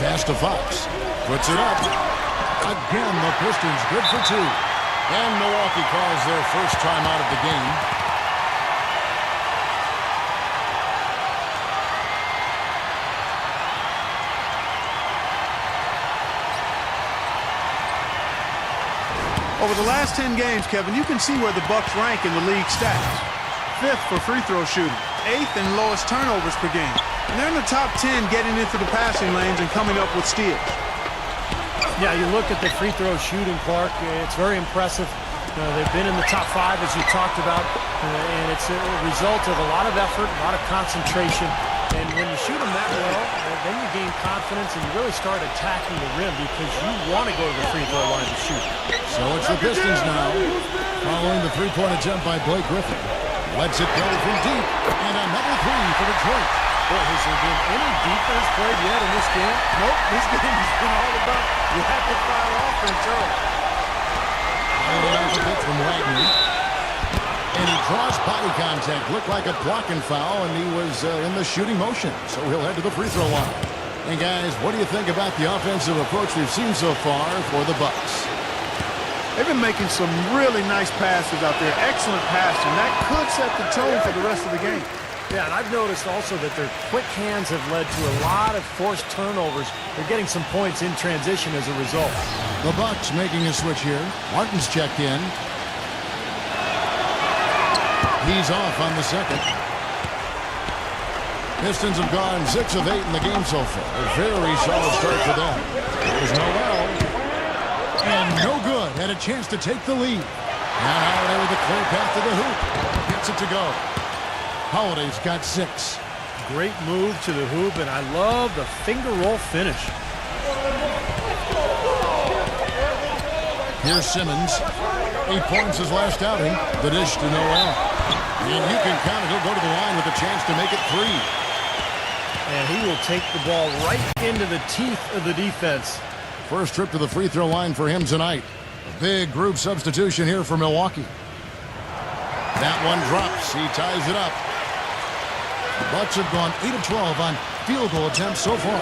Pass to Fox. Puts it up. Again, the Pistons good for 2. And Milwaukee calls their first time out of the game. Over the last 10 games, Kevin, you can see where the Bucks rank in the league stats. 5th for free throw shooting, 8th and lowest turnovers per game. And they're in the top 10 getting into the passing lanes and coming up with steals. Yeah, you look at the free throw shooting, Clark. It's very impressive. They've been in the top 5, as you talked about, and it's a result of a lot of effort, a lot of concentration. And when you shoot them that well, then you gain confidence and you really start attacking the rim because you want to go to the free throw line to shoot. So it's the Pistons now, following the three-point attempt by Blake Griffin. Lets it go from deep, and another 3 for Detroit. Boy, has there been any defense played yet in this game? Nope, this game has been all about rapid-fire offense early. Off a bit from Wagner. And he draws body contact. Looked like a blocking foul, and he was in the shooting motion. So he'll head to the free throw line. And guys, what do you think about the offensive approach we've seen so far for the Bucks? They've been making some really nice passes out there. Excellent passing. That could set the tone for the rest of the game. Yeah, and I've noticed also that their quick hands have led to a lot of forced turnovers. They're getting some points in transition as a result. The Bucks making a switch here. Martin's checked in. He's off on the second. Pistons have gone 6 of 8 in the game so far. A very solid start for them. There's Noel. And no good. Had a chance to take the lead. Now Holiday with a clear path to the hoop. Gets it to go. Holiday's got 6. Great move to the hoop, and I love the finger roll finish. Here's Simmons. 8 points his last outing. The dish to Noel. And you can count it. He'll go to the line with a chance to make it 3. And he will take the ball right into the teeth of the defense. First trip to the free throw line for him tonight. A big group substitution here for Milwaukee. That one drops. He ties it up. The Bucks have gone 8 of 12 on field goal attempts so far.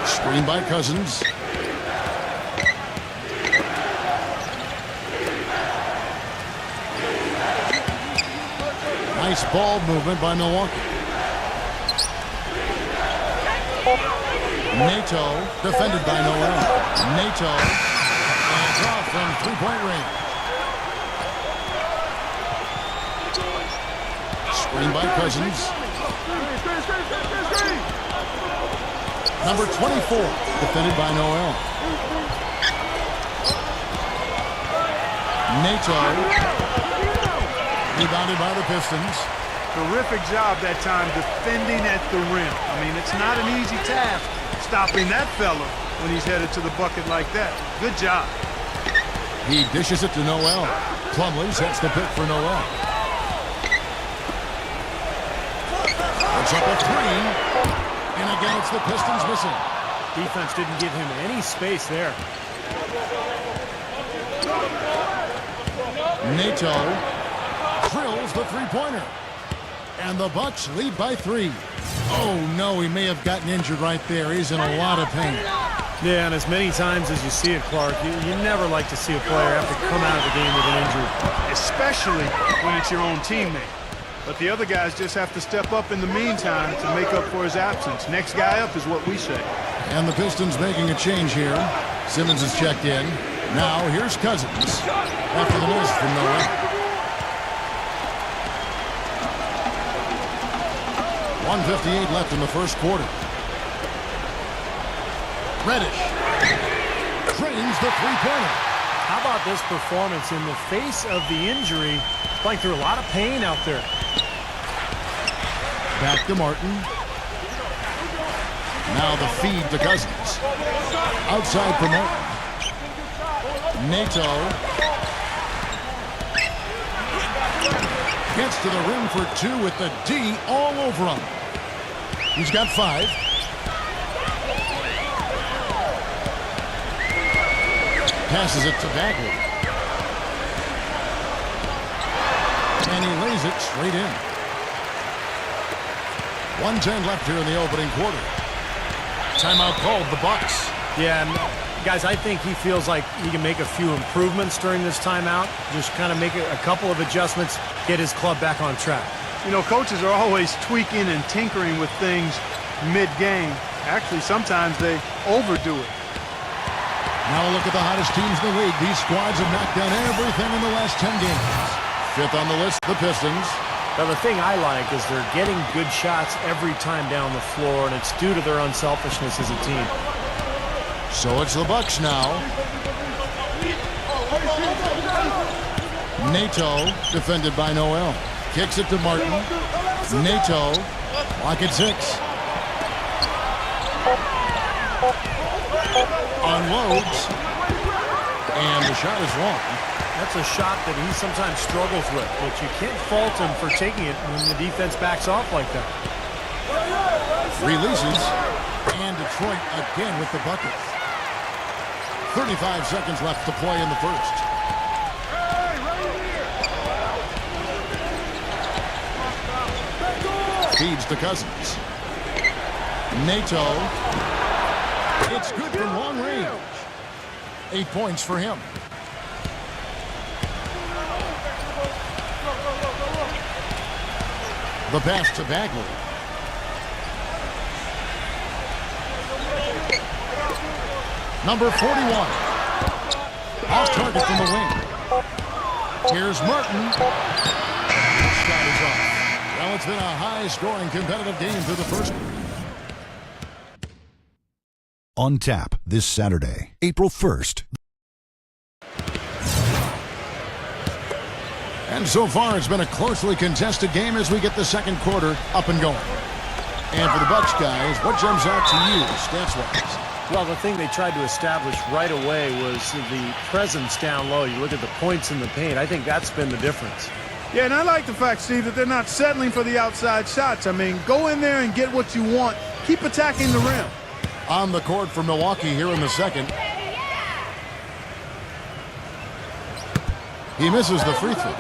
Screen by Cousins. Nice ball movement by Milwaukee. NATO defended by Noel. NATO and draw from three-point range. Screen by Cousins. Number 24 defended by Noel. NATO rebounded by the Pistons. Terrific job that time defending at the rim. I mean, it's not an easy task stopping that fella when he's headed to the bucket like that. Good job. He dishes it to Noel. Plumlee sets the pick for Noel. Puts up a three. And again, it's the Pistons missing. Defense didn't give him any space there. NATO drills the three-pointer. And the Bucks lead by 3. Oh, no, he may have gotten injured right there. He's in a lot of pain. Yeah, and as many times as you see it, Clark, you never like to see a player have to come out of the game with an injury. Especially when it's your own teammate. But the other guys just have to step up in the meantime to make up for his absence. Next guy up is what we say. And the Pistons making a change here. Simmons is checked in. Now here's Cousins after the miss from Noel. 1:58 left in the first quarter. Reddish drains the three-pointer. How about this performance in the face of the injury? Playing through a lot of pain out there. Back to Martin. Now the feed to Cousins. Outside for Martin. NATO gets to the rim for 2 with the D all over him. He's got 5. Passes it to Bagley. And he lays it straight in. 1:10 left here in the opening quarter. Timeout called, the Bucks. Yeah, and guys, I think he feels like he can make a few improvements during this timeout. Just kind of make a couple of adjustments, get his club back on track. You know, coaches are always tweaking and tinkering with things mid-game. Actually, sometimes they overdo it. Now a look at the hottest teams in the league. These squads have knocked down everything in the last 10 games. 5th on the list, the Pistons. Now, the thing I like is they're getting good shots every time down the floor, and it's due to their unselfishness as a team. So it's the Bucks now. NATO defended by Noel. Kicks it to Martin. NATO, lock at 6. Unloads. And the shot is long. That's a shot that he sometimes struggles with, but you can't fault him for taking it when the defense backs off like that. Releases. And Detroit again with the bucket. 35 seconds left to play in the first. Feeds to Cousins. NATO. It's good from long range. 8 points for him. The pass to Bagley. Number 41. Off target from the wing. Here's Martin. Shot is off. Well, it's been a high-scoring competitive game through the first. On tap this Saturday, April 1st. And so far, it's been a closely contested game as we get the second quarter up and going. And for the Bucks guys, what jumps out to you, stats-wise? Well, the thing they tried to establish right away was the presence down low. You look at the points in the paint. I think that's been the difference. Yeah, and I like the fact, Steve, that they're not settling for the outside shots. I mean, go in there and get what you want. Keep attacking the rim. On the court for Milwaukee here in the second. He misses the free throw.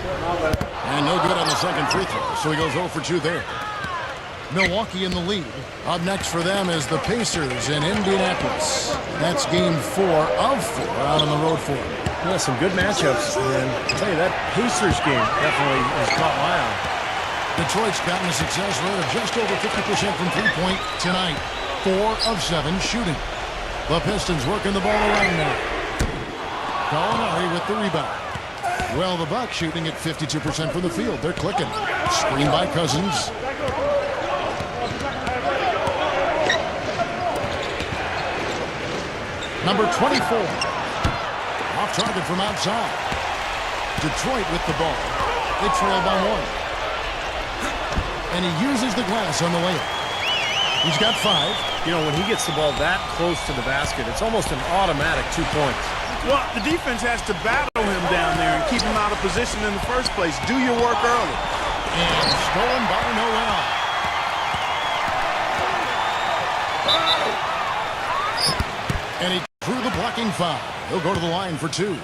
And no good on the second free throw, so he goes 0 for 2 there. Milwaukee in the lead. Up next for them is the Pacers in Indianapolis. That's game 4 of 4 out on the road for them. Yeah, some good matchups. And I'll tell you, that Pacers game definitely has caught my eye. Detroit's gotten a success rate of just over 50% from three-point tonight. 4 of 7 shooting. The Pistons working the ball around now. Gallinari with the rebound. Well, the Bucks shooting at 52% from the field. They're clicking. Screen by Cousins. Number 24. Off target from outside. Detroit with the ball. They trail by 1. And he uses the glass on the layup. He's got 5. You know, when he gets the ball that close to the basket, it's almost an automatic 2 points. Well, the defense has to battle him down there and keep him out of position in the first place. Do your work early. And stolen by Noel. And he drew the blocking foul. He'll go to the line for 2.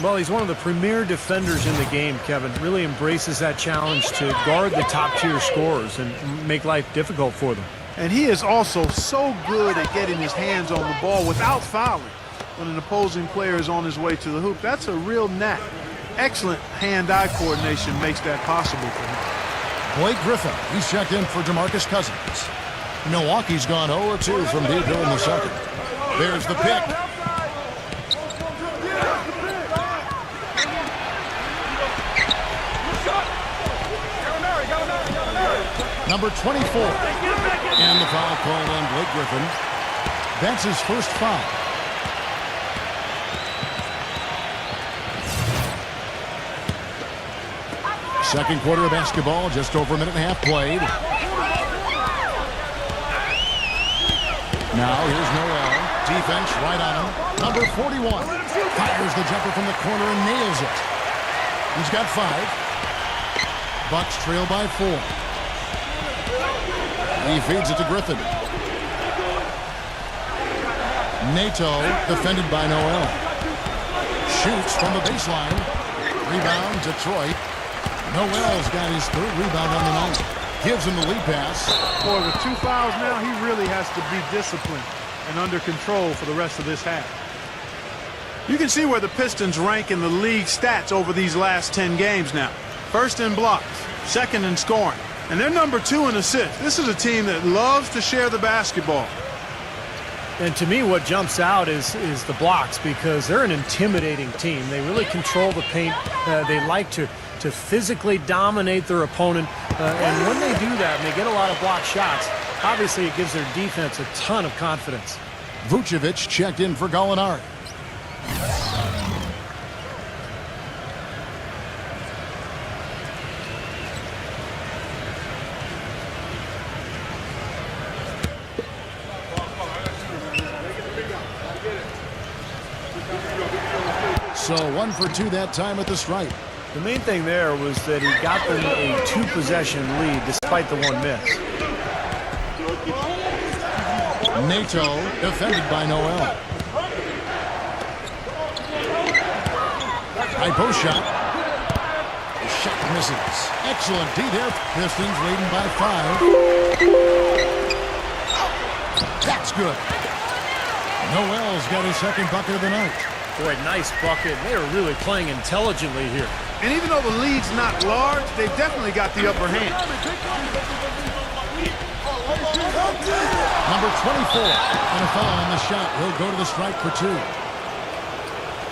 Well, he's one of the premier defenders in the game, Kevin. Really embraces that challenge to guard the top-tier scorers and make life difficult for them. And he is also so good at getting his hands on the ball without fouling when an opposing player is on his way to the hoop. That's a real knack. Excellent hand-eye coordination makes that possible for him. Blake Griffin, he's checked in for DeMarcus Cousins. Milwaukee's gone 0-2 from deep here in the second. There's the pick. Number 24. And the foul called on Blake Griffin. That's his first foul. Second quarter of basketball, just over a minute and a half played. Now here's Noel. Defense right on him. Number 41. Fires the jumper from the corner and nails it. He's got 5. Bucks trail by 4. He feeds it to Griffin. Nato defended by Noel. Shoots from the baseline. Rebound, Detroit. Noel's got his 3rd rebound on the night. Gives him the lead pass. Boy, with 2 fouls now, he really has to be disciplined and under control for the rest of this half. You can see where the Pistons rank in the league stats over these last 10 games now. First in blocks, second in scoring, and they're number 2 in assists. This is a team that loves to share the basketball. And to me, what jumps out is the blocks, because they're an intimidating team. They really control the paint. They like to physically dominate their opponent. And when they do that and they get a lot of block shots, obviously it gives their defense a ton of confidence. Vucevic checked in for Gallinari. So 1 for 2 that time at the stripe. The main thing there was that he got them a 2-possession lead despite the 1 miss. Nato defended by Noel. High post shot. The shot misses. Excellent D there. Pistons leading by 5. That's good. Noel's got his 2nd bucket of the night. Boy, nice bucket. They are really playing intelligently here. And even though the lead's not large, they've definitely got the upper hand. Number 24. And a foul on the shot. He'll go to the strike for 2.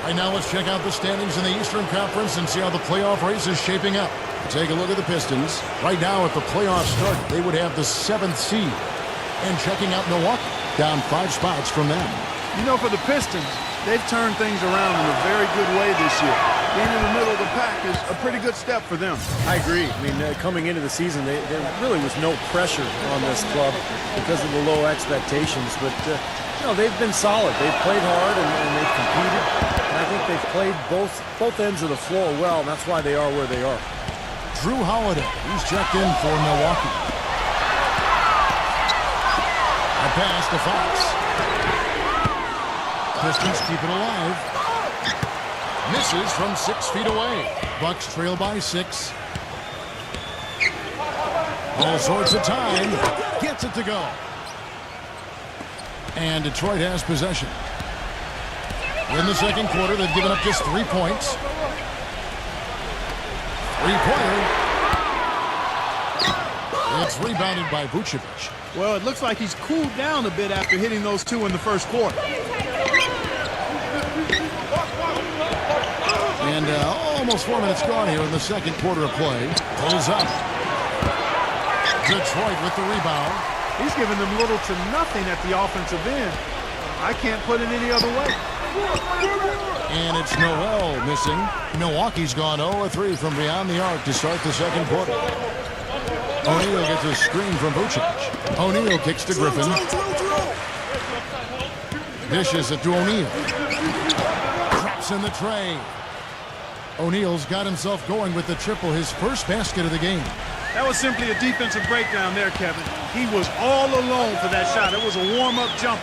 Right now, let's check out the standings in the Eastern Conference and see how the playoff race is shaping up. Take a look at the Pistons. Right now, if the playoffs start, they would have the 7th seed. And checking out Milwaukee, down 5 spots from them. You know, for the Pistons, they've turned things around in a very good way this year. Being in the middle of the pack is a pretty good step for them. I agree. I mean, coming into the season, there really was no pressure on this club because of the low expectations. But, you know, they've been solid. They've played hard and they've competed. And I think they've played both ends of the floor well, and that's why they are where they are. Drew Holiday, he's checked in for Milwaukee. A pass to Fox. Pistons keep it alive. Misses from 6 feet away. Bucks trail by 6. All sorts of time. Gets it to go. And Detroit has possession. In the second quarter, they've given up just 3 points. Three-pointer. It's rebounded by Vucevic. Well, it looks like he's cooled down a bit after hitting those 2 in the first quarter. And almost 4 minutes gone here in the second quarter of play. Pulls up. Detroit with the rebound. He's giving them little to nothing at the offensive end. I can't put it any other way. And it's Noel missing. Milwaukee's gone 0-3 from beyond the arc to start the second quarter. O'Neal gets a screen from Vucevic. O'Neal kicks to Griffin. Dishes it to O'Neal. Drops in the tray. O'Neal's got himself going with the triple, his first basket of the game. That was simply a defensive breakdown there, Kevin. He was all alone for that shot. It was a warm-up jumper.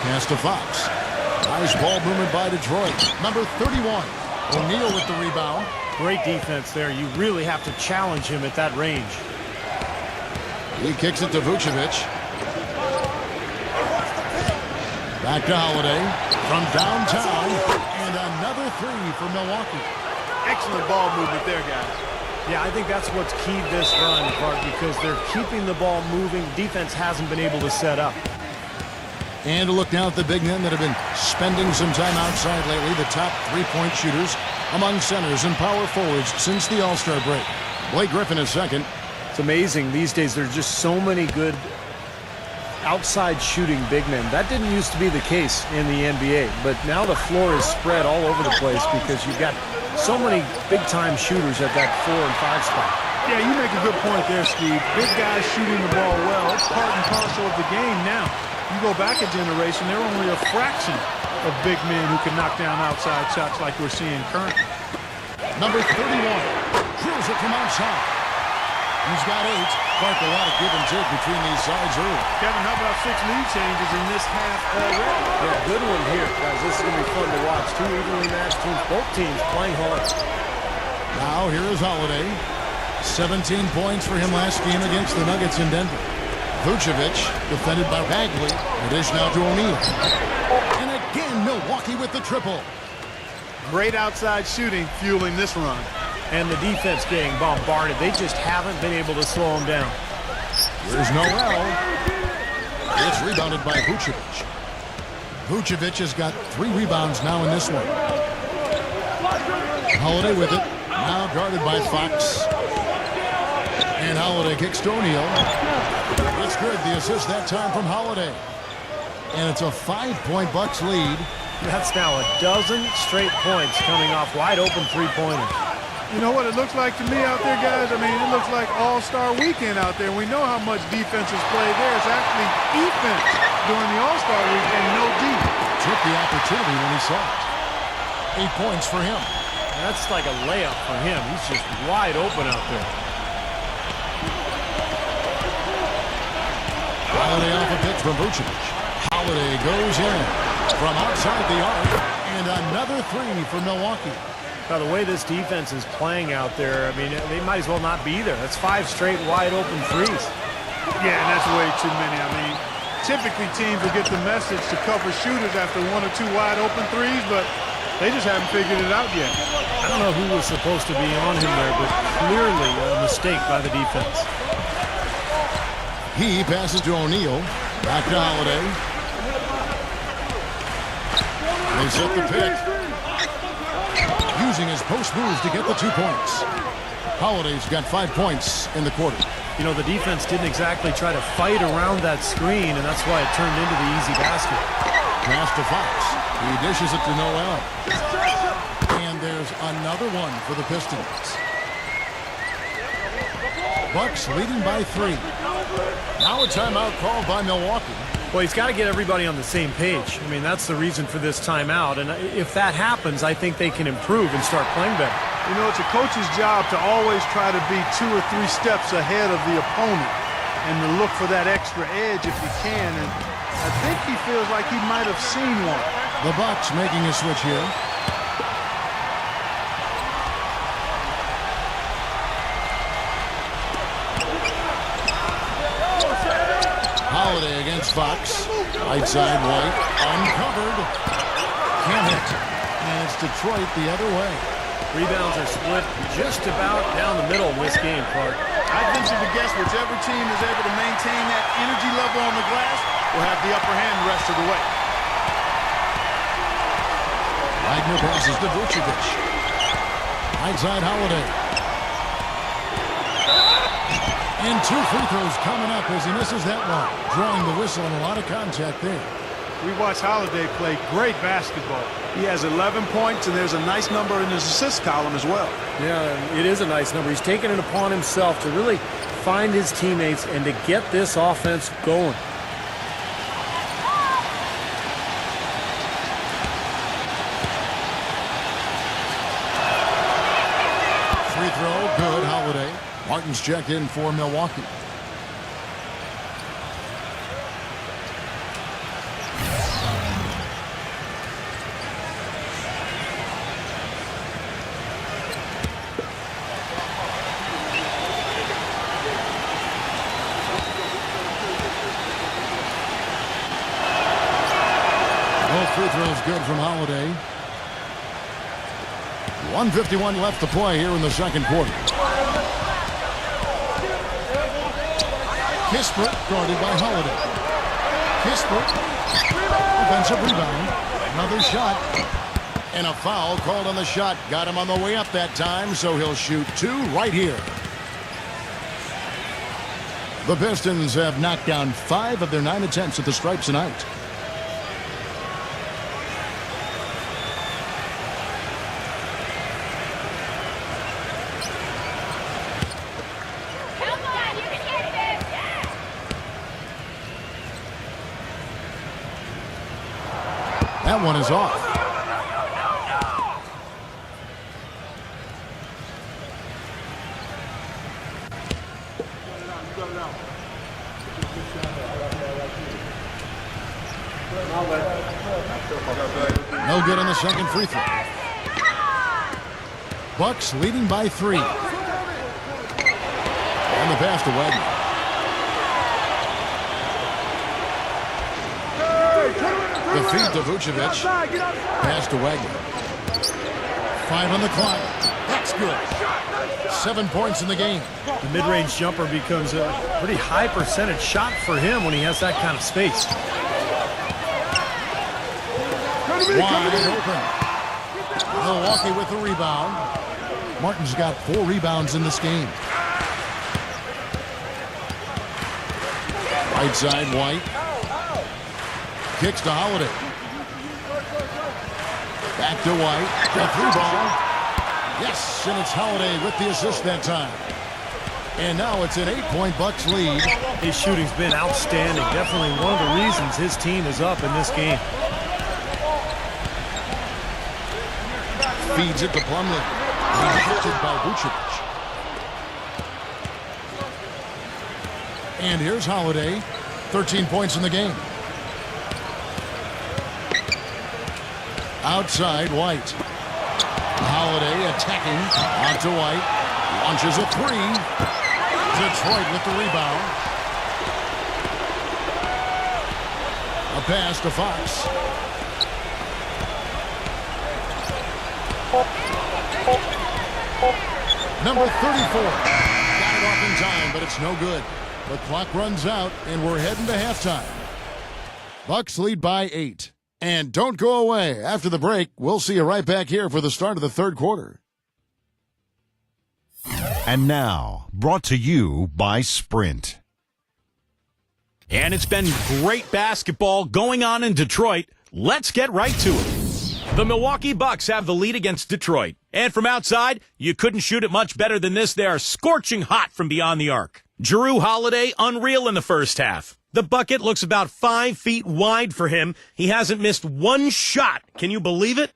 Pass to Fox. Nice ball movement by Detroit. Number 31. O'Neal with the rebound. Great defense there. You really have to challenge him at that range. He kicks it to Vucevic. Back to Holiday from downtown. And another 3 for Milwaukee. Excellent ball movement there, guys. Yeah, I think that's what's keyed this run, Clark, because they're keeping the ball moving. Defense hasn't been able to set up. And a look now at the big men that have been spending some time outside lately. The top 3-point shooters among centers and power forwards since the All-Star break. Blake Griffin is second. It's amazing these days. There's just so many good outside shooting big men. That didn't used to be the case in the NBA, but now the floor is spread all over the place because you've got so many big-time shooters at that 4 and 5 spot. Yeah, you make a good point there, Steve. Big guys shooting the ball well. It's part and parcel of the game now. You go back a generation, there were only a fraction of big men who can knock down outside shots like we're seeing currently. Number 31 drills it from outside. He's got 8. Clark, a lot of give and take between these sides early. Kevin, how about 6 lead changes in this half already? Yeah, good one here, guys. This is going to be fun to watch. 2 evenly matched teams, both teams playing hard. Now here is Holiday. 17 points for him last game against the Nuggets in Denver. Vucevic defended by Bagley. The dish now to O'Neal. And again, Milwaukee with the triple. Great outside shooting fueling this run. And the defense getting bombarded. They just haven't been able to slow them down. Here's Noel. It's rebounded by Vucevic. Vucevic has got 3 rebounds now in this one. Holiday with it. Now guarded by Fox. And Holiday kicks to O'Neal. It's good. The assist that time from Holiday. And it's a 5-point Bucks lead. That's now a 12 straight points coming off wide open 3-pointers. You know what it looks like to me out there, guys? I mean, it looks like All-Star Weekend out there. We know how much defense is played there. It's actually defense during the All-Star Weekend, no D. Took the opportunity when he saw it. 8 points for him. That's like a layup for him. He's just wide open out there. Holiday off a pitch from Vucevic. Holiday goes in from outside the arc. And another 3 for Milwaukee. Now, the way this defense is playing out there, I mean, they might as well not be there. That's 5 straight wide open threes. Yeah, and that's way too many. I mean, typically teams will get the message to cover shooters after 1 or 2 wide open threes, but they just haven't figured it out yet. I don't know who was supposed to be on him there, but clearly a mistake by the defense. He passes to O'Neal. Back to Holiday. They set the pick. Using his post moves to get the 2 points. Holiday's got 5 points in the quarter. You know, the defense didn't exactly try to fight around that screen, and that's why it turned into the easy basket. Pass to Fox. He dishes it to Noel. And there's another one for the Pistons. Bucks leading by 3. Now a timeout called by Milwaukee. Well, he's got to get everybody on the same page. I mean, that's the reason for this timeout. And if that happens, I think they can improve and start playing better. You know, it's a coach's job to always try to be 2 or 3 steps ahead of the opponent and to look for that extra edge if he can. And I think he feels like he might have seen one. The Bucks making a switch here. Holiday against Fox. Right side, White. Uncovered. Can't hit. And it's Detroit the other way. Rebounds are split just about down the middle in this game, Clark. I'd venture to guess whichever team is able to maintain that energy level on the glass will have the upper hand the rest of the way. Wagner passes to Vucevic. Right side, Holiday. And 2 free throws coming up as he misses that one. Drawing the whistle and a lot of contact there. We watched Holiday play great basketball. He has 11 points, and there's a nice number in his assist column as well. Yeah, it is a nice number. He's taken it upon himself to really find his teammates and to get this offense going. Free throw, good, Holiday. Martin's checked in for Milwaukee. Free throws good from Holiday. 1:51 left to play here in the second quarter. Kispert guarded by Holiday. Kispert, offensive rebound. Another shot. And a foul called on the shot. Got him on the way up that time, so he'll shoot 2 right here. The Pistons have knocked down 5 of their 9 attempts at the stripes tonight. That one is off. No good on the second free throw. Bucks leading by 3. And the pass to Wagner. The feed to Vucevic. Pass to Wagner. 5 on the clock. That's good. 7 points in the game. The mid-range jumper becomes a pretty high percentage shot for him when he has that kind of space. Wide open. Milwaukee with the rebound. Martin's got 4 rebounds in this game. Right side, White. Kicks to Holiday. Back to White. A 3-ball. Yes, and it's Holiday with the assist that time. And now it's an 8-point Bucks lead. His shooting's been outstanding. Definitely one of the reasons his team is up in this game. Feeds it to Plumlee. Rejected by Vucevic. And here's Holiday. 13 points in the game. Outside, White. Holiday attacking. Onto White. Launches a 3. Detroit with the rebound. A pass to Fox. Number 34. Got it off in time, but it's no good. The clock runs out, and we're heading to halftime. Bucks lead by 8. And don't go away. After the break, we'll see you right back here for the start of the third quarter. And now, brought to you by Sprint. And it's been great basketball going on in Detroit. Let's get right to it. The Milwaukee Bucks have the lead against Detroit. And from outside, you couldn't shoot it much better than this. They are scorching hot from beyond the arc. Jrue Holiday, unreal in the first half. The bucket looks about 5 feet wide for him. He hasn't missed one shot. Can you believe it?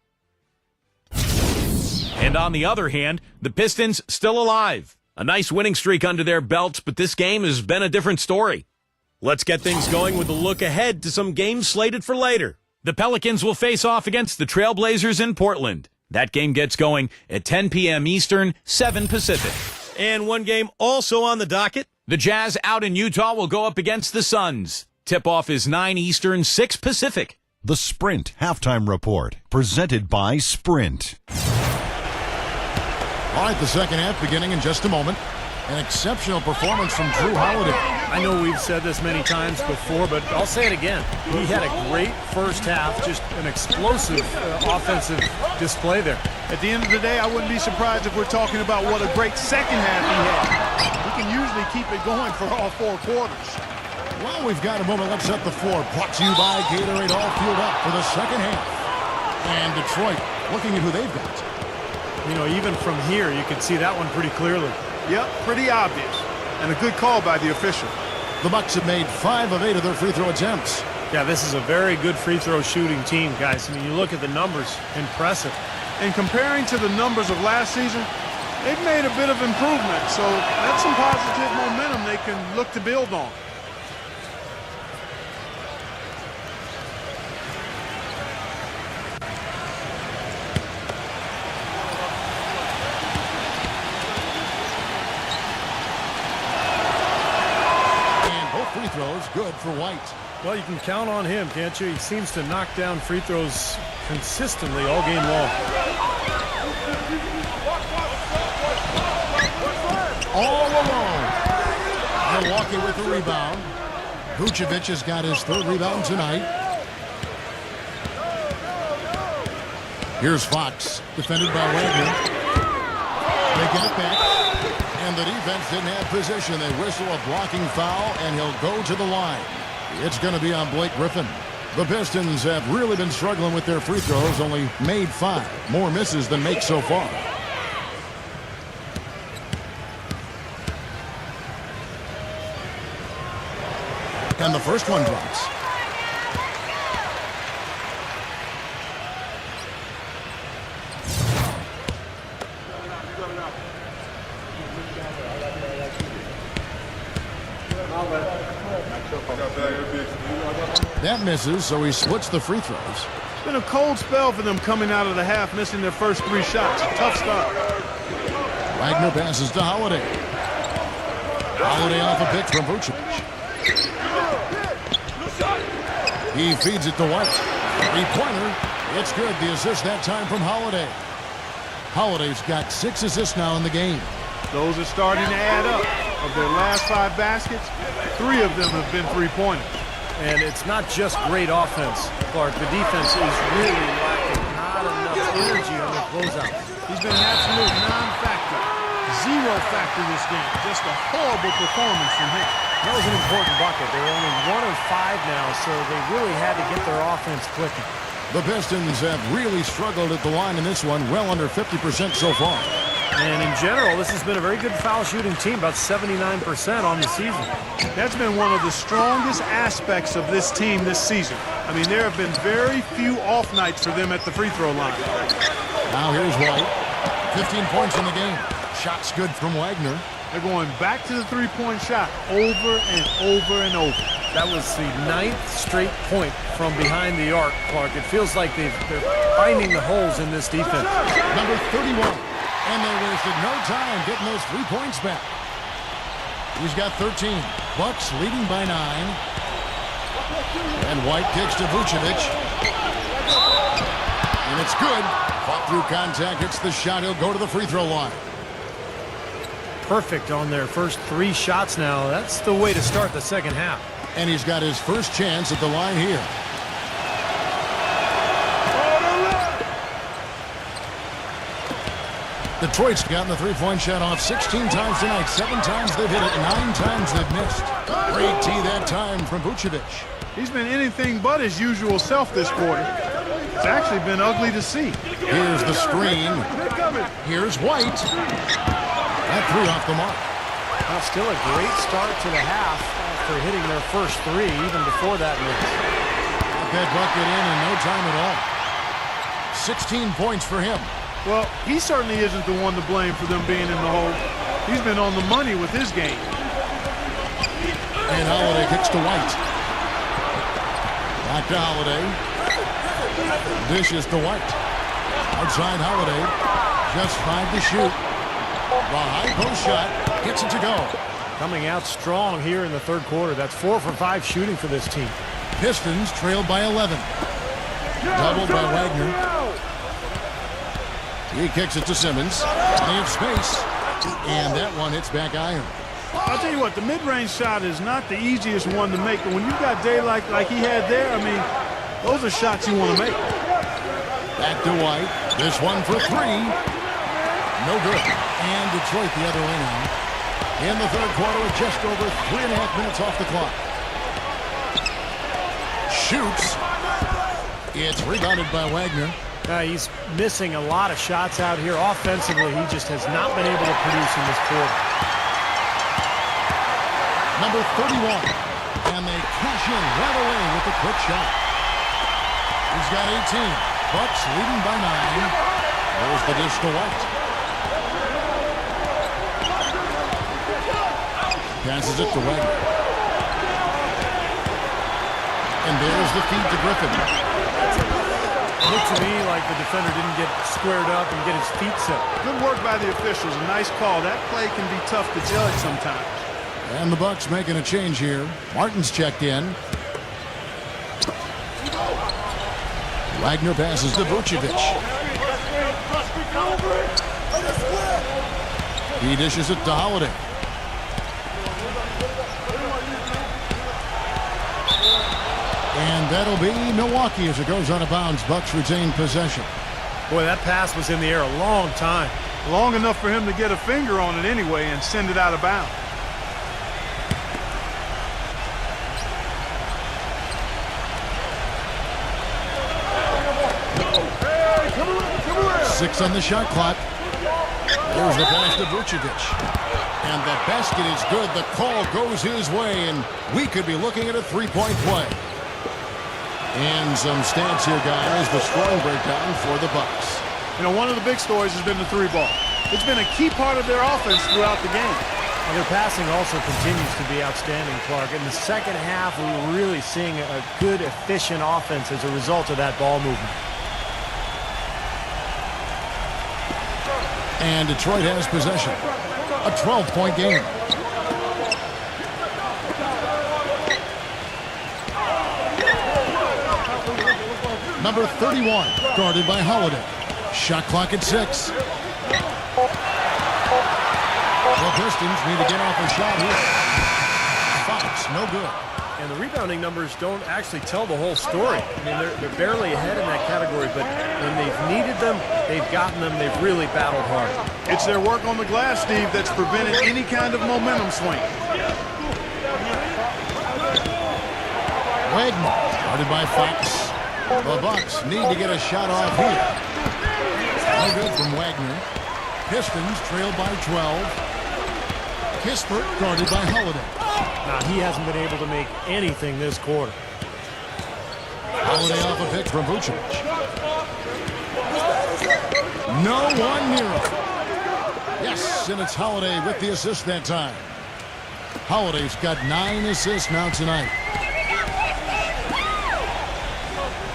And on the other hand, the Pistons still alive. A nice winning streak under their belts, but this game has been a different story. Let's get things going with a look ahead to some games slated for later. The Pelicans will face off against the Trailblazers in Portland. That game gets going at 10 p.m. Eastern, 7 Pacific. And one game also on the docket. The Jazz out in Utah will go up against the Suns. Tip-off is 9 Eastern, 6 Pacific. The Sprint Halftime Report, presented by Sprint. All right, the second half beginning in just a moment. An exceptional performance from Drew Holiday. I know we've said this many times before, but I'll say it again. He had a great first half, just an explosive offensive display there. At the end of the day, I wouldn't be surprised if we're talking about what a great second half he had. He can usually keep it going for all 4 quarters. Well, we've got a moment. Let's set the floor. Brought to you by Gatorade, all fueled up for the second half. And Detroit looking at who they've got. You know, even from here, you can see that one pretty clearly. Yep, pretty obvious. And a good call by the official. The Bucks have made 5 of 8 of their free throw attempts. Yeah, this is a very good free throw shooting team, guys. I mean, you look at the numbers, impressive. And comparing to the numbers of last season, they've made a bit of improvement. So that's some positive momentum they can look to build on. Free throws good for White. Well, you can count on him, can't you? He seems to knock down free throws consistently all game long. All alone. Milwaukee with the rebound. Vucevic has got his 3rd rebound tonight. Here's Fox, defended by Wagner. They get it back. And the defense didn't have position. They whistle a blocking foul, and he'll go to the line. It's going to be on Blake Griffin. The Pistons have really been struggling with their free throws, only made 5. More misses than makes so far. And the first one drops. That misses, so he splits the free throws. It's been a cold spell for them coming out of the half, missing their first 3 shots. Tough start. Wagner passes to Holiday. Holiday off a pick from Vucevic. He feeds it to White. 3-pointer. It's good. The assist that time from Holiday. Holiday's got 6 assists now in the game. Those are starting to add up. Of their last 5 baskets, 3 of them have been 3-pointers. And it's not just great offense, Clark. The defense is really lacking. Not enough energy on their closeouts. He's been an absolute non-factor. 0 factor this game. Just a horrible performance from him. That was an important bucket. They're only 1 of 5 now, so they really had to get their offense clicking. The Pistons have really struggled at the line in this one, well under 50% so far. And in general, this has been a very good foul shooting team, about 79% on the season. That's been one of the strongest aspects of this team this season. I mean, there have been very few off nights for them at the free throw line. Now here's White. 15 points in the game. Shots good from Wagner. They're going back to the 3-point shot over and over and over. That was the 9th straight point from behind the arc, Clark. It feels like they're finding the holes in this defense. Number 31. And they wasted no time getting those 3 points back. He's got 13. Bucks leading by 9. And White kicks to Vucevic. And it's good. Fought through contact, hits the shot. He'll go to the free throw line. Perfect on their first 3 shots now. That's the way to start the second half. And he's got his first chance at the line here. Detroit's gotten the 3-point shot off 16 times tonight. 7 times they've hit it, 9 times they've missed. Great tee that time from Vucevic. He's been anything but his usual self this quarter. It's actually been ugly to see. Here's the screen. Here's White. That 3 off the mark. Well, still a great start to the half after hitting their first 3, even before that miss. Got that bucket in no time at all. 16 points for him. Well, he certainly isn't the one to blame for them being in the hole. He's been on the money with his game. And Holiday kicks to White. Back to Holiday. Dishes to White. Outside Holiday. Just 5 to shoot. The high post shot gets it to go. Coming out strong here in the third quarter. That's 4 for 5 shooting for this team. Pistons trailed by 11. Doubled by Wagner. He kicks it to Simmons. They have space. And that one hits back iron. I'll tell you what, the mid-range shot is not the easiest one to make, but when you've got daylight like he had there, I mean, those are shots you want to make. Back to White. This one for 3. No good. And Detroit the other way now. In the third quarter with just over 3.5 minutes off the clock. Shoots. It's rebounded by Wagner. He's missing a lot of shots out here. Offensively, he just has not been able to produce in this quarter. Number 31. And they cash in right away with a quick shot. He's got 18. Bucks leading by 9. There's the dish to White. Passes it to Wagner. And there's the feed to Griffin. Looked to me like the defender didn't get squared up and get his feet set. Good work by the officials. A nice call. That play can be tough to judge sometimes. And the Bucks making a change here. Martin's checked in. Wagner passes to Vucevic. He dishes it to Holiday. And that'll be Milwaukee as it goes out of bounds. Bucks retain possession. Boy, that pass was in the air a long time. Long enough for him to get a finger on it anyway and send it out of bounds. Six on the shot clock. There's the pass to Vucevic. And the basket is good. The call goes his way, and we could be looking at a three-point play. And some stats here, guys. The scoring breakdown for the Bucks. You know, one of the big stories has been the 3-ball. It's been a key part of their offense throughout the game. And their passing also continues to be outstanding, Clark. In the second half, we were really seeing a good, efficient offense as a result of that ball movement. And Detroit has possession. A 12-point game. Number 31, guarded by Holiday. Shot clock at 6. The Pistons need to get off a shot here. Fox, no good. And the rebounding numbers don't actually tell the whole story. I mean, they're barely ahead in that category, but when they've needed them, they've gotten them. They've really battled hard. It's their work on the glass, Steve, that's prevented any kind of momentum swing. Wagner, guarded by Fox. The Bucks need to get a shot off here. No good from Wagner. Pistons trailed by 12. Kispert guarded by Holiday. Now, he hasn't been able to make anything this quarter. Holiday off a pick from Vucevic. No one near him. Yes, and it's Holiday with the assist that time. Holiday's got 9 assists now tonight.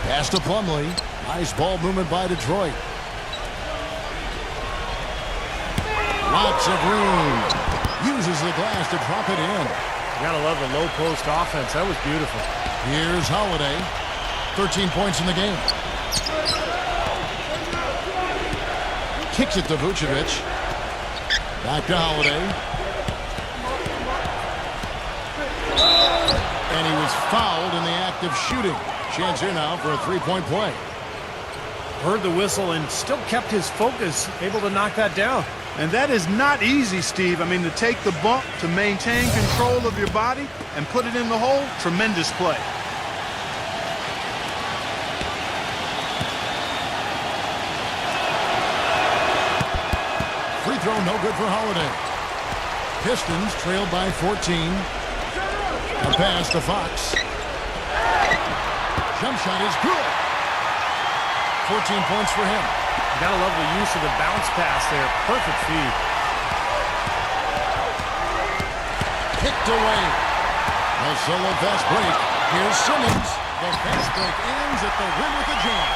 Pass to Plumlee. Nice ball movement by Detroit. Lots of room. Uses the glass to drop it in. Gotta love the low post offense. That was beautiful. Here's Holiday. 13 points in the game. Kicks it to Vucevic. Back to Holiday. And he was fouled in the act of shooting. Chance here now for a three-point play. Heard the whistle and still kept his focus, able to knock that down. And that is not easy, Steve. I mean, to take the bump, to maintain control of your body, and put it in the hole, tremendous play. Free throw, no good for Holiday. Pistons trailed by 14. A pass to Fox. Jump shot is good. 14 points for him. Gotta love the use of the bounce pass there. Perfect feed. Kicked away. A solo fast break. Here's Simmons. The fast break ends at the rim with a jam.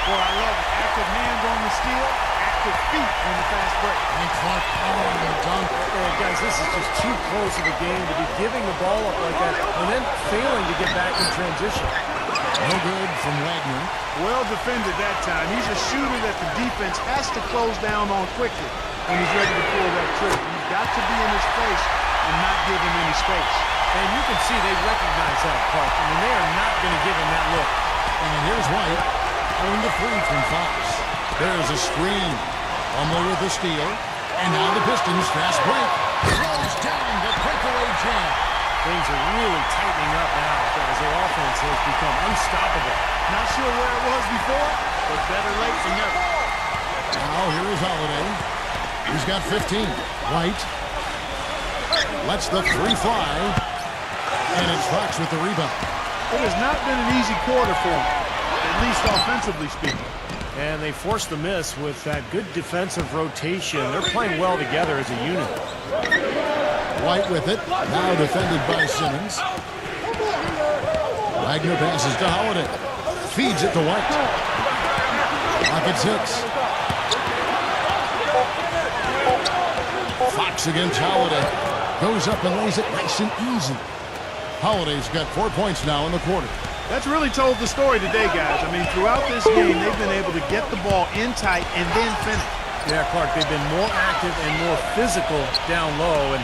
Boy, I love it. Active hands on the steal, active feet on the fast break. And Clark powering the dunk. Guys, this is just too close of a game to be giving the ball up like that and then failing to get back in transition. No good from Wagner. Well defended that time. He's a shooter that the defense has to close down on quickly when he's ready to pull that trigger. You've got to be in his face and not give him any space. And you can see they recognize that, Clark. I mean, they are not going to give him that look. And here's White pulling the three from Fox. There's a screen. Humble with the steal. And now the Pistons fast break. Throws down the breakaway jam. Things are really tightening up now as their offense has become unstoppable. Not sure where it was before, but better late than never. Now here is Holiday. He's got 15. White lets the three fly. And it's Fox with the rebound. It has not been an easy quarter for him, at least offensively speaking. And they forced the miss with that good defensive rotation. They're playing well together as a unit. White with it. Now defended by Simmons. Wagner passes to Holiday. Feeds it to White. Rockets hits. Fox against Holiday. Goes up and lays it nice and easy. Holiday's got 4 points now in the quarter. That's really told the story today, guys. I mean, throughout this game, they've been able to get the ball in tight and then finish. Yeah, Clark, they've been more active and more physical down low, and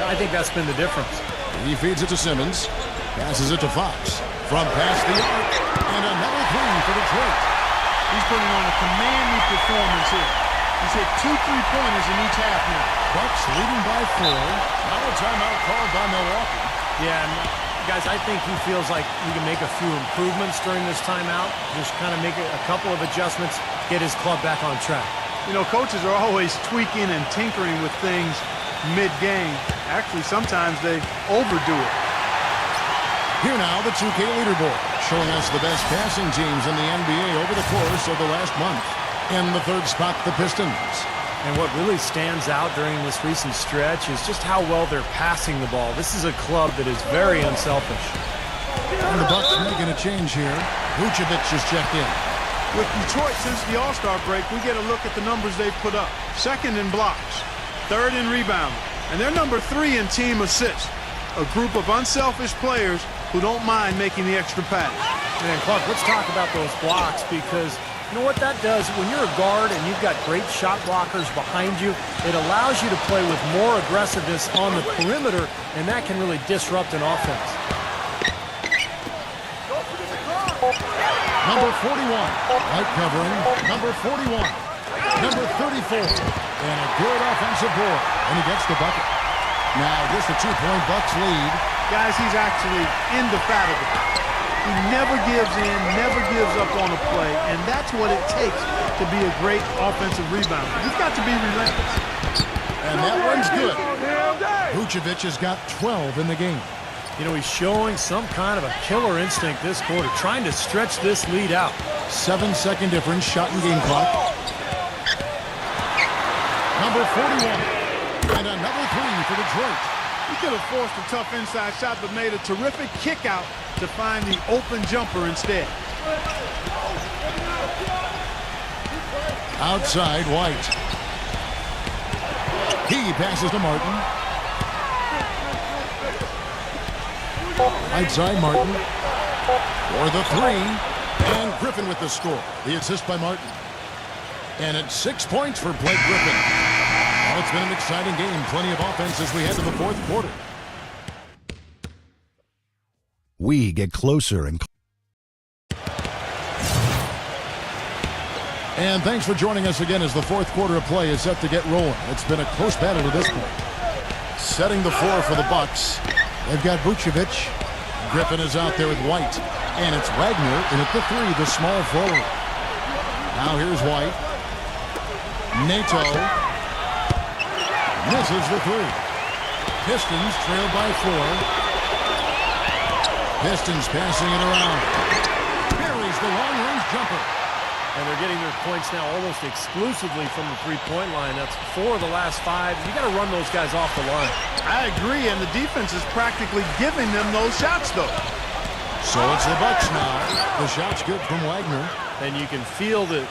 I think that's been the difference. He feeds it to Simmons. Passes it to Fox. From past the arc. And another three for Detroit. He's putting on a commanding performance here. He's hit 2 3-pointers in each half now. Bucks leading by 4. Now a timeout called by Milwaukee. Yeah, and guys, I think he feels like he can make a few improvements during this timeout. Just kind of make a couple of adjustments, get his club back on track. You know, coaches are always tweaking and tinkering with things mid-game. Actually, sometimes they overdo it. Here now, the 2K leaderboard, showing us the best passing teams in the NBA over the course of the last month. In the third spot, the Pistons. And what really stands out during this recent stretch is just how well they're passing the ball. This is a club that is very unselfish. And the Bucks making a change here. Vucevic is checked in. With Detroit since the All-Star break, we get a look at the numbers they've put up. Second in blocks, third in rebounding, and they're number 3 in team assists. A group of unselfish players who don't mind making the extra pass. And Clark, let's talk about those blocks because you know what that does? When you're a guard and you've got great shot blockers behind you, it allows you to play with more aggressiveness on the perimeter, and that can really disrupt an offense. Number 41, White covering. Number 41, number 34, and a good offensive board, and he gets the bucket. Now just a 2-point Bucks lead. Guys, he's actually indefatigable. He never gives in, never gives up on a play, and that's what it takes to be a great offensive rebounder. You've got to be relentless. And that one's good. Vucevic has got 12 in the game. You know, he's showing some kind of a killer instinct this quarter, trying to stretch this lead out. 7-second difference, shot and game clock. Number 41, and another three for Detroit. He could have forced a tough inside shot, but made a terrific kick out to find the open jumper instead. Outside, White. He passes to Martin. Outside, Martin. For the three. And Griffin with the score. The assist by Martin. And it's 6 points for Blake Griffin. Well, it's been an exciting game. Plenty of offense as we head to the fourth quarter. We get closer and And thanks for joining us again as the fourth quarter of play is set to get rolling. It's been a close battle to this point. Setting the floor for the Bucks. They've got Vucevic. Griffin is out there with White. And it's Wagner in at the three, the small forward. Now here's White. Nato misses the three. Pistons trail by 4. Pistons passing it around. Buries the long-range jumper. And they're getting their points now almost exclusively from the three-point line. That's 4 of the last 5. You got to run those guys off the line. I agree, and the defense is practically giving them those shots, though. So it's the Bucks now. The shot's good from Wagner. And you can feel the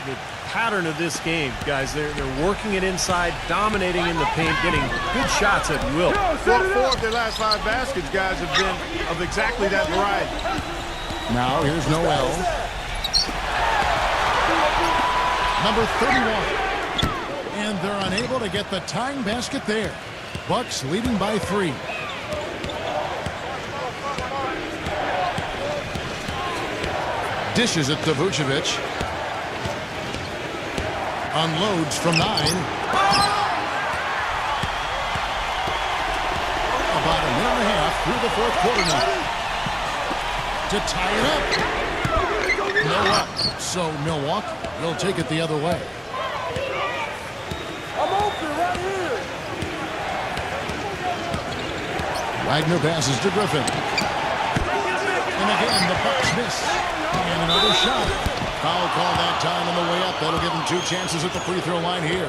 pattern of this game, guys. They're working it inside, dominating in the paint, getting good shots at will. Well, 4 of their last 5 baskets, guys, have been of exactly that variety. Now here's Noel. Number 31. And they're unable to get the tying basket there. Bucks leading by 3. Dishes it to Vucevic. Unloads from 9. About a minute and a half through the fourth quarter now. To tie it up. No up. So Milwaukee will take it the other way. I'm open right here. Wagner passes to Griffin. And again, the Bucks miss. And another shot. Foul call that time on the way up. That'll give them 2 chances at the free throw line here.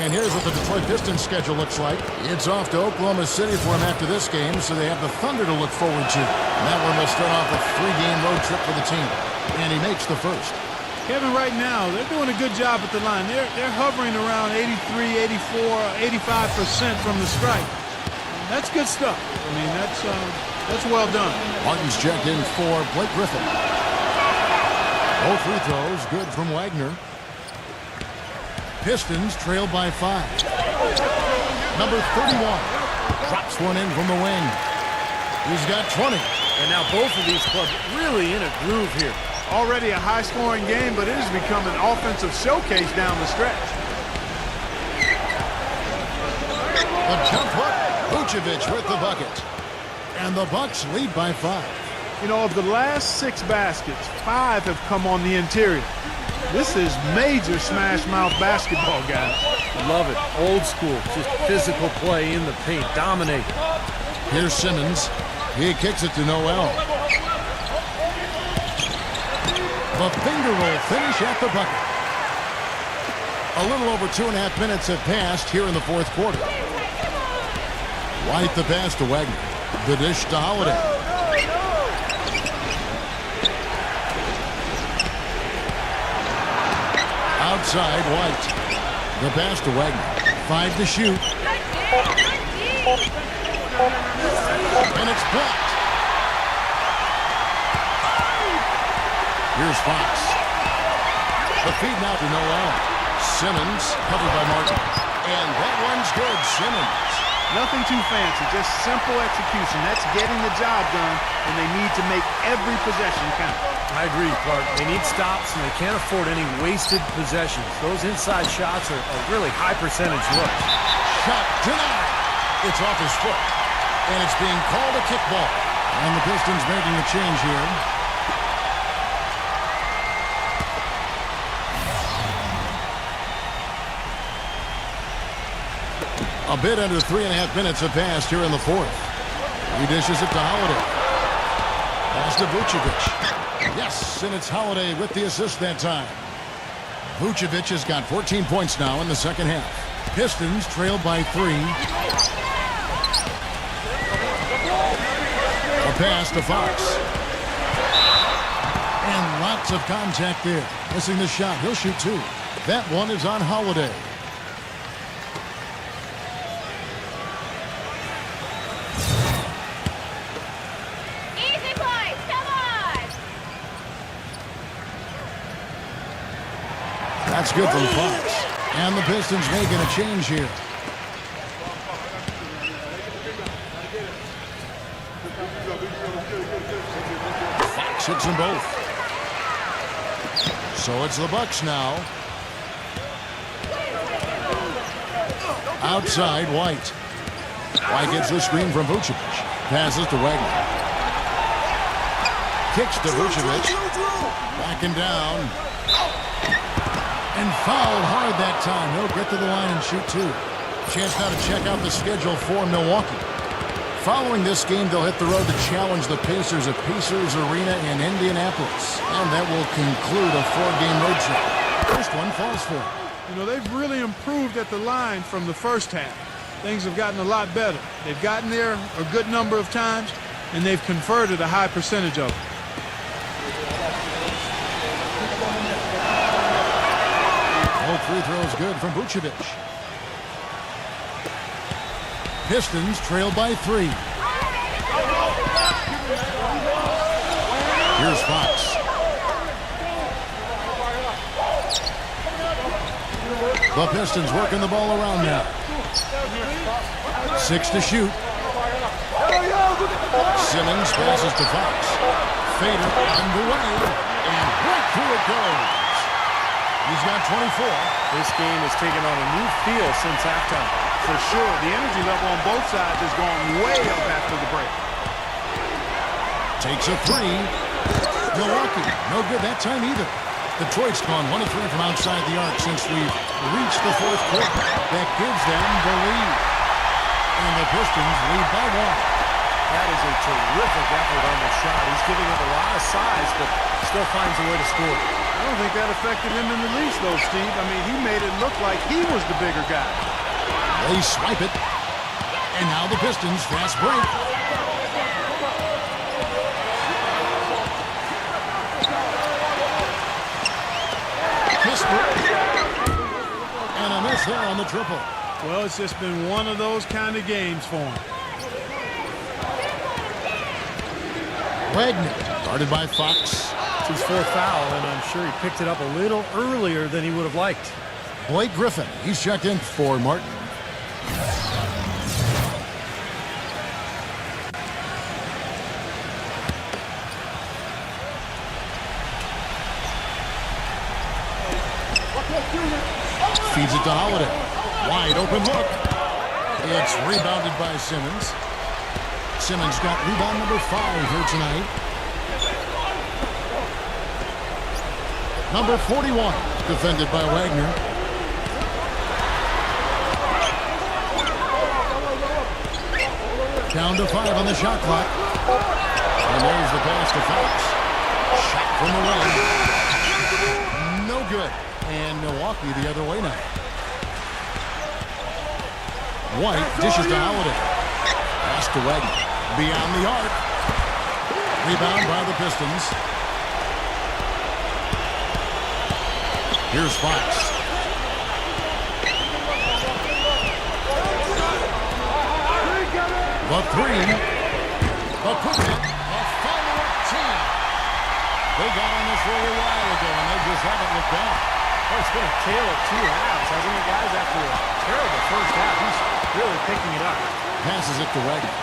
And here's what the Detroit Pistons schedule looks like. It's off to Oklahoma City for them after this game, so they have the Thunder to look forward to. And that one will start off a 3-game road trip for the team. And he makes the first. Kevin, right now, they're doing a good job at the line. They're hovering around 83, 84, 85% from the stripe. That's good stuff. I mean, that's well done. Martin's checked in for Blake Griffin. Both free throws good from Wagner. Pistons trail by 5. Number 31 drops one in from the wing. He's got 20. And now both of these clubs really in a groove here. Already a high-scoring game, but it has become an offensive showcase down the stretch. The jump hook. Vucevic with the bucket. And the Bucks lead by 5. You know, of the last 6 baskets, 5 have come on the interior. This is major smash-mouth basketball, guys. Love it. Old school. Just physical play in the paint. Dominate. Here's Simmons. He kicks it to Noel. The finger roll finish at the bucket. A little over 2.5 minutes have passed here in the fourth quarter. White the pass to Wagner. The dish to Holiday. Outside, White. The pass to Wagner. 5 to shoot. And it's blocked. Here's Fox. The feed now to Noel. Simmons, covered by Martin. And that one's good, Simmons. Nothing too fancy, just simple execution. That's getting the job done, and they need to make every possession count. I agree, Clark. They need stops, and they can't afford any wasted possessions. Those inside shots are really high-percentage looks. Shot denied. It's off his foot. And it's being called a kickball. And the Pistons making a change here. A bit under 3.5 minutes have passed here in the fourth. He dishes it to Holiday. Pass to Vucevic. Yes, and it's Holiday with the assist that time. Vucevic has got 14 points now in the second half. Pistons trail by 3. A pass to Fox. And lots of contact there. Missing the shot. He'll shoot 2. That one is on Holiday. That's good from Fox. And the Pistons making a change here. Fox hits them both. So it's the Bucks now. Outside, White. White gets the screen from Vucevic. Passes to Wagner. Kicks to Vucevic. Backing down. And fouled hard that time. He'll get to the line and shoot 2. Chance now to check out the schedule for Milwaukee. Following this game, they'll hit the road to challenge the Pacers at Pacers Arena in Indianapolis. And that will conclude a 4-game road trip. First one falls for them. You know, they've really improved at the line from the first half. Things have gotten a lot better. They've gotten there a good number of times, and they've converted a high percentage of them. free throw is good from Vucevic. Pistons trail by 3. Here's Fox. The Pistons working the ball around now. 6 to shoot. Simmons passes to Fox. Fader underway, and right through it goes. He's got 24. This game has taken on a new feel since halftime. For sure, the energy level on both sides has gone way up after the break. Takes a 3. Milwaukee, no good that time either. Detroit's gone 1 of 3 from outside the arc since we've reached the 4th quarter. That gives them the lead. And the Pistons lead by 1. That is a terrific effort on the shot. He's giving up a lot of size, but still finds a way to score. I don't think that affected him in the least, though, Steve. I mean, he made it look like he was the bigger guy. They swipe it. And now the Pistons fast break. And a miss there on the triple. Well, it's just been one of those kind of games for him. Wagner, guarded by Fox. It's his 4th foul, and I'm sure he picked it up a little earlier than he would have liked. Blake Griffin, he's checked in for Martin. Feeds it to Holiday. Wide open look. It's rebounded by Simmons. Simmons got rebound number 5 here tonight. Number 41, defended by Wagner. Down to 5 on the shot clock. And there's the pass to Fox. Shot from the wing. No good. And Milwaukee the other way now. White dishes to Holiday. Pass to Wagner. Beyond the arc. Rebound by the Pistons. Here's Fox. The 3. The quick hit. A follow-up team. They got on this a little while ago, and they just haven't looked down. Oh, it's been a tale of 2 halves, hasn't it, guys? After a terrible first half, he's really picking it up. Passes it to Wagner.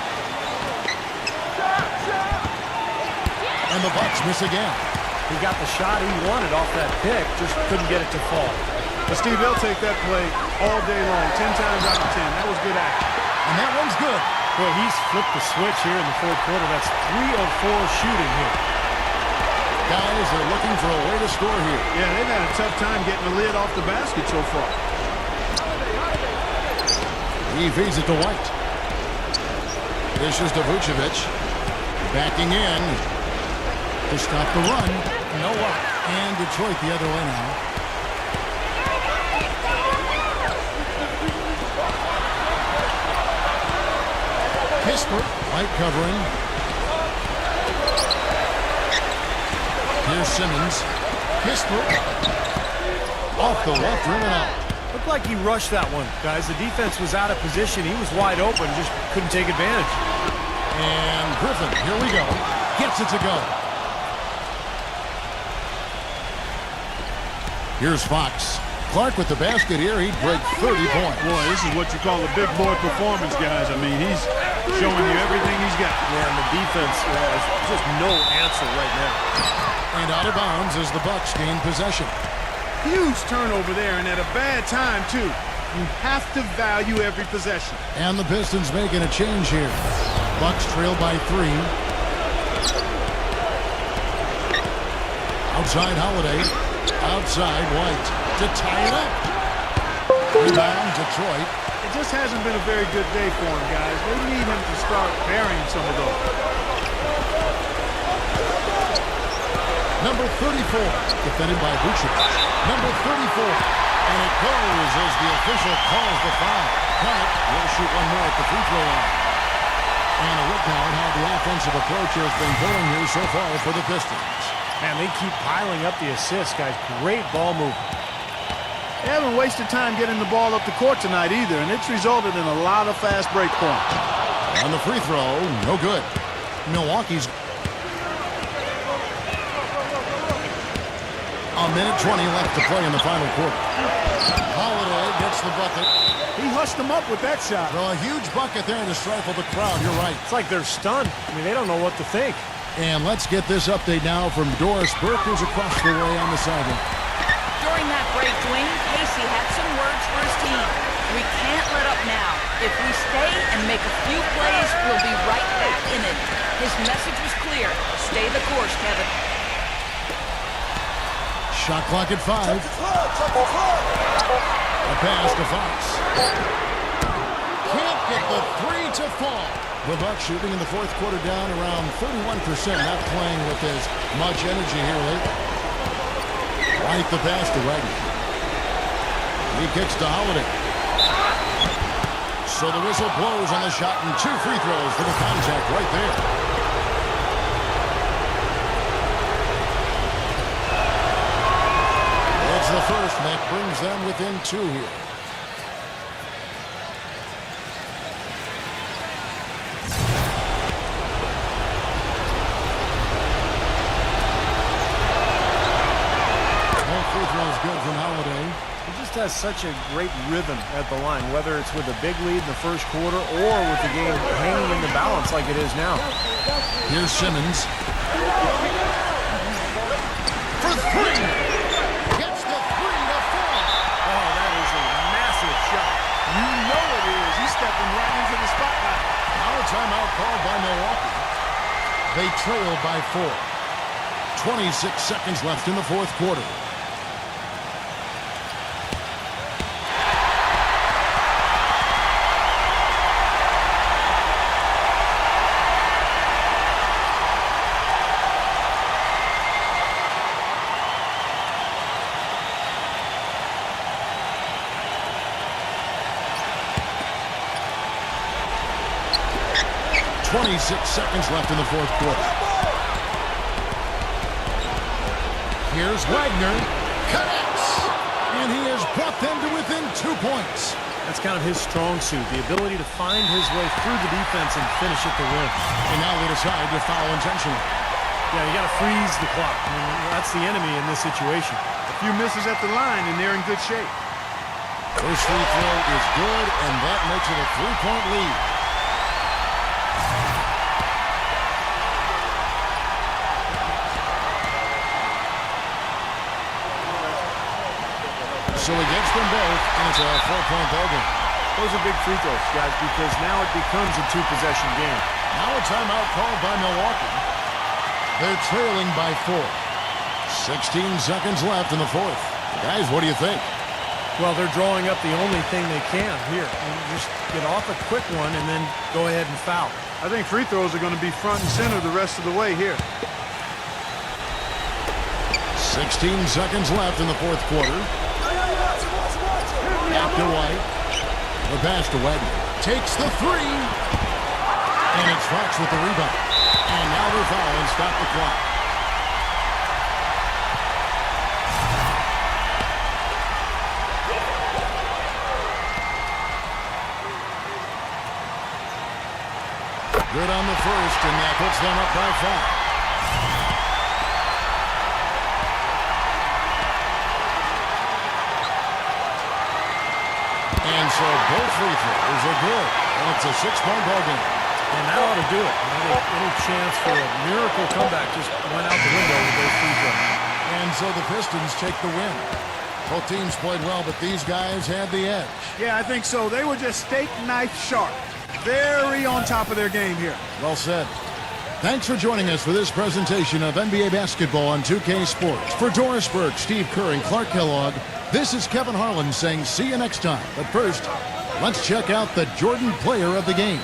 And the Bucks miss again. He got the shot he wanted off that pick, just couldn't get it to fall. But Steve, they'll take that play all day long, 10 times out of 10. That was good action. And that one's good. Boy, he's flipped the switch here in the 4th quarter. That's 3 of 4 shooting here. Guys are looking for a way to score here. Yeah, they've had a tough time getting the lid off the basket so far. He feeds it to White. Dishes to Vucevic. Backing in to stop the run. No luck. And Detroit the other way now. Kispert, White covering. Here's Simmons. Kispert. Off the left rim and out. Looked like he rushed that one, guys. The defense was out of position. He was wide open, just couldn't take advantage. And Griffin, here we go. Gets it to go. Here's Fox. Clark with the basket here. He'd break 30 points. Boy, this is what you call a big boy performance, guys. I mean, he's showing you everything he's got. Yeah, and the defense has just no answer right now. And out of bounds as the Bucks gain possession. Huge turnover there, and at a bad time, too. You have to value every possession. And the Pistons making a change here. Bucks trail by 3. Outside Holiday. Outside White. To tie it up. Rebound Detroit. It just hasn't been a very good day for him, guys. They need him to start burying some of those. Number 34, defended by Vucevic. Number 34. And it goes as the official calls the foul. Hunt will shoot one more at the free throw line. And a look now at how the offensive approach has been going here so far for the Pistons. Man, they keep piling up the assists, guys. Great ball movement. They haven't wasted time getting the ball up the court tonight either, and it's resulted in a lot of fast break points. On the free throw, no good. Milwaukee's a minute 20 left to play in the final quarter. Holiday gets the bucket. He hushed them up with that shot. Well, a huge bucket there to stifle the crowd. You're right. It's like they're stunned. I mean, they don't know what to think. And let's get this update now from Doris Burke, who's across the way on the sideline. During that break, Dwayne Casey had some words for his team. We can't let up now. If we stay and make a few plays, we'll be right back in it. His message was clear. Stay the course, Kevin. Shot clock at 5. A pass to Fox. Can't get the 3 to fall. The Bucks shooting in the fourth quarter down around 31%. Not playing with as much energy here lately. Right the pass to Wagner. He kicks to Holiday. So the whistle blows on the shot and 2 free throws for the contact right there. It's the first that brings them within 2 here. Good from Holiday. He just has such a great rhythm at the line, whether it's with a big lead in the first quarter or with the game hanging in the balance like it is now. Here's Simmons. For 3. Gets the 3 to fall. Oh, that is a massive shot. You know it is. He's stepping right into the spotlight. Now a timeout called by Milwaukee. They trail by 4. 26 seconds left in the fourth quarter. 26 seconds left in the fourth quarter. Here's Wagner. Connects. And he has brought them to within 2 points. That's kind of his strong suit, the ability to find his way through the defense and finish at the rim. And now they decide to foul intentionally. Yeah, you got to freeze the clock. I mean, that's the enemy in this situation. A few misses at the line, and they're in good shape. First free throw is good, and that makes it a 3-point lead. So he gets them both, and it's a 4-point ball game. Those are big free throws, guys, because now it becomes a 2-possession game. Now a timeout called by Milwaukee. They're trailing by 4. 16 seconds left in the fourth. Guys, what do you think? Well, they're drawing up the only thing they can here. Just get off a quick one and then go ahead and foul. I think free throws are going to be front and center the rest of the way here. 16 seconds left in the fourth quarter. Back to White. The pass to Wagner. Takes the 3. And it's Fox with the rebound. And now they foul and stop the clock. Good on the first, and that puts them up by 5. And so both free throws are good. And it's a 6-point ball game. And that ought to do it. Any chance for a miracle comeback just went out the window with those free throws. And so the Pistons take the win. Both teams played well, but these guys had the edge. Yeah, I think so. They were just steak knife sharp. Very on top of their game here. Well said. Thanks for joining us for this presentation of NBA basketball on 2K Sports. For Doris Burke, Steve Kerr, and Clark Kellogg, this is Kevin Harlan saying see you next time. But first, let's check out the Jordan player of the game.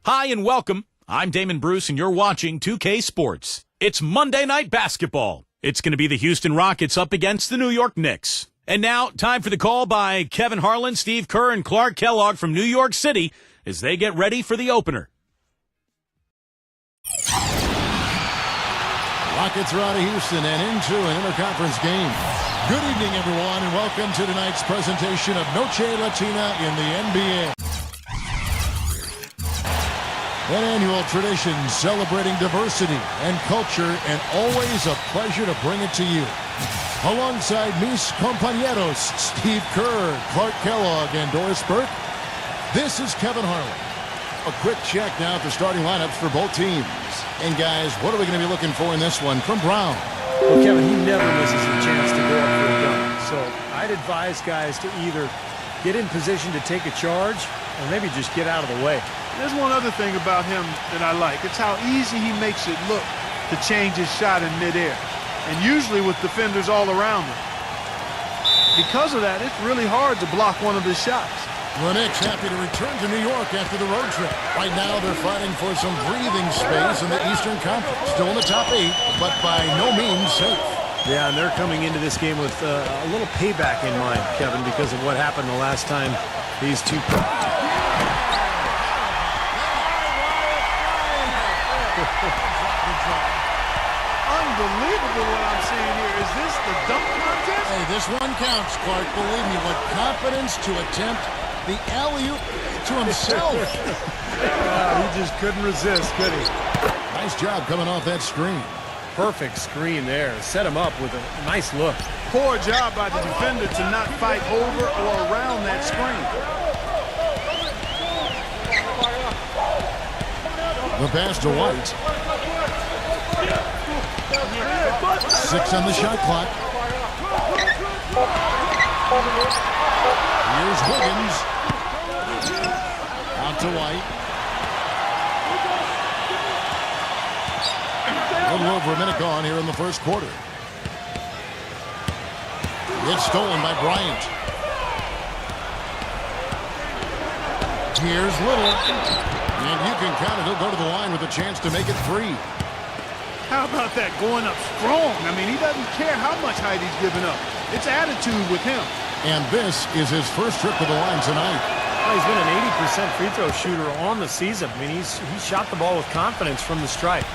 Hi and welcome. I'm Damon Bruce and you're watching 2K Sports. It's Monday Night Basketball. It's going to be the Houston Rockets up against the New York Knicks. And now, time for the call by Kevin Harlan, Steve Kerr, and Clark Kellogg from New York City as they get ready for the opener. Rockets are out of Houston and into an interconference game. Good evening, everyone, and welcome to tonight's presentation of Noche Latina in the NBA. An annual tradition celebrating diversity and culture, and always a pleasure to bring it to you. Alongside mis compañeros, Steve Kerr, Clark Kellogg, and Doris Burke, this is Kevin Harlan. A quick check now at the starting lineups for both teams. And guys, what are we going to be looking for in this one from Brown? Well, Kevin, he never misses a chance to go up for a dunk. So I'd advise guys to either get in position to take a charge or maybe just get out of the way. There's one other thing about him that I like. It's how easy he makes it look to change his shot in midair, and usually with defenders all around him. Because of that, it's really hard to block one of his shots. The Knicks happy to return to New York after the road trip. Right now, they're fighting for some breathing space in the Eastern Conference. Still in the top 8, but by no means safe. Yeah, and they're coming into this game with a little payback in mind, Kevin, because of what happened the last time these two... Unbelievable what I'm seeing here. Is this the dunk contest? Hey, this one counts, Clark. Believe me, with confidence to attempt the alley-oop to himself. He just couldn't resist, could he? Nice job coming off that screen. Perfect screen there. Set him up with a nice look. Poor job by the defender to not fight over or around that screen. The pass to White. 6 on the shot clock. Here's Wiggins. Out to White. A little over a minute gone here in the first quarter. It's stolen by Bryant. Here's Little. And you can count it. He'll go to the line with a chance to make it 3. How about that, going up strong? I mean, he doesn't care how much height he's giving up. It's attitude with him. And this is his first trip to the line tonight. Well, he's been an 80% free throw shooter on the season. I mean, he shot the ball with confidence from the stripe.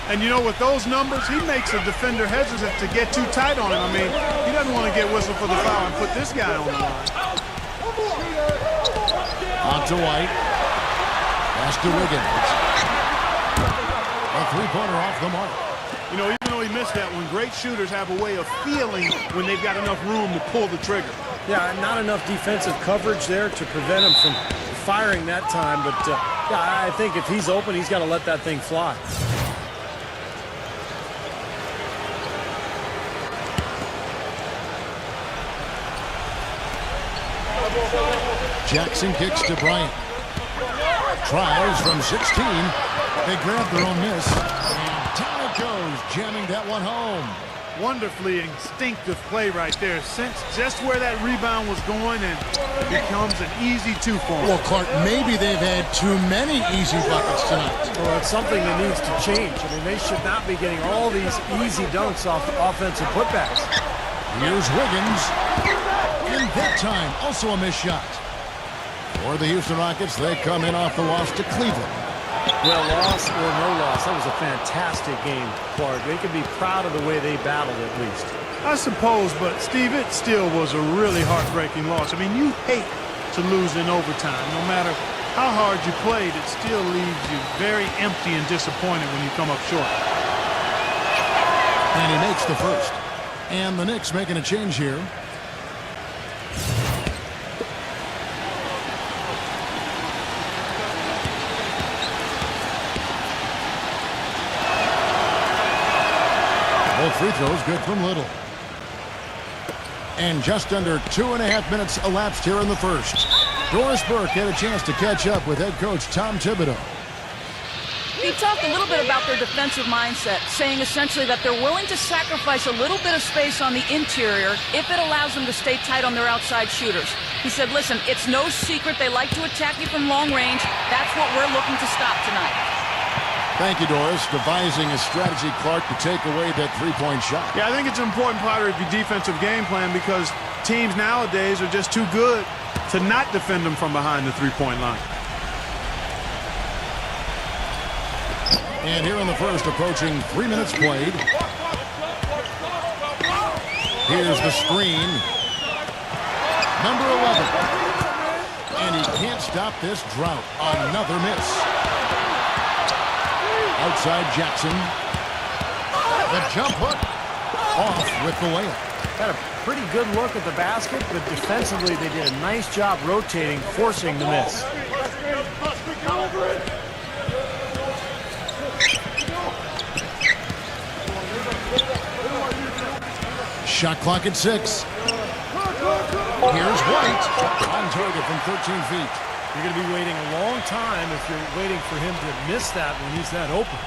And, you know, with those numbers, he makes a defender hesitant to get too tight on him. I mean, he doesn't want to get whistled for the foul and put this guy on the line. On to White. Pass to Wiggins. A three-pointer off the mark. You know, even though he missed that one, great shooters have a way of feeling when they've got enough room to pull the trigger. Yeah, not enough defensive coverage there to prevent him from firing that time. But, yeah, I think if he's open, he's got to let that thing fly. Jackson kicks to Bryant. Tries from 16. They grab their own miss. And down it goes, jamming that one home. Wonderfully instinctive play right there. Sense just where that rebound was going, and it becomes an easy 2 for him. Well, Clark, maybe they've had too many easy buckets tonight. Well, it's something that needs to change. I mean, they should not be getting all these easy dunks off offensive putbacks. Here's Wiggins. And that time, also a missed shot. For the Houston Rockets, they come in off the loss to Cleveland. Well, loss or no loss, that was a fantastic game, Clark. They can be proud of the way they battled at least. I suppose, but Steve, it still was a really heartbreaking loss. I mean, you hate to lose in overtime. No matter how hard you played, it still leaves you very empty and disappointed when you come up short. And he makes the first. And the Knicks making a change here. Both free throws good from Little. And just under 2.5 minutes elapsed here in the first. Doris Burke had a chance to catch up with head coach Tom Thibodeau. He talked a little bit about their defensive mindset, saying essentially that they're willing to sacrifice a little bit of space on the interior if it allows them to stay tight on their outside shooters. He said, listen, it's no secret they like to attack you from long range. That's what we're looking to stop tonight. Thank you, Doris. Devising a strategy, Clark, to take away that three-point shot. Yeah, I think it's an important part of your defensive game plan because teams nowadays are just too good to not defend them from behind the three-point line. And here in the first, approaching 3 minutes played. Here's the screen. Number 11. And he can't stop this drought. Another miss. Outside Jackson. The jump hook. Off with the layup. Got a pretty good look at the basket, but defensively they did a nice job rotating, forcing the miss. Shot clock at 6. Here's White on target from 13 feet. You're going to be waiting a long time if you're waiting for him to miss that when he's that open.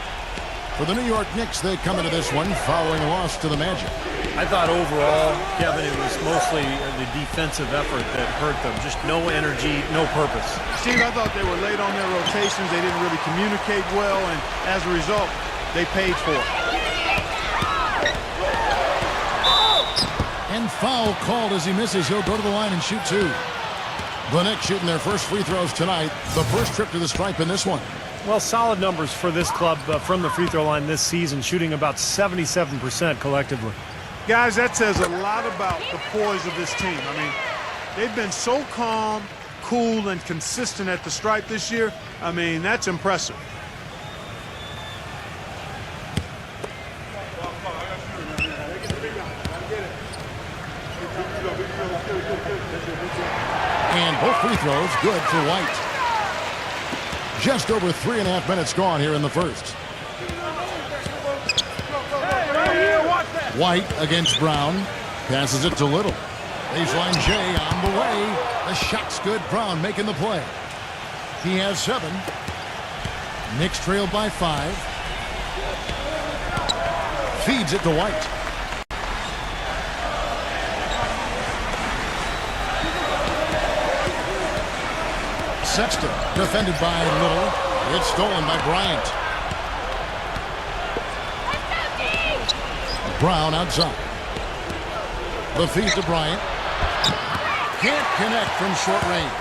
For the New York Knicks, they come into this one following a loss to the Magic. I thought overall, Kevin, it was mostly the defensive effort that hurt them. Just no energy, no purpose. Steve, I thought they were late on their rotations. They didn't really communicate well, and as a result, they paid for it. And foul called as he misses. He'll go to the line and shoot 2. The Knicks shooting their first free throws tonight. The first trip to the stripe in this one. Well, solid numbers for this club from the free throw line this season, shooting about 77% collectively. Guys, that says a lot about the poise of this team. I mean, they've been so calm, cool, and consistent at the stripe this year. I mean, that's impressive. And both free throws good for White. Just over 3.5 minutes gone here in the first. White against Brown. Passes it to Little. Baseline J on the way. The shot's good. Brown making the play. He has 7. Knicks trailed by 5. Feeds it to White. Sexton, defended by Little. It's stolen by Bryant. Brown outside. The feed to Bryant. Can't connect from short range.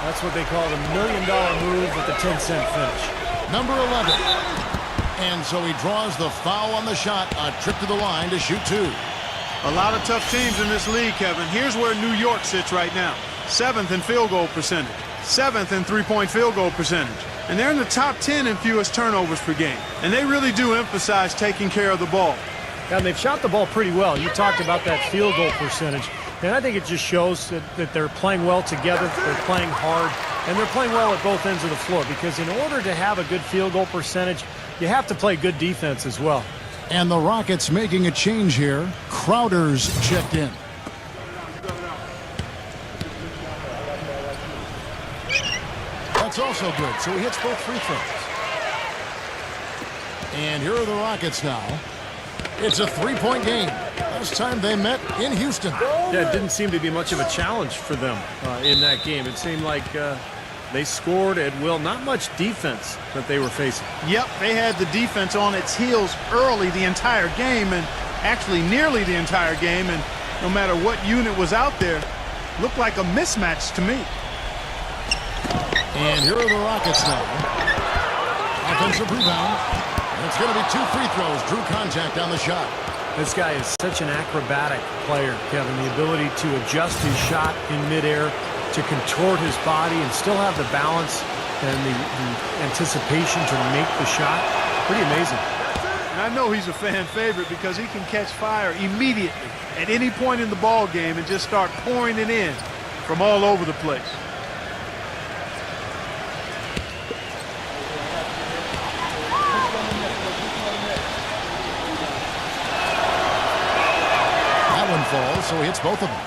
That's what they call the $1 million move with the 10-cent finish. Number 11. And so he draws the foul on the shot. A trip to the line to shoot 2. A lot of tough teams in this league, Kevin. Here's where New York sits right now. 7th in field goal percentage. 7th in three-point field goal percentage. And they're in the top 10 in fewest turnovers per game. And they really do emphasize taking care of the ball. And they've shot the ball pretty well. You talked about that field goal percentage. And I think it just shows that they're playing well together, they're playing hard, and they're playing well at both ends of the floor. Because in order to have a good field goal percentage, you have to play good defense as well. And the Rockets making a change here. Crowder's checked in. That's also good. So he hits both free throws. And here are the Rockets now. It's a 3-point game. Last time they met in Houston. Yeah, it didn't seem to be much of a challenge for them in that game. It seemed like they scored at will. Not much defense that they were facing. Yep, they had the defense on its heels early the entire game, and actually nearly the entire game, and no matter what unit was out there, looked like a mismatch to me. And here are the Rockets now. Offensive rebound. And it's going to be 2 free throws. Drew contact on the shot. This guy is such an acrobatic player, Kevin. The ability to adjust his shot in midair, to contort his body and still have the balance and the anticipation to make the shot. Pretty amazing. And I know he's a fan favorite because he can catch fire immediately at any point in the ball game and just start pouring it in from all over the place. Falls, so he hits both of them.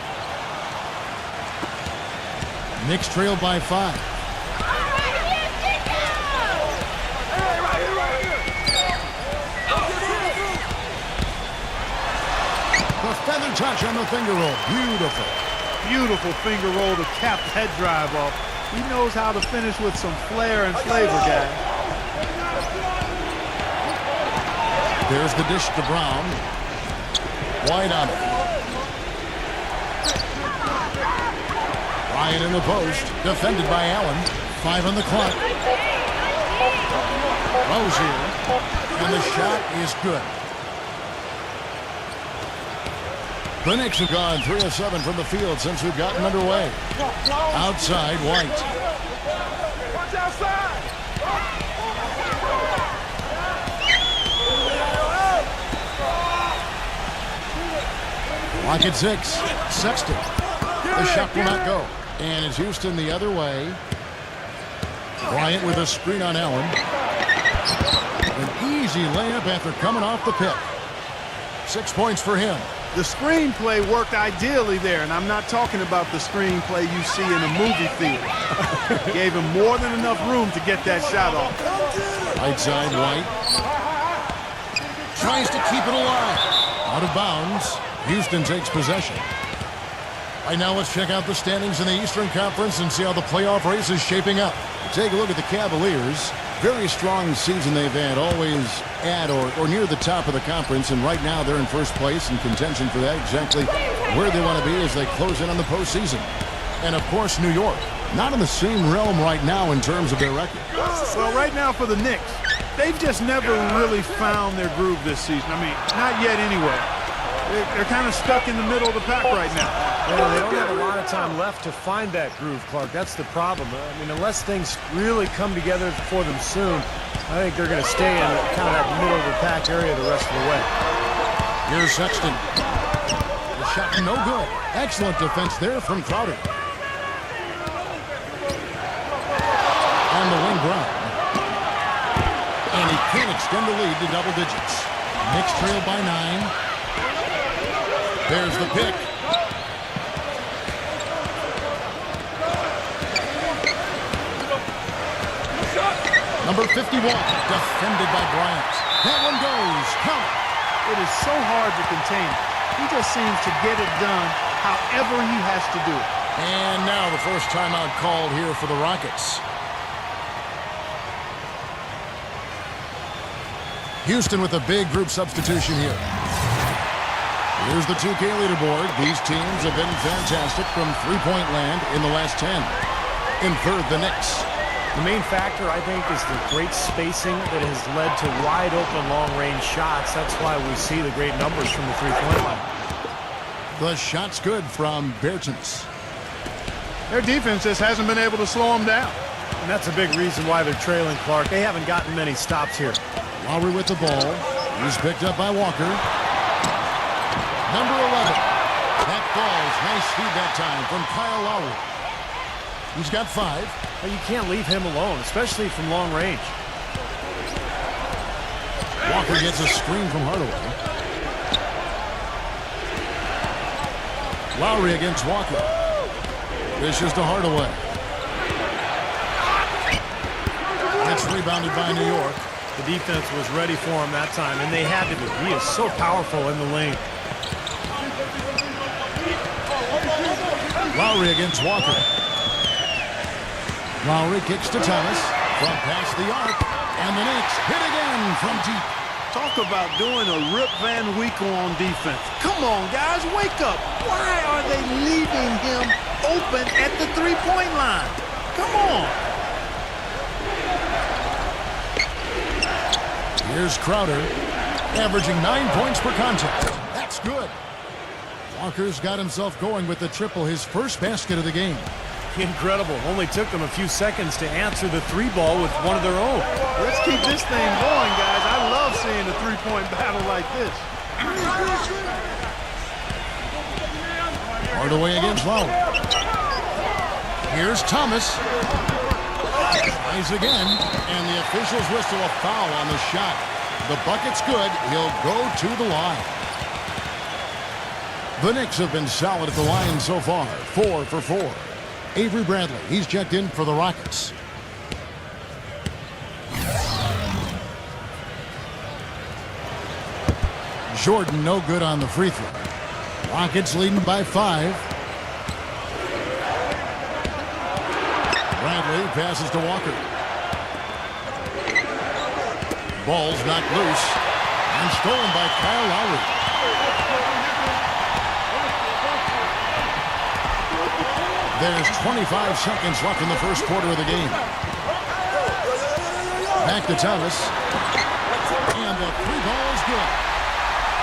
Knicks trail by 5. The feather touch on the finger roll. Beautiful. Beautiful finger roll to cap the head drive off. He knows how to finish with some flair and flavor, guys. There's the dish to Brown. White on it. Bryant in the post. Defended by Allen. 5 on the clock. Rose here. And the shot is good. The Knicks have gone 3 of 7 from the field since we've gotten underway. Outside, White. Watch outside. Lock at 6. Sexton. The shot will not go. And it's Houston the other way. Bryant with a screen on Allen. An easy layup after coming off the pick. 6 points for him. The screenplay worked ideally there, and I'm not talking about the screenplay you see in a movie theater. Gave him more than enough room to get that shot off. Right side, White. Tries to keep it alive. Out of bounds. Houston takes possession. Right now, let's check out the standings in the Eastern Conference and see how the playoff race is shaping up. Take a look at the Cavaliers. Very strong season they've had, always at or near the top of the conference, and right now they're in first place in contention for that, exactly where they want to be as they close in on the postseason. And of course, New York, not in the same realm right now in terms of their record. Well, right now for the Knicks, they've just never really found their groove this season. I mean, not yet anyway. They're kind of stuck in the middle of the pack right now. Well, they don't have a lot of time left to find that groove, Clark. That's the problem. I mean, unless things really come together for them soon, I think they're going to stay in kind of that middle of the pack area the rest of the way. Here's Sexton. The shot no good. Excellent defense there from Crowder. On the wing, Brown. And he can't extend the lead to double digits. Knicks trail by 9. There's the pick. Number 51, defended by Bryant. That one goes. Count. It is so hard to contain. He just seems to get it done however he has to do it. And now the first timeout called here for the Rockets. Houston with a big group substitution here. Here's the 2K leaderboard. These teams have been fantastic from three-point land in the last 10. In third, the Knicks. The main factor, I think, is the great spacing that has led to wide-open, long-range shots. That's why we see the great numbers from the three-point line. The shot's good from Bertens. Their defense just hasn't been able to slow them down. And that's a big reason why they're trailing, Clark. They haven't gotten many stops here. Lowry with the ball. He's picked up by Walker. Number 11. That falls. Nice feed that time from Kyle Lowry. He's got 5. Well, you can't leave him alone, especially from long range. Walker gets a screen from Hardaway. Lowry against Walker. Dishes to Hardaway. That's rebounded by New York. The defense was ready for him that time, and they had to be. He is so powerful in the lane. Lowry against Walker. Lowry kicks to Thomas from past the arc, and the Knicks hit again from deep. Talk about doing a Rip Van Winkle on defense. Come on, guys, wake up. Why are they leaving him open at the three-point line? Come on. Here's Crowder, averaging 9 points per contest. That's good. Walker's got himself going with the triple, his first basket of the game. Incredible. Only took them a few seconds to answer the three ball with one of their own. Let's keep this thing going, guys. I love seeing a three-point battle like this. Hardaway against Lowry. Here's Thomas. Tries again, and the officials whistle a foul on the shot. The bucket's good. He'll go to the line. The Knicks have been solid at the line so far, 4 for 4. Avery Bradley, he's checked in for the Rockets. Jordan no good on the free throw. Rockets leading by 5. Bradley passes to Walker. Ball's knocked loose and stolen by Kyle Lowry. There's 25 seconds left in the first quarter of the game. Back to Thomas. And the three ball is good.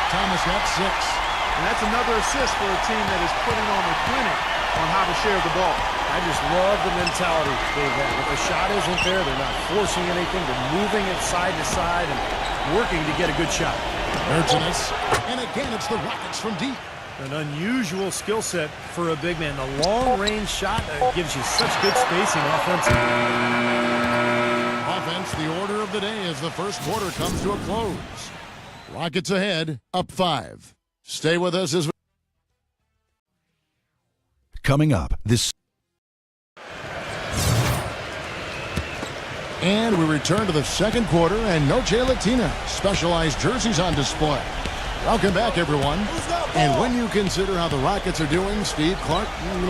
Thomas got 6. And that's another assist for a team that is putting on a clinic on how to share the ball. I just love the mentality they have. If the shot isn't there, they're not forcing anything. They're moving it side to side and working to get a good shot. Urgeness. And again, it's the Rockets from deep. An unusual skill set for a big man. The long-range shot gives you such good spacing offensively. Offense, the order of the day as the first quarter comes to a close. Rockets ahead, up 5. Stay with us as we... Coming up, this... And we return to the second quarter, and Noche Latina. Specialized jerseys on display. Welcome back, everyone. And when you consider how the Rockets are doing, Steve, Clark,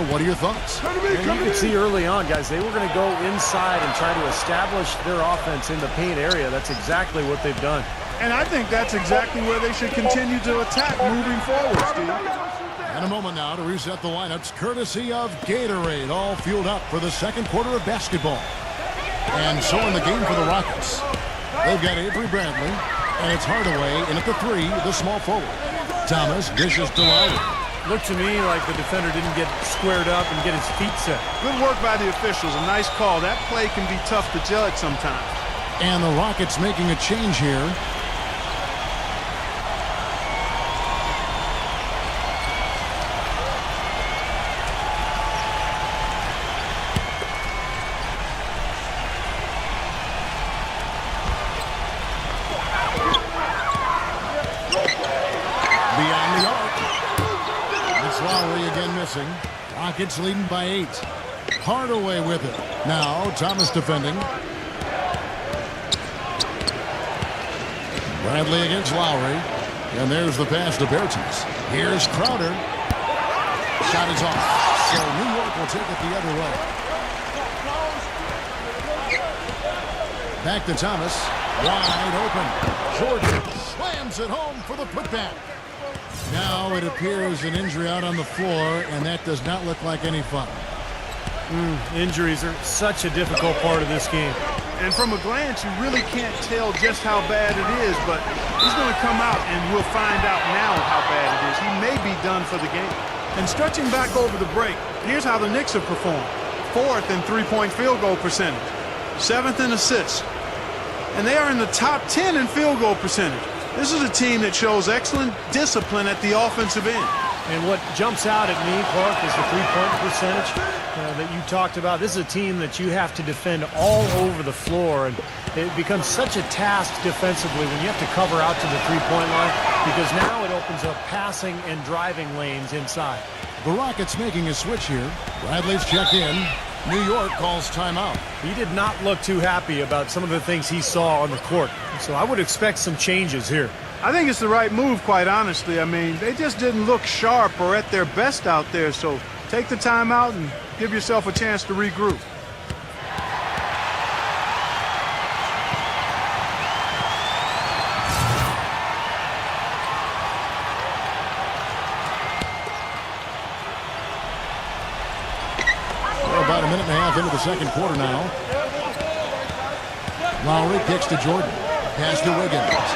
what are your thoughts? And you could see early on, guys, they were going to go inside and try to establish their offense in the paint area. That's exactly what they've done. And I think that's exactly where they should continue to attack moving forward, Steve. In a moment now to reset the lineups, courtesy of Gatorade, all fueled up for the second quarter of basketball. And so in the game for the Rockets, they've got Avery Bradley, and it's Hardaway in at the 3, the small forward. Thomas dishes to Lowry. Looked to me like the defender didn't get squared up and get his feet set. Good work by the officials. A nice call. That play can be tough to judge sometimes. And the Rockets making a change here. Rockets leading by 8. Hardaway with it. Now Thomas defending. Bradley against Lowry. And there's the pass to Bertens. Here's Crowder. Shot is off. So New York will take it the other way. Back to Thomas. Wide open. Jordan slams it home for the putback. Now it appears an injury out on the floor, and that does not look like any fun. Injuries are such a difficult part of this game. And from a glance, you really can't tell just how bad it is, but he's going to come out, and we'll find out now how bad it is. He may be done for the game. And stretching back over the break, here's how the Knicks have performed. 4th in three-point field goal percentage. 7th in assists. And they are in the top 10 in field goal percentage. This is a team that shows excellent discipline at the offensive end. And what jumps out at me, Clark, is the three-point percentage that you talked about. This is a team that you have to defend all over the floor, and it becomes such a task defensively when you have to cover out to the three-point line, because now it opens up passing and driving lanes inside. The Rockets making a switch here. Bradley's checked in. New York calls timeout. He did not look too happy about some of the things he saw on the court, so I would expect some changes here. I think it's the right move, quite honestly. I mean, they just didn't look sharp or at their best out there, so take the timeout and give yourself a chance to regroup. About a minute and a half into the second quarter now. Lowry kicks to Jordan. Pass to Wiggins.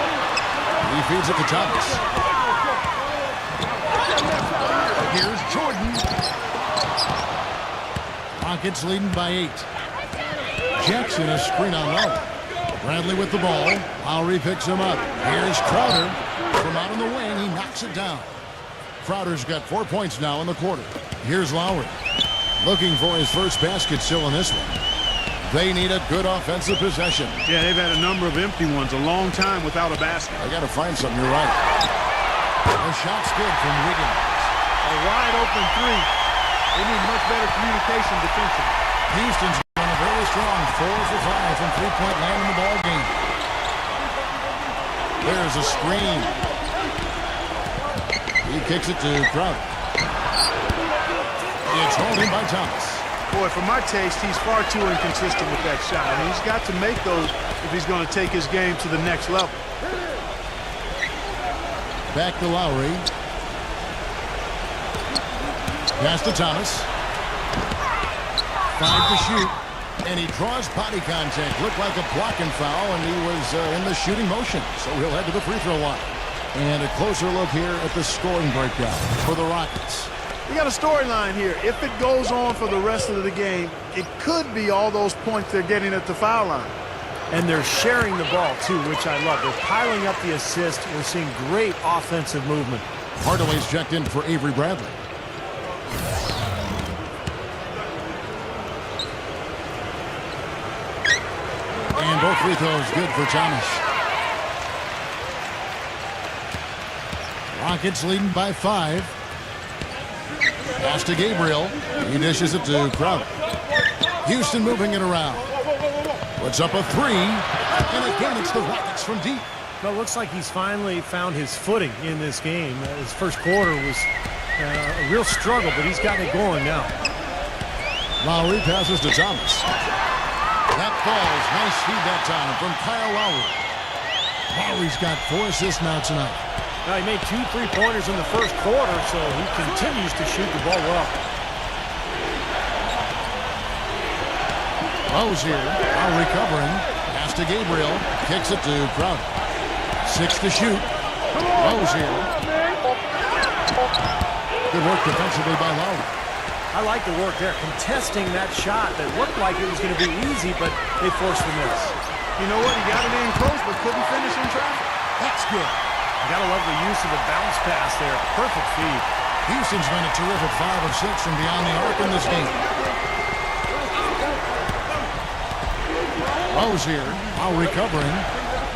He feeds it to Thomas. Here's Jordan. Rockets leading by 8. Jackson a screen on Lowry. Bradley with the ball. Lowry picks him up. Here's Crowder. From out on the wing, he knocks it down. Crowder's got 4 points now in the quarter. Here's Lowry. Looking for his first basket still in this one. They need a good offensive possession. Yeah, they've had a number of empty ones, a long time without a basket. I got to find something, you're right. The shot's good from Wiggins. A wide open 3. They need much better communication defensively. Houston's on a very strong 4 for 5 from three-point land in the ball game. There's a screen. He kicks it to Crowder. It's hauled in by Thomas. Boy, for my taste, he's far too inconsistent with that shot. I mean, he's got to make those if he's going to take his game to the next level. Back to Lowry. Pass to Thomas. 5 to shoot. And he draws body contact. Looked like a blocking foul, and he was in the shooting motion. So he'll head to the free throw line. And a closer look here at the scoring breakdown for the Rockets. We got a storyline here. If it goes on for the rest of the game, it could be all those points they're getting at the foul line. And they're sharing the ball, too, which I love. They're piling up the assist. We're seeing great offensive movement. Hardaway's checked in for Avery Bradley. And both free throws good for Thomas. Rockets leading by 5. Pass to Gabriel. He dishes it to Crowder. Houston moving it around. Puts up a 3. And again, it's the Rockets from deep. Well, it looks like he's finally found his footing in this game. His first quarter was a real struggle, but he's gotten it going now. Lowry passes to Thomas. That falls. Nice feed that time from Kyle Lowry. Lowry's got 4 assists now tonight. Now, he made 2 3-pointers in the first quarter, so he continues to shoot the ball well. Rozier now recovering. Pass to Gabriel. Kicks it to Crowder. 6 to shoot. Rozier. Good work defensively by Lowry. I like the work there, contesting that shot that looked like it was going to be easy, but they forced the miss. You know what? He got it in close, but couldn't finish in traffic. That's good. You got to love the use of the bounce pass there. Perfect feed. Houston's been a terrific 5 of 6 from beyond the arc in this game. Rozier now recovering.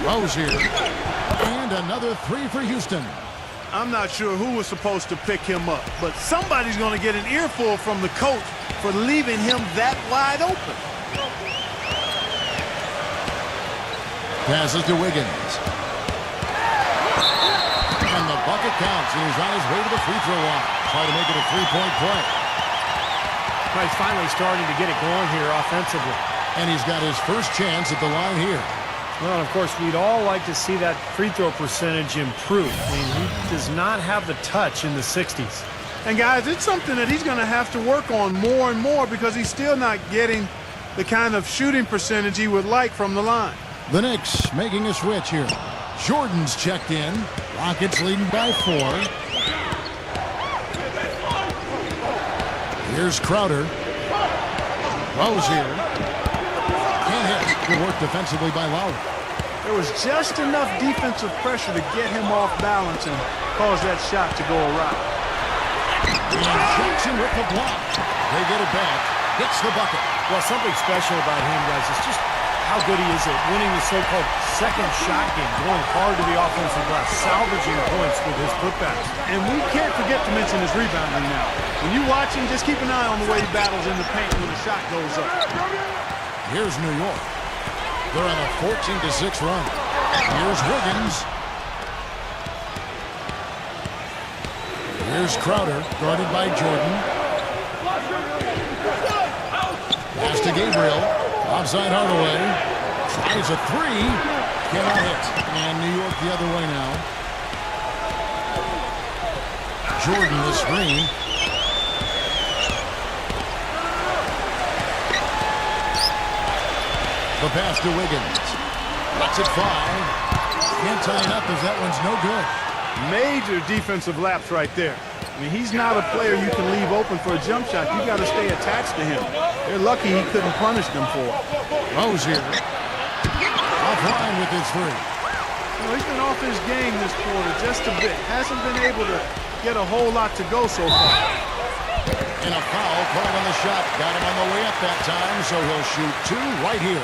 Rozier. And another 3 for Houston. I'm not sure who was supposed to pick him up, but somebody's going to get an earful from the coach for leaving him that wide open. Passes to Wiggins. And the bucket counts, and he's on his way to the free throw line. Try to make it a 3-point play. Well, he's finally starting to get it going here offensively. And he's got his first chance at the line here. Well, of course, we'd all like to see that free throw percentage improve. I mean, he does not have the touch in the 60s. And, guys, it's something that he's going to have to work on more and more because he's still not getting the kind of shooting percentage he would like from the line. The Knicks making a switch here. Jordan's checked in. Rockets leading by 4. Here's Crowder. Rozier. Can't hit. Good work defensively by Lowry. There was just enough defensive pressure to get him off balance and cause that shot to go awry. And Jackson with the block. They get it back. Hits the bucket. Well, something special about him, guys, is just how good he is at winning the so-called second shot game, going hard to the offensive glass, salvaging points with his putbacks. And we can't forget to mention his rebounding now. When you watch him, just keep an eye on the way he battles in the paint when the shot goes up. Here's New York. They're on a 14-6 run. Here's Wiggins. Here's Crowder, guarded by Jordan. Pass to Gabriel. Outside Hardaway. Tries a 3. Cannot hit. And New York the other way now. Jordan the screen. The pass to Wiggins. Lets it fly. Can't tie it up as that one's no good. Major defensive lapse right there. I mean, he's not a player you can leave open for a jump shot. You got to stay attached to him. They're lucky he couldn't punish them for it. Rozier. Offline with his 3. Well, he's been off his game this quarter just a bit. Hasn't been able to get a whole lot to go so far. And a foul called on the shot. Got him on the way up that time, so he'll shoot 2 right here.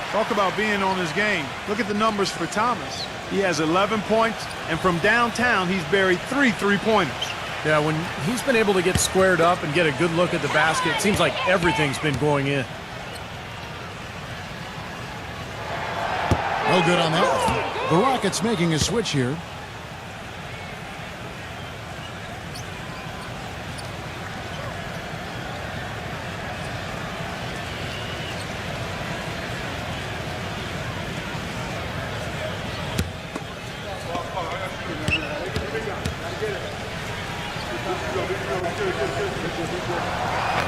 Talk about being on his game. Look at the numbers for Thomas. He has 11 points, and from downtown, he's buried 3 3-pointers. Yeah, when he's been able to get squared up and get a good look at the basket, it seems like everything's been going in. No good on that one. The Rockets making a switch here.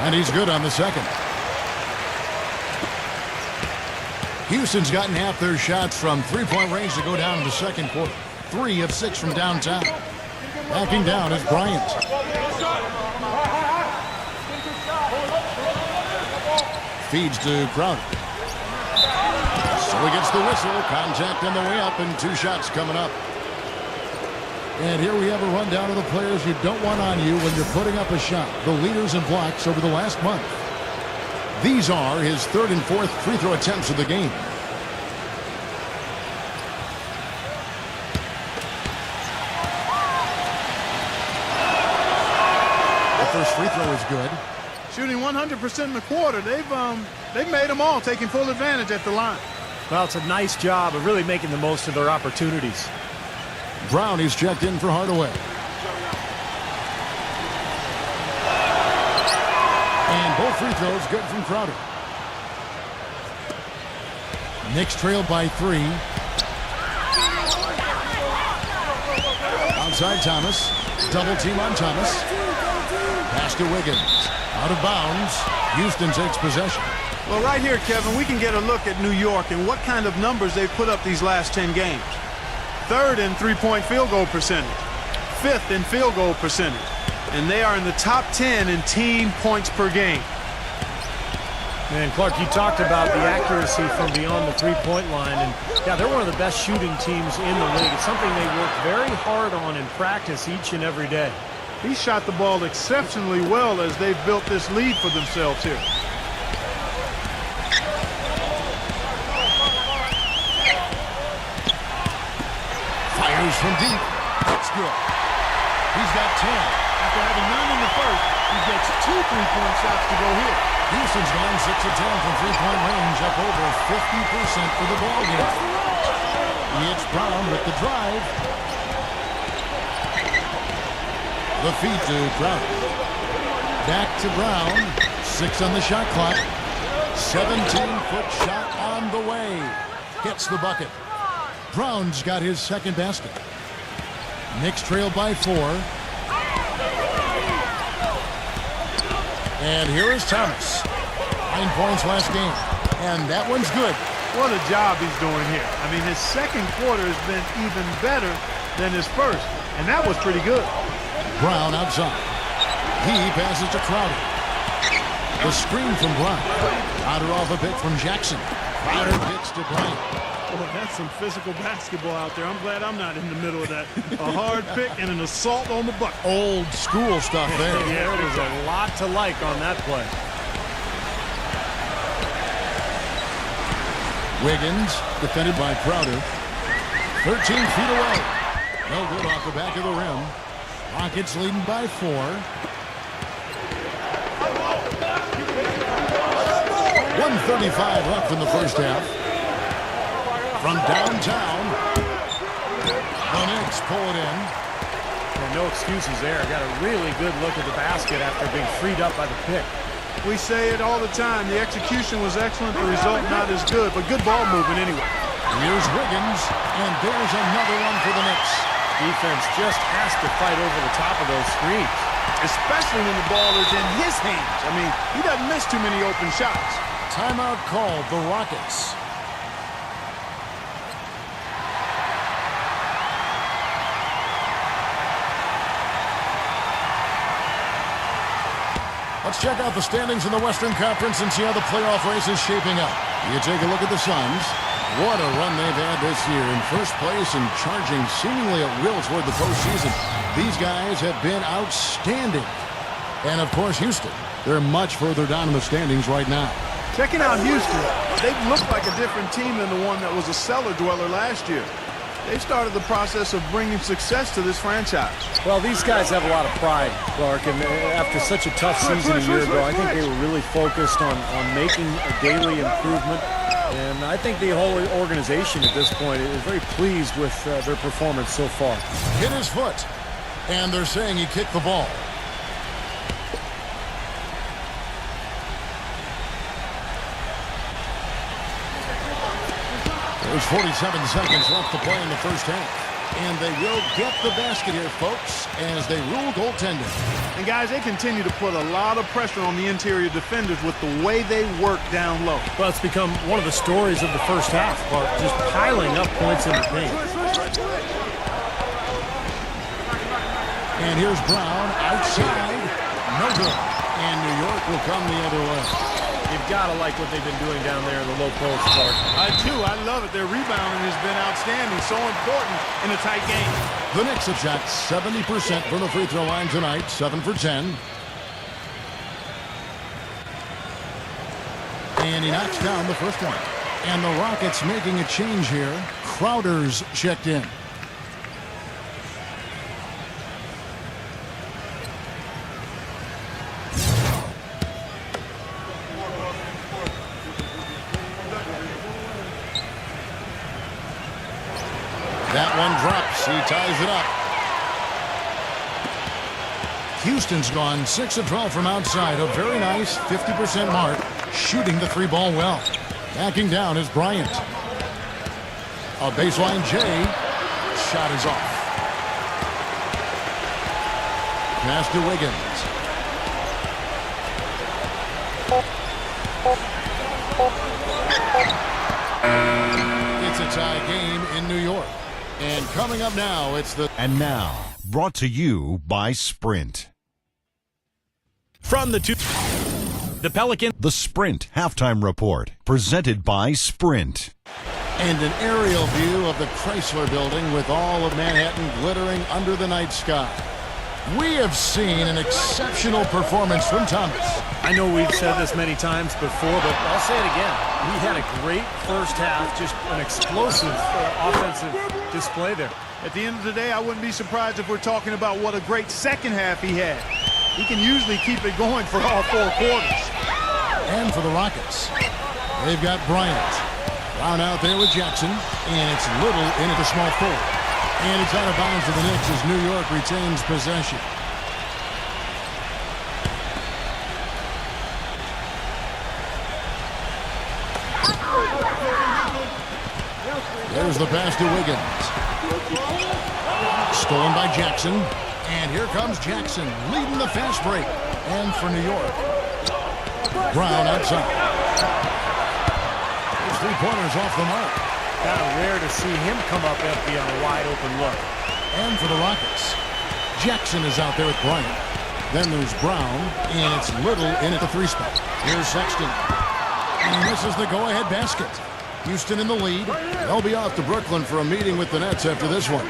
And he's good on the second. Houston's gotten half their shots from three-point range to go down in the second quarter. 3 of 6 from downtown. Backing down is Bryant. Feeds to Crowder. So he gets the whistle. Contact on the way up and 2 shots coming up. And here we have a rundown of the players you don't want on you when you're putting up a shot. The leaders in blocks over the last month. These are his 3rd and 4th free throw attempts of the game. The first free throw is good. Shooting 100% in the quarter. They've made them all, taking full advantage at the line. Well, it's a nice job of really making the most of their opportunities. Brown is checked in for Hardaway. And both free throws good from Crowder. Knicks trailed by 3. Outside Thomas. Double team on Thomas. Pass to Wiggins. Out of bounds. Houston takes possession. Well, right here, Kevin, we can get a look at New York and what kind of numbers they've put up these last 10 games. 3rd in three-point field goal percentage. 5th in field goal percentage. And they are in the top 10 in team points per game. Man, Clark, you talked about the accuracy from beyond the three-point line. And, yeah, they're one of the best shooting teams in the league. It's something they work very hard on in practice each and every day. He shot the ball exceptionally well as they've built this lead for themselves here. Fires from deep. That's good. He's got 10. After having none in the first, he gets 2 3-point shots to go here. Houston's gone 6 of 10 from three-point range, up over 50% for the ball game. It's Brown with the drive. The feed to Brown. Back to Brown. 6 on the shot clock. 17-foot shot on the way. Gets the bucket. Brown's got his second basket. Knicks trailed by 4. And here is Thomas. 9 points last game. And that one's good. What a job he's doing here. I mean, his second quarter has been even better than his first. And that was pretty good. Brown outside. He passes to Crowder. The screen from Brown. Crowder off a pick from Jackson. Crowder kicks to Bryant. Boy, that's some physical basketball out there. I'm glad I'm not in the middle of that. A hard pick and an assault on the bucket. Old school stuff there. Yeah, there was a lot to like on that play. Wiggins, defended by Crowder. 13 feet away. No good off the back of the rim. Rockets leading by 4. 1:35 left in the first half. From downtown, the Knicks pull it in. Yeah, no excuses there. Got a really good look at the basket after being freed up by the pick. We say it all the time. The execution was excellent. The result not as good, but good ball movement anyway. Here's Wiggins, and there's another one for the Knicks. Defense just has to fight over the top of those screens. Especially when the ball is in his hands. I mean, he doesn't miss too many open shots. Timeout called, the Rockets. Let's check out the standings in the Western Conference and see how the playoff race is shaping up. You take a look at the Suns. What a run they've had this year. In first place and charging seemingly at will toward the postseason. These guys have been outstanding. And, of course, Houston. They're much further down in the standings right now. Checking out Houston, they've looked like a different team than the one that was a cellar dweller last year. They've started the process of bringing success to this franchise. Well, these guys have a lot of pride, Clark, and after such a tough season a year ago, I think they were really focused on making a daily improvement. And I think the whole organization at this point is very pleased with their performance so far. Hit his foot, and they're saying he kicked the ball. There's 47 seconds left to play in the first half. And they will get the basket here, folks, as they rule goaltending. And guys, they continue to put a lot of pressure on the interior defenders with the way they work down low. Well, it's become one of the stories of the first half, Bart, just piling up points in the paint. And here's Brown outside. No good. And New York will come the other way. You've got to like what they've been doing down there in the low post, Bart. I do. I love it. Their rebounding has been outstanding. So important in a tight game. The Knicks have shot 70% from the free throw line tonight. 7 for 10. And he knocks down the first one. And the Rockets making a change here. Crowder's checked in. That one drops. He ties it up. Houston's gone 6 of 12 from outside. A very nice 50% mark. Shooting the three ball well. Backing down is Bryant. A baseline J. Shot is off. Pass to Wiggins. It's a tie game in New York. And coming up now, it's the... And now, brought to you by Sprint. From the Pelican. The Sprint Halftime Report, presented by Sprint. And an aerial view of the Chrysler Building with all of Manhattan glittering under the night sky. We have seen an exceptional performance from Thomas. I know we've said this many times before, but I'll say it again. He had a great first half, just an explosive offensive display there. At the end of the day, I wouldn't be surprised if we're talking about what a great second half he had. He can usually keep it going for all 4 quarters. And for the Rockets, they've got Bryant. Brown out there with Jackson, and it's Little in at the small forward. And it's out of bounds to the Knicks as New York retains possession. There's the pass to Wiggins. Stolen by Jackson. And here comes Jackson leading the fast break. And for New York, Brown outside. His three-pointers off the mark. Kind of rare to see him come up empty on a wide-open look. And for the Rockets, Jackson is out there with Bryant. Then there's Brown, and it's Little in at the 3 spot. Here's Sexton. And this is the go-ahead basket. Houston in the lead. They'll be off to Brooklyn for a meeting with the Nets after this one.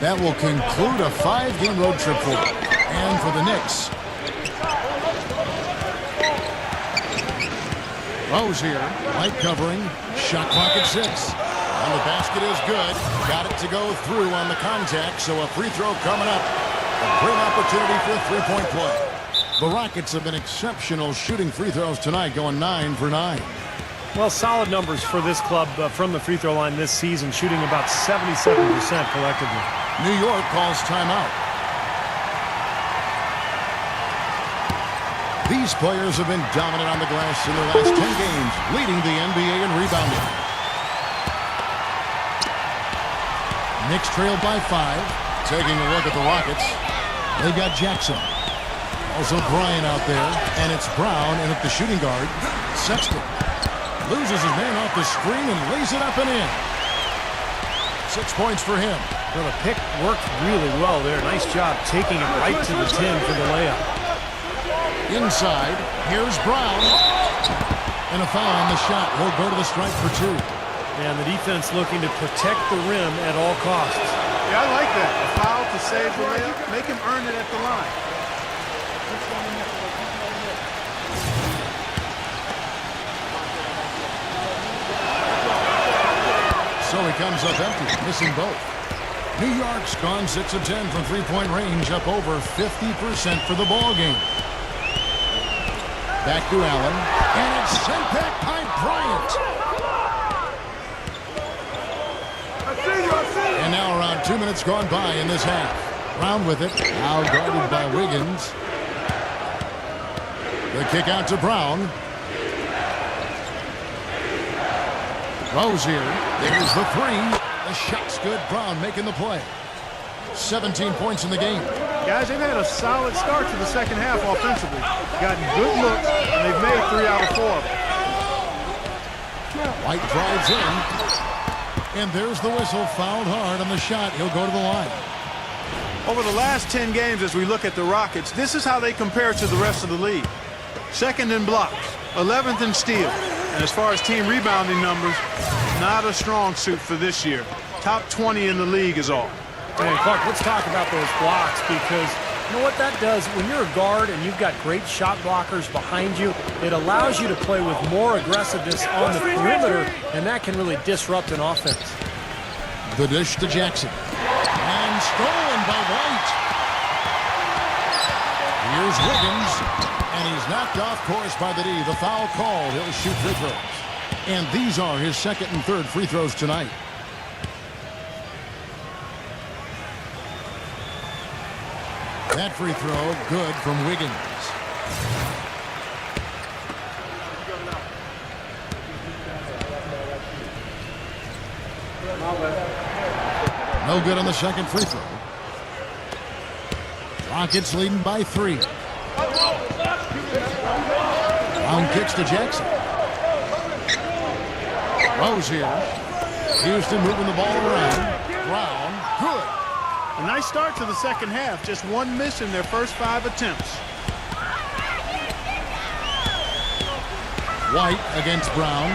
That will conclude a 5-game road trip for them. And for the Knicks, Rose here, light covering, shot clock at 6. And the basket is good. Got it to go through on the contact, so a free throw coming up. A great opportunity for a three-point play. The Rockets have been exceptional shooting free throws tonight, going 9 for 9. Well, solid numbers for this club from the free throw line this season, shooting about 77% collectively. New York calls timeout. These players have been dominant on the glass in their last 10 games, leading the NBA in rebounding. Knicks trailed by 5. Taking a look at the Rockets, they've got Jackson. Also Bryant out there, and it's Brown in at the shooting guard. Sexton loses his man off the screen and lays it up and in. 6 points for him. Well, the pick worked really well there. Nice job taking it right to the 10 for the layup. Inside, here's Brown. And a foul on the shot. He'll go to the stripe for 2. And the defense looking to protect the rim at all costs. Yeah, I like that. A foul to save the layup. Make him earn it at the line. So he comes up empty, missing both. New York's gone 6 of 10 from three-point range, up over 50% for the ball game. Back to Allen, and it's sent back by Bryant. And now around 2 minutes gone by in this half. Brown with it, now guarded by Wiggins. The kick out to Brown. Rozier, there's the three. The shot's good. Brown making the play. 17 points in the game. Guys, they've had a solid start to the second half offensively. Gotten good looks, and they've made 3 out of 4 of them. White drives in. And there's the whistle. Fouled hard on the shot. He'll go to the line. Over the last 10 games, as we look at the Rockets, this is how they compare to the rest of the league. Second in blocks, 11th in steals. And as far as team rebounding numbers, not a strong suit for this year. Top 20 in the league is all. And Clark, let's talk about those blocks, because you know what that does? When you're a guard and you've got great shot blockers behind you, it allows you to play with more aggressiveness on the perimeter, and that can really disrupt an offense. The dish to Jackson. And stolen by White. Here's Wiggins. And he's knocked off course by the D. The foul called. He'll shoot free throws. And these are his second and third free throws tonight. That free throw good from Wiggins. No good on the second free throw. Rockets leading by 3. Brown kicks to Jackson. Rozier. Houston moving the ball around. Brown, good. A nice start to the second half. Just 1 miss in their first 5 attempts. White against Brown.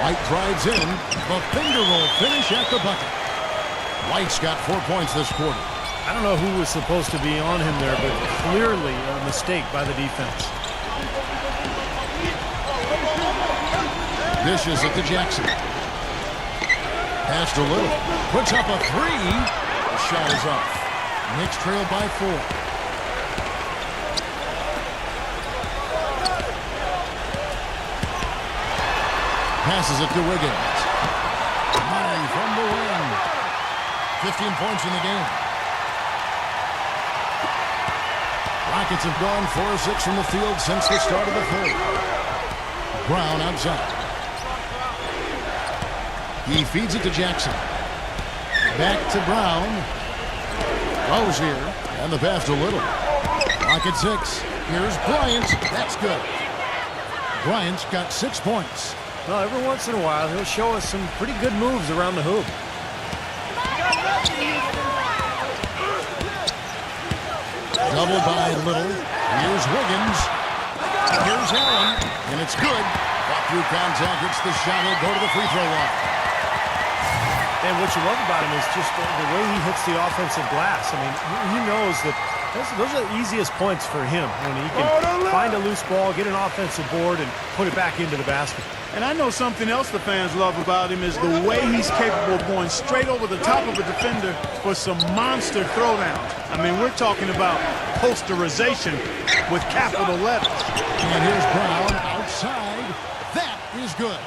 White drives in. The finger roll finish at the bucket. White's got 4 points this quarter. I don't know who was supposed to be on him there, but clearly a mistake by the defense. Dishes it to Jackson. Passed a little. Puts up a 3. The shot is off. Knicks trail by 4. Passes it to Wiggins. Money from the wing. 15 points in the game. Rockets have gone 4 of 6 from the field since the start of the third. Brown outside. He feeds it to Jackson. Back to Brown. Rozier. And the pass to Little. Rocket 6. Here's Bryant. That's good. Bryant's got 6 points. Well, every once in a while, he'll show us some pretty good moves around the hoop. Double by Little. Here's Wiggins. Here's Allen. And it's good. Got through contact. It's the shot. He'll go to the free throw line. And what you love about him is just the way he hits the offensive glass. I mean, he knows that those are the easiest points for him, when he can find a loose ball, get an offensive board, and put it back into the basket. And I know something else the fans love about him is the way he's capable of going straight over the top of a defender for some monster throwdowns. I mean, we're talking about posterization with capital letters. And here's Brown outside. That is good.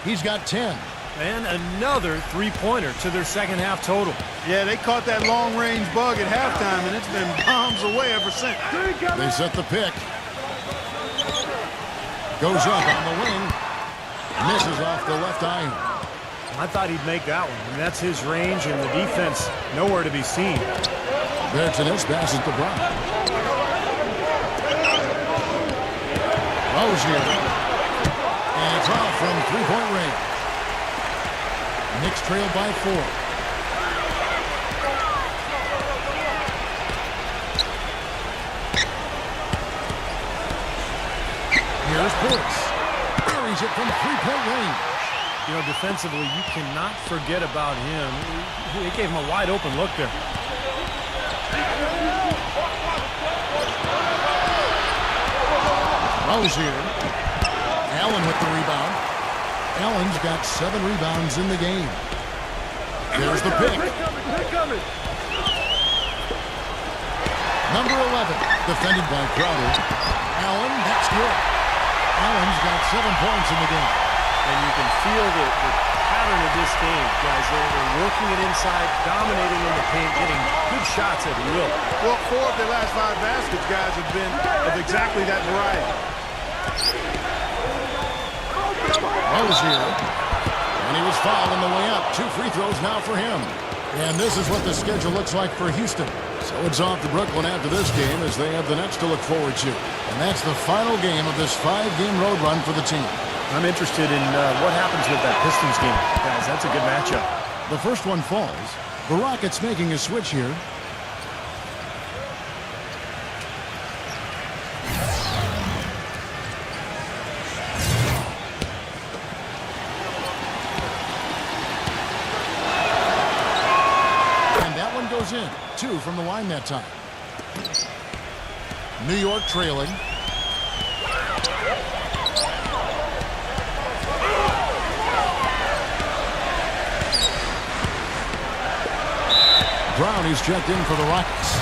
He's got 10. And another three-pointer to their second half total. Yeah, they caught that long-range bug at halftime, and it's been bombs away ever since. They set the pick. Goes up on the wing. Misses off the left iron. I thought he'd make that one. I mean, that's his range, and the defense nowhere to be seen. Bertines passes to Brown. Rozier. And it's off from three-point range. Knicks trail by 4. Here's Brooks. Buries it from three-point range. You know, defensively, you cannot forget about him. He gave him a wide-open look there. Rozier. Allen with the rebound. Allen's got 7 rebounds in the game. There's the pick. Number 11, defended by Crowder. Allen, that's good. Allen's got 7 points in the game. And you can feel the pattern of this game, guys. They're working it inside, dominating in the paint, getting good shots at will. Well, 4 of their last 5 baskets, guys, have been of exactly that variety. Rozier. And he was fouled on the way up. 2 free throws now for him. And this is what the schedule looks like for Houston. So it's off to Brooklyn after this game as they have the next to look forward to. And that's the final game of this 5-game road run for the team. I'm interested in what happens with that Pistons game. Guys, that's a good matchup. The first one falls. The Rockets making a switch here. Goes in. 2 from the line that time. New York trailing. Brown is checked in for the Rockets.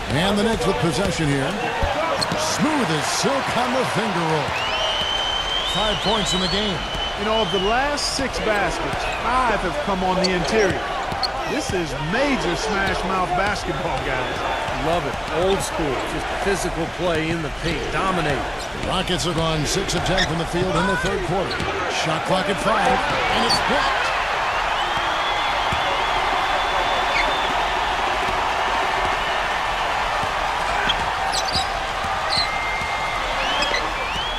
And the Knicks with possession here. Smooth as silk on the finger roll. 5 points in the game. You know, of the last 6 baskets, 5 have come on the interior. This is major smash mouth basketball, guys. Love it. Old school. Just physical play in the paint. Dominate. The Rockets have gone 6 of 10 from the field in the third quarter. Shot clock at 5, and it's blocked.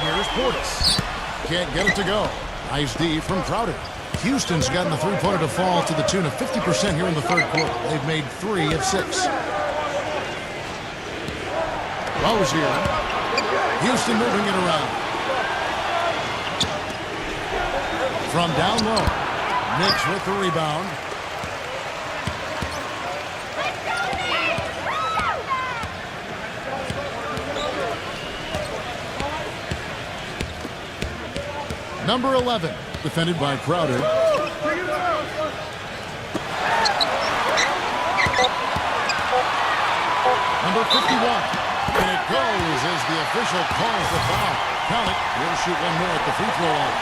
Here's Portis. Can't get it to go. Nice D from Crowder. Houston's gotten the three-pointer to fall to the tune of 50% here in the third quarter. They've made 3 of 6. Rose here. Houston moving it around. From down low. Knicks with the rebound. Number 11, defended by Crowder. Number 51. And it goes as the official calls the foul. Count it. He'll shoot one more at the free throw line.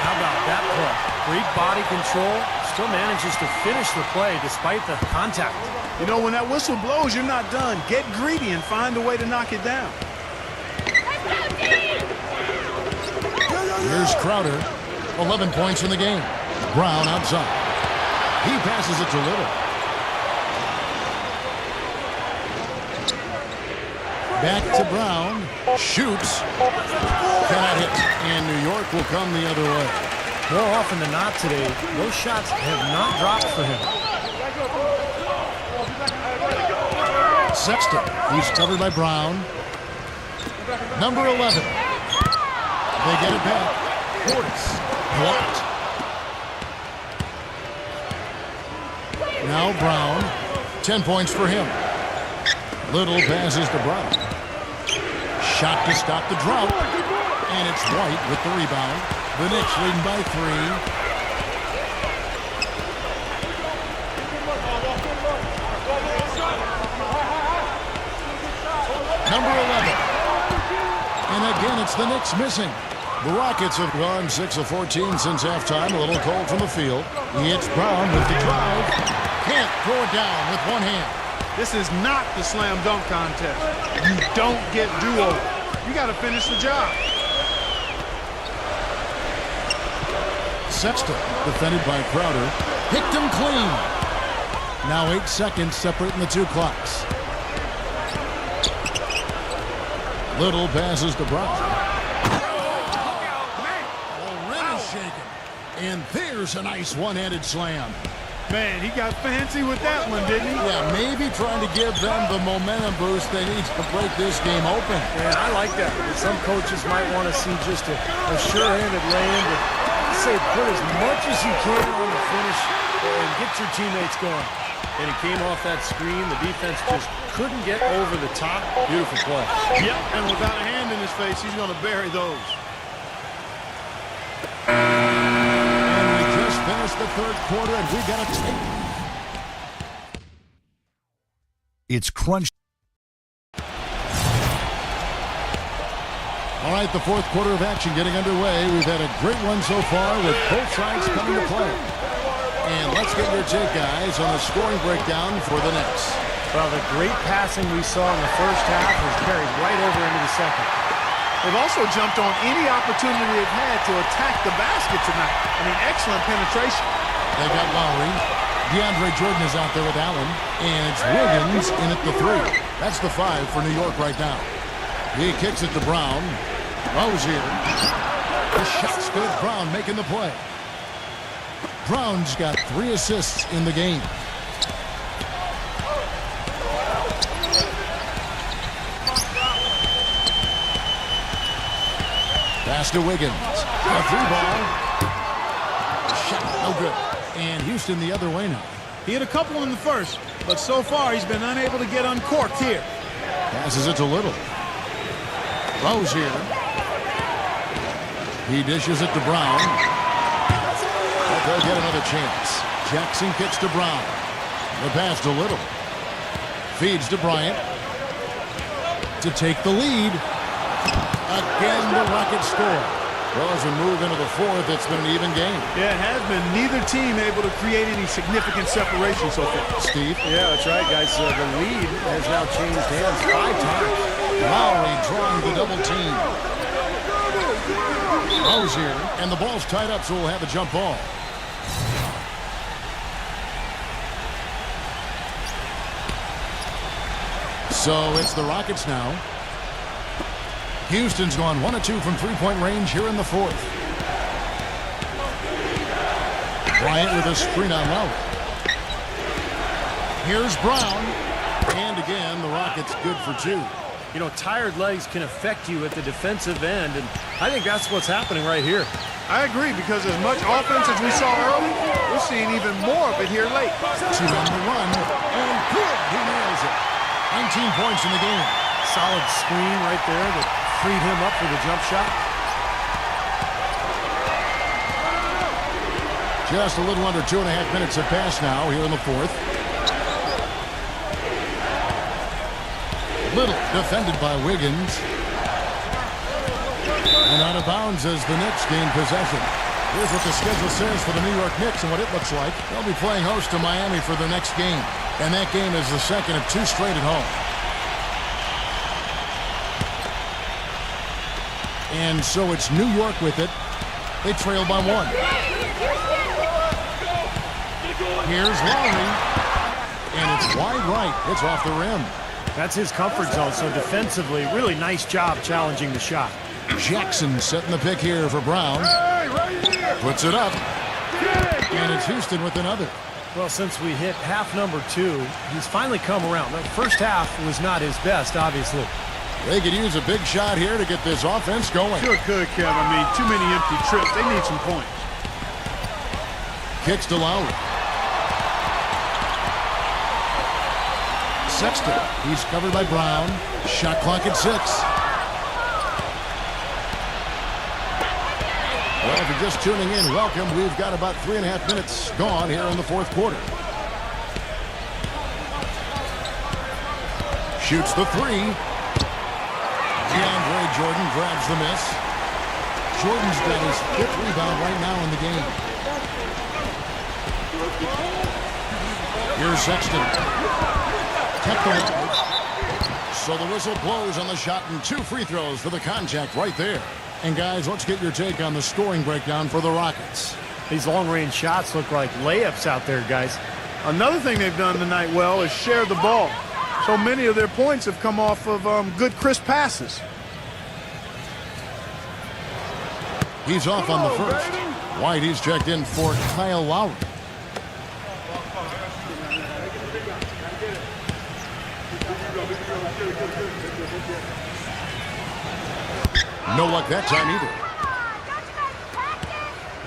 How about that play? Great body control. Still manages to finish the play despite the contact. You know, when that whistle blows, you're not done. Get greedy and find a way to knock it down. Here's Crowder. 11 points in the game. Brown outside. He passes it to Little. Back to Brown. Shoots. Cannot hit. And New York will come the other way. More often than not today, those shots have not dropped for him. Sexton. He's covered by Brown. Number 11. They get it back. Portis. Blocked. Now Brown. 10 points for him. Little passes to Brown. Shot to stop the drought. And it's White with the rebound. The Knicks leading by 3. Number 11. And again, it's the Knicks missing. The Rockets have gone 6 of 14 since halftime. A little cold from the field. It's Brown with the drive. Can't throw it down with one hand. This is not the slam dunk contest. You don't get do-over. You got to finish the job. Sexton, defended by Crowder, picked him clean. Now 8 seconds separating the 2 clocks. Little passes to Brown. The rim is shaken. And there's a nice one-handed slam. Man, he got fancy with that one, didn't he? Yeah, maybe trying to give them the momentum boost they need to break this game open. Yeah, I like that. Some coaches might want to see just a sure-handed lay-in, but I'd say put as much as you can on the finish and get your teammates going. And he came off that screen. The defense just couldn't get over the top. Beautiful play. Yep, and without a hand in his face, he's going to bury those. Finished the third quarter, and we got a tape. It's crunch. All right, the fourth quarter of action getting underway. We've had a great one so far with both sides coming to play. And let's get your take, guys, on the scoring breakdown for the Knicks. Well, the great passing we saw in the first half was carried right over into the second. They've also jumped on any opportunity they've had to attack the basket tonight. I mean, excellent penetration. They got Lowry. DeAndre Jordan is out there with Allen. And it's Wiggins in at the 3. That's the 5 for New York right now. He kicks it to Brown. Rozier. The shot's good. Brown making the play. Brown's got 3 assists in the game. Pass to Wiggins. A 3-ball. The shot no good. And Houston the other way now. He hit a couple in the first, but so far he's been unable to get uncorked here. Passes it to Little. Rozier. He dishes it to Brown. They'll get another chance. Jackson kicks to Brown. The pass to Little. Feeds to Bryant. To take the lead. Again, the Rockets score. Well, as we move into the 4th, it's been an even game. Yeah, it has been. Neither team able to create any significant separation so far. Steve? Yeah, that's right, guys. The lead has now changed hands 5 times. Lowry drawing the double team. Rozier, and the ball's tied up, so we'll have a jump ball. So it's the Rockets now. Houston's gone 1 of 2 from three-point range here in the 4th. Bryant with a screen on Lowry. Here's Brown. And again, the Rockets good for 2. You know, tired legs can affect you at the defensive end, and I think that's what's happening right here. I agree, because as much offense as we saw early, we're seeing even more of it here late. 2 on the run. And good. He nails it. 19 points in the game. Solid screen right there that freed him up for the jump shot. Just a little under 2.5 minutes have passed now here in the 4th. Little defended by Wiggins. And out of bounds as the Knicks gain possession. Here's what the schedule says for the New York Knicks and what it looks like. They'll be playing host to Miami for their next game. And that game is the second of 2 straight at home. And so it's New York with it. They trail by 1. Here's Lowry. And it's wide right. It's off the rim. That's his comfort zone, so defensively, really nice job challenging the shot. Jackson setting the pick here for Brown. Puts it up. And it's Houston with another. Well, since we hit half number 2, he's finally come around. The first half was not his best, obviously. They could use a big shot here to get this offense going. Sure could, Kev. I mean, too many empty trips. They need some points. Kicks to Lowry. Sexton. He's covered by Brown. Shot clock at 6. Well, if you're just tuning in, welcome. We've got about 3.5 minutes gone here in the 4th quarter. Shoots the 3. DeAndre Jordan grabs the miss. Jordan's got his 5th rebound right now in the game. Here's Sexton. Kept the So the whistle blows on the shot and 2 free throws for the contact right there. And guys, let's get your take on the scoring breakdown for the Rockets. These long-range shots look like layups out there, guys. Another thing they've done tonight well is share the ball. So many of their points have come off of good, crisp passes. He's off on the first. White, he's checked in for Kyle Lowry. No luck that time either.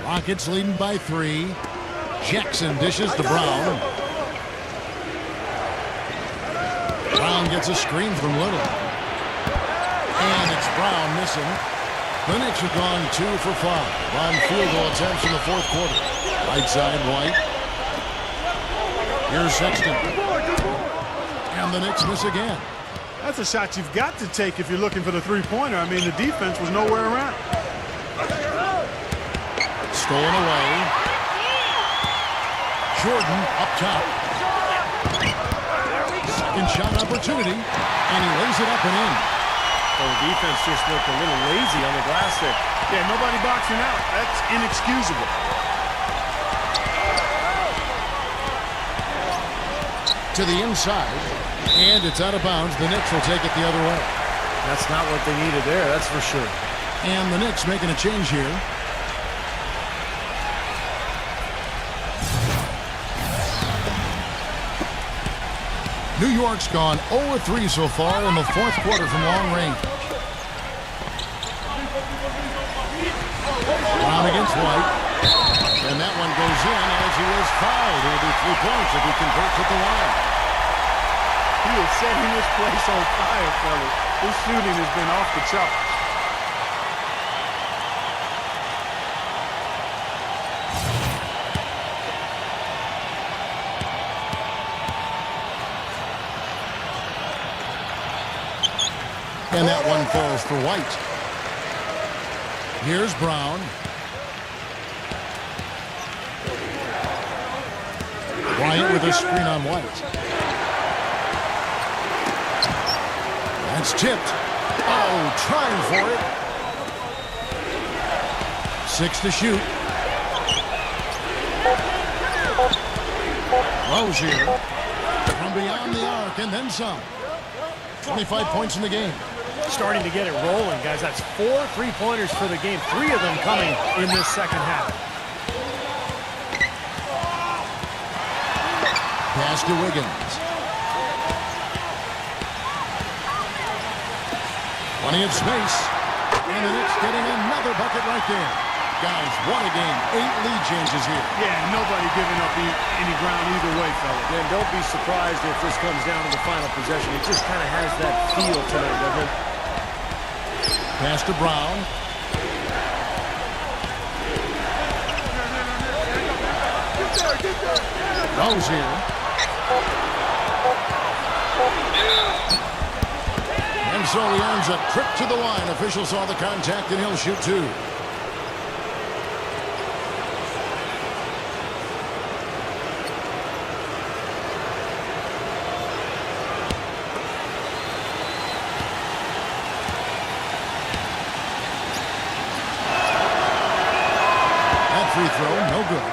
Rockets leading by 3. Jackson dishes to Brown. Brown gets a screen from Little. And it's Brown missing. The Knicks have gone 2 for 5 on field goal attempts in the 4th quarter. Right side, White. Here's Sexton. And the Knicks miss again. That's a shot you've got to take if you're looking for the three-pointer. I mean, the defense was nowhere around. Stolen away. Jordan up top. Second shot opportunity, and he lays it up and in. Well, the defense just looked a little lazy on the glass there. Yeah, nobody boxing out. That's inexcusable. To the inside, and it's out of bounds. The Knicks will take it the other way. That's not what they needed there, that's for sure. And the Knicks making a change here. New York's gone 0-3 so far in the fourth quarter from long range. Brown against White. And that one goes in as he is fouled. It'll be 3 points if he converts at the line. He is setting this place on fire, fellas. His shooting has been off the charts. And that one falls for White. Here's Brown. Bryant with a screen on White. That's tipped. Oh, trying for it. 6 to shoot. Rozier from beyond the arc and then some. 25 points in the game. Starting to get it rolling, guys. That's 4 3-pointers for the game. 3 of them coming in this second half. Pass to Wiggins. Plenty of space. And the Knicks getting another bucket right there. Guys, what a game. 8 lead changes here. Yeah, nobody giving up any ground either way, fellas. And don't be surprised if this comes down to the final possession. It just kind of has that feel tonight, doesn't it? Pass to Brown. Rozier. And so he earns a trip to the line. Officials saw the contact and he'll shoot 2. Free throw, no good.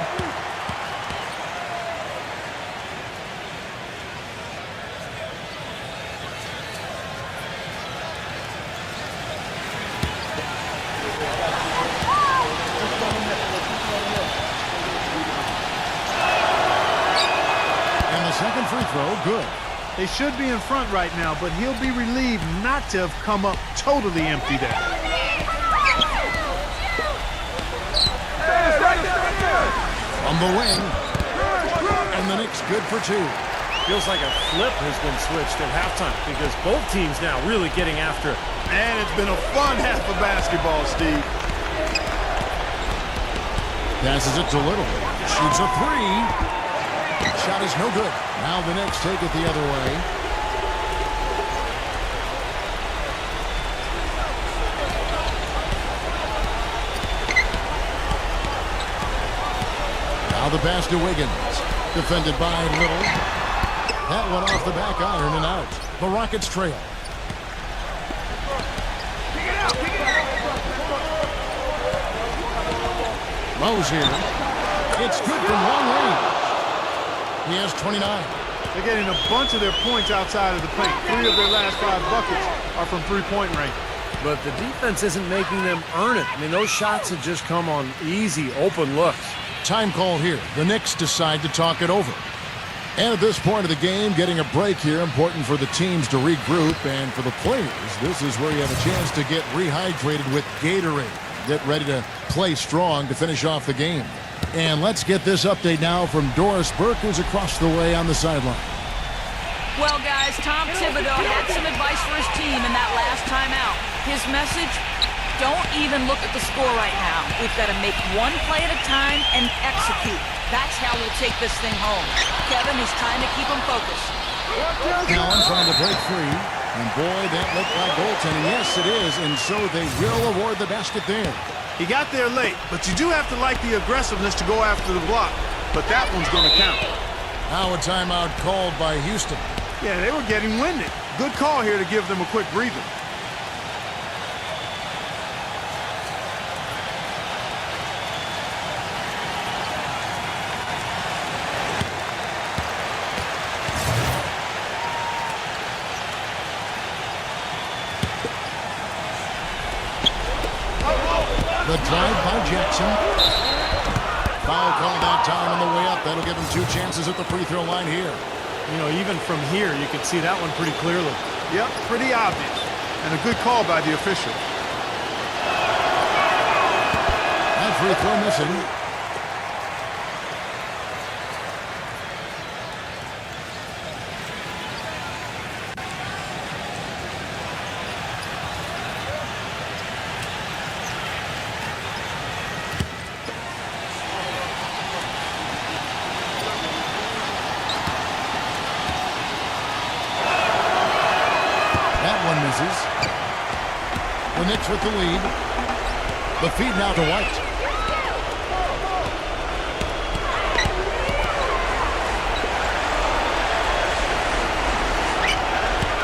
And the second free throw, good. They should be in front right now, but he'll be relieved not to have come up totally empty there. From the wing. And the Knicks good for 2. Feels like a flip has been switched at halftime because both teams now really getting after it. And it's been a fun half of basketball, Steve. Passes it to Little. Shoots a 3. Shot is no good. Now the Knicks take it the other way. Now the pass to Wiggins. Defended by Little. That one off the back iron and out. The Rockets trail. Rozier. It's good from long range. He has 29. They're getting a bunch of their points outside of the paint. 3 of their last 5 buckets are from three-point range. But the defense isn't making them earn it. I mean, those shots have just come on easy, open looks. Time call here. The Knicks decide to talk it over. And at this point of the game, getting a break here, important for the teams to regroup. And for the players, this is where you have a chance to get rehydrated with Gatorade. Get ready to play strong to finish off the game. And let's get this update now from Doris Burke, who's across the way on the sideline. Well, guys, Tom Thibodeau had some advice for his team in that last timeout. His message: don't even look at the score right now. We've got to make one play at a time and execute. That's how we'll take this thing home. Kevin, he's trying to keep them focused. Allen trying to break free. And boy, that looked like goaltending. Yes, it is. And so they will award the basket there. He got there late, but you do have to like the aggressiveness to go after the block. But that one's going to count. Now a timeout called by Houston. Yeah, they were getting winded. Good call here to give them a quick breather. The drive by Jackson. Foul call that time on the way up. That'll give him 2 chances at the free throw line here. You know, even from here, you can see that one pretty clearly. Yep, pretty obvious. And a good call by the official. That free throw missing. Misses. The Knicks with the lead. The feed now to White.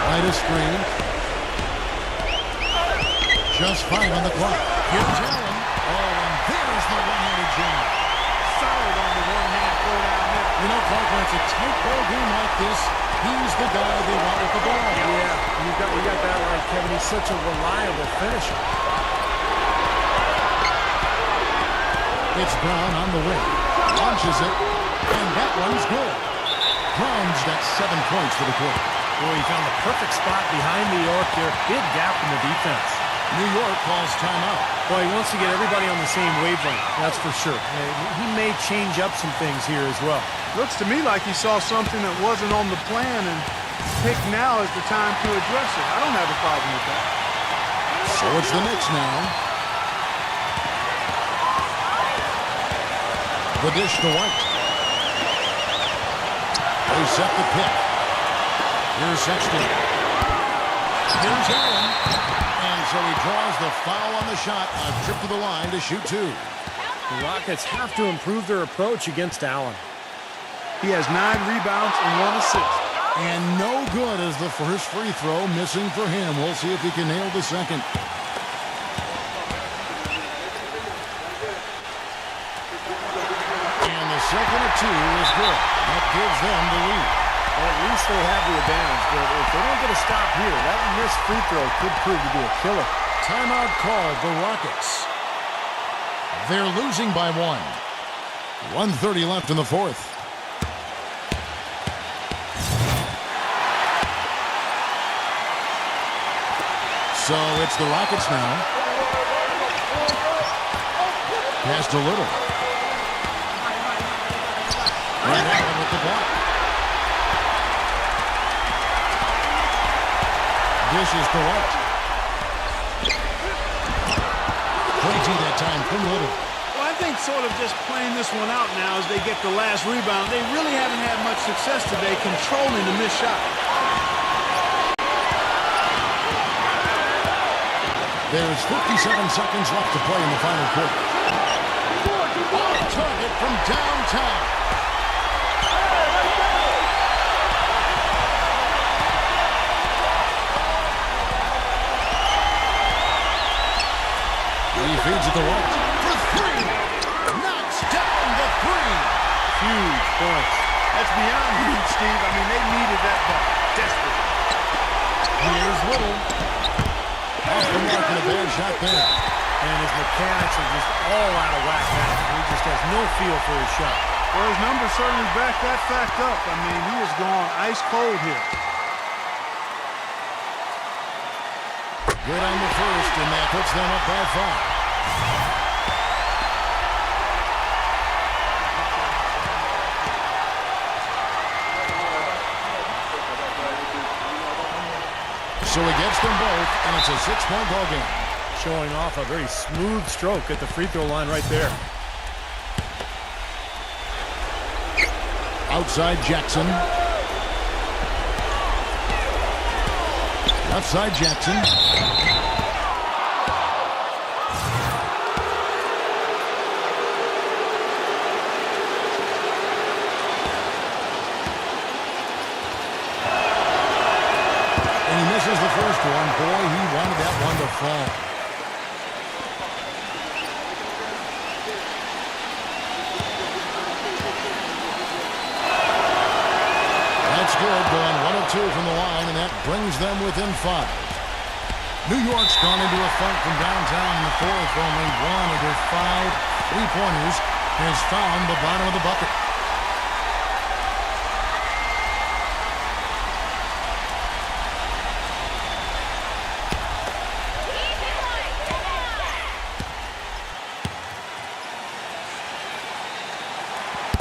White a screen. Just 5 on the clock. Here's Allen. Oh, and there's the one-handed jam. Solid on the one-hand throw-down there. You know, Clark, when it's a tight ball game like this, he's the guy they want with the ball. Yeah, you got that right, Kevin. He's such a reliable finisher. It's Brown on the wing. Launches it, and that one's good. Brown's got 7 points for the quarter. Boy, he found the perfect spot behind New York there. Big gap in the defense. New York calls timeout. Boy, he wants to get everybody on the same wavelength, that's for sure. He may change up some things here as well. Looks to me like he saw something that wasn't on the plan and picked now as the time to address it. I don't have a problem with that. So it's the Knicks now. The dish to White. They set the pick. Here's Sexton. Here's Allen. And so he draws the foul on the shot. A trip to the line to shoot 2. The Rockets have to improve their approach against Allen. He has 9 rebounds and 1 assist. And no good as the first free throw missing for him. We'll see if he can nail the second. And the second of 2 is good. That gives them the lead. Well, at least they have the advantage, but if they don't get a stop here, that missed free throw could prove to be a killer. Timeout called the Rockets. They're losing by 1. 1:30 left in the fourth. So it's the Rockets now. Passed a little. And Allen with the block. Dishes to White. Crazy that time from Little. Well, I think sort of just playing this one out now as they get the last rebound. They really haven't had much success today controlling the missed shot. There's 57 seconds left to play in the final quarter. On target from downtown. He feeds it to White for 3. Knocks down the 3. Huge points. That's beyond huge, Steve. I mean, they needed that ball desperately. Here's Little. Off the mark and a bad shot there. And his mechanics are just all out of whack now. He just has no feel for his shot. Well, his numbers certainly back that fact up. I mean, he has gone ice cold here. Good on the first, and that puts them up by 5. So he gets them both, and it's a 6-point ball game. Showing off a very smooth stroke at the free throw line right there. Outside Jackson. Left side Jackson. misses the first one. Boy, he wanted that one to fall. That's good, going 1 of 2 from the line, and that brings them within 5. New York's gone into a funk from downtown in the fourth. Only 1 of their 5 three-pointers has found the bottom of the bucket.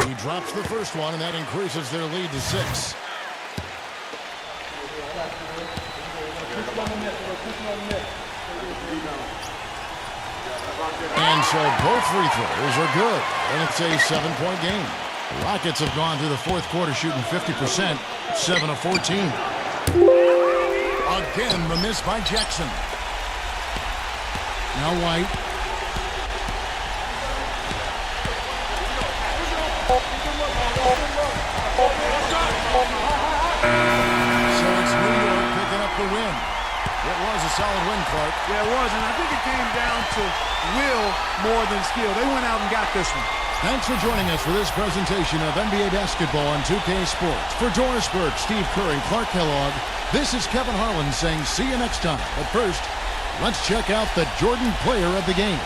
He drops the first one, and that increases their lead to 6. And so both free throws are good, and it's a 7-point game. The Rockets have gone through the fourth quarter shooting 50%, 7 of 14. Again, the miss by Jackson. Now White. So it's New York picking up the win. It was a solid win, Clark. Yeah, it was, and I think it came down to will more than skill. They went out and got this one. Thanks for joining us for this presentation of NBA basketball on 2K Sports. For Doris Burke, Steve Curry, Clark Kellogg, this is Kevin Harlan saying see you next time. But first, let's check out the Jordan player of the game.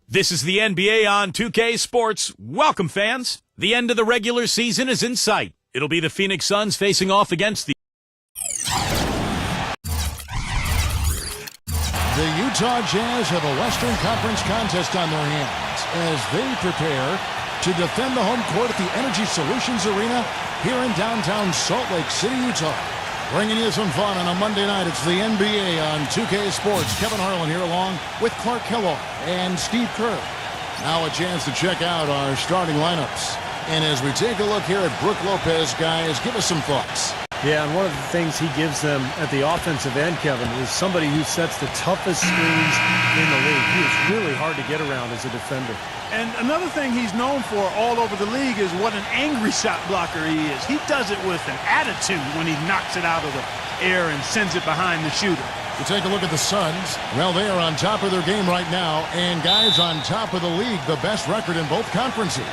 This is the NBA on 2K Sports. Welcome, fans. The end of the regular season is in sight. It'll be the Phoenix Suns facing off against the Utah Jazz have a Western Conference contest on their hands as they prepare to defend the home court at the Energy Solutions Arena here in downtown Salt Lake City, Utah. Bringing you some fun on a Monday night. It's the NBA on 2K Sports. Kevin Harlan here along with Clark Kellogg and Steve Kerr. Now a chance to check out our starting lineups. And as we take a look here at Brook Lopez, guys, give us some thoughts. Yeah, and one of the things he gives them at the offensive end, Kevin, is somebody who sets the toughest screens in the league. He is really hard to get around as a defender. And another thing he's known for all over the league is what an angry shot blocker he is. He does it with an attitude when he knocks it out of the air and sends it behind the shooter. You take a look at the Suns. Well, they are on top of their game right now. And guys, on top of the league, the best record in both conferences.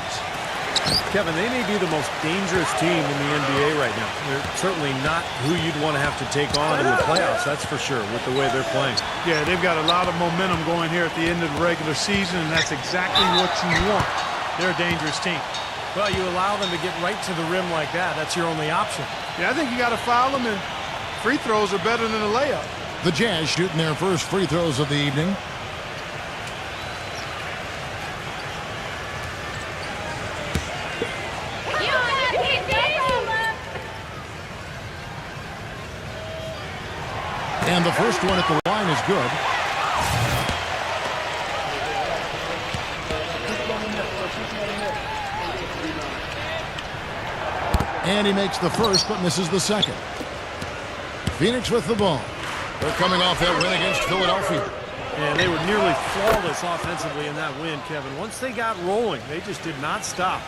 Kevin, they may be the most dangerous team in the NBA right now. They're certainly not who you'd want to have to take on in the playoffs, that's for sure, with the way they're playing. Yeah, they've got a lot of momentum going here at the end of the regular season, and that's exactly what you want. They're a dangerous team. Well, you allow them to get right to the rim like that. That's your only option. Yeah, I think you got to foul them, and free throws are better than a layup. The Jazz shooting their first free throws of the evening. And the first one at the line is good. And he makes the first but misses the second. Phoenix with the ball. They're coming off that win against Philadelphia. And they were nearly flawless offensively in that win, Kevin. Once they got rolling, they just did not stop.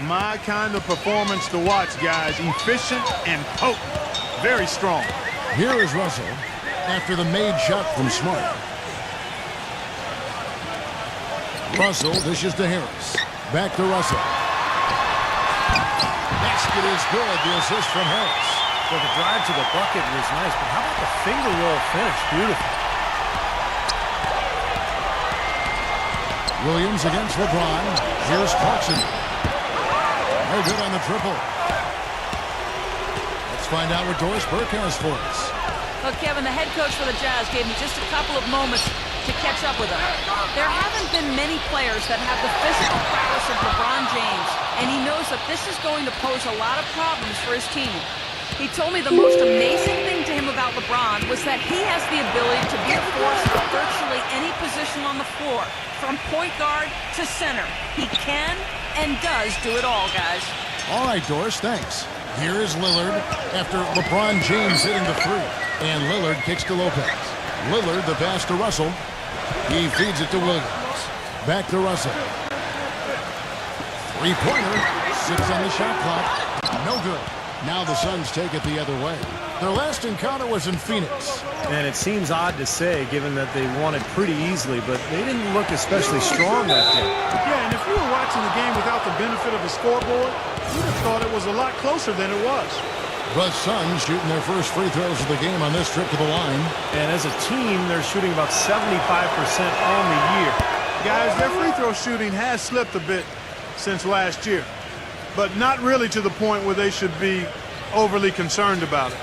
My kind of performance to watch, guys. Efficient and potent. Very strong. Here is Russell after the made shot from Smart. Russell dishes to Harris. Back to Russell. Basket is good. The assist from Harris. Well, the drive to the bucket was nice, but how about the finger roll finish? Beautiful. Williams against LeBron. Here's Clarkson. No good on the triple. Let's find out what Doris Burke has for us. Well, Kevin, the head coach for the Jazz gave me just a couple of moments to catch up with him. There haven't been many players that have the physical prowess of LeBron James, and he knows that this is going to pose a lot of problems for his team. He told me the most amazing thing to him about LeBron was that he has the ability to be a force at virtually any position on the floor, from point guard to center. He can and does do it all, guys. All right, Doris, thanks. Here is Lillard after LeBron James hitting the three. And Lillard kicks to Lopez. Lillard, the pass to Russell. He feeds it to Williams. Back to Russell. Three-pointer. 6 on the shot clock. No good. Now the Suns take it the other way. Their last encounter was in Phoenix. And it seems odd to say, given that they won it pretty easily, but they didn't look especially strong that day. Yeah, and if you were watching the game without the benefit of a scoreboard, you'd have thought it was a lot closer than it was. The Suns shooting their first free throws of the game on this trip to the line. And as a team, they're shooting about 75% on the year. Guys, their free throw shooting has slipped a bit since last year, but not really to the point where they should be overly concerned about it.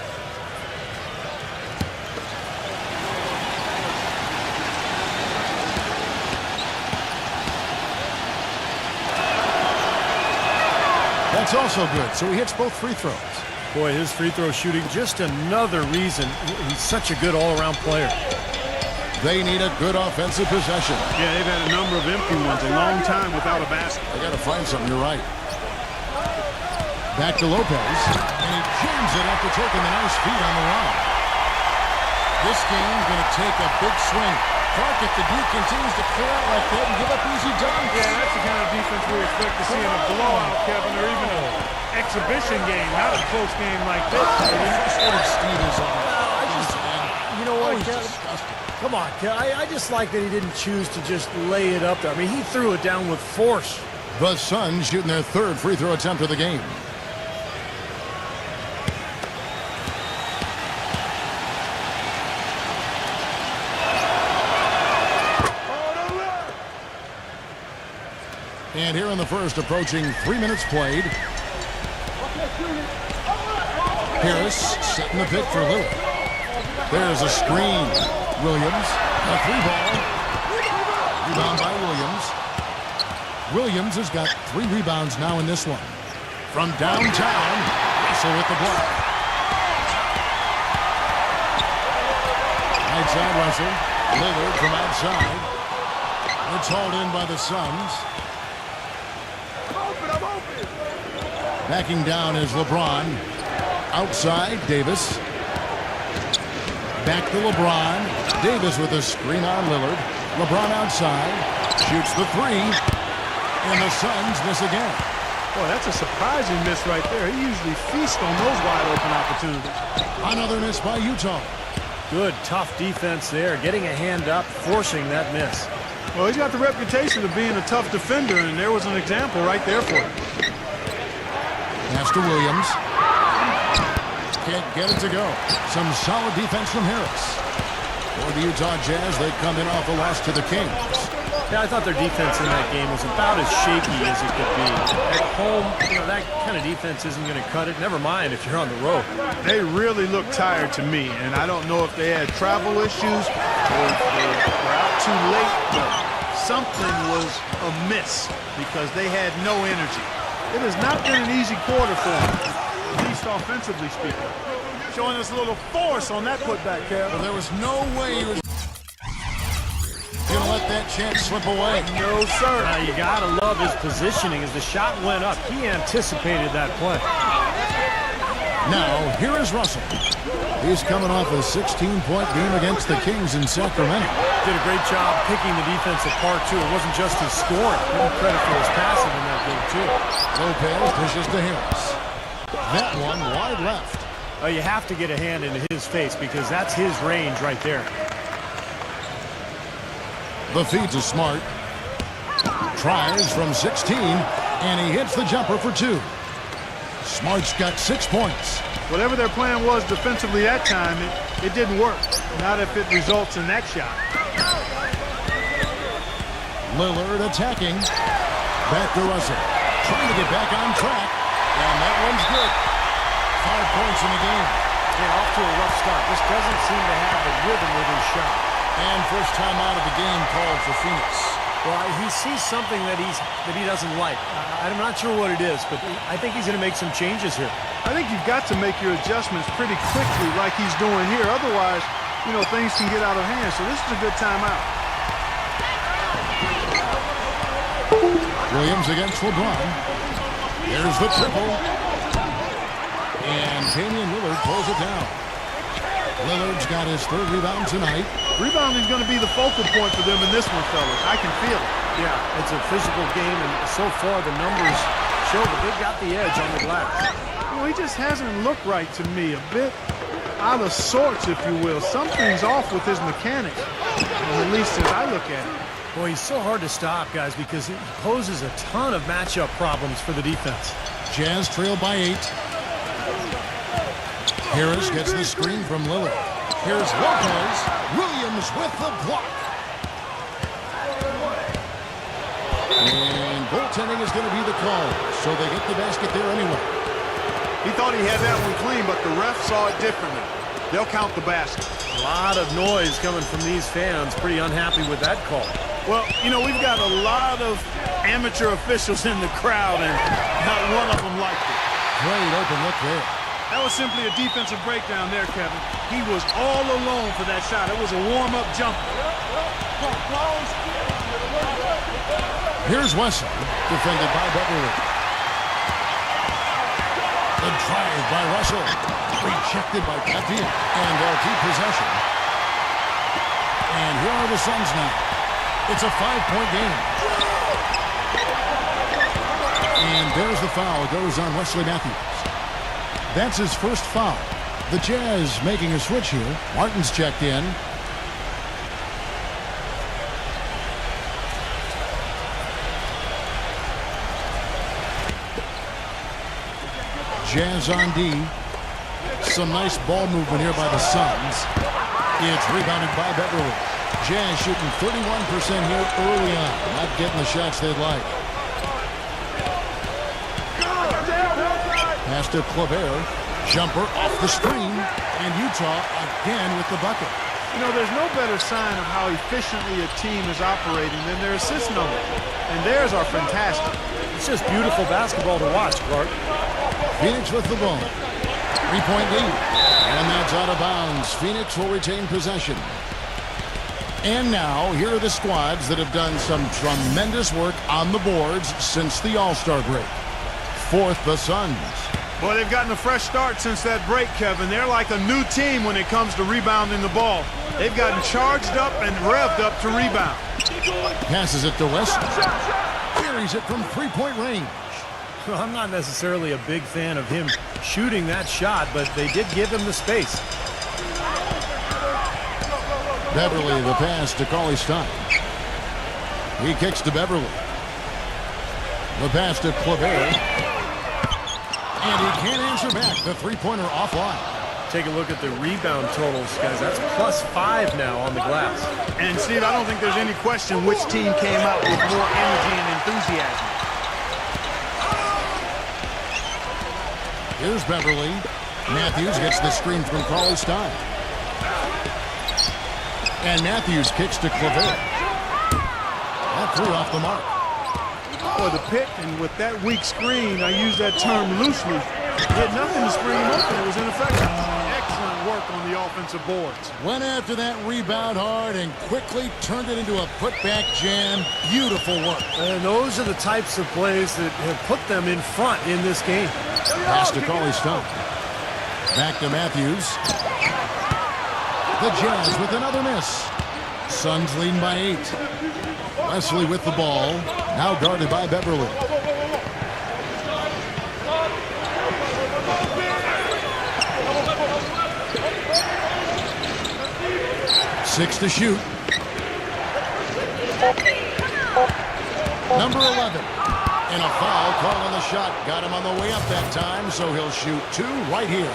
That's also good, so he hits both free throws. Boy, his free throw shooting, just another reason he's such a good all-around player. They need a good offensive possession. Yeah, they've had a number of empty ones, a long time without a basket. They got to find something, you're right. Back to Lopez, and he jams it after taking the nice feed on the run. This game's going to take a big swing. Clark, if the Duke continues to clear out like that and give up easy dunks. Yeah, that's the kind of defense we expect to see in a blowout, Kevin, or even an exhibition game, not a close game like this. Steve is on. You know what, come on, I just like that he didn't choose to just lay it up there. I mean, he threw it down with force. The Suns shooting their third free throw attempt of the game. And here in the first, approaching 3 minutes played. Harris setting the pick for Lillard. There's a screen. Williams, a 3-ball. Rebound by Williams. Williams has got 3 rebounds now in this one. From downtown, Russell with the block. Right side Russell. Lillard from outside. It's hauled in by the Suns. Backing down is LeBron. Outside, Davis. Back to LeBron. Davis with a screen on Lillard. LeBron outside. Shoots the 3. And the Suns miss again. Boy, that's a surprising miss right there. He usually feasts on those wide open opportunities. Another miss by Utah. Good, tough defense there. Getting a hand up, forcing that miss. Well, he's got the reputation of being a tough defender, and there was an example right there for him. Pass to Williams. Can't get it to go. Some solid defense from Harris. For the Utah Jazz, they come in off a loss to the Kings. Yeah, I thought their defense in that game was about as shaky as it could be. At home, that kind of defense isn't going to cut it. Never mind if you're on the road. They really look tired to me, and I don't know if they had travel issues or if they were out too late, but something was amiss because they had no energy. It has not been an easy quarter for them, at least offensively speaking. Showing us a little force on that putback, Kev. Well, there was no way he was going to let that chance slip away. No, sir. You got to love his positioning as the shot went up. He anticipated that play. Now, here is Russell. He's coming off a 16-point game against the Kings in Sacramento. Did a great job picking the defense apart, too. It wasn't just his scoring. Give him credit for his passing in that game, too. Lopez pushes to Harris. That one wide left. You have to get a hand into his face because that's his range right there. The feed to Smart. Tries from 16, and he hits the jumper for 2. Smart's got 6 points. Whatever their plan was defensively that time, it didn't work. Not if it results in that shot. Lillard attacking. Back to Russell. Trying to get back on track. And that one's good. 5 points in the game. Yeah, off to a rough start. This doesn't seem to have a rhythm with his shot. And first time out of the game called for Phoenix. Well, he sees something that he doesn't like. I'm not sure what it is, but I think he's going to make some changes here. I think you've got to make your adjustments pretty quickly like he's doing here. Otherwise, things can get out of hand. So this is a good timeout. Williams against LeBron. There's the triple. And Damian Lillard pulls it down. Lillard's got his 3rd rebound tonight. Rebounding is going to be the focal point for them in this one, fellas. I can feel it. Yeah, it's a physical game, and so far the numbers show that they've got the edge on the glass. He just hasn't looked right to me. A bit out of sorts, if you will. Something's off with his mechanics, at least as I look at it. Boy, he's so hard to stop, guys, because he poses a ton of matchup problems for the defense. Jazz trail by 8. Harris gets the screen from Lillard. Here's Lopez. Williams with the block. And goaltending is going to be the call, so they get the basket there anyway. He thought he had that one clean, but the ref saw it differently. They'll count the basket. A lot of noise coming from these fans. Pretty unhappy with that call. Well, we've got a lot of amateur officials in the crowd, and not one of them liked it. Great open look there. That was simply a defensive breakdown there, Kevin. He was all alone for that shot. It was a warm-up jumper. Here's Wesley, defended by Beverly. The drive by Russell. Rejected by Captain. And they'll keep possession. And here are the Suns now. It's a 5-point game. And there's the foul. It goes on Wesley Matthews. That's his first foul. The Jazz making a switch here. Martin's checked in. Jazz on D. Some nice ball movement here by the Suns. It's rebounded by Beverly. Jazz shooting 31% here early on. Not getting the shots they'd like. Pass to Claver. Jumper off the screen. And Utah again with the bucket. You know, there's no better sign of how efficiently a team is operating than their assist number. And theirs are fantastic. It's just beautiful basketball to watch, Clark. Phoenix with the ball. 3-point lead. And that's out of bounds. Phoenix will retain possession. And now, here are the squads that have done some tremendous work on the boards since the All-Star break. Fourth, the Suns. Boy, they've gotten a fresh start since that break, Kevin. They're like a new team when it comes to rebounding the ball. They've gotten charged up and revved up to rebound. Passes it to West. Carries it from three-point range. Well, I'm not necessarily a big fan of him shooting that shot, but they did give him the space. Beverly, the pass to Cauley-Stein. He kicks to Beverly. The pass to Claver. And he can't answer back. The three-pointer offline. Take a look at the rebound totals, guys. That's +5 now on the glass. And, Steve, I don't think there's any question which team came out with more energy and enthusiasm. Here's Beverly. Matthews gets the screen from Cauley-Stein. And Matthews kicks to Claver. That threw off the mark. Boy, the pick, and with that weak screen, I use that term loosely, he had nothing to spring him up, and it was ineffective. Excellent work on the offensive boards. Went after that rebound hard and quickly turned it into a putback jam. Beautiful work. And those are the types of plays that have put them in front in this game. Pass to Cauley-Stein. Back to Matthews. The Jazz with another miss. Suns leading by 8. Wesley with the ball. Now guarded by Beverly. Six to shoot. Number 11. And a foul call on the shot. Got him on the way up that time, so he'll shoot 2 right here.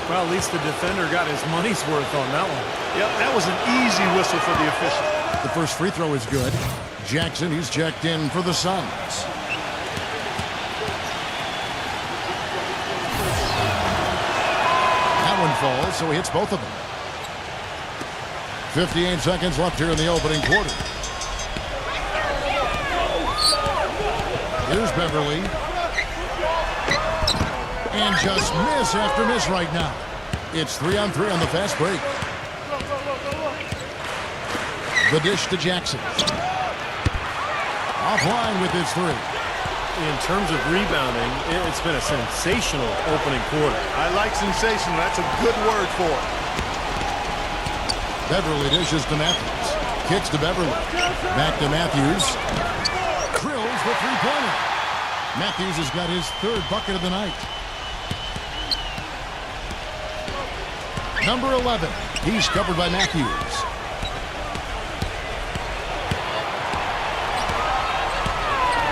Well, at least the defender got his money's worth on that one. Yep, that was an easy whistle for the official. The first free throw is good. Jackson, he's checked in for the Suns. That one falls, so he hits both of them. 58 seconds left here in the opening quarter. Here's Beverly. And just miss after miss right now. It's 3-on-3 on the fast break. The dish to Jackson. Offline with his 3. In terms of rebounding, it's been a sensational opening quarter. I like sensational. That's a good word for it. Beverly dishes to Matthews. Kicks to Beverly. Back to Matthews. Drills the three-pointer. Matthews has got his 3rd bucket of the night. Number 11. He's covered by Matthews.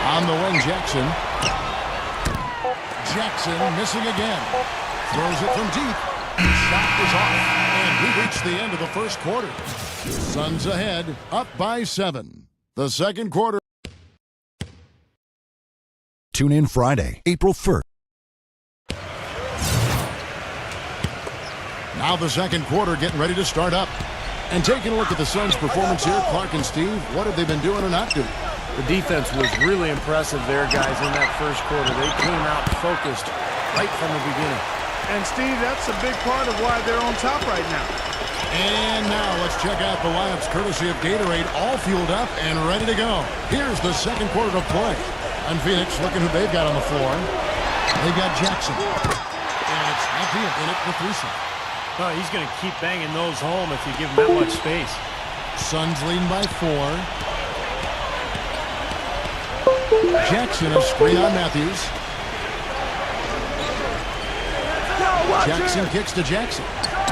On the wing, Jackson. Jackson missing again. Throws it from deep. Shot is off. And we reach the end of the first quarter. Suns ahead, up by 7. The second quarter. Tune in Friday, April 1st. Now the second quarter getting ready to start up. And taking a look at the Suns' performance here, Clark and Steve, what have they been doing or not doing? The defense was really impressive there, guys, in that first quarter. They came out focused right from the beginning. And, Steve, that's a big part of why they're on top right now. And now let's check out the lineups courtesy of Gatorade, all fueled up and ready to go. Here's the second quarter of play. And Phoenix looking who they've got on the floor. They've got Jackson. And it's Matthews in it for threesome. Well, he's going to keep banging those home if you give him that much space. Suns leading by 4. Jackson a screen on Matthews. Jackson kicks to Jackson.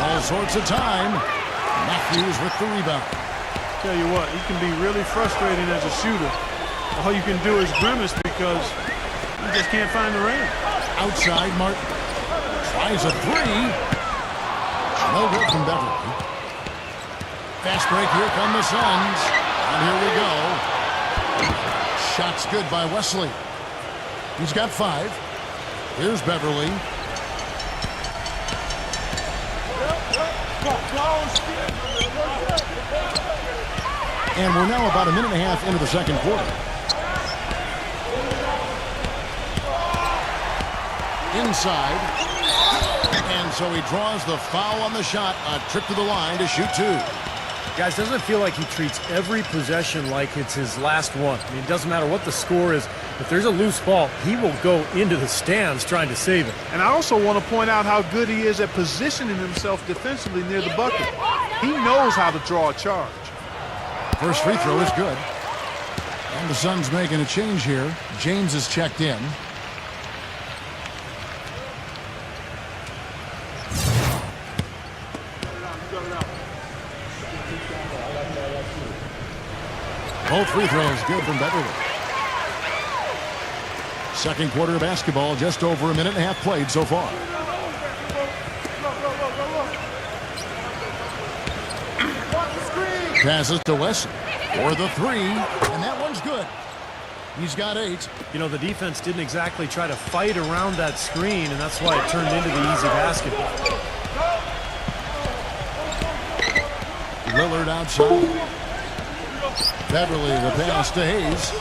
All sorts of time. Matthews with the rebound. Tell you what, he can be really frustrating as a shooter. All you can do is grimace because you just can't find the rim. Outside, Martin tries a 3. No good from Beverly. Fast break, here come the Suns. And here we go. Shot's good by Wesley. He's got 5. Here's Beverly. And we're now about a minute and a half into the second quarter. Inside. And so he draws the foul on the shot. A trip to the line to shoot two. Guys, doesn't it feel like he treats every possession like it's his last one? I mean, it doesn't matter what the score is. If there's a loose ball, he will go into the stands trying to save it. And I also want to point out how good he is at positioning himself defensively near the bucket. He knows how to draw a charge. First free throw is good. And the Suns making a change here. James is checked in. Both free throws good from Beverly. Second quarter of basketball, just over a minute and a half played so far. Passes to Wesson for the three, and that one's good. He's got 8. You know, the defense didn't exactly try to fight around that screen, and that's why it turned into the easy basket. Lillard outside. Beverly the pass to Hayes.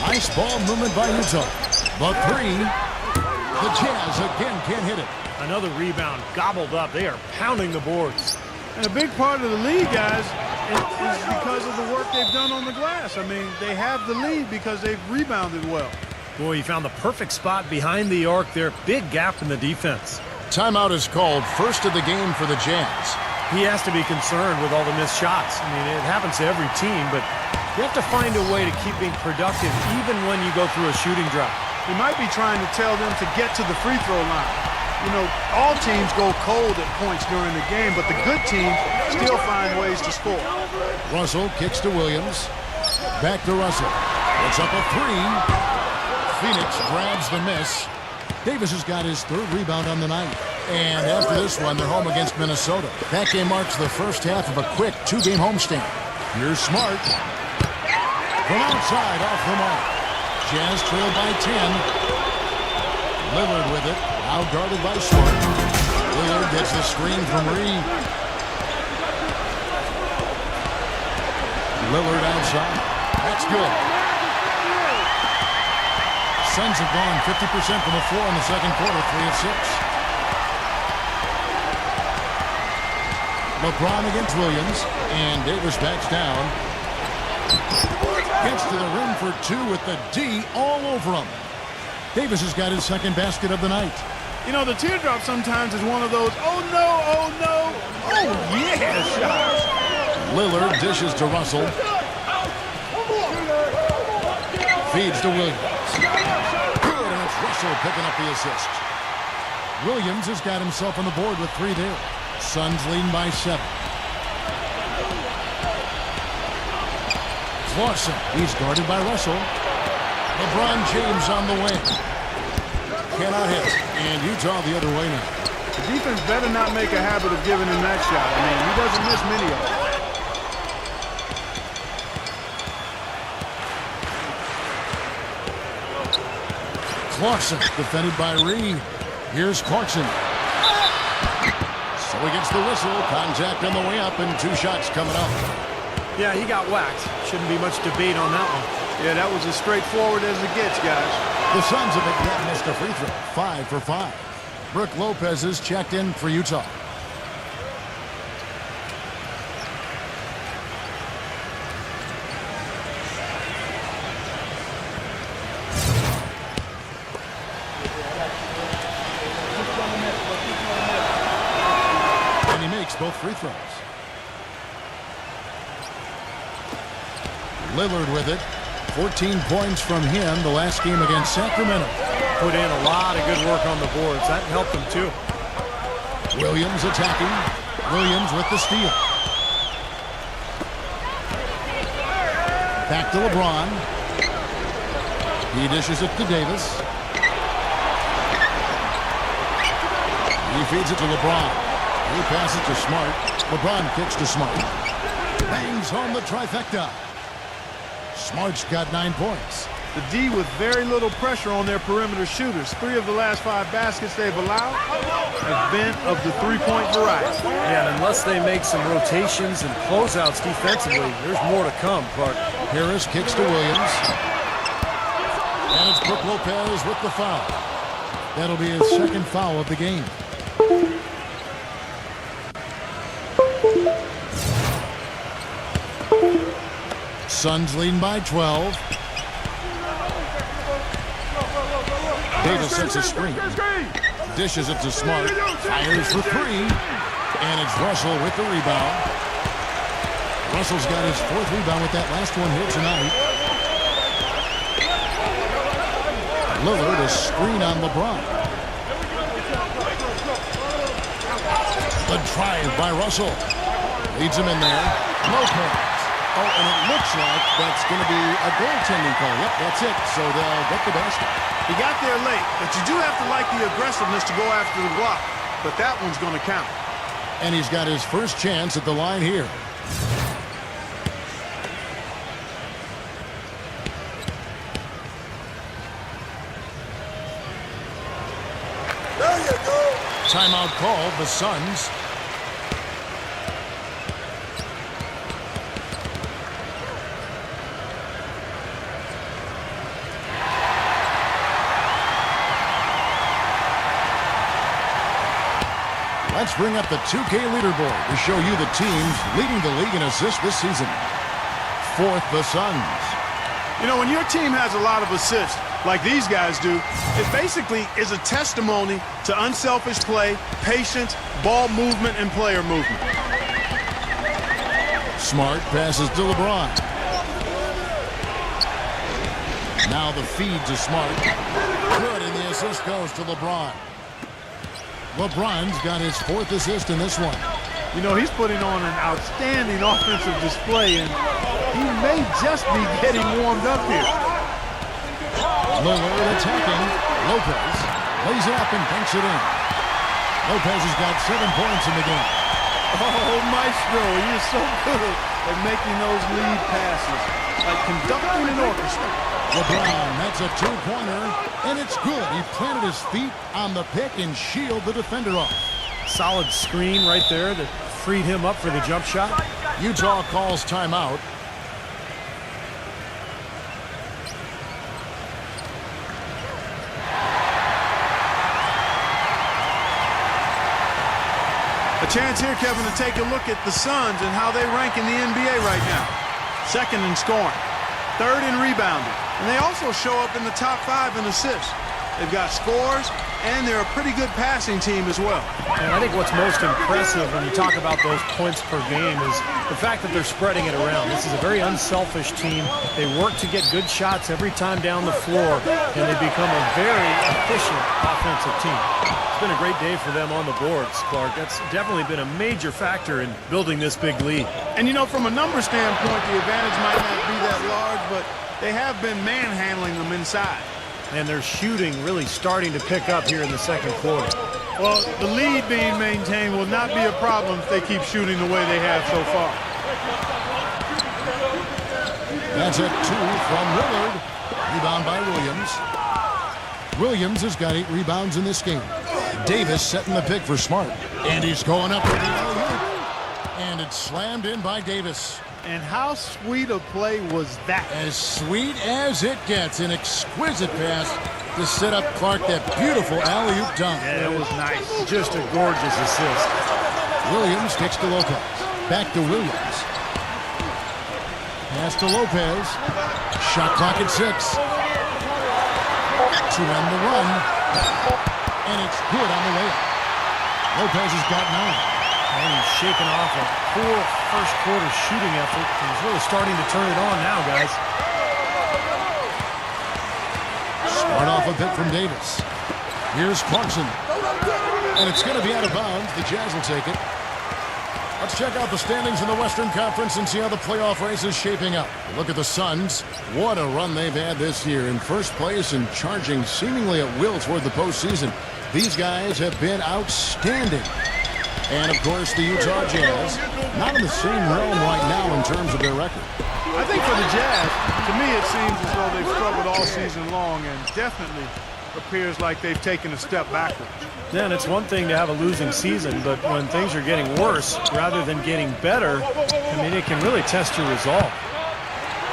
Nice ball movement by Utah. The three. The Jazz again can't hit it. Another rebound gobbled up. They are pounding the boards. And a big part of the lead, guys, is because of the work they've done on the glass. I mean, they have the lead because they've rebounded well. Boy, he found the perfect spot behind the arc there. Big gap in the defense. Timeout is called, first of the game for the Jazz. He has to be concerned with all the missed shots. I mean, it happens to every team, but you have to find a way to keep being productive even when you go through a shooting drought. He might be trying to tell them to get to the free throw line. You know, all teams go cold at points during the game, but the good teams still find ways to score. Russell kicks to Williams. Back to Russell. It's up a three. Phoenix grabs the miss. Davis has got his 3rd rebound on the night. And after this one, they're home against Minnesota. That game marks the first half of a quick 2-game homestand. Here's Smart. From outside, off the mark. Jazz trailed by 10. Lillard with it. Now guarded by Smart. Lillard gets the screen from Reed. Lillard outside. That's good. Suns have gone 50% from the floor in the second quarter, 3 of 6. LeBron against Williams, and Davis backs down. Gets to the rim for 2 with the D all over him. Davis has got his 2nd basket of the night. You know, the teardrop sometimes is one of those, oh no, oh yeah shots. Lillard dishes to Russell. Feeds to Williams. Good, and it's Russell picking up the assist. Williams has got himself on the board with 3 there. Suns leading by 7. Clausen, he's guarded by Russell. LeBron James on the wing. Cannot hit. And Utah the other way now. The defense better not make a habit of giving him that shot. I mean, he doesn't miss many of them. Clausen defended by Reed. Here's Clarkson. So he gets the whistle. Contact on the way up and 2 shots coming up. Yeah, he got whacked. Shouldn't be much debate on that one. Yeah, that was as straightforward as it gets, guys. The Suns have again missed a free throw. 5 for 5. Brooke Lopez is checked in for Utah. And he makes both free throws. Lillard with it. 14 points from him the last game against Sacramento. Put in a lot of good work on the boards. That helped him too. Williams attacking. Williams with the steal. Back to LeBron. He dishes it to Davis. He feeds it to LeBron. He passes to Smart. LeBron kicks to Smart. Bangs home the trifecta. Smart's got 9 points. The D with very little pressure on their perimeter shooters. 3 of the last 5 baskets they've allowed have been of the three-point variety. Yeah, and unless they make some rotations and closeouts defensively, there's more to come, Clark. Harris kicks to Williams. And it's Brook Lopez with the foul. That'll be his second foul of the game. Suns leading by 12. Davis sets a screen. Dishes it to Smart. Fires for 3. And it's Russell with the rebound. Russell's got his 4th rebound with that last one here tonight. Lillard is screen on LeBron. The drive by Russell. Leads him in there. Lopez. Oh, and it looks like that's going to be a goaltending call. Yep, that's it. So they'll get the basket. He got there late, but you do have to like the aggressiveness to go after the block. But that one's going to count. And he's got his first chance at the line here. There you go. Timeout called, the Suns. Let's bring up the 2K leaderboard to show you the teams leading the league in assists this season. 4th, the Suns. You know, when your team has a lot of assists, like these guys do, it basically is a testimony to unselfish play, patience, ball movement, and player movement. Smart passes to LeBron. Now the feed to Smart. Good, and the assist goes to LeBron. LeBron's got his 4th assist in this one. You know, he's putting on an outstanding offensive display, and he may just be getting warmed up here. Lillard attacking. Lopez lays it up and banks it in. Lopez has got 7 points in the game. Oh, Maestro, you're so good at making those lead passes, like conducting an orchestra. LeBron, that's a 2-pointer, and it's good. He planted his feet on the pick and shielded the defender off. Solid screen right there that freed him up for the jump shot. Utah calls timeout. A chance here, Kevin, to take a look at the Suns and how they rank in the NBA right now. 2nd in scoring, 3rd in rebounding, and they also show up in the top 5 in assists. They've got scores, and they're a pretty good passing team as well. And I think what's most impressive when you talk about those points per game is the fact that they're spreading it around. This is a very unselfish team. They work to get good shots every time down the floor, and they become a very efficient offensive team. It's been a great day for them on the boards, Clark. That's definitely been a major factor in building this big lead. And, you know, from a number standpoint, the advantage might not be that large, but they have been manhandling them inside. And their shooting really starting to pick up here in the 2nd quarter. Well, the lead being maintained will not be a problem if they keep shooting the way they have so far. That's a 2 from Lillard. Rebound by Williams. Williams has got 8 rebounds in this game. Davis setting the pick for Smart. And he's going up with the alley-oop. And it's slammed in by Davis. And how sweet a play was that? As sweet as it gets. An exquisite pass to set up Clark that beautiful alley-oop dunk. Yeah, it was nice. Just a gorgeous assist. Williams kicks to Lopez. Back to Williams. Pass to Lopez. Shot clock at 6. To end the run. And it's good on the layup. Lopez has got 9. And he's shaking off a poor first-quarter shooting effort. He's really starting to turn it on now, guys. Smart off a bit from Davis. Here's Clarkson. And it's going to be out of bounds. The Jazz will take it. Let's check out the standings in the Western Conference and see how the playoff race is shaping up. Look at the Suns. What a run they've had this year. In first place and charging seemingly at will toward the postseason. These guys have been outstanding. And, of course, the Utah Jazz, not in the same realm right now in terms of their record. I think for the Jazz, to me it seems as though they've struggled all season long and definitely appears like they've taken a step backwards. Yeah, and it's one thing to have a losing season, but when things are getting worse rather than getting better, I mean, it can really test your resolve.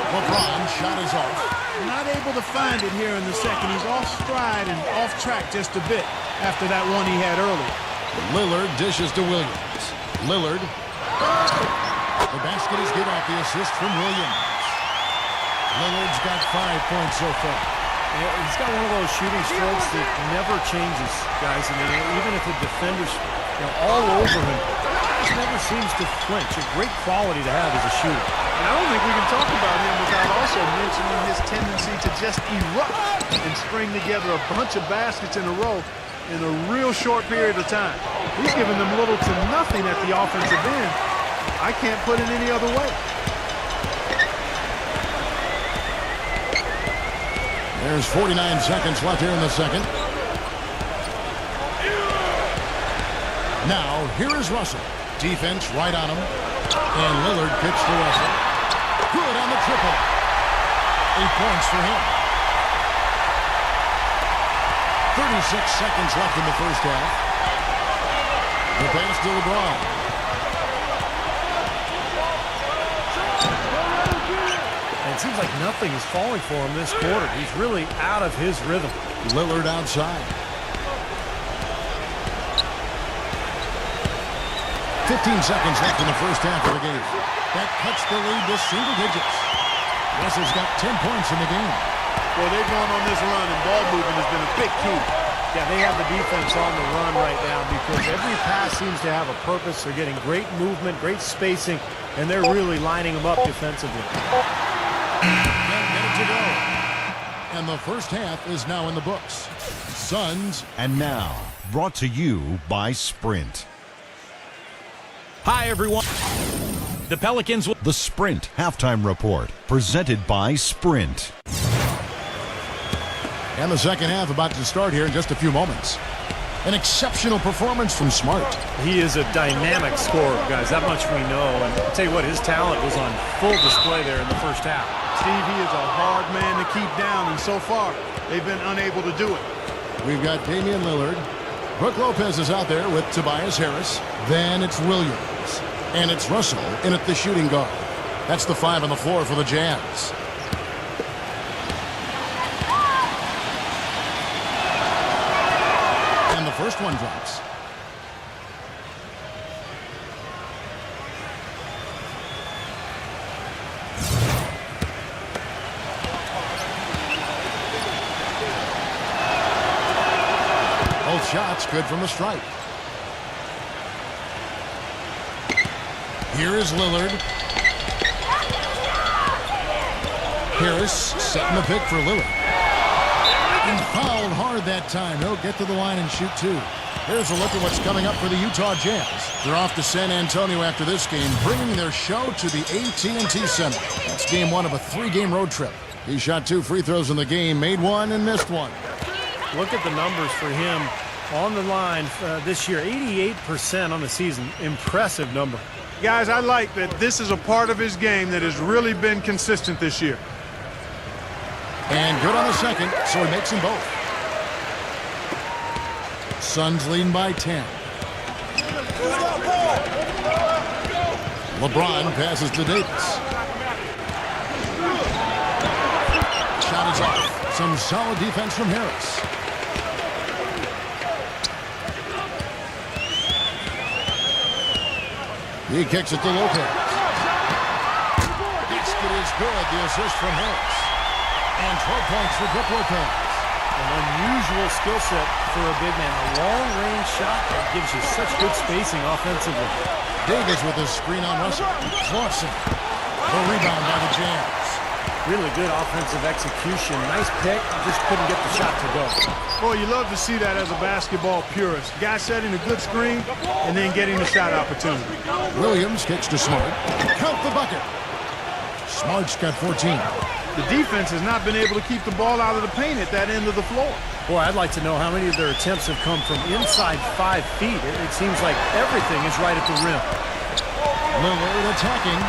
LeBron shot is off. Not able to find it here in the second. He's off stride and off track just a bit after that one he had earlier. Lillard dishes to Williams. Lillard. The basket is good off the assist from Williams. Lillard's got 5 points so far. Yeah, he's got one of those shooting strokes that never changes, guys. I mean, even if the defender's all over him, he never seems to flinch. A great quality to have as a shooter. And I don't think we can talk about him without also mentioning his tendency to just erupt and string together a bunch of baskets in a row in a real short period of time. He's giving them little to nothing at the offensive end. I can't put it any other way. There's 49 seconds left here in the second. Now, here is Russell. Defense right on him. And Lillard pitched to Russell. Good on the triple. 8 points for him. 36 seconds left in the first half. The pass to LeBron. It seems like nothing is falling for him this quarter. He's really out of his rhythm. Lillard outside. 15 seconds left in the first half of the game. That cuts the lead to single digits. Russell's got 10 points in the game. Well, they've gone on this run, and ball movement has been a big key. Yeah, they have the defense on the run right now because every pass seems to have a purpose. They're getting great movement, great spacing, and they're really lining them up defensively. Can't get it to go. And the first half is now in the books. Suns. And now, brought to you by Sprint. Hi, everyone. The Pelicans will... The Sprint Halftime Report, presented by Sprint. And the second half about to start here in just a few moments. An exceptional performance from Smart. He is a dynamic scorer, guys. That much we know. And I'll tell you what, his talent was on full display there in the first half. Steve, he is a hard man to keep down, and so far, they've been unable to do it. We've got Damian Lillard. Brook Lopez is out there with Tobias Harris. Then it's Williams. And it's Russell in at the shooting guard. That's the 5 on the floor for the Jazz. And the first one drops. Both shots good from the stripe. Here is Lillard. Harris setting the pick for Lillard. And fouled hard that time. He'll get to the line and shoot 2. Here's a look at what's coming up for the Utah Jazz. They're off to San Antonio after this game, bringing their show to the AT&T Center. That's game 1 of a 3-game road trip. He shot 2 free throws in the game, made 1 and missed 1. Look at the numbers for him on the line this year. 88% on the season. Impressive number. Guys, I like that this is a part of his game that has really been consistent this year. And good on the second, so he makes them both. Suns leading by 10. LeBron passes to Davis. Shot is off. Some solid defense from Harris. He kicks it to Lopez. Basket is good. The assist from Harris. And 12 points for Brook Lopez. An unusual skill set for a big man. A long-range shot that gives you such good spacing offensively. Davis with his screen on Russell. Clausen. The rebound by the Jazz. Really good offensive execution. Nice pick. Just couldn't get the shot to go. Boy, you love to see that as a basketball purist. Guy setting a good screen and then getting the shot opportunity. Williams kicks to Smart. Count the bucket. Smart's got 14. The defense has not been able to keep the ball out of the paint at that end of the floor. Boy, I'd like to know how many of their attempts have come from inside 5 feet. It seems like everything is right at the rim. Lillard attacking.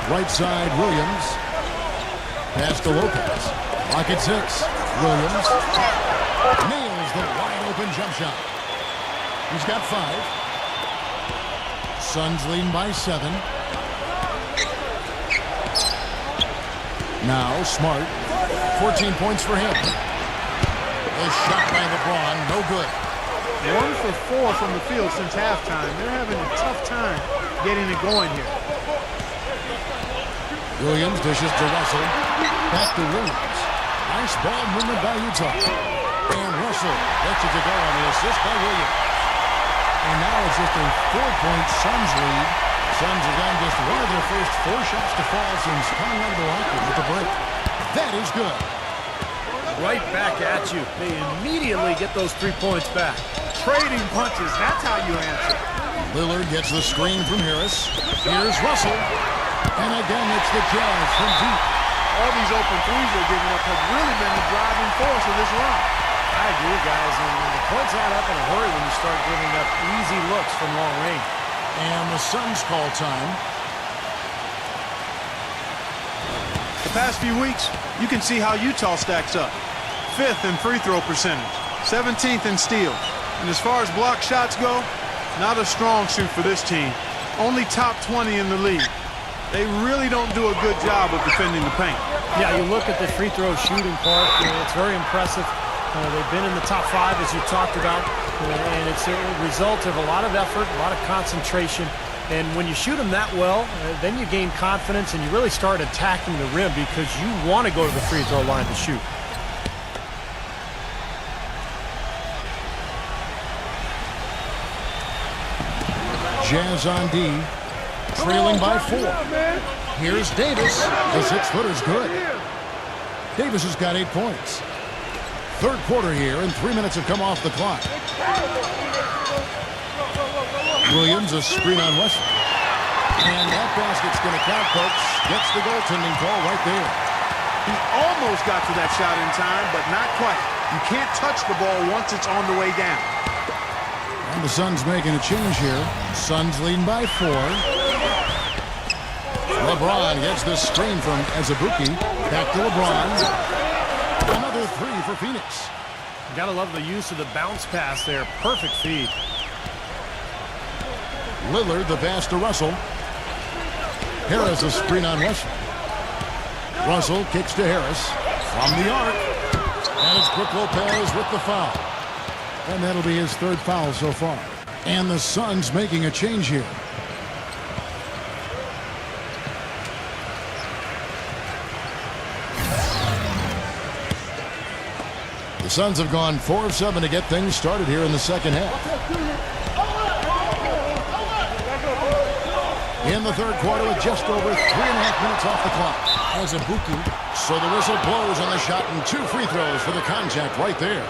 Right side, Williams. Pass to Lopez. Pocket 6. Williams nails the wide open jump shot. He's got 5. Suns leading by 7. Now Smart. 14 points for him. A shot by LeBron, no good. 1 for 4 from the field since halftime. They're having a tough time getting it going here. Williams dishes to Russell. Back to Williams. Nice ball movement by Utah. And Russell lets it to go on the assist by Williams. And now it's just a 4-point Suns lead. Suns have gotten just one of their first 4 shots to fall since coming out of the locker room with the break. That is good. Right back at you. They immediately get those 3 points back. Trading punches, that's how you answer. Lillard gets the screen from Harris. Here's Russell. And again, it's the Jazz from deep. All these open threes they're giving up have really been the driving force of this run. I agree, guys. And the points add up in a hurry when you start giving up easy looks from long range. And the Suns call time. The past few weeks, you can see how Utah stacks up. 5th in free throw percentage, 17th in steals. And as far as block shots go, not a strong suit for this team. Only top 20 in the league. They really don't do a good job of defending the paint. Yeah, you look at the free throw shooting part, it's very impressive. They've been in the top 5, as you talked about, and it's a result of a lot of effort, a lot of concentration. And when you shoot them that well, then you gain confidence and you really start attacking the rim because you want to go to the free throw line to shoot. Jazz on D, trailing by 4. Here's Davis. The 6-footer's good. Davis has got 8 points. Third quarter here, and 3 minutes have come off the clock. Williams, a screen on Wesley. And that basket's going to count, folks. Gets the goaltending call right there. He almost got to that shot in time, but not quite. You can't touch the ball once it's on the way down. And the Suns making a change here. Suns leading by 4. LeBron gets the screen from Azubuike. Back to LeBron. Another 3 for Phoenix. You gotta love the use of the bounce pass there. Perfect feed. Lillard, the pass to Russell. Harris, a screen on Wesley. Russell kicks to Harris from the arc. And it's Brook Lopez with the foul. And that'll be his 3rd foul so far. And the Suns making a change here. The Suns have gone 4 of 7 to get things started here in the second half. In the third quarter with just over 3.5 minutes off the clock. Azubuike. So the whistle blows on the shot and 2 free throws for the contact right there.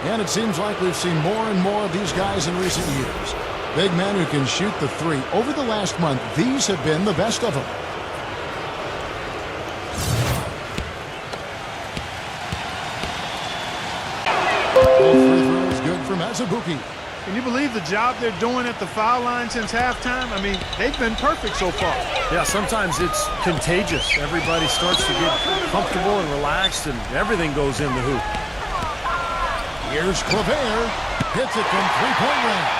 And it seems like we've seen more and more of these guys in recent years. Big men who can shoot the 3. Over the last month, these have been the best of them. Free throws good from Azubuike. Can you believe the job they're doing at the foul line since halftime? I mean, they've been perfect so far. Yeah, sometimes it's contagious. Everybody starts to get comfortable and relaxed, and everything goes in the hoop. Here's Claver. Hits it from 3-point range.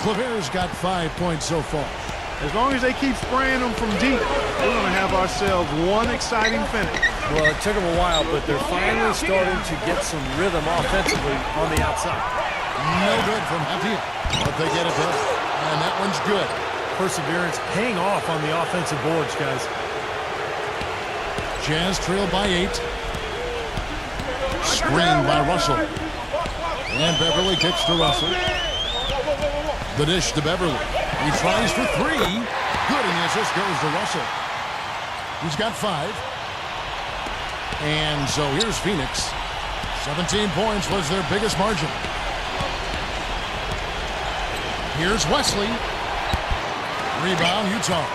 Claver's got 5 points so far. As long as they keep spraying them from deep, we're going to have ourselves one exciting finish. Well, it took them a while, but they're finally starting to get some rhythm offensively on the outside. No good from Javier, but they get it done. And that one's good. Perseverance paying off on the offensive boards, guys. Jazz trailed by 8. Screen by Russell. And Beverly kicks to Russell. The dish to Beverly. He tries for 3. Good, and the assist goes to Russell. He's got 5. And so here's Phoenix. 17 points was their biggest margin. Here's Wesley. Rebound, Utah.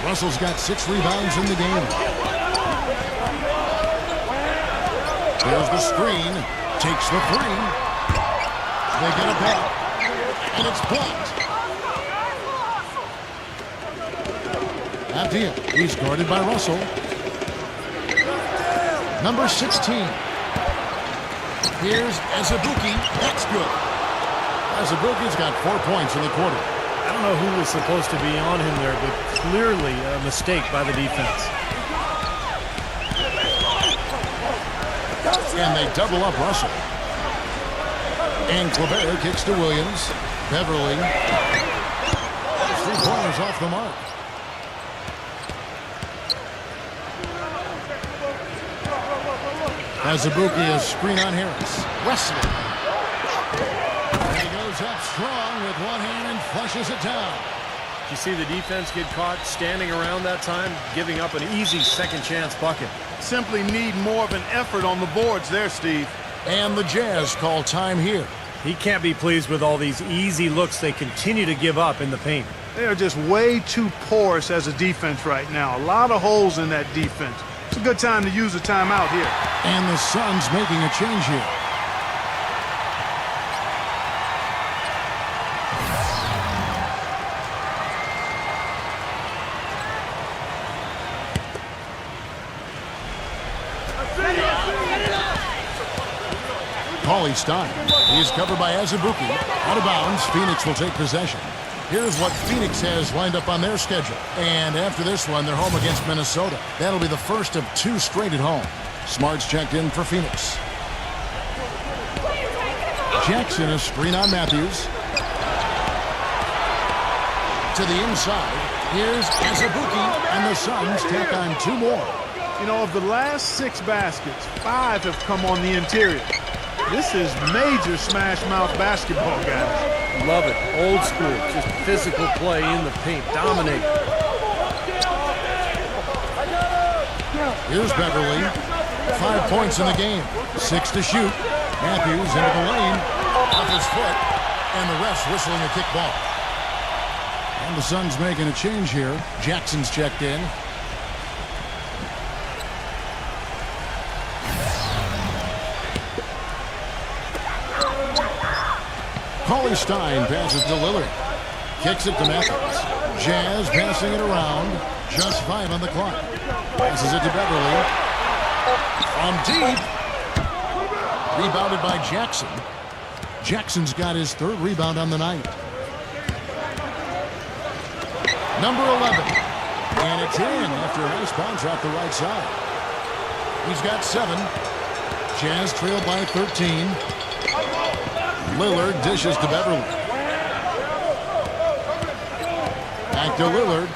Russell's got 6 rebounds in the game. There's the screen. Takes the 3. They get it back. And it's blocked. Avdia. He's guarded by Russell. Number 16. Here's Azubuike. That's good. Azubuike's got 4 points in the quarter. I don't know who was supposed to be on him there, but clearly a mistake by the defense. And they double up Russell. And Kleber kicks to Williams. Beverly. 3-pointers off the mark. Azubuike, a screen on Harris. Wesley. And he goes up strong with one hand and flushes it down. You see the defense get caught standing around that time, giving up an easy second chance bucket. Simply need more of an effort on the boards there, Steve. And the Jazz call time here. He can't be pleased with all these easy looks they continue to give up in the paint. They are just way too porous as a defense right now. A lot of holes in that defense. It's a good time to use a timeout here. And the Suns making a change here. Cauley Stein. He's covered by Azubuike. Out of bounds. Phoenix will take possession. Here's what Phoenix has lined up on their schedule. And after this one, they're home against Minnesota. That'll be the first of 2 straight at home. Smart's checked in for Phoenix. Jackson, a screen on Matthews. To the inside. Here's Azubuike, and the Suns tack on 2 more. You know, of the last 6 baskets, 5 have come on the interior. This is major smash-mouth basketball, guys. Love it. Old school. Just physical play in the paint. Dominate. Here's Beverly. 5 points in the game. 6 to shoot. Matthews into the lane. Off his foot. And the refs whistling a kick ball. And the Suns making a change here. Jackson's checked in. Cauley Stein passes to Lillard. Kicks it to Matthews. Jazz passing it around. Just 5 on the clock. Passes it to Beverly. From deep. Rebounded by Jackson. Jackson's got his 3rd rebound on the night. Number 11. And it's in after a nice bounce off the right side. He's got 7. Jazz trailed by 13. Lillard dishes to Beverly. Back to Lillard.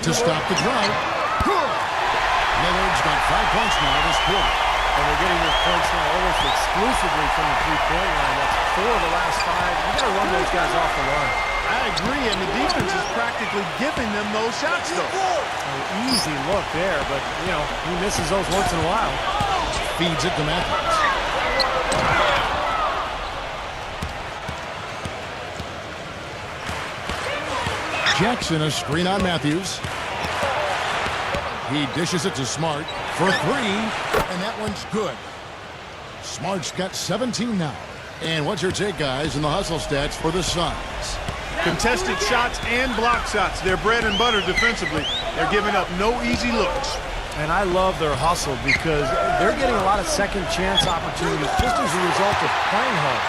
To stop the drive. Good. Lillard's got 5 points now this quarter. And they're getting their points now almost exclusively from the 3-point line. That's 4 of the last 5. You got to run those guys off the line. I agree, and the defense is practically giving them those shots, though. An easy look there, but, you know, he misses those once in a while. Feeds it to Matthews. Jackson, a screen on Matthews. He dishes it to Smart for 3, and that one's good. Smart's got 17 now. And what's your take, guys, in the hustle stats for the Suns? Contested shots and block shots. They're bread and butter defensively. They're giving up no easy looks. And I love their hustle because they're getting a lot of second chance opportunities just as a result of playing hard.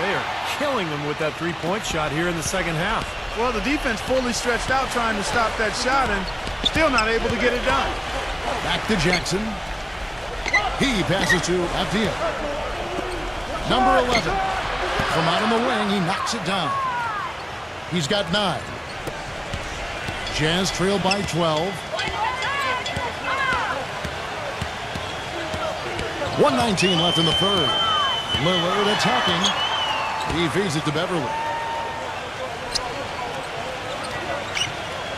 They are killing them with that 3-point shot here in the second half. Well, the defense fully stretched out trying to stop that shot and still not able to get it done. Back to Jackson. He passes to Avdia. Number 11. From out on the wing, he knocks it down. He's got 9. Jazz trailed by 12. 1:19 left in the 3rd. Lillard attacking. He feeds it to Beverly.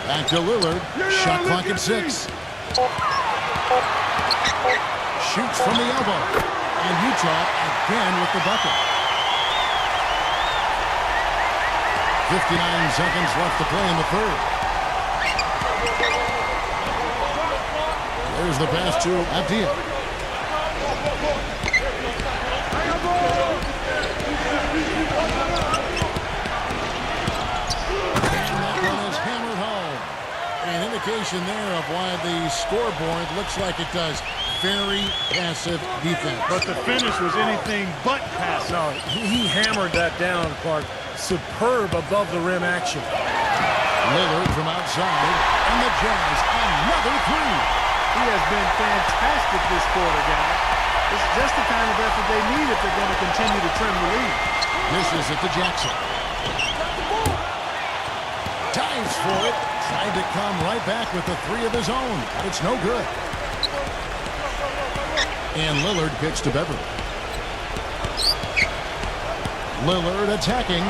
Back to Lillard. Shot clock at 6. Shoots from the elbow. And Utah again with the bucket. 59 seconds left to play in the 3rd. There's the pass to Avdia. And that one is hammered home. indication there of why the scoreboard looks like it does. Very passive defense. But the finish was anything but passive. No, he hammered that down, Clark. Superb above the rim action. Lillard from outside, and the Jazz another three. He has been fantastic this quarter, guys. It's just the kind of effort they need if they're going to continue to trim the lead. Dishes it to Jackson. Dives for it. Tried to come right back with the three of his own, but it's no good. And Lillard kicks to Beverly. Lillard attacking.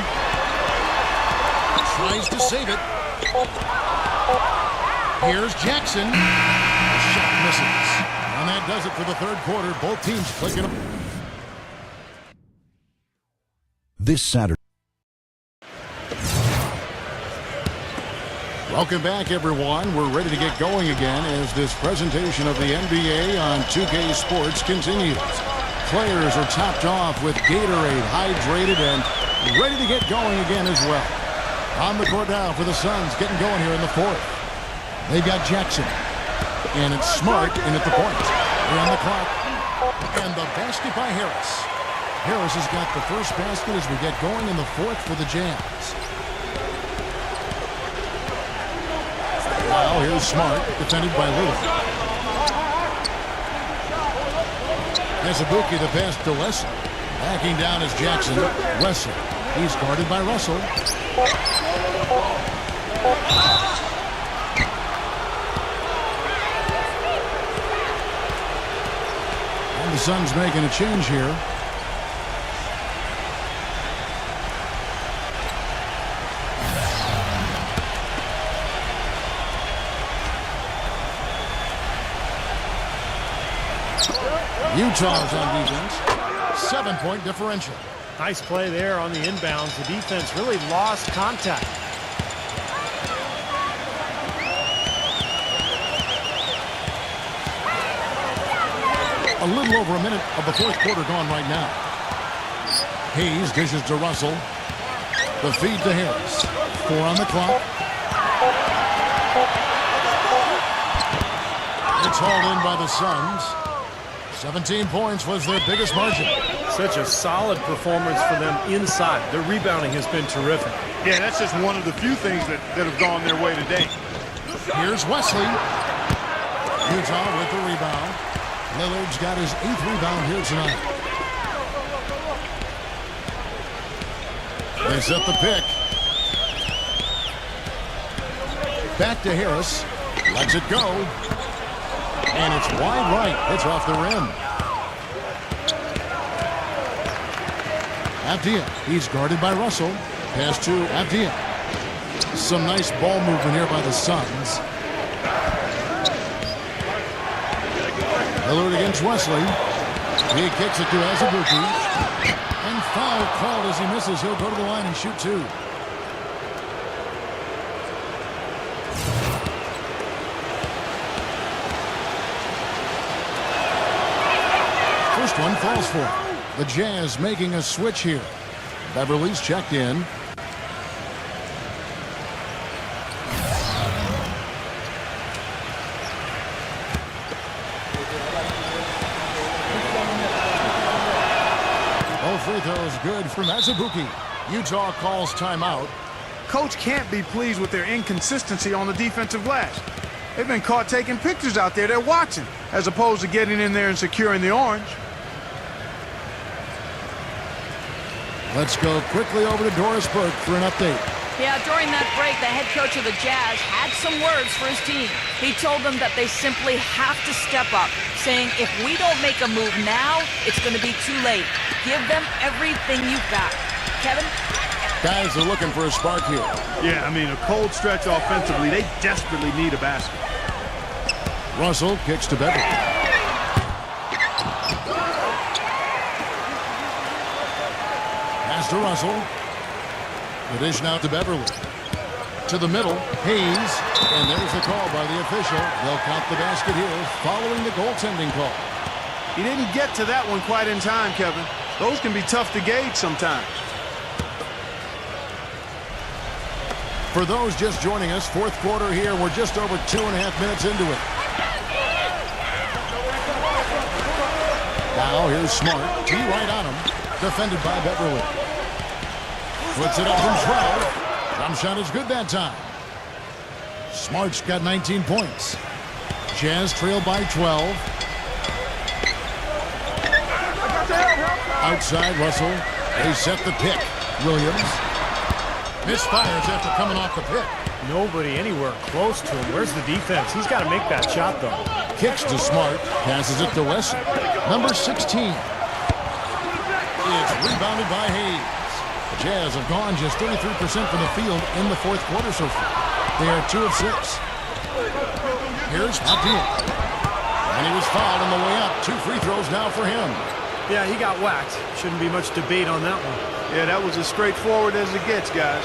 Tries to save it. Here's Jackson. The shot misses. And that does it for the third quarter. Both teams clicking up. This Saturday. Welcome back, everyone. We're ready to get going again as this presentation of the NBA on 2K Sports continues. Players are topped off with Gatorade, hydrated, and ready to get going again as well. On the court now for the Suns, getting going here in the fourth. They've got Jackson. And it's Smart in at the point. They're on the clock. And the basket by Harris. Harris has got the first basket as we get going in the fourth for the Jazz. Now here's Smart, defended by Lillard. Azubuike the pass to Wesley. Backing down is Jackson. Wesley. He's guarded by Russell. And the Suns making a change here. Utah's on defense. 7-point differential. Nice play there on the inbounds. The defense really lost contact. A little over a minute of the fourth quarter gone right now. Hayes dishes to Russell. The feed to Harris. 4 on the clock. It's hauled in by the Suns. 17 points was their biggest margin. Such a solid performance for them inside. Their rebounding has been terrific. Yeah, that's just one of the few things that have gone their way today. Here's Wesley. Utah with the rebound. Lillard's got his 8th rebound here tonight. They set the pick. Back to Harris. Lets it go. And it's wide right. It's off the rim. Avdia. He's guarded by Russell. Pass to Avdia. Some nice ball movement here by the Suns. Lillard against Wesley. He kicks it to Azubuike. And foul called as he misses. He'll go to the line and shoot 2. First one falls for him. The Jazz making a switch here. Beverly's checked in. Both free throws good from Azubuike. Utah calls timeout. Coach can't be pleased with their inconsistency on the defensive glass. They've been caught taking pictures out there. They're watching, as opposed to getting in there and securing the orange. Let's go quickly over to Doris Burke for an update. Yeah, during that break, the head coach of the Jazz had some words for his team. He told them that they simply have to step up, saying if we don't make a move now, it's going to be too late. Give them everything you've got. Kevin? Guys are looking for a spark here. Yeah, I mean, a cold stretch offensively. They desperately need a basket. Russell kicks to Beverly. Pass to Russell. The dish now to Beverly. To the middle, Hayes. And there's the call by the official. They'll count the basket here following the goaltending call. He didn't get to that one quite in time, Kevin. Those can be tough to gauge sometimes. For those just joining us, fourth quarter here. We're just over 2.5 minutes into it. Now here's Smart. T right on him. Defended by Beverly. Puts it up from 12. Jump shot is good that time. Smart's got 19 points. Jazz trail by 12. Outside Russell. They set the pick. Williams. Misfires after coming off the pick. Nobody anywhere close to him. Where's the defense? He's got to make that shot, though. Kicks to Smart. Passes it to Wesson. Number 16. It's rebounded by Hayes. The Jazz have gone just 33% from the field in the fourth quarter so far. They are 2 of 6. Here's Abdul. And he was fouled on the way up. 2 free throws now for him. Yeah, he got whacked. Shouldn't be much debate on that one. Yeah, that was as straightforward as it gets, guys.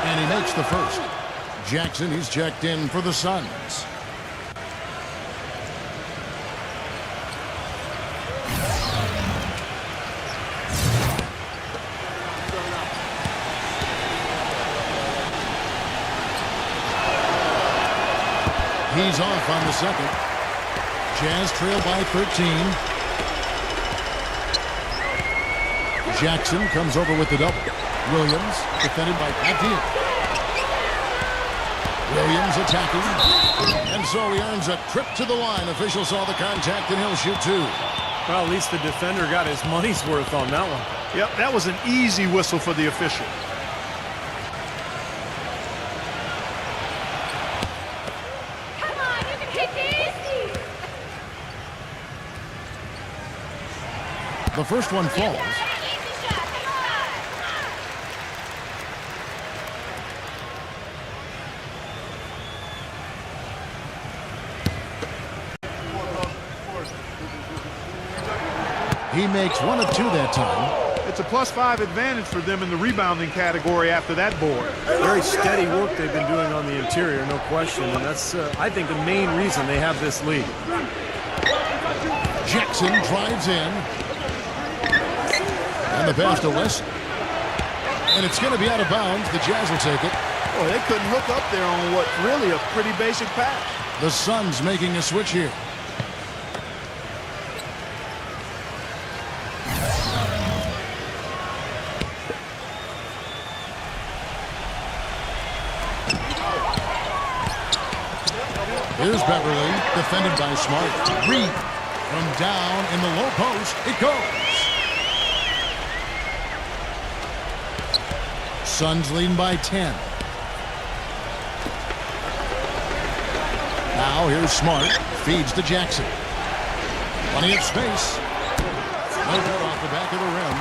And he makes the first. Jackson, he's checked in for the Suns. He's off on the second. Jazz trail by 13. Jackson comes over with the double. Williams defended by Abdul. Williams attacking. And so he earns a trip to the line. Official saw the contact and he'll shoot 2. Well, at least the defender got his money's worth on that one. Yep, that was an easy whistle for the official. The first one falls. He makes 1 of 2 that time. It's a +5 advantage for them in the rebounding category after that board. Very steady work they've been doing on the interior, no question. And that's, I think, the main reason they have this lead. Jackson drives in. And the pass to Wesson. And it's going to be out of bounds. The Jazz will take it. Boy, they couldn't hook up there on what's really a pretty basic pass. The Suns making a switch here. Here's Beverly, defended by Smart. Reed from down in the low post. It goes. Suns leading by 10. Now here's Smart. Feeds to Jackson. Plenty of space. No good off the back of the rim.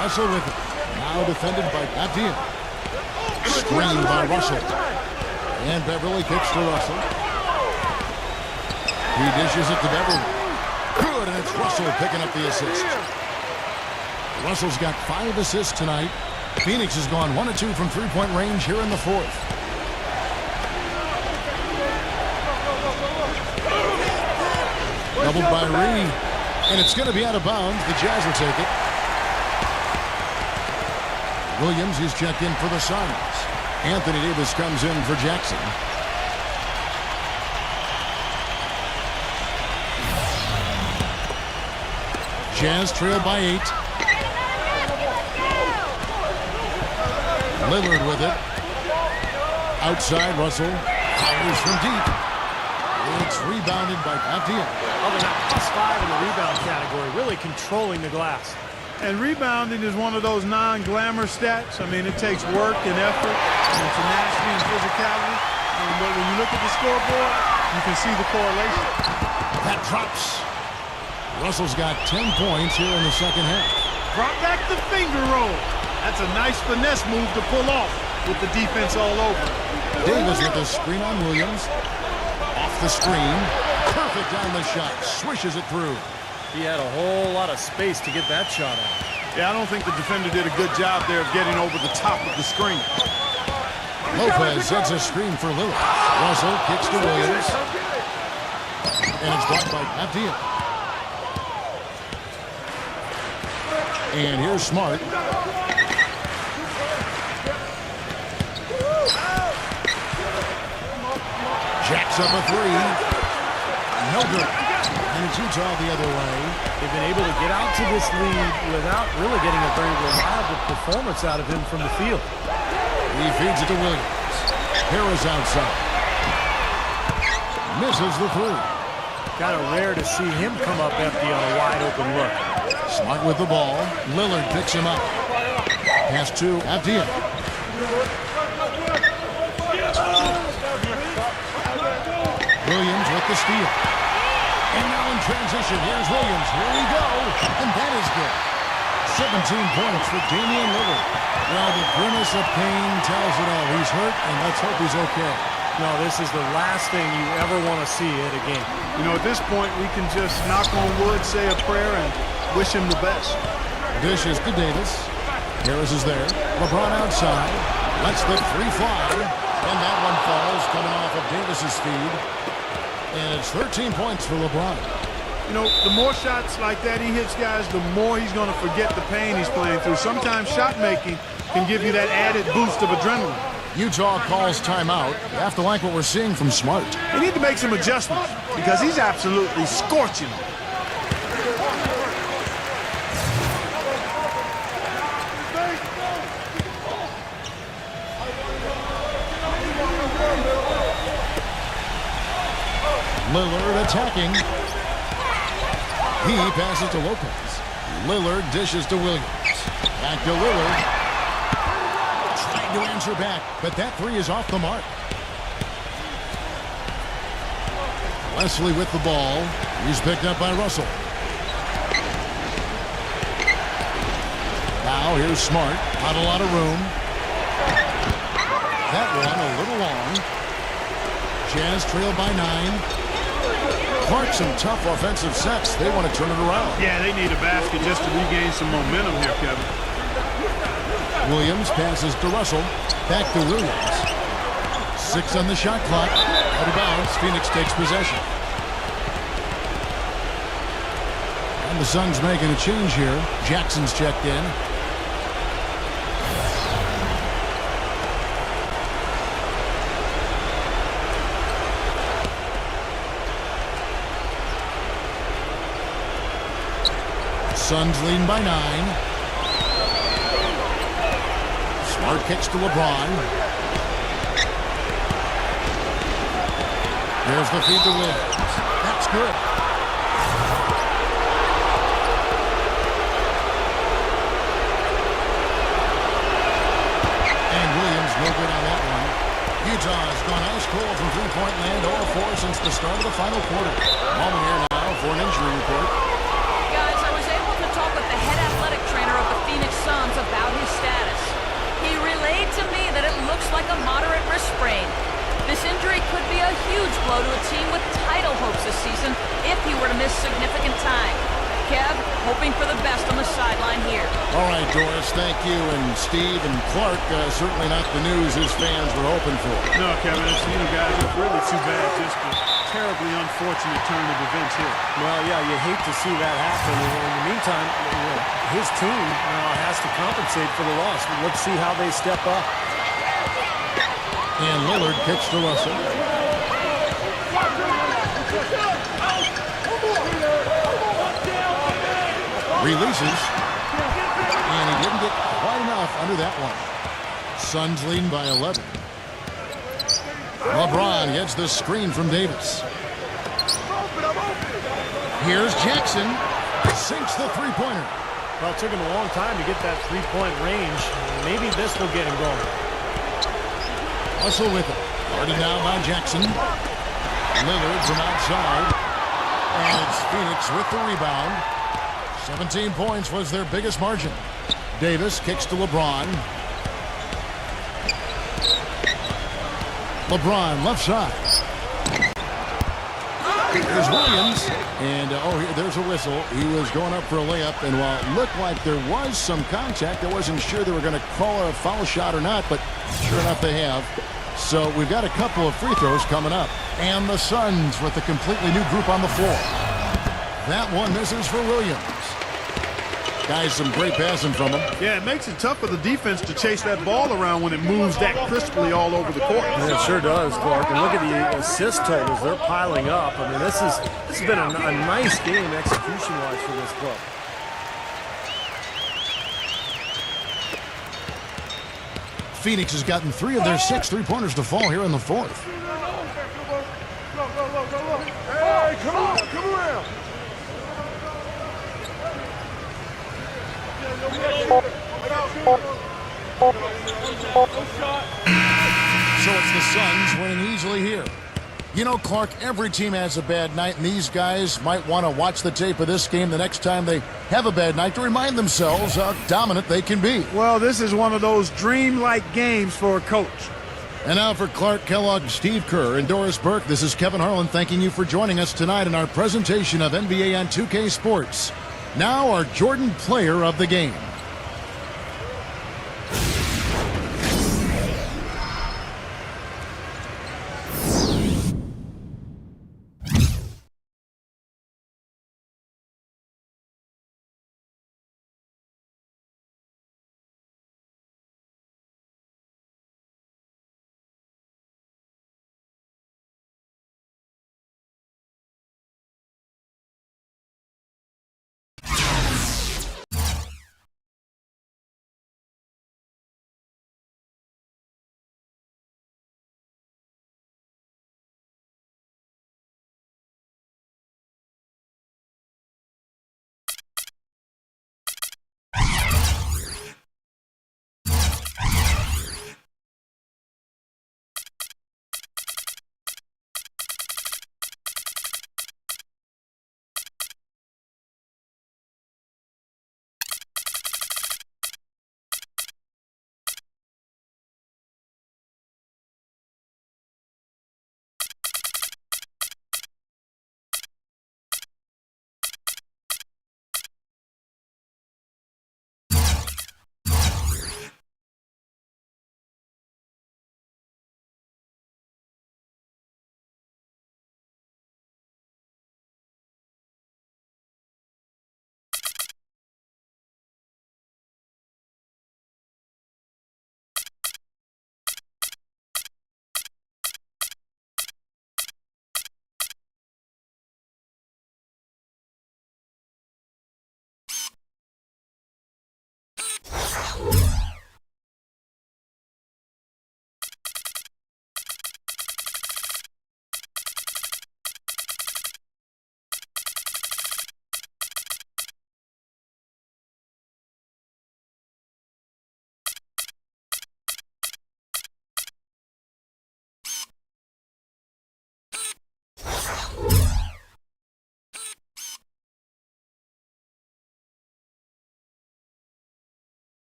Russell with it. Now defended by Abdul. Screened by Russell. And Beverly kicks to Russell. He dishes it to Beverly. Good, and it's Russell picking up the assist. Russell's got 5 assists tonight. Phoenix has gone 1 of 2 from three-point range here in the fourth. Doubled by Reed. And it's going to be out of bounds. The Jazz will take it. Williams is checked in for the Suns. Anthony Davis comes in for Jackson. Jazz trail by 8. Lillard with it. Outside Russell. Fires from deep. It's rebounded by Abdul. Oh, they're not +5 in the rebound category. Really controlling the glass. And rebounding is one of those non-glamour stats. I mean, it takes work and effort and tenacity and physicality. But when you look at the scoreboard, you can see the correlation. That drops. Russell's got 10 points here in the second half. Drop back the finger roll. That's a nice finesse move to pull off with the defense all over. Davis with a screen on Williams. Off the screen. Perfect on the shot. Swishes it through. He had a whole lot of space to get that shot on. Yeah, I don't think the defender did a good job there of getting over the top of the screen. Lopez sets a screen for Lillard. Russell kicks to Williams. And it's blocked by Abdiel. And here's Smart. Jacks up a three. No good. And it's Utah the other way. They've been able to get out to this lead without really getting a very reliable performance out of him from the field. He feeds it to Williams. Harris outside. Misses the three. Kind of rare to see him come up empty on a wide open look. Smart with the ball. Lillard picks him up. Pass to Abdiel. Williams with the steal. And now in transition, here's Williams. Here we go. And that is good. 17 points for Damian Lillard. Well, the grimace of pain tells it all. He's hurt, and let's hope he's okay. No, this is the last thing you ever want to see at a game. You know, at this point, we can just knock on wood, say a prayer, and wish him the best. Dishes to Davis. Harris is there. LeBron outside. Lets the three fly. And that one falls, coming off of Davis's speed. And it's 13 points for LeBron. You know, the more shots like that he hits, guys, the more he's going to forget the pain he's playing through. Sometimes shot making can give you that added boost of adrenaline. Utah calls timeout. You have to like what we're seeing from Smart. They need to make some adjustments because he's absolutely scorching them. Lillard attacking. He passes to Lopez. Lillard dishes to Williams. Back to Lillard. Trying to answer back, but that three is off the mark. Leslie with the ball. He's picked up by Russell. Now here's Smart. Not a lot of room. That one a little long. Jazz trailed by 9. Clark, some tough offensive sets. They want to turn it around. Yeah, they need a basket just to regain some momentum here, Kevin. Williams passes to Russell. Back to Williams. 6 on the shot clock. Out of bounds. Phoenix takes possession. And the Suns making a change here. Jackson's checked in. Suns leading by 9. Smart kicks to LeBron. There's the feed to Williams. That's good. And Williams no good on that one. Utah's gone ice cold from three-point land, 0-4 since the start of the final quarter. Moment here now for an injury report. Suns about his status. He relayed to me that it looks like a moderate wrist sprain. This injury could be a huge blow to a team with title hopes this season if he were to miss significant time. Kev, hoping for the best on the sideline here. All right, Doris, thank you. And Steve and Clark, certainly not the news his fans were hoping for. No, Kevin, it's, guys, it's really too bad. Just a terribly unfortunate turn of events here. Well, yeah, you hate to see that happen. In the meantime, his team has to compensate for the loss. Let's see how they step up. And Lillard kicks to Russell. Releases. And he didn't get quite enough under that one. Suns leading by 11. LeBron gets the screen from Davis. Here's Jackson. Sinks the three-pointer. Well, it took him a long time to get that three-point range. Maybe this will get him going. Russell with it. Guarded now by Jackson. Lillard from outside. And it's Phoenix with the rebound. 17 points was their biggest margin. Davis kicks to LeBron. LeBron left side. Here's Williams. And, there's a whistle. He was going up for a layup. And while it looked like there was some contact, I wasn't sure they were going to call a foul shot or not. But sure enough, they have. So we've got a couple of free throws coming up. And the Suns with a completely new group on the floor. That one misses for Williams. Guys, some great passing from him. Yeah, it makes it tough for the defense to chase that ball around when it moves that crisply all over the court. Yeah, it sure does, Clark. And look at the assist totals. They're piling up. I mean, this has been a nice game execution-wise for this club. Phoenix has gotten 3 of their 6 3-pointers to fall here in the fourth. Hey, come on, come around. So it's the Suns winning easily here. You know, Clark, every team has a bad night, and these guys might want to watch the tape of this game the next time they have a bad night to remind themselves how dominant they can be. Well, this is one of those dream-like games for a coach. And now for Clark Kellogg, Steve Kerr, and Doris Burke, this is Kevin Harlan thanking you for joining us tonight in our presentation of NBA on 2K Sports. Now our Jordan Player of the Game.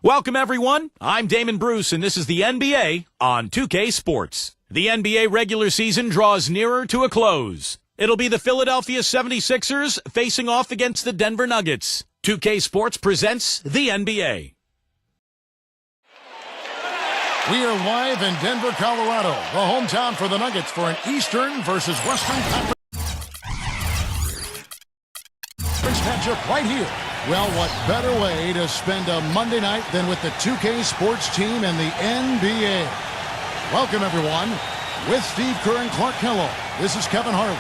Welcome, everyone. I'm Damon Bruce, and this is the NBA on 2K Sports. The NBA regular season draws nearer to a close. It'll be the Philadelphia 76ers facing off against the Denver Nuggets. 2K Sports presents the NBA. We are live in Denver, Colorado, the hometown for the Nuggets for an Eastern versus Western Conference matchup right here. Well, what better way to spend a Monday night than with the 2K Sports team and the NBA? Welcome, everyone. With Steve Kerr and Clark Kellogg, this is Kevin Harlan.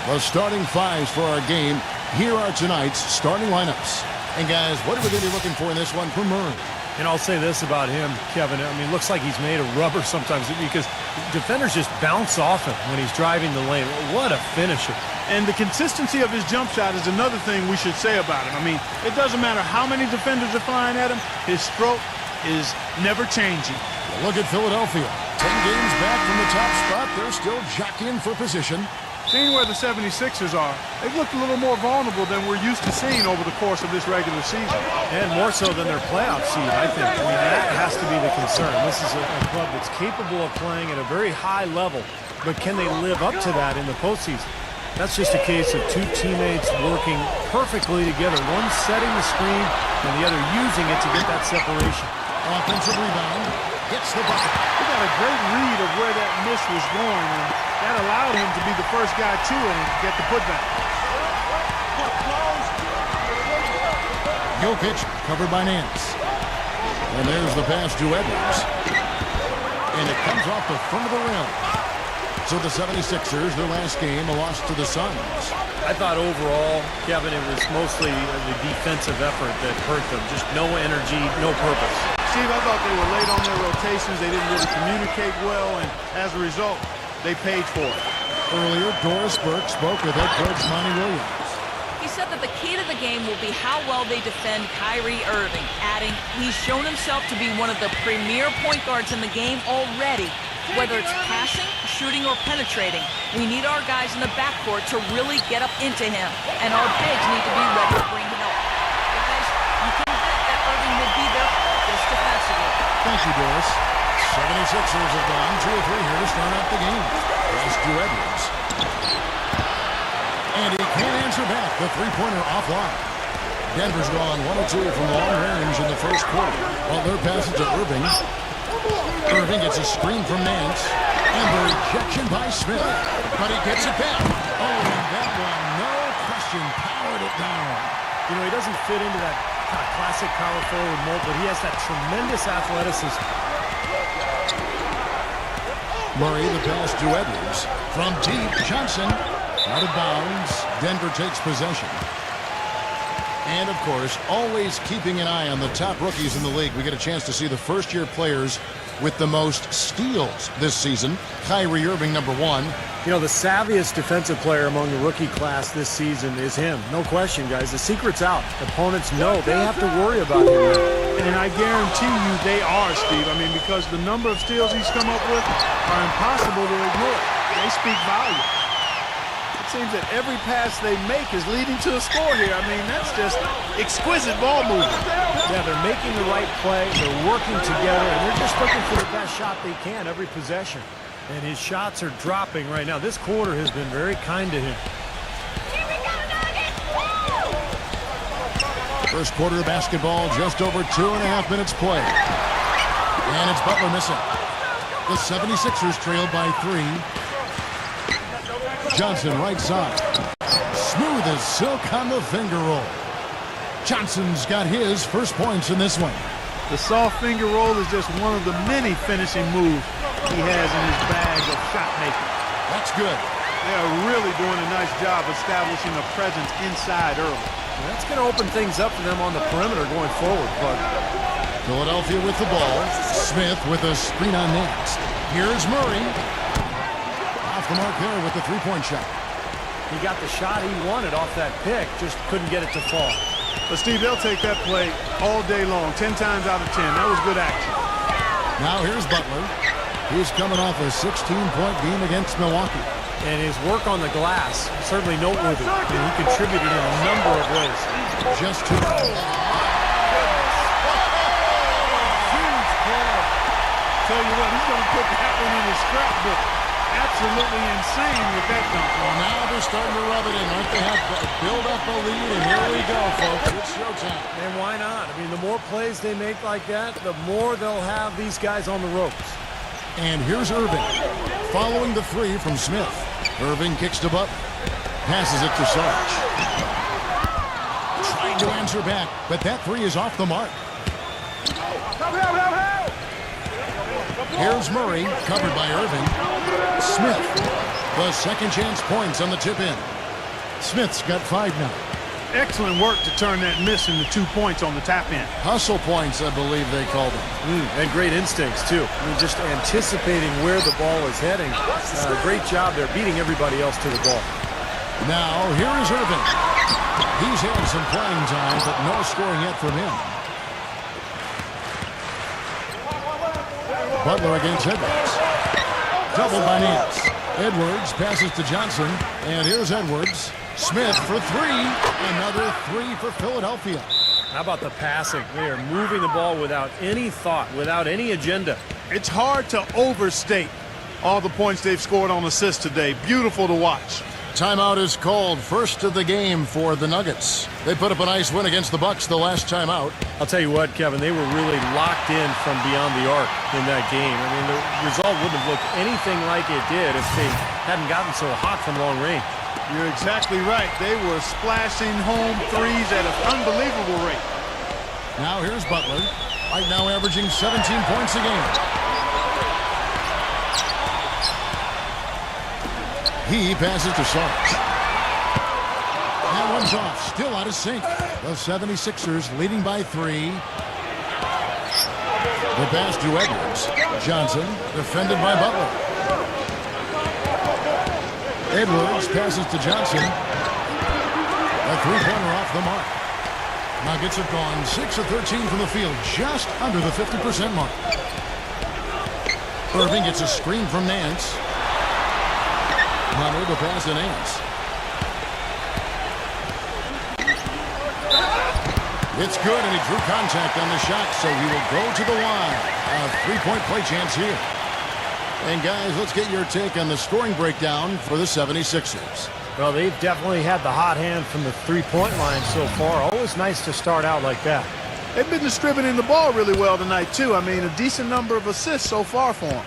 The starting fives for our game. Here are tonight's starting lineups. And guys, what are we going to be looking for in this one from Murray? And I'll say this about him, Kevin. I mean, it looks like he's made of rubber sometimes because defenders just bounce off him when he's driving the lane. What a finisher. And the consistency of his jump shot is another thing we should say about him. I mean, it doesn't matter how many defenders are flying at him. His stroke is never changing. Look at Philadelphia. 10 games back from the top spot. They're still jockeying for position. Seeing where the 76ers are, they've looked a little more vulnerable than we're used to seeing over the course of this regular season. And more so than their playoff seed, I think. I mean, that has to be the concern. This is a club that's capable of playing at a very high level, but can they live up to that in the postseason? That's just a case of two teammates working perfectly together, one setting the screen and the other using it to get that separation. Offensive rebound. Gets the bucket. He got a great read of where that miss was going, and that allowed him to be the first guy to it and get the putback. Jokic covered by Nance. And there's the pass to Edwards. And it comes off the front of the rim. So the 76ers, their last game, a loss to the Suns. I thought overall, Kevin, it was mostly the defensive effort that hurt them. Just no energy, no purpose. Steve, I thought they were late on their rotations. They didn't really communicate well, and as a result, they paid for it. Earlier, Doris Burke spoke with head coach Monty Williams. He said that the key to the game will be how well they defend Kyrie Irving, adding, he's shown himself to be one of the premier point guards in the game already. Whether it's passing, shooting, or penetrating, we need our guys in the backcourt to really get up into him, and our bigs need to be ready to bring help. Guys, you can bet that Irving will be their focus defensively. Thank you, Doris. 76ers have gone 2 of 3 here to start out the game. Pass to Edwards. And he can't answer back. The three-pointer offline. Denver's gone 1 of 2 from long range in the first quarter. Butler passes to Irving. Irving gets a screen from Nance. And the rejection by Smith. But he gets it back. Oh, and that one, no question, powered it down. You know, he doesn't fit into that kind of classic power forward mold, but he has that tremendous athleticism. Murray, the pass to Edwards. From deep, Johnson. Out of bounds. Denver takes possession. And, of course, always keeping an eye on the top rookies in the league. We get a chance to see the first-year players with the most steals this season. Kyrie Irving, number 1. You know, the savviest defensive player among the rookie class this season is him. No question, guys. The secret's out. Opponents know they have to worry about him. And I guarantee you they are, Steve. I mean, because the number of steals he's come up with are impossible to ignore. They speak volume. It seems that every pass they make is leading to a score here. I mean, that's just exquisite ball movement. Yeah, they're making the right play. They're working together, and they're just looking for the best shot they can every possession. And his shots are dropping right now. This quarter has been very kind to him. Here we go, Nuggets! First quarter of basketball, just over 2.5 minutes play. And it's Butler missing. The 76ers trailed by 3. Johnson right side. Smooth as silk on the finger roll. Johnson's got his first points in this one. The soft finger roll is just one of the many finishing moves he has in his bag of shot making. That's good. They are really doing a nice job establishing a presence inside early. That's going to open things up for them on the perimeter going forward, but Philadelphia with the ball. Smith with a screen on Nance. Here's Murray. Off the mark there with the three-point shot. he got the shot he wanted off that pick, just couldn't get it to fall. But, Steve, they'll take that play all day long, 10 times out of 10. That was good action. Now here's Butler. He's coming off a 16-point game against Milwaukee. And his work on the glass, certainly noteworthy. And he contributed in a number of ways. Just two. Huge play. Tell you what, he's going to put that one in his scrapbook. absolutely insane with that dunk. Well, now they're starting to rub it in. Aren't they have build up a lead, and here we go, folks. It's showtime. And why not? I mean, the more plays they make like that, the more they'll have these guys on the ropes. And here's Irving, following the three from Smith. Irving kicks to Butler. Passes it to Sarge. Trying to answer back, but that three is off the mark. Here's Murray, covered by Irving. Smith, the second chance points on the tip-in. Smith's got 5 now. Excellent work to turn that miss into 2 points on the tap-in. Hustle points, I believe they called them. And great instincts, too. I mean, just anticipating where the ball is heading. Great job there, beating everybody else to the ball. Now, here is Irving. He's had some playing time, but no scoring yet from him. Butler against Edwards. Doubled by Nance. Edwards passes to Johnson, and here's Edwards. Smith for 3. Another 3 for Philadelphia. How about the passing? They are moving the ball without any thought, without any agenda. It's hard to overstate all the points they've scored on assists today. Beautiful to watch. Timeout is called. First of the game for the Nuggets. They put up a nice win against the Bucks the last time out. I'll tell you what, Kevin, they were really locked in from beyond the arc in that game. I mean, the result wouldn't have looked anything like it did if they hadn't gotten so hot from long range. You're exactly right. They were splashing home threes at an unbelievable rate. Now here's Butler. Right now averaging 17 points a game. He passes to Sarge. That one's off. Still out of sync. The 76ers leading by 3. The pass to Edwards. Johnson defended by Butler. Edwards passes to Johnson. A three-pointer off the mark. Nuggets have gone 6 of 13 from the field, just under the 50% mark. Irving gets a screen from Nance. Hunter to pass to Nance. It's good, and he drew contact on the shot, so he will go to the line. A three-point play chance here. And guys, let's get your take on the scoring breakdown for the 76ers. Well, they've definitely had the hot hand from the three-point line so far. Always nice to start out like that. They've been distributing the ball really well tonight, too. I mean, a decent number of assists so far for them.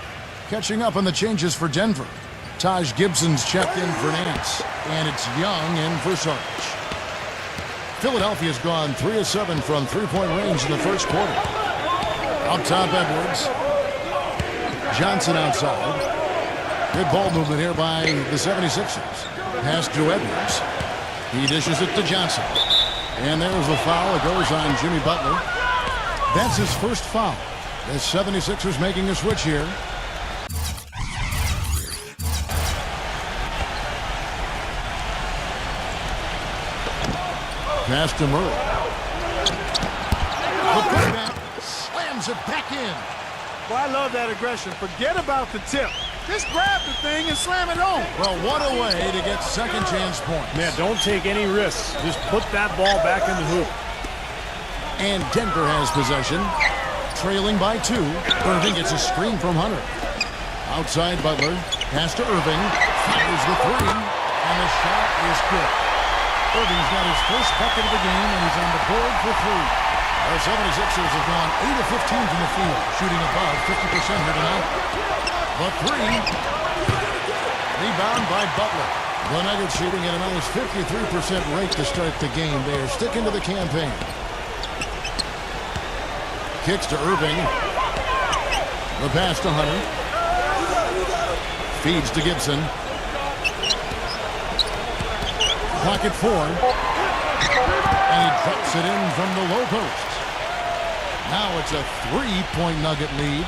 Catching up on the changes for Denver. Taj Gibson's checked in for Nance, and it's Young in for Sarge. Philadelphia's gone 3 of 7 from three-point range in the first quarter. Up top, Edwards. Johnson outside. Good ball movement here by the 76ers. Pass to Edwards. He dishes it to Johnson. And there's the foul. It goes on Jimmy Butler. That's his first foul. The 76ers making a switch here. Pass to Murray. The putback slams it back in. Well, I love that aggression. Forget about the tip. Just grab the thing and slam it home. Well, what a way to get second chance points. Man, don't take any risks. Just put that ball back in the hoop. And Denver has possession. Trailing by 2. Irving gets a screen from Hunter. Outside Butler. Pass to Irving. Fires the 3. And the shot is good. Irving's got his first bucket of the game, and he's on the board for 3. The 76ers have gone 8 of 15 from the field, shooting above 50% here tonight. But 3. Rebound by Butler. The Nuggets shooting at a nice 53% rate to start the game. They are sticking to the campaign. Kicks to Irving. The pass to Hunter. Feeds to Gibson. Pocket 4. And he drops it in from the low post. Now it's a 3-point Nugget lead.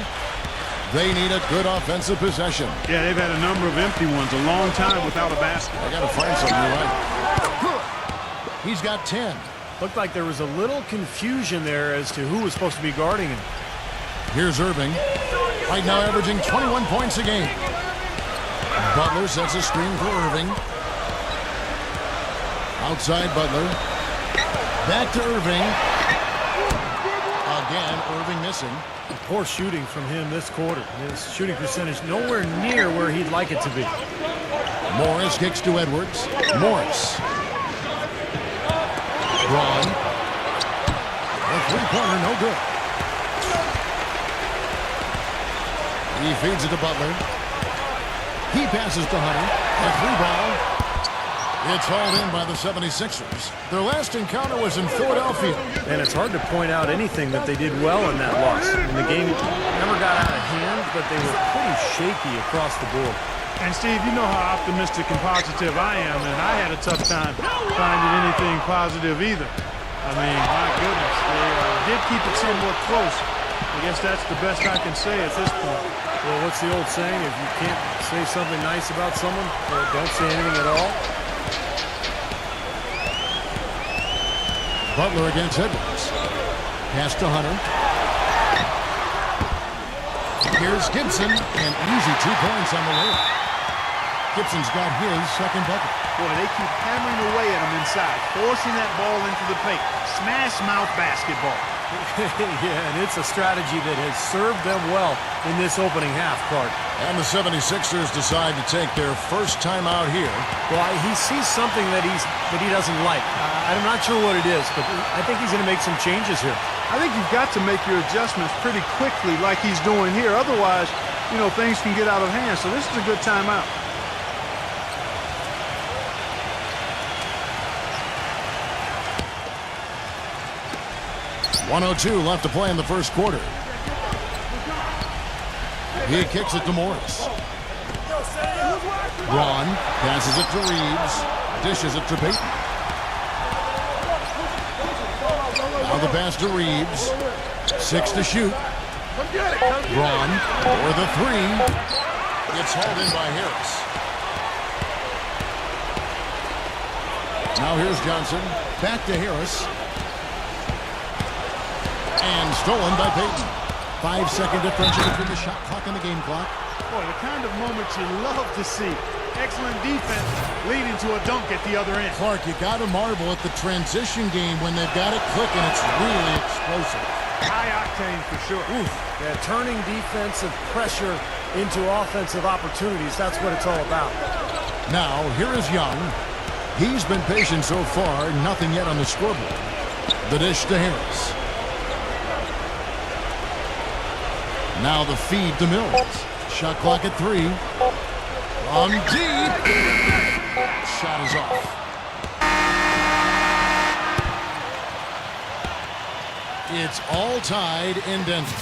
They need a good offensive possession. Yeah, they've had a number of empty ones, a long time without a basket. I got to find something right. He's got 10. Looked like there was a little confusion there as to who was supposed to be guarding him. Here's Irving. Right now averaging 21 points a game. Butler sets a screen for Irving. Outside Butler. Back to Irving. Again, Irving misses. missing. Poor shooting from him this quarter. His shooting percentage nowhere near where he'd like it to be. Morris kicks to Edwards. Morris. Braun. A three-pointer, no good. He feeds it to Butler. He passes to Hunter. A three ball. It's hauled in by the 76ers. Their last encounter was in Philadelphia. And it's hard to point out anything that they did well in that loss. And the game never got out of hand, but they were pretty shaky across the board. And Steve, you know how optimistic and positive I am, and I had a tough time finding anything positive either. I mean, my goodness, they did keep it somewhat close. I guess that's the best I can say at this point. Well, what's the old saying? If you can't say something nice about someone, don't say anything at all. Butler against Edwards. Pass to Hunter. Here's Gibson, and easy 2 points on the way. Gibson's got his second bucket. Boy, they keep hammering away at him inside, forcing that ball into the paint. Smash mouth basketball. Yeah, and it's a strategy that has served them well in this opening half, Clark. And the 76ers decide to take their first time out here. Well, he sees something that he doesn't like. I'm not sure what it is, but I think he's going to make some changes here. I think you've got to make your adjustments pretty quickly like he's doing here. Otherwise, you know, things can get out of hand. So this is a good timeout. .102 left to play in the first quarter. He kicks it to Morris. Braun passes it to Reeves. Dishes it to Payton. Now the pass to Reeves. 6 to shoot. Braun for the three. It's hauled in by Harris. Now here's Johnson. Back to Harris. And stolen by Payton. 5-second differential between the shot clock and the game clock. Boy, the kind of moments you love to see. Excellent defense leading to a dunk at the other end. Clark, you got to marvel at the transition game when they've got it clicking. It's really explosive. High octane for sure. Oof. Yeah, turning defensive pressure into offensive opportunities. That's what it's all about. Now, here is Young. He's been patient so far. Nothing yet on the scoreboard. The dish to Harris. Now the feed to Mills. Shot clock at 3. From deep. Shot is off. It's all tied in Denver.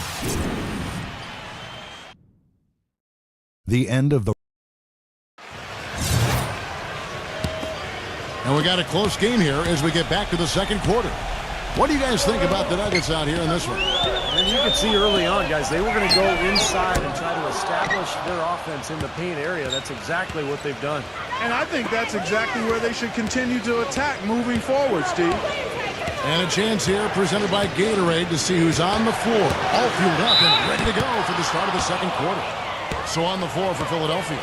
The end of the And we got a close game here as we get back to the second quarter. What do you guys think about the Nuggets out here in this one? And you could see early on, guys, they were going to go inside and try to establish their offense in the paint area. That's exactly what they've done. And I think that's exactly where they should continue to attack moving forward, Steve. And a chance here presented by Gatorade to see who's on the floor. All fueled up and ready to go for the start of the second quarter. So on the floor for Philadelphia.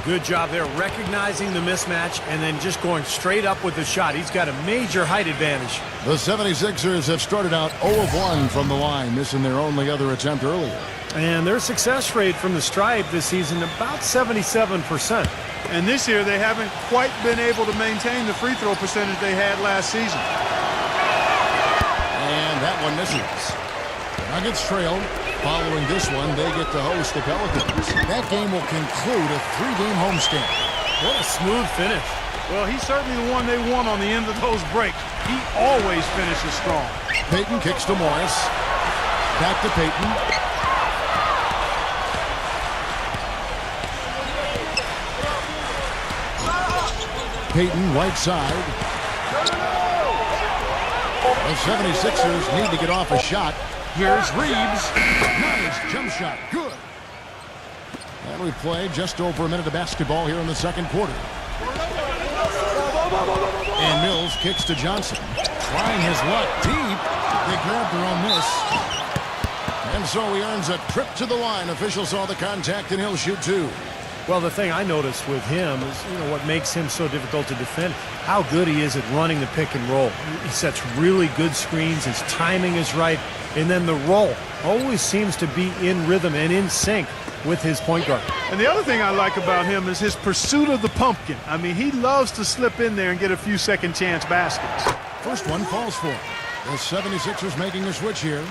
Good job there, recognizing the mismatch and then just going straight up with the shot. He's got a major height advantage. The 76ers have started out 0 of 1 from the line, missing their only other attempt earlier. And their success rate from the stripe this season, about 77%. And this year, they haven't quite been able to maintain the free throw percentage they had last season. And that one misses. Nuggets trail. Following this one, they get to host the Pelicans. That game will conclude a 3-game homestand. What a smooth finish. Well, he's certainly the one they want on the end of those breaks. He always finishes strong. Payton kicks to Morris. Back to Payton. Payton, right side. The 76ers need to get off a shot. Here's Reeves. Nice jump shot. Good. And we play just over a minute of basketball here in the second quarter. And Mills kicks to Johnson. Trying his luck deep. They grab their own miss. And so he earns a trip to the line. Officials saw the contact and he'll shoot 2. Well, the thing I noticed with him is, what makes him so difficult to defend, how good he is at running the pick and roll. He sets really good screens. His timing is right. And then the roll always seems to be in rhythm and in sync with his point guard. And the other thing I like about him is his pursuit of the pumpkin. I mean, he loves to slip in there and get a few second chance baskets. First one falls for him. The 76ers making a switch here.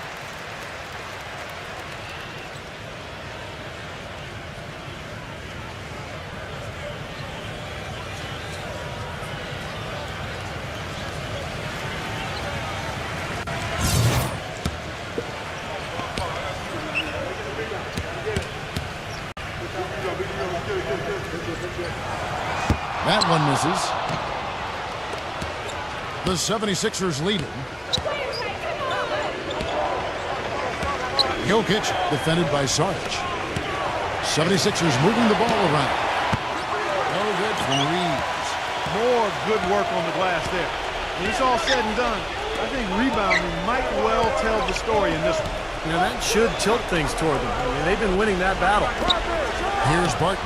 That one misses. The 76ers leading. Jokic defended by Saric. 76ers moving the ball around. No good from Reeves. More good work on the glass there. When it's all said and done, I think rebounding might well tell the story in this one. You know, that should tilt things toward them. I mean, they've been winning that battle. Here's Barton,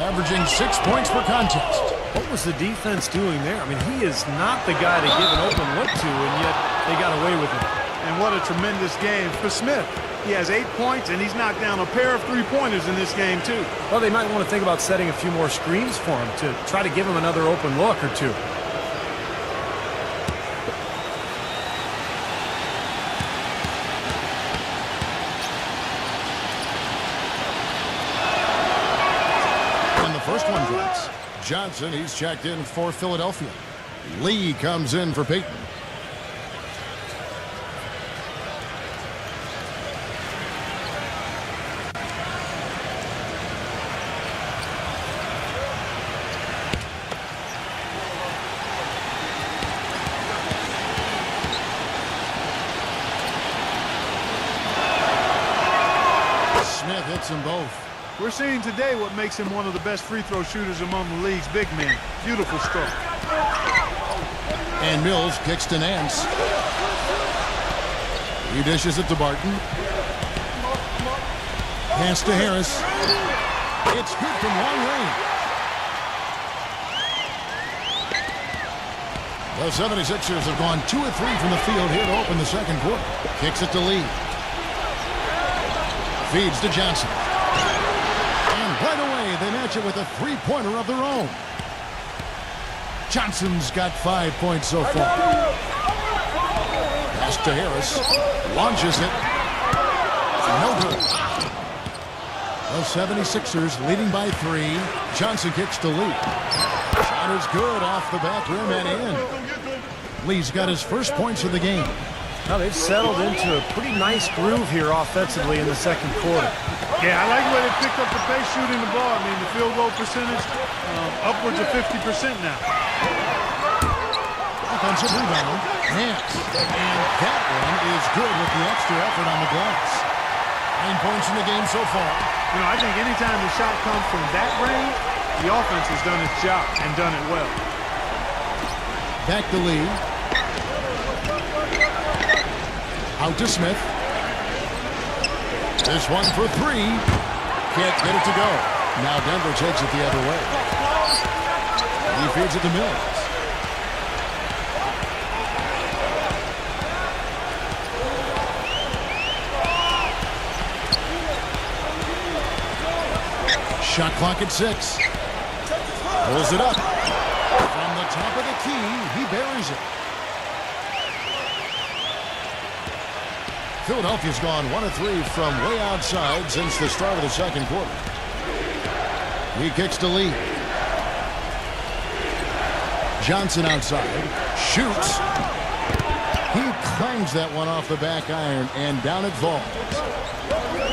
averaging 6 points per contest. What was the defense doing there? I mean, he is not the guy to give an open look to, and yet they got away with it. And what a tremendous game for Smith. He has 8 points, and he's knocked down a pair of three-pointers in this game, too. Well, they might want to think about setting a few more screens for him to try to give him another open look or two. And the first one drops. Johnson, he's checked in for Philadelphia. Lee comes in for Peyton. Smith hits them both. We're seeing today what makes him one of the best free throw shooters among the league's big men. Beautiful stroke. And Mills kicks to Nance. He dishes it to Barton. Pass to Harris. It's good from long range. The 76ers have gone 2 of 3 from the field here to open the second quarter. Kicks it to Lee. Feeds to Johnson. Right away, they match it with a three-pointer of their own. Johnson's got 5 points so far. Pass to Harris. Launches it. No good. The 76ers leading by 3. Johnson kicks to Lee. Shot is good off the back rim and in. Lee's got his first points of the game. Now they've settled into a pretty nice groove here offensively in the second quarter. Yeah, I like the way they picked up the pace shooting the ball. I mean, the field goal percentage upwards of 50% now. Offensive rebound. Nance. And that one is good with the extra effort on the glass. 9 points in the game so far. You know, I think anytime the shot comes from that range, the offense has done its job and done it well. Back to Lee. Out to Smith. This one for 3. Can't get it to go. Now Denver takes it the other way. He feeds it to Mills. Shot clock at 6. Pulls it up. From the top of the key, he buries it. Philadelphia's gone 1 of 3 from way outside since the start of the second quarter. He kicks to Lee. Johnson outside. Shoots. He clangs that one off the back iron, and down it falls.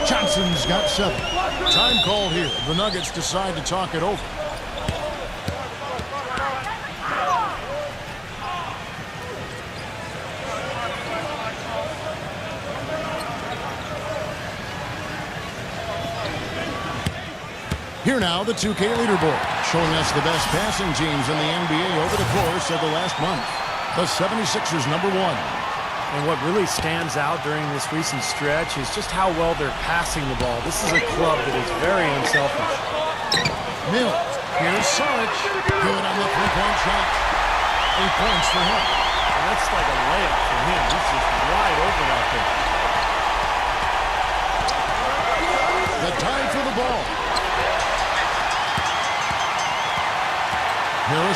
Johnson's got 7. Time called here. The Nuggets decide to talk it over. Here now, the 2K leaderboard, showing us the best passing teams in the NBA over the course of the last month. The 76ers #1. And what really stands out during this recent stretch is just how well they're passing the ball. This is a club that is very unselfish. Mills. Here's Saric. Good on the three-point shot. 8 points for him. And that's like a layup for him. He's just wide open out there.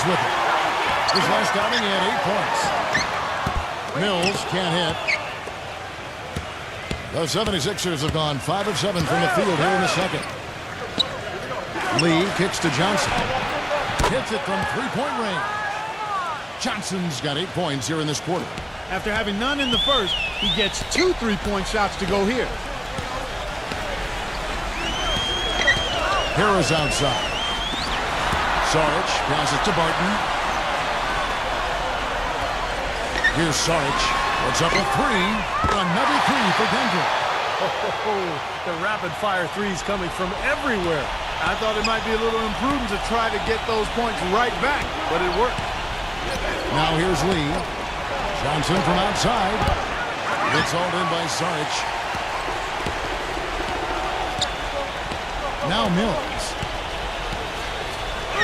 goes with it. His last outing, he had 8 points. Mills can't hit. The 76ers have gone 5 of 7 from the field here in the second. Lee kicks to Johnson. Hits it from three-point range. Johnson's got 8 points here in this quarter. After having none in the first, he gets 2 3-point shots to go here. Harris outside. Saric passes to Barton. Here's Saric. What's up a 3? Another 3 for Denver. The rapid-fire threes coming from everywhere. I thought it might be a little imprudent to try to get those points right back, but it worked. Now here's Lee. Johnson from outside. It's hauled in by Saric. Now Mills.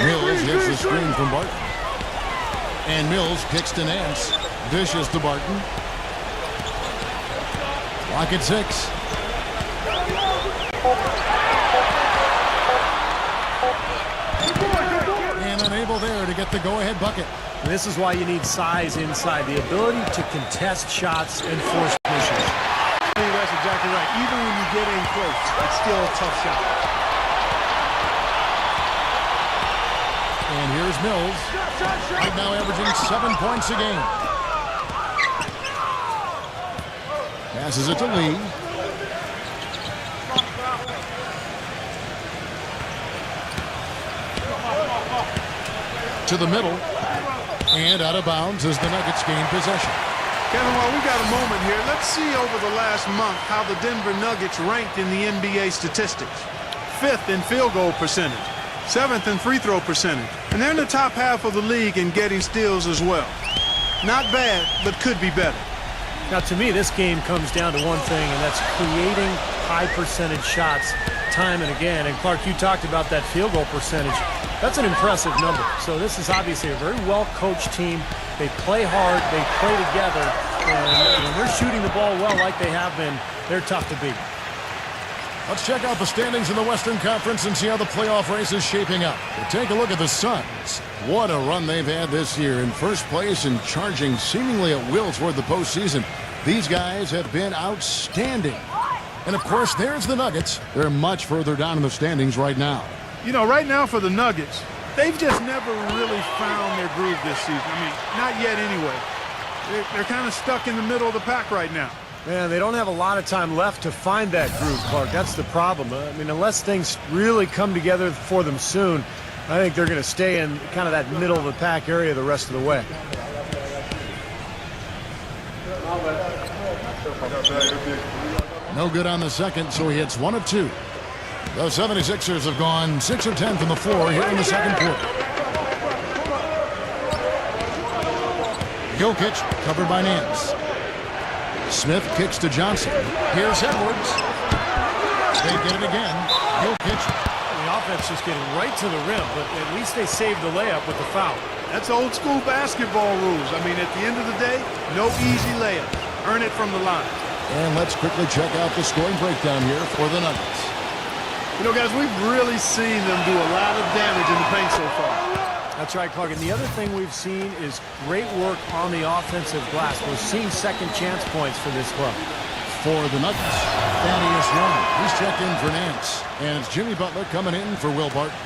Mills hits the screen from Barton. And Mills kicks to Nance. Dishes to Barton. Lock at 6. And unable there to get the go-ahead bucket. And this is why you need size inside, the ability to contest shots and force missions. I think that's exactly right. Even when you get in close, it's still a tough shot. And here's Mills. Right now averaging 7 points a game. Passes it to Lee. To the middle. And out of bounds as the Nuggets gain possession. Kevin, while we got a moment here, let's see over the last month how the Denver Nuggets ranked in the NBA statistics. 5th in field goal percentage, 7th in free throw percentage, and they're in the top half of the league in getting steals as well. Not bad, but could be better. Now, to me, this game comes down to one thing, and that's creating high percentage shots time and again. And, Clark, you talked about that field goal percentage. That's an impressive number. So this is obviously a very well-coached team. They play hard. They play together. And when they're shooting the ball well like they have been, they're tough to beat. Let's check out the standings in the Western Conference and see how the playoff race is shaping up. We'll take a look at the Suns. What a run they've had this year. In first place and charging seemingly at will toward the postseason. These guys have been outstanding. And, of course, there's the Nuggets. They're much further down in the standings right now. You know, right now for the Nuggets, they've just never really found their groove this season. I mean, not yet anyway. They're kind of stuck in the middle of the pack right now. Man, they don't have a lot of time left to find that groove, Clark. That's the problem. I mean, unless things really come together for them soon, I think they're going to stay in kind of that middle of the pack area the rest of the way. No good on the second, so he hits 1 of 2. The 76ers have gone 6 of 10 from the floor here in the second quarter. Jokic covered by Nance. Smith kicks to Johnson. Here's Edwards. They get it again. Jokic. The offense just getting right to the rim, but at least they saved the layup with the foul. That's old school basketball rules. I mean, at the end of the day, no easy layup. Earn it from the line. And let's quickly check out the scoring breakdown here for the Nuggets. You know, guys, we've really seen them do a lot of damage in the paint so far. That's right, Clark. And the other thing we've seen is great work on the offensive glass. We're seeing second chance points for this club. For the Nuggets, Thaddeus Young. He's checked in for Nance. And it's Jimmy Butler coming in for Will Barton.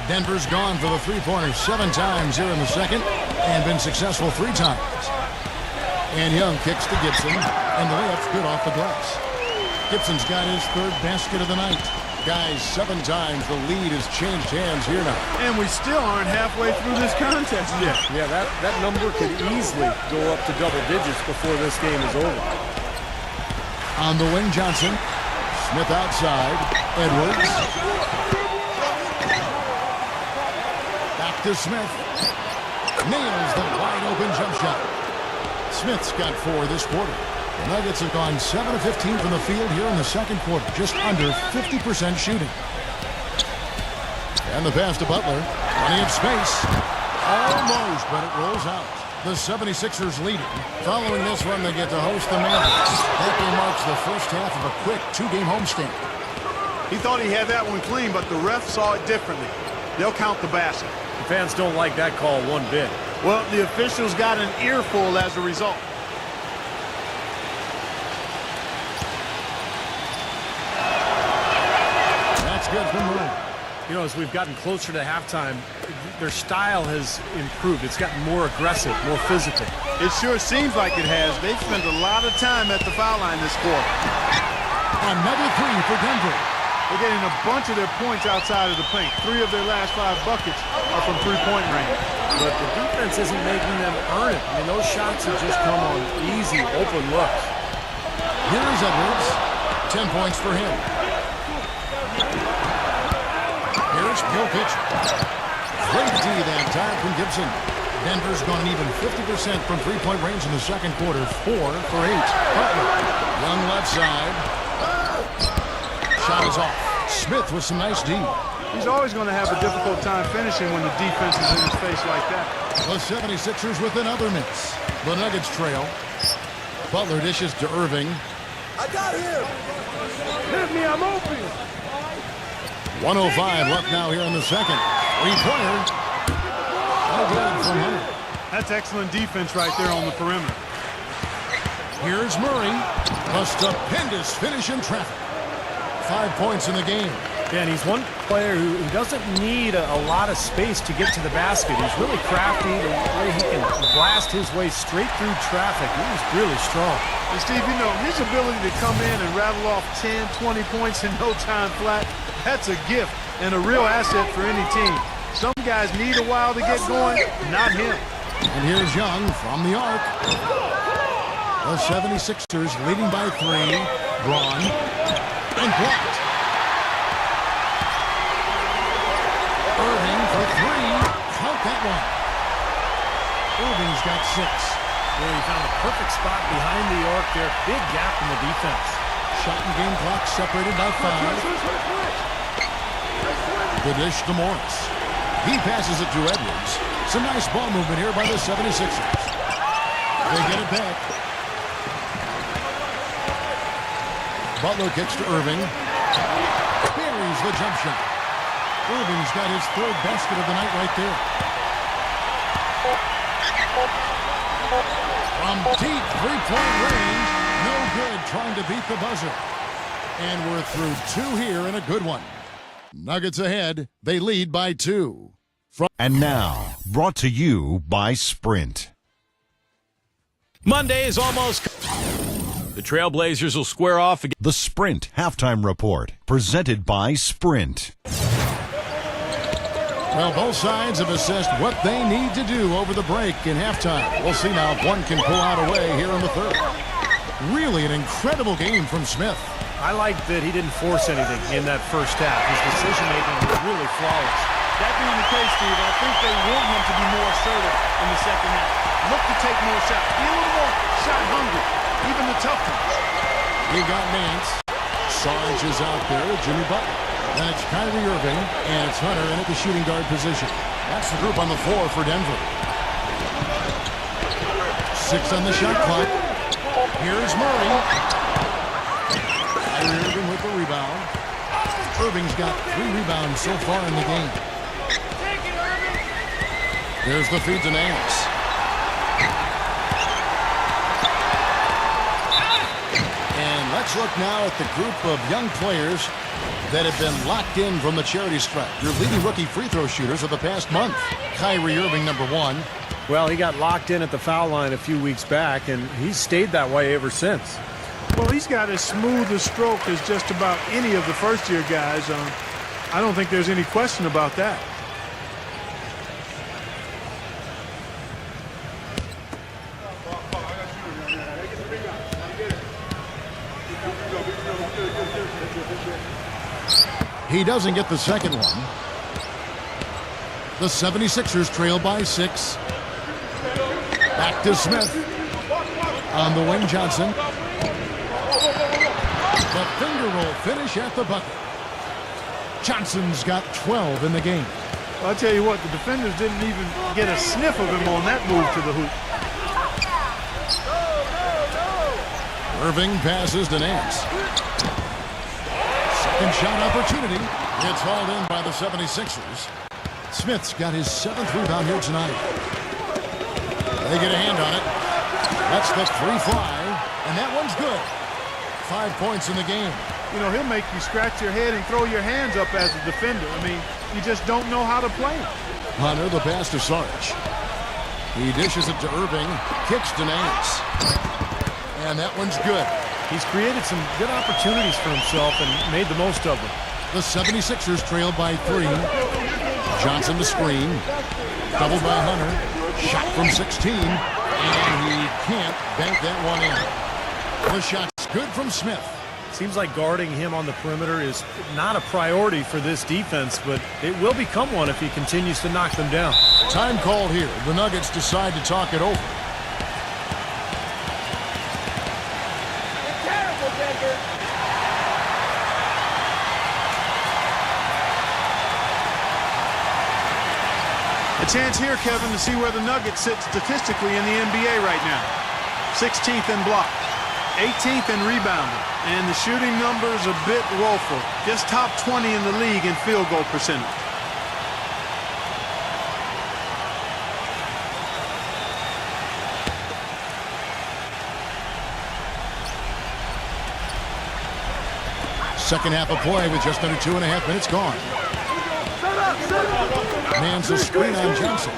Denver's gone for the three-pointer 7 times here in the second and been successful 3 times. And Young kicks to Gibson, and the layup's good off the glass. Gibson's got his 3rd basket of the night. Guys, 7 times the lead has changed hands here now. And we still aren't halfway through this contest yet. Yeah, that number could easily go up to double digits before this game is over. On the wing, Johnson. Smith outside. Edwards. Back to Smith. Nails the wide-open jump shot. Smith's got 4 this quarter. The Nuggets have gone 7 of 15 from the field here in the second quarter, just under 50% shooting. And the pass to Butler. Plenty of space. Almost, but it rolls out. The 76ers leading. Following this run, they get to host the Mavericks. That game marks the first half of a quick 2-game homestand. He thought he had that one clean, but the ref saw it differently. they'll count the basket. The fans don't like that call one bit. Well, the officials got an earful as a result. That's good from Moon. You know, as we've gotten closer to halftime, their style has improved. It's gotten more aggressive, more physical. It sure seems like it has. They've spent a lot of time at the foul line this quarter. Another three for Denver. They're getting a bunch of their points outside of the paint. 3 of their last 5 buckets are from three-point range. But the defense isn't making them earn it. I mean, those shots have just come on easy, open looks. Here's Edwards. 10 points for him. Here's Jokic. Great D that time from Gibson. Denver's gone an even 50% from three-point range in the second quarter. 4 for 8. Butler. Young left side. Shot is off. Smith with some nice D. He's always going to have a difficult time finishing when the defense is in his face like that. The 76ers with another miss. The Nuggets trail. Butler dishes to Irving. I got him. Hit me, I'm open. 1:05 left now here in the second. Three-pointer. No good from Hunter. That's excellent defense right there on the perimeter. Here's Murray. A stupendous finish in traffic. 5 points in the game. Yeah, and he's one player who doesn't need a lot of space to get to the basket. He's really crafty. The way he can blast his way straight through traffic, he's really strong. And Steve, you know, his ability to come in and rattle off 10, 20 points in no time flat, that's a gift and a real asset for any team. Some guys need a while to get going, not him. And here's Young from the arc. The 76ers leading by 3. Braun. And blocked. Irving for 3. Count that one. Irving's got 6. Well, he found a perfect spot behind the arc there. Big gap in the defense. Shot and game clock separated by 5. The dish to Morris. He passes it to Edwards. Some nice ball movement here by the 76ers. They get it back. Butler kicks to Irving. Buries the jump shot. Irving's got his 3rd basket of the night right there. From deep three-point range, no good trying to beat the buzzer. And we're through 2 here in a good one. Nuggets ahead. They lead by 2. And now, brought to you by Sprint. Monday is almost. The Trailblazers will square off against. The Sprint Halftime Report, presented by Sprint. Well, both sides have assessed what they need to do over the break in halftime. We'll see now if one can pull out a way here in the third. Really an incredible game from Smith. I like that he didn't force anything in that first half. His decision-making was really flawless. That being the case, Steve, I think they want him to be more assertive in the second half. Look to take more shots. Be a little more shot hungry, even the tough ones. We've got Nance. Sarge is out there with Jimmy Butler. Then it's Kyrie Irving, and it's Hunter in at the shooting guard position. That's the group on the floor for Denver. 6 on the shot clock. Here's Murray. Kyrie Irving with the rebound. Irving's got 3 rebounds so far in the game. There's the feed to Nance. And let's look now at the group of young players that have been locked in from the charity stripe. Your leading rookie free throw shooters of the past month. Kyrie Irving, number 1. Well, he got locked in at the foul line a few weeks back, and he's stayed that way ever since. Well, he's got as smooth a stroke as just about any of the first-year guys. I don't think there's any question about that. He doesn't get the second one. The 76ers trail by 6. Back to Smith. On the wing, Johnson. The finger roll finish at the bucket. Johnson's got 12 in the game. Well, I'll tell you what, the defenders didn't even get a sniff of him on that move to the hoop. Irving passes to Nance. Second shot opportunity. It's hauled in by the 76ers. Smith's got his 7th rebound here tonight. They get a hand on it. That's the free fly, and that one's good. 5 points in the game. You know, he'll make you scratch your head and throw your hands up as a defender. I mean, you just don't know how to play him. Hunter, the pass to Sarge. He dishes it to Irving, kicks to Nance. And that one's good. He's created some good opportunities for himself and made the most of them. The 76ers trail by 3. Johnson to screen. Doubled by Hunter. Shot from 16. And he can't bank that one in. The shot's good from Smith. Seems like guarding him on the perimeter is not a priority for this defense, but it will become one if he continues to knock them down. Time called here. The Nuggets decide to talk it over. A chance here, Kevin, to see where the Nuggets sit statistically in the NBA right now. 16th in block, 18th in rebounding, and the shooting numbers a bit woeful. Just top 20 in the league in field goal percentage. Second half of play with just under 2.5 minutes gone. Man's a screen on Johnson.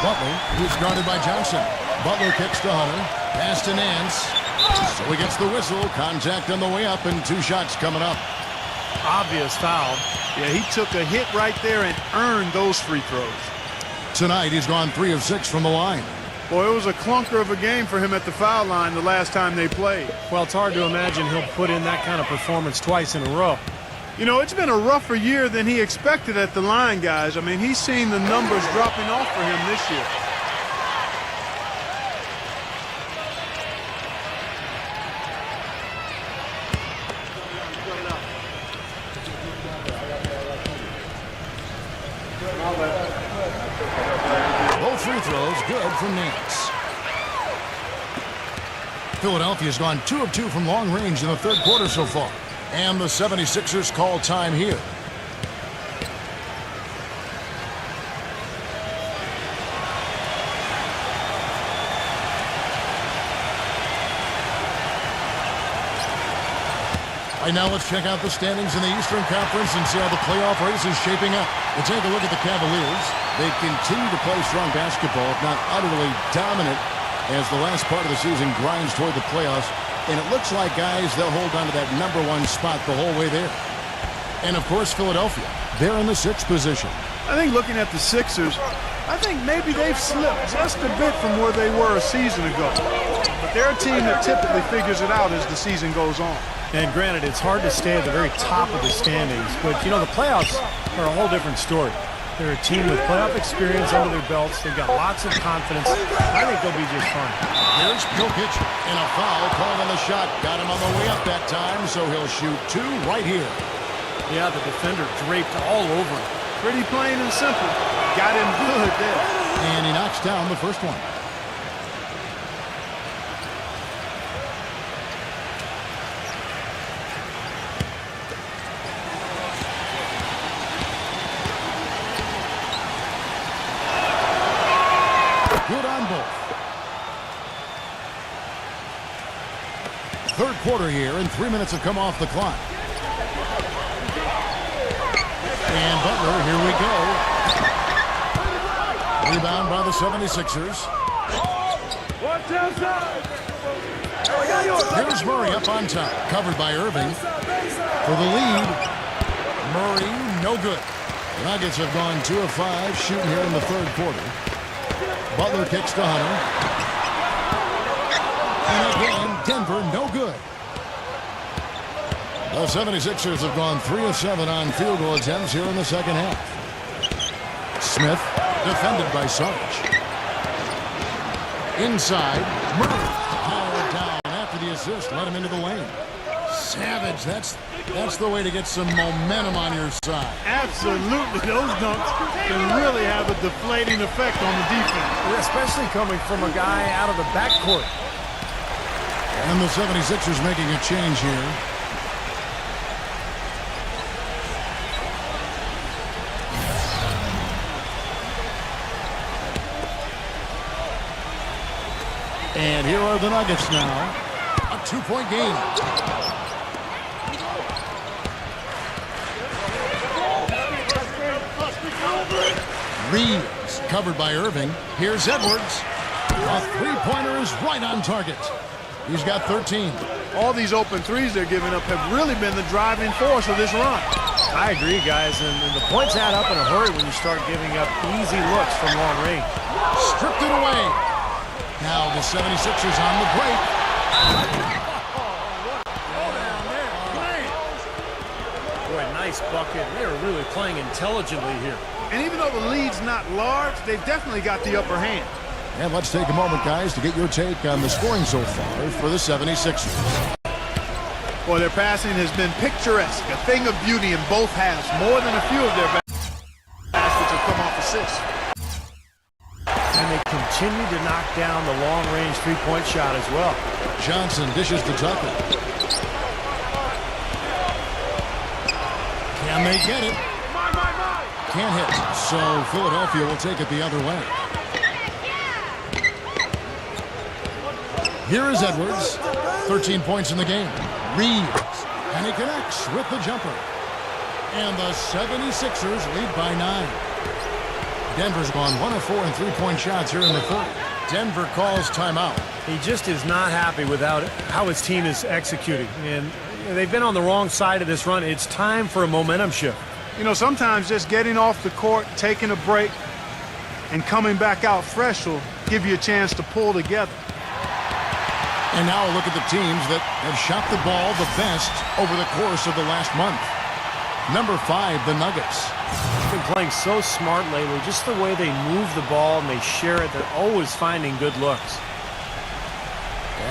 Butler, who's guarded by Johnson. Butler kicks to Hunter. Pass to Nance. So he gets the whistle. Contact on the way up and 2 shots coming up. Obvious foul. Yeah, he took a hit right there and earned those free throws. Tonight he's gone 3 of 6 from the line. Boy, it was a clunker of a game for him at the foul line the last time they played. Well, it's hard to imagine he'll put in that kind of performance twice in a row. You know, it's been a rougher year than he expected at the line, guys. I mean, he's seen the numbers dropping off for him this year. Both free throws good from Nance. Philadelphia's gone 2 of 2 from long range in the third quarter so far. And the 76ers call time here. Right now, let's check out the standings in the Eastern Conference and see how the playoff race is shaping up. We'll take a look at the Cavaliers. They continue to play strong basketball, if not utterly dominant, as the last part of the season grinds toward the playoffs. And it looks like, guys, they'll hold on to that #1 spot the whole way there. And, of course, Philadelphia. They're in the 6th position. I think looking at the Sixers, I think maybe they've slipped just a bit from where they were a season ago. But they're a team that typically figures it out as the season goes on. And granted, it's hard to stay at the very top of the standings, but, you know, the playoffs are a whole different story. They're a team with playoff experience under their belts. They've got lots of confidence. I think they'll be just fine. Here's Jokic, and a foul called on the shot. Got him on the way up that time, so he'll shoot 2 right here. Yeah, the defender draped all over him. Pretty plain and simple. Got him good there. And he knocks down the first one. Good on both. Third quarter here, and 3 minutes have come off the clock. And Butler, here we go. Rebound by the 76ers. Here's Murray up on top, covered by Irving. For the lead, Murray, no good. The Nuggets have gone 2 of 5 shooting here in the third quarter. Butler kicks to Hunter. And again, Denver, no good. The 76ers have gone 3 of 7 on field goal attempts here in the second half. Smith, defended by Sarge. Inside, Murray. Powered down after the assist, let him into the lane. Savage, that's the way to get some momentum on your side. Absolutely. Those dunks can really have a deflating effect on the defense. Especially coming from a guy out of the backcourt. And the 76ers making a change here. And here are the Nuggets now. A 2-point game. Reeves covered by Irving. Here's Edwards. A three-pointer is right on target. He's got 13. All these open threes they're giving up have really been the driving force of this run. I agree, guys, and the points add up in a hurry when you start giving up easy looks from long range. Stripped it away. Now the 76ers on the break. Boy, nice bucket. They're really playing intelligently here. And even though the lead's not large, they've definitely got the upper hand. And let's take a moment, guys, to get your take on the scoring so far for the 76ers. Boy, their passing has been picturesque, a thing of beauty in both halves, more than a few of their baskets have come off assists. And they continue to knock down the long-range three-point shot as well. Johnson dishes to Tucker. Can they get it? Can't hit. So Philadelphia will take it the other way. Here is Edwards. 13 points in the game. Reeves. And he connects with the jumper. And the 76ers lead by 9. Denver's gone 1 of 4 in three-point shots here in the third. Denver calls timeout. He just is not happy with how his team is executing. And they've been on the wrong side of this run. It's time for a momentum shift. You know, sometimes just getting off the court, taking a break, and coming back out fresh will give you a chance to pull together. And now a look at the teams that have shot the ball the best over the course of the last month. Number 5, the Nuggets. They've been playing so smart lately. Just the way they move the ball and they share it, they're always finding good looks.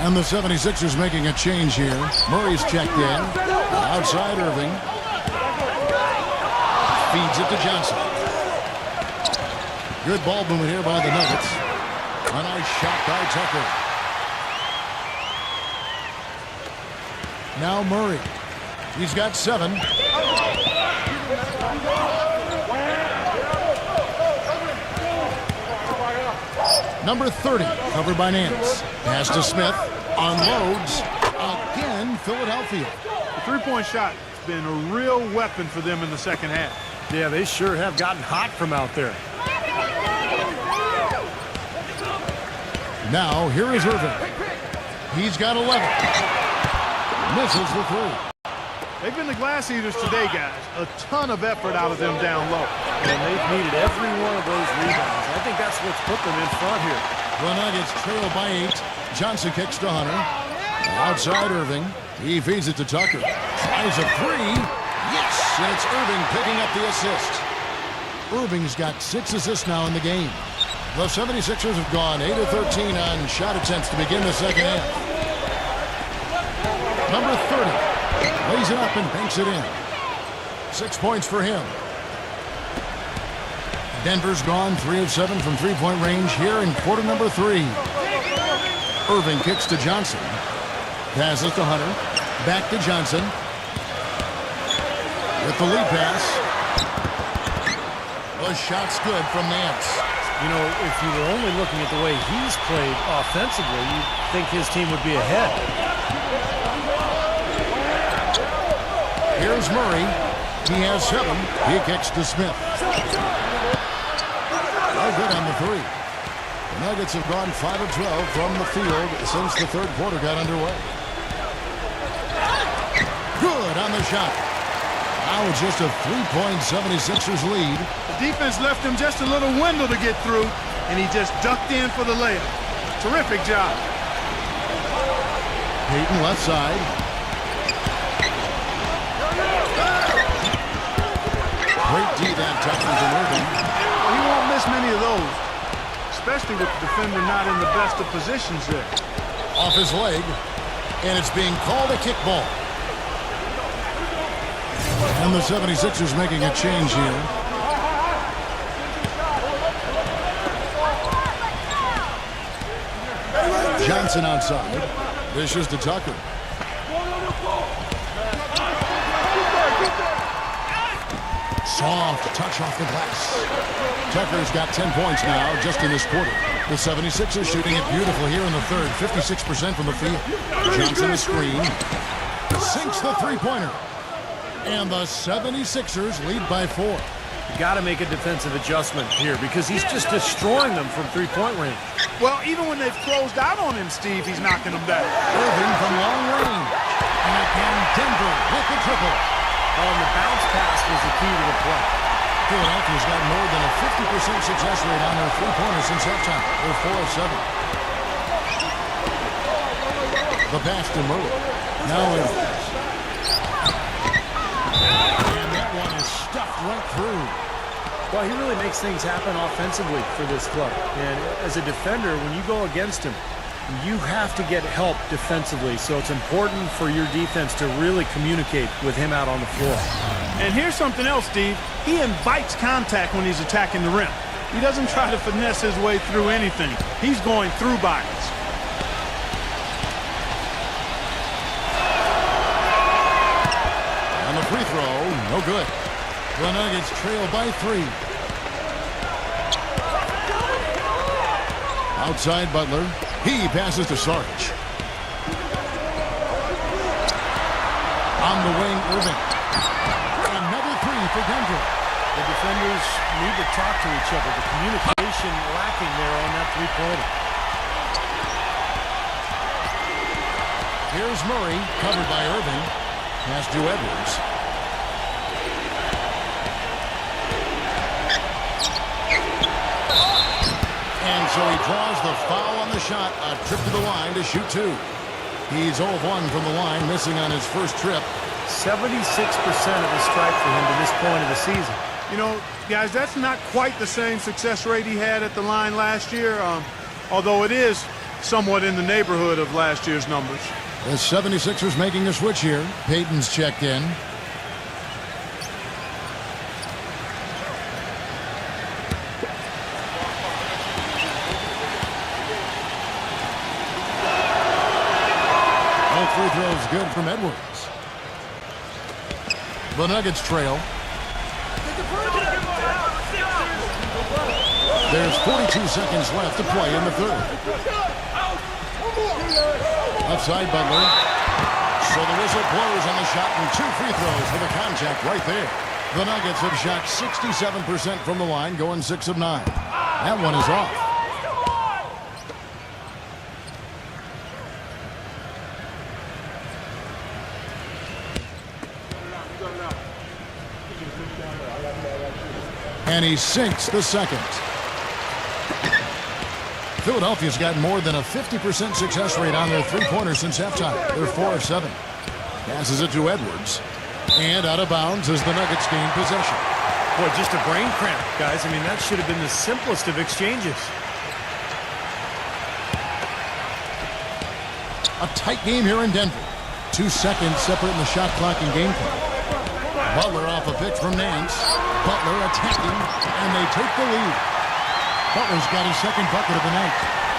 And the 76ers making a change here. Murray's checked in. Outside Irving. Feeds it to Johnson. Good ball movement here by the Nuggets. A nice shot by Tucker. Now Murray. He's got 7. Number 30, covered by Nance. Pass to Smith. Unloads. Again, Philadelphia. The three-point shot has been a real weapon for them in the second half. Yeah, they sure have gotten hot from out there. Now, here is Irving. He's got 11. Misses the 3. They've been the glass eaters today, guys. A ton of effort out of them down low. And they've needed every one of those rebounds. I think that's what's put them in front here. The Nuggets trail by 8. Johnson kicks to Hunter. Outside Irving. He feeds it to Tucker. Tries a 3. Yes! And it's Irving picking up the assist. Irving's got 6 assists now in the game. The 76ers have gone 8 of 13 on shot attempts to begin the second half. Number 30 lays it up and banks it in. 6 points for him. Denver's gone 3 of 7 from three-point range here in quarter number 3. Irving kicks to Johnson. Passes to Hunter. Back to Johnson. With the lead pass. The shot's good from Nance. You know, if you were only looking at the way he's played offensively, you'd think his team would be ahead. Here's Murray. He has 7. He kicks to Smith. No good on the 3. The Nuggets have gone 5 of 12 from the field since the third quarter got underway. Good on the shot. Now it's just a 3-point 76ers lead. The defense left him just a little window to get through, and he just ducked in for the layup. Terrific job. Payton left side. Great D that time from Irving. He won't miss many of those, especially with the defender not in the best of positions there. Off his leg, and it's being called a kickball. And the 76ers making a change here. Johnson outside. Dishes to Tucker. Soft touch off the glass. Tucker's got 10 points now just in this quarter. The 76ers shooting it beautifully here in the third. 56% from the field. Johnson the screen. Sinks the three-pointer. And the 76ers lead by 4. You got to make a defensive adjustment here because he's just destroying them from three-point range. Well, even when they've closed out on him, Steve, he's knocking them down. Irving from long range. And again, Denver with the triple. And the bounce pass was the key to the play. Philadelphia's got more than a 50% success rate on their three-pointers since halftime. They're 4 of 7. The pass to Murray. Now Evans. And that one is stuffed right through. Well, he really makes things happen offensively for this club. And as a defender, when you go against him, you have to get help defensively. So it's important for your defense to really communicate with him out on the floor. And here's something else, Steve. He invites contact when he's attacking the rim. He doesn't try to finesse his way through anything. He's going through bodies. On the free throw, no good. The Nuggets trail by 3. Outside Butler. He passes to Sarge. On the wing, Irving. Another 3 for Denver. The defenders need to talk to each other. The communication lacking there on that three-pointer. Here's Murray, covered by Irving. Pass to Edwards. And so he draws the foul on the shot. A trip to the line to shoot 2. He's 0 of 1 from the line, missing on his first trip. 76% of the strike for him to this point of the season. You know, guys, that's not quite the same success rate he had at the line last year, although it is somewhat in the neighborhood of last year's numbers. The 76ers making a switch here. Payton's checked in. All free throws good from Edwards. The Nuggets trail. There's 42 seconds left to play in the third. Outside Butler. So the whistle blows on the shot and 2 free throws for the contact right there. The Nuggets have shot 67% from the line, going 6 of 9. That one is off. And he sinks the second. Philadelphia's got more than a 50% success rate on their three-pointers since halftime. They're 4 of 7. Passes it to Edwards. And out of bounds as the Nuggets gain possession. Boy, just a brain cramp, guys. I mean, that should have been the simplest of exchanges. A tight game here in Denver. 2 seconds separating the shot clock and game clock. Butler off a pick from Nance. Butler attacking, and they take the lead. Butler's got his second bucket of the night.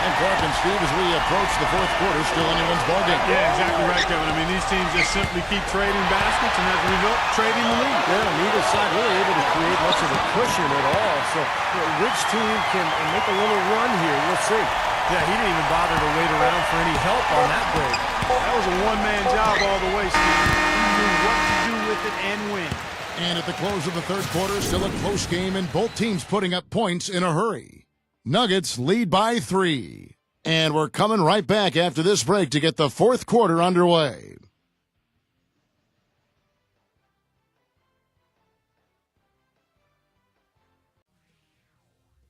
And Clark and Steve, as we approach the fourth quarter, still anyone's ballgame. Yeah, exactly right, Kevin. I mean, these teams just simply keep trading baskets, and as a result, trading the lead. Yeah, neither side really able to create much of a cushion at all. So, which team can make a little run here? We'll see. Yeah, he didn't even bother to wait around for any help on that break. That was a one-man job all the way, Steve. He knew what to do with it and when. And at the close of the third quarter, still a close game, and both teams putting up points in a hurry. Nuggets lead by 3. And we're coming right back after this break to get the fourth quarter underway.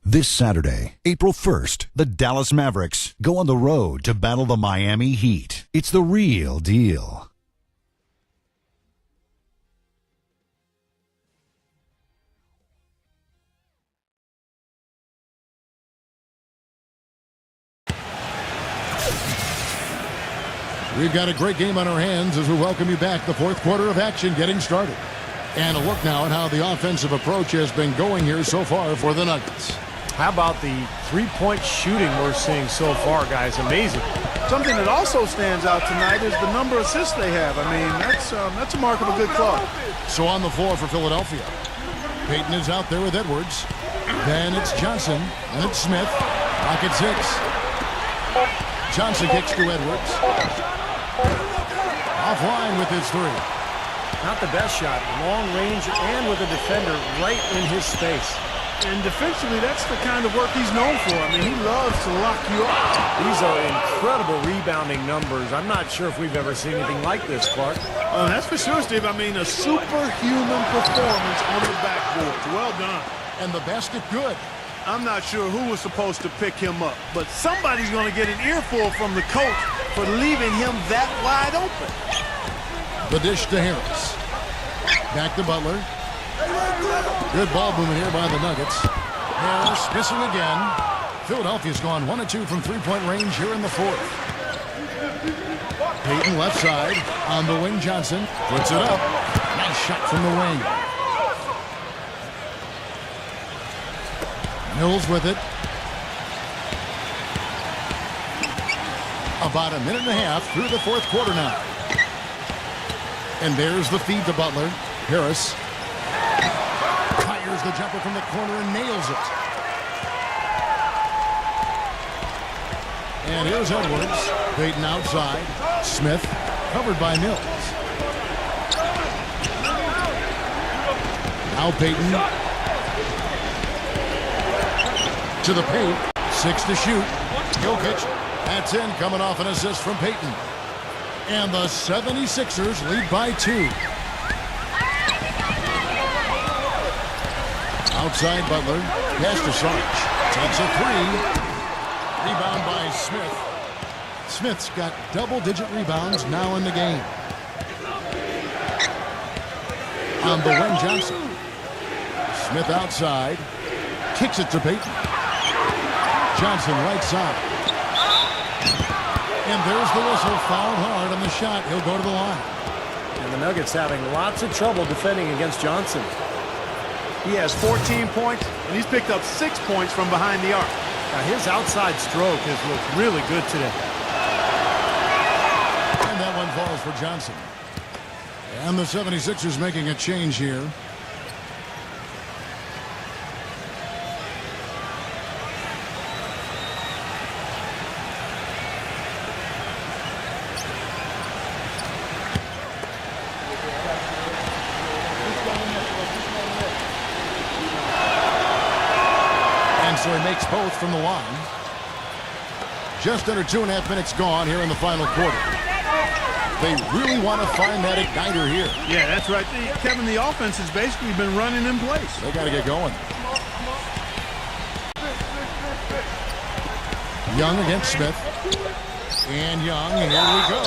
This Saturday, April 1st, the Dallas Mavericks go on the road to battle the Miami Heat. It's the real deal. We've got a great game on our hands as we welcome you back. The fourth quarter of action getting started. And a look now at how the offensive approach has been going here so far for the Nuggets. How about the three-point shooting we're seeing so far, guys? Amazing. Something that also stands out tonight is the number of assists they have. I mean, that's a mark of a good club. So on the floor for Philadelphia. Payton is out there with Edwards. Then it's Johnson, and it's Smith. Pocket 6. Johnson kicks to Edwards. Offline with his 3. Not the best shot. Long range and with a defender right in his space. And defensively, that's the kind of work he's known for. I mean, he loves to lock you up. These are incredible rebounding numbers. I'm not sure if we've ever seen anything like this, Clark. Oh, that's for sure, Steve. I mean, a superhuman performance on the backboard. Well done. And the basket good. I'm not sure who was supposed to pick him up, but somebody's going to get an earful from the coach for leaving him that wide open. The dish to Harris. Back to Butler. Good ball movement here by the Nuggets. Harris missing again. Philadelphia's gone 1 of 2 from three-point range here in the 4th. Payton left side. On the wing, Johnson puts it up. Nice shot from the wing. Mills with it. About a minute and a half through the 4th quarter now. And there's the feed to Butler. Harris fires the jumper from the corner and nails it. And here's Edwards. Payton outside. Smith covered by Mills. Now Payton to the paint. 6 to shoot. Jokic. That's in, coming off an assist from Payton. And the 76ers lead by 2. Outside Butler. Pass to Sarge. Takes a 3. Rebound by Smith. Smith's got double-digit rebounds now in the game. On the wing, Johnson. Smith outside. Kicks it to Payton. Johnson right side. And there's the whistle. Fouled hard on the shot. He'll go to the line. And the Nuggets having lots of trouble defending against Johnson. He has 14 points, and he's picked up 6 points from behind the arc. Now his outside stroke has looked really good today. And that one falls for Johnson. And the 76ers making a change here. So he makes both from the line. Just under 2.5 minutes gone here in the final quarter. They really want to find that igniter here. Yeah, that's right. Kevin, the offense has basically been running in place. They got to get going. Young against Smith. And Young, and here we go.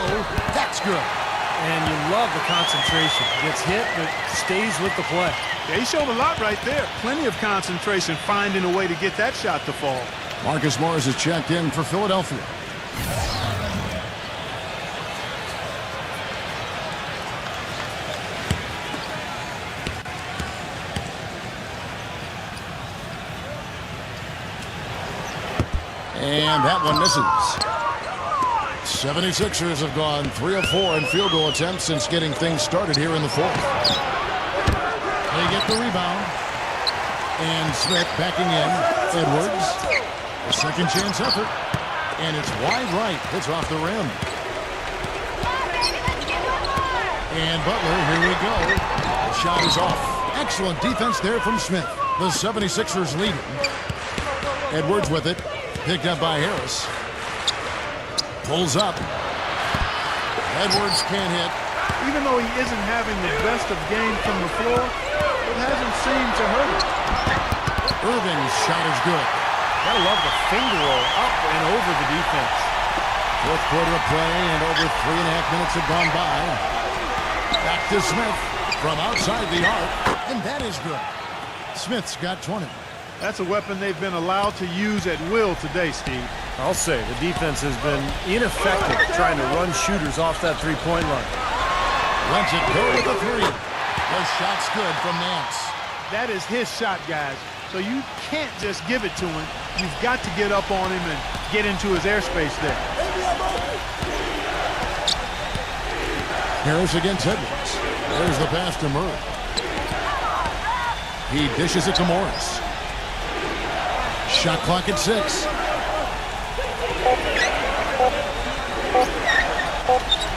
That's good. And you love the concentration. Gets hit, but stays with the play. Yeah, he showed a lot right there. Plenty of concentration, finding a way to get that shot to fall. Marcus Morris is checked in for Philadelphia. And that one misses. 76ers have gone 3 of 4 in field goal attempts since getting things started here in the 4th. They get the rebound. And Smith backing in. Edwards. A second chance effort. And it's wide right. It's off the rim. And Butler, here we go. The shot is off. Excellent defense there from Smith. The 76ers leading. Edwards with it. Picked up by Harris. Pulls up. Edwards can't hit. Even though he isn't having the best of games from the floor, it hasn't seemed to hurt him. Irving's shot is good. Gotta love the finger roll up and over the defense. 4th quarter of play, and over 3.5 minutes have gone by. Back to Smith from outside the arc, and that is good. Smith's got 20. That's a weapon they've been allowed to use at will today, Steve. I'll say the defense has been ineffective trying to run shooters off that three-point line. Lets it go with a 3. The shot's good from Nance. That is his shot, guys. So you can't just give it to him. You've got to get up on him and get into his airspace there. Harris against Edwards. There's the pass to Murray. He dishes it to Morris. Shot clock at 6.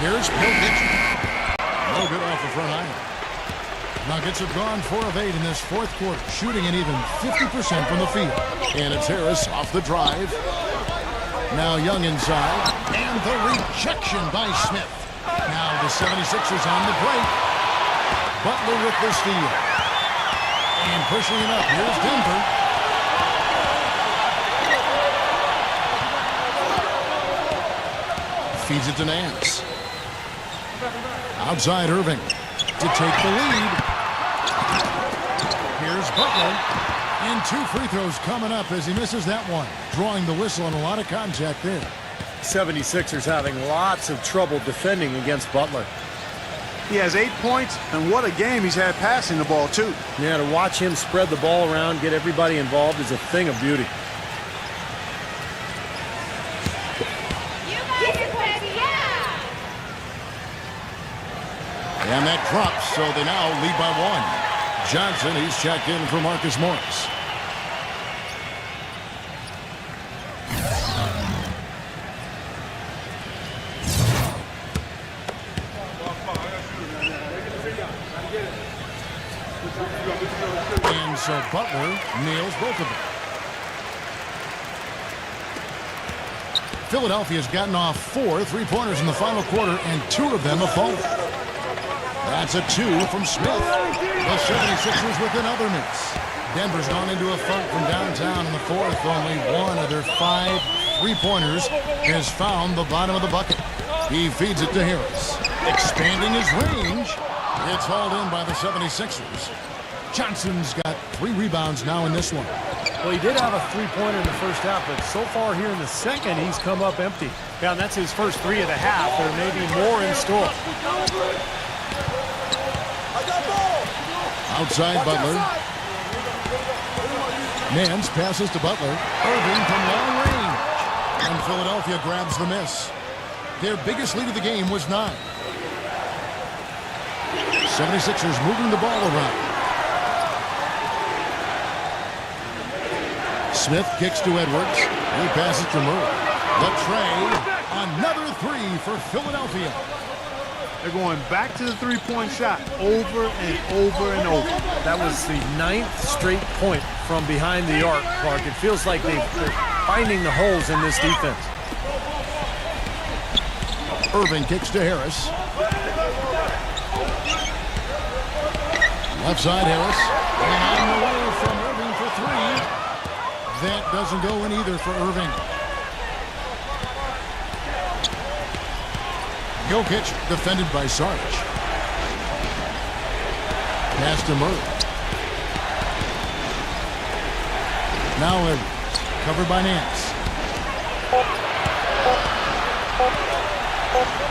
Here's Jokic. No good off the front iron. Nuggets have gone 4 of 8 in this fourth quarter, shooting an even 50% from the field. And it's Harris off the drive. Now Young inside. And the rejection by Smith. Now the 76ers on the break. Butler with the steal. And pushing it up. Here's Denver. Feeds it to Nance. Outside Irving to take the lead. Here's Butler. And 2 free throws coming up as he misses that one. Drawing the whistle and a lot of contact there. 76ers having lots of trouble defending against Butler. He has 8 points, and what a game he's had passing the ball, too. Yeah, to watch him spread the ball around, get everybody involved is a thing of beauty. You got it, baby, yeah! And that drops, so they now lead by 1. Johnson, he's checked in for Marcus Morris. And so Butler nails both of them. Philadelphia's gotten off 4 3-pointers in the final quarter, and 2 of them have fallen. That's a 2 from Smith. The 76ers with another miss. Denver's gone into a funk from downtown in the fourth. Only 1 of their 5 3-pointers has found the bottom of the bucket. He feeds it to Harris. Expanding his range. It's hauled in by the 76ers. Johnson's got 3 rebounds now in this one. Well, he did have a 3-pointer in the first half, but so far here in the second, he's come up empty. Yeah, and that's his first 3 of the half. There may be more in store. Outside Butler. Nance passes to Butler. Irving from long range. And Philadelphia grabs the miss. Their biggest lead of the game was 9. 76ers moving the ball around. Smith kicks to Edwards. He passes to Murray. The tray. Another 3 for Philadelphia. They're going back to the three-point shot over and over and over. That was the 9th straight point from behind the arc, Clark. It feels like they're finding the holes in this defense. Irving kicks to Harris. Left side Harris. And on the way from Irving for 3. That doesn't go in either for Irving. Jokic defended by Sarge. Pass to Murray. Now Edwards, covered by Nance.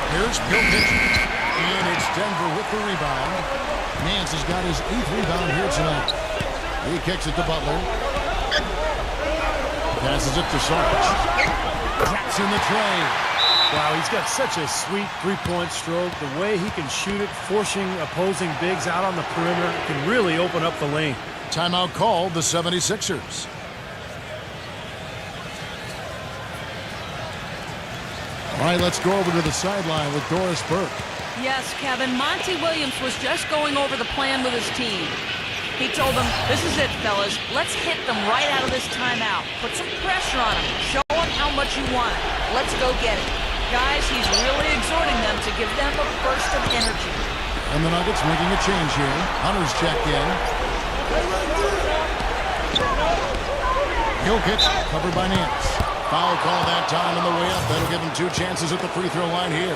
Here's Jokic. And it's Denver with the rebound. Nance has got his 8th rebound here tonight. He kicks it to Butler. Passes it to Sarge. Drops in the tray. Wow, he's got such a sweet 3-point stroke. The way he can shoot it, forcing opposing bigs out on the perimeter, can really open up the lane. Timeout called the 76ers. All right, let's go over to the sideline with Doris Burke. Yes, Kevin, Monty Williams was just going over the plan with his team. He told them, this is it, fellas. Let's hit them right out of this timeout. Put some pressure on them. Show them how much you want it. Let's go get it. Guys, he's really exhorting them to give them a burst of energy. And the Nuggets making a change here. Hunter's checked in. Jokic covered by Nance. Foul call that time on the way up. That'll give him 2 chances at the free throw line here.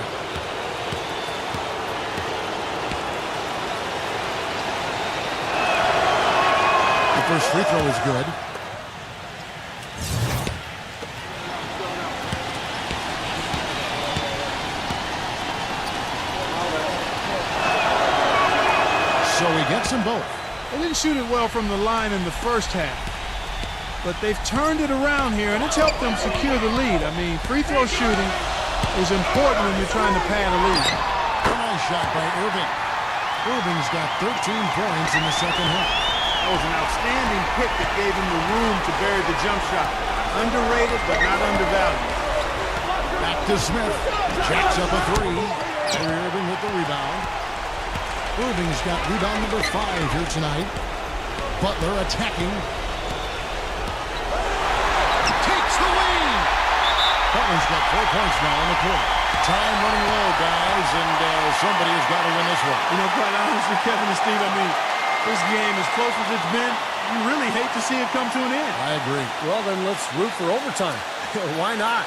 The first free throw is good. So he gets them both. They didn't shoot it well from the line in the first half. But they've turned it around here, and it's helped them secure the lead. I mean, free throw shooting is important when you're trying to pad a lead. Nice shot by Irving. Irving's got 13 points in the second half. That was an outstanding pick that gave him the room to bury the jump shot. Underrated, but not undervalued. Back to Smith. Jacks up a three. Kyrie Irving with the rebound. Irving's got rebound number 5 here tonight. Butler attacking. Takes the lead. Butler's got 4 points now on the court. Time running low, guys, and somebody has got to win this one. You know, quite honestly, Kevin and Steve, I mean, this game, as close as it's been, you really hate to see it come to an end. I agree. Well, then let's root for overtime. Why not?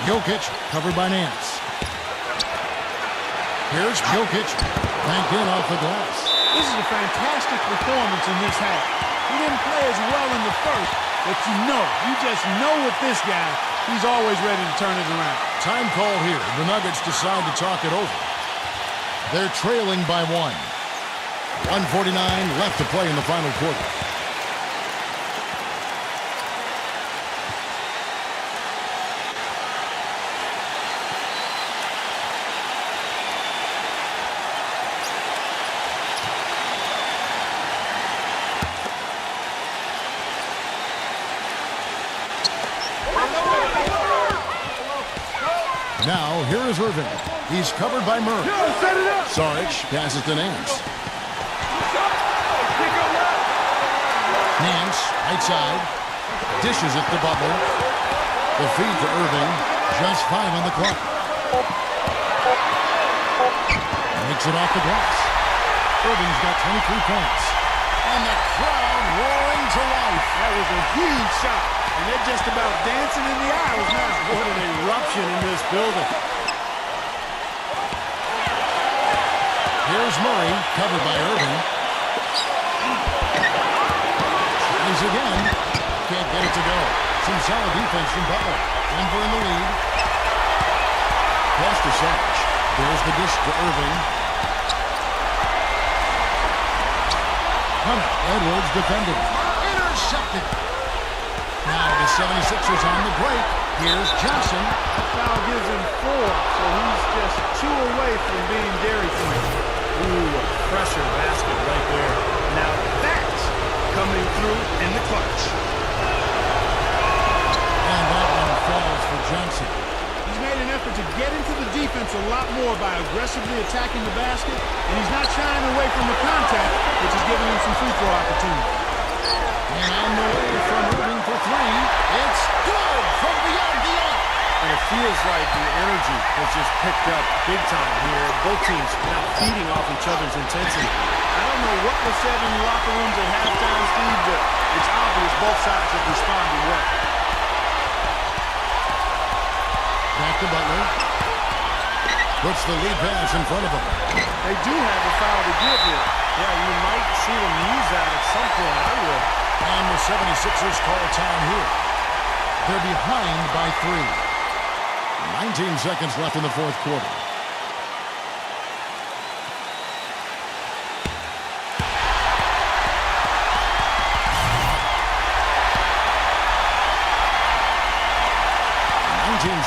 Jokic covered by Nance. Here's Jokic. Banked in off the glass. This is a fantastic performance in this half. He didn't play as well in the first, but you just know with this guy, he's always ready to turn it around. Time call here. The Nuggets decide to talk it over. They're trailing by 1. 1:49 left to play in the final quarter. Now, here is Irving. He's covered by Murray. Set it up. Saric passes to Nance. Nance, right side. Dishes it to Butler. The feed to Irving. Just 5 on the clock. Makes it off the glass. Irving's got 23 points. And the crowd roaring to life. That was a huge shot. And they're just about dancing in the aisles now. What an eruption in this building. Here's Murray, covered by Irving. Tries again. Can't get it to go. Some solid defense from Butler. Denver in the lead. Pass to Saric. There's the dish to Irving. Hunter Edwards defending. Intercepted. Now the 76ers on the break. Here's Johnson. Foul gives him 4, so he's just 2 away from being Dairy Queen. Ooh, a pressure basket right there. Now that's coming through in the clutch. And that one falls for Johnson. He's made an effort to get into the defense a lot more by aggressively attacking the basket, and he's not shying away from the contact, which is giving him some free throw opportunity. And on the way from Irving for 3. It's good from beyond the arc. And it feels like the energy has just picked up big time here. Both teams now feeding off each other's intensity. I don't know what was said in the locker rooms at halftime, Steve, but it's obvious both sides have responded well. Back to Butler. Puts the lead pass in front of him. They do have a foul to give here. Yeah, you might see them use that at some point. I would. And the 76ers call time here. They're behind by 3. 19 seconds left in the fourth quarter.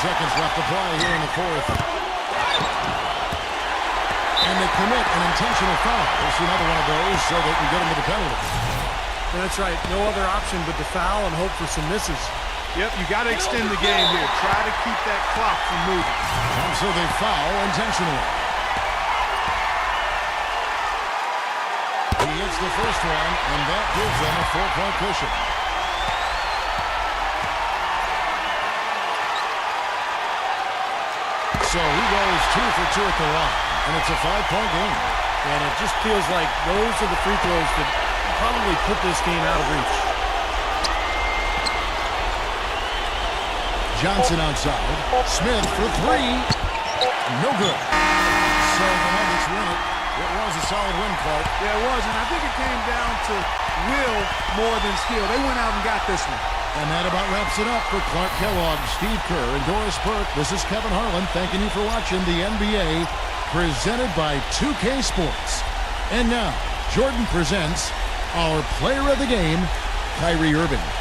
Seconds left to play here in the fourth. And they commit an intentional foul. We'll see another one of those so they can get into the penalty. That's right. No other option but to foul and hope for some misses. Yep, you got to extend the game here. Try to keep that clock from moving. And so they foul intentionally. He hits the first one, and that gives them a 4-point cushion. So he goes 2 for 2 at the line, and it's a 5-point game. And it just feels like those are the free throws that probably put this game out of reach. Johnson outside. Smith for 3. No good. So the Nuggets win it. It was a solid win, Clark. Yeah, it was, and I think it came down to will more than skill. They went out and got this one. And that about wraps it up for Clark Kellogg, Steve Kerr, and Doris Burke. This is Kevin Harlan thanking you for watching the NBA presented by 2K Sports. And now, Jordan presents our player of the game, Kyrie Irving.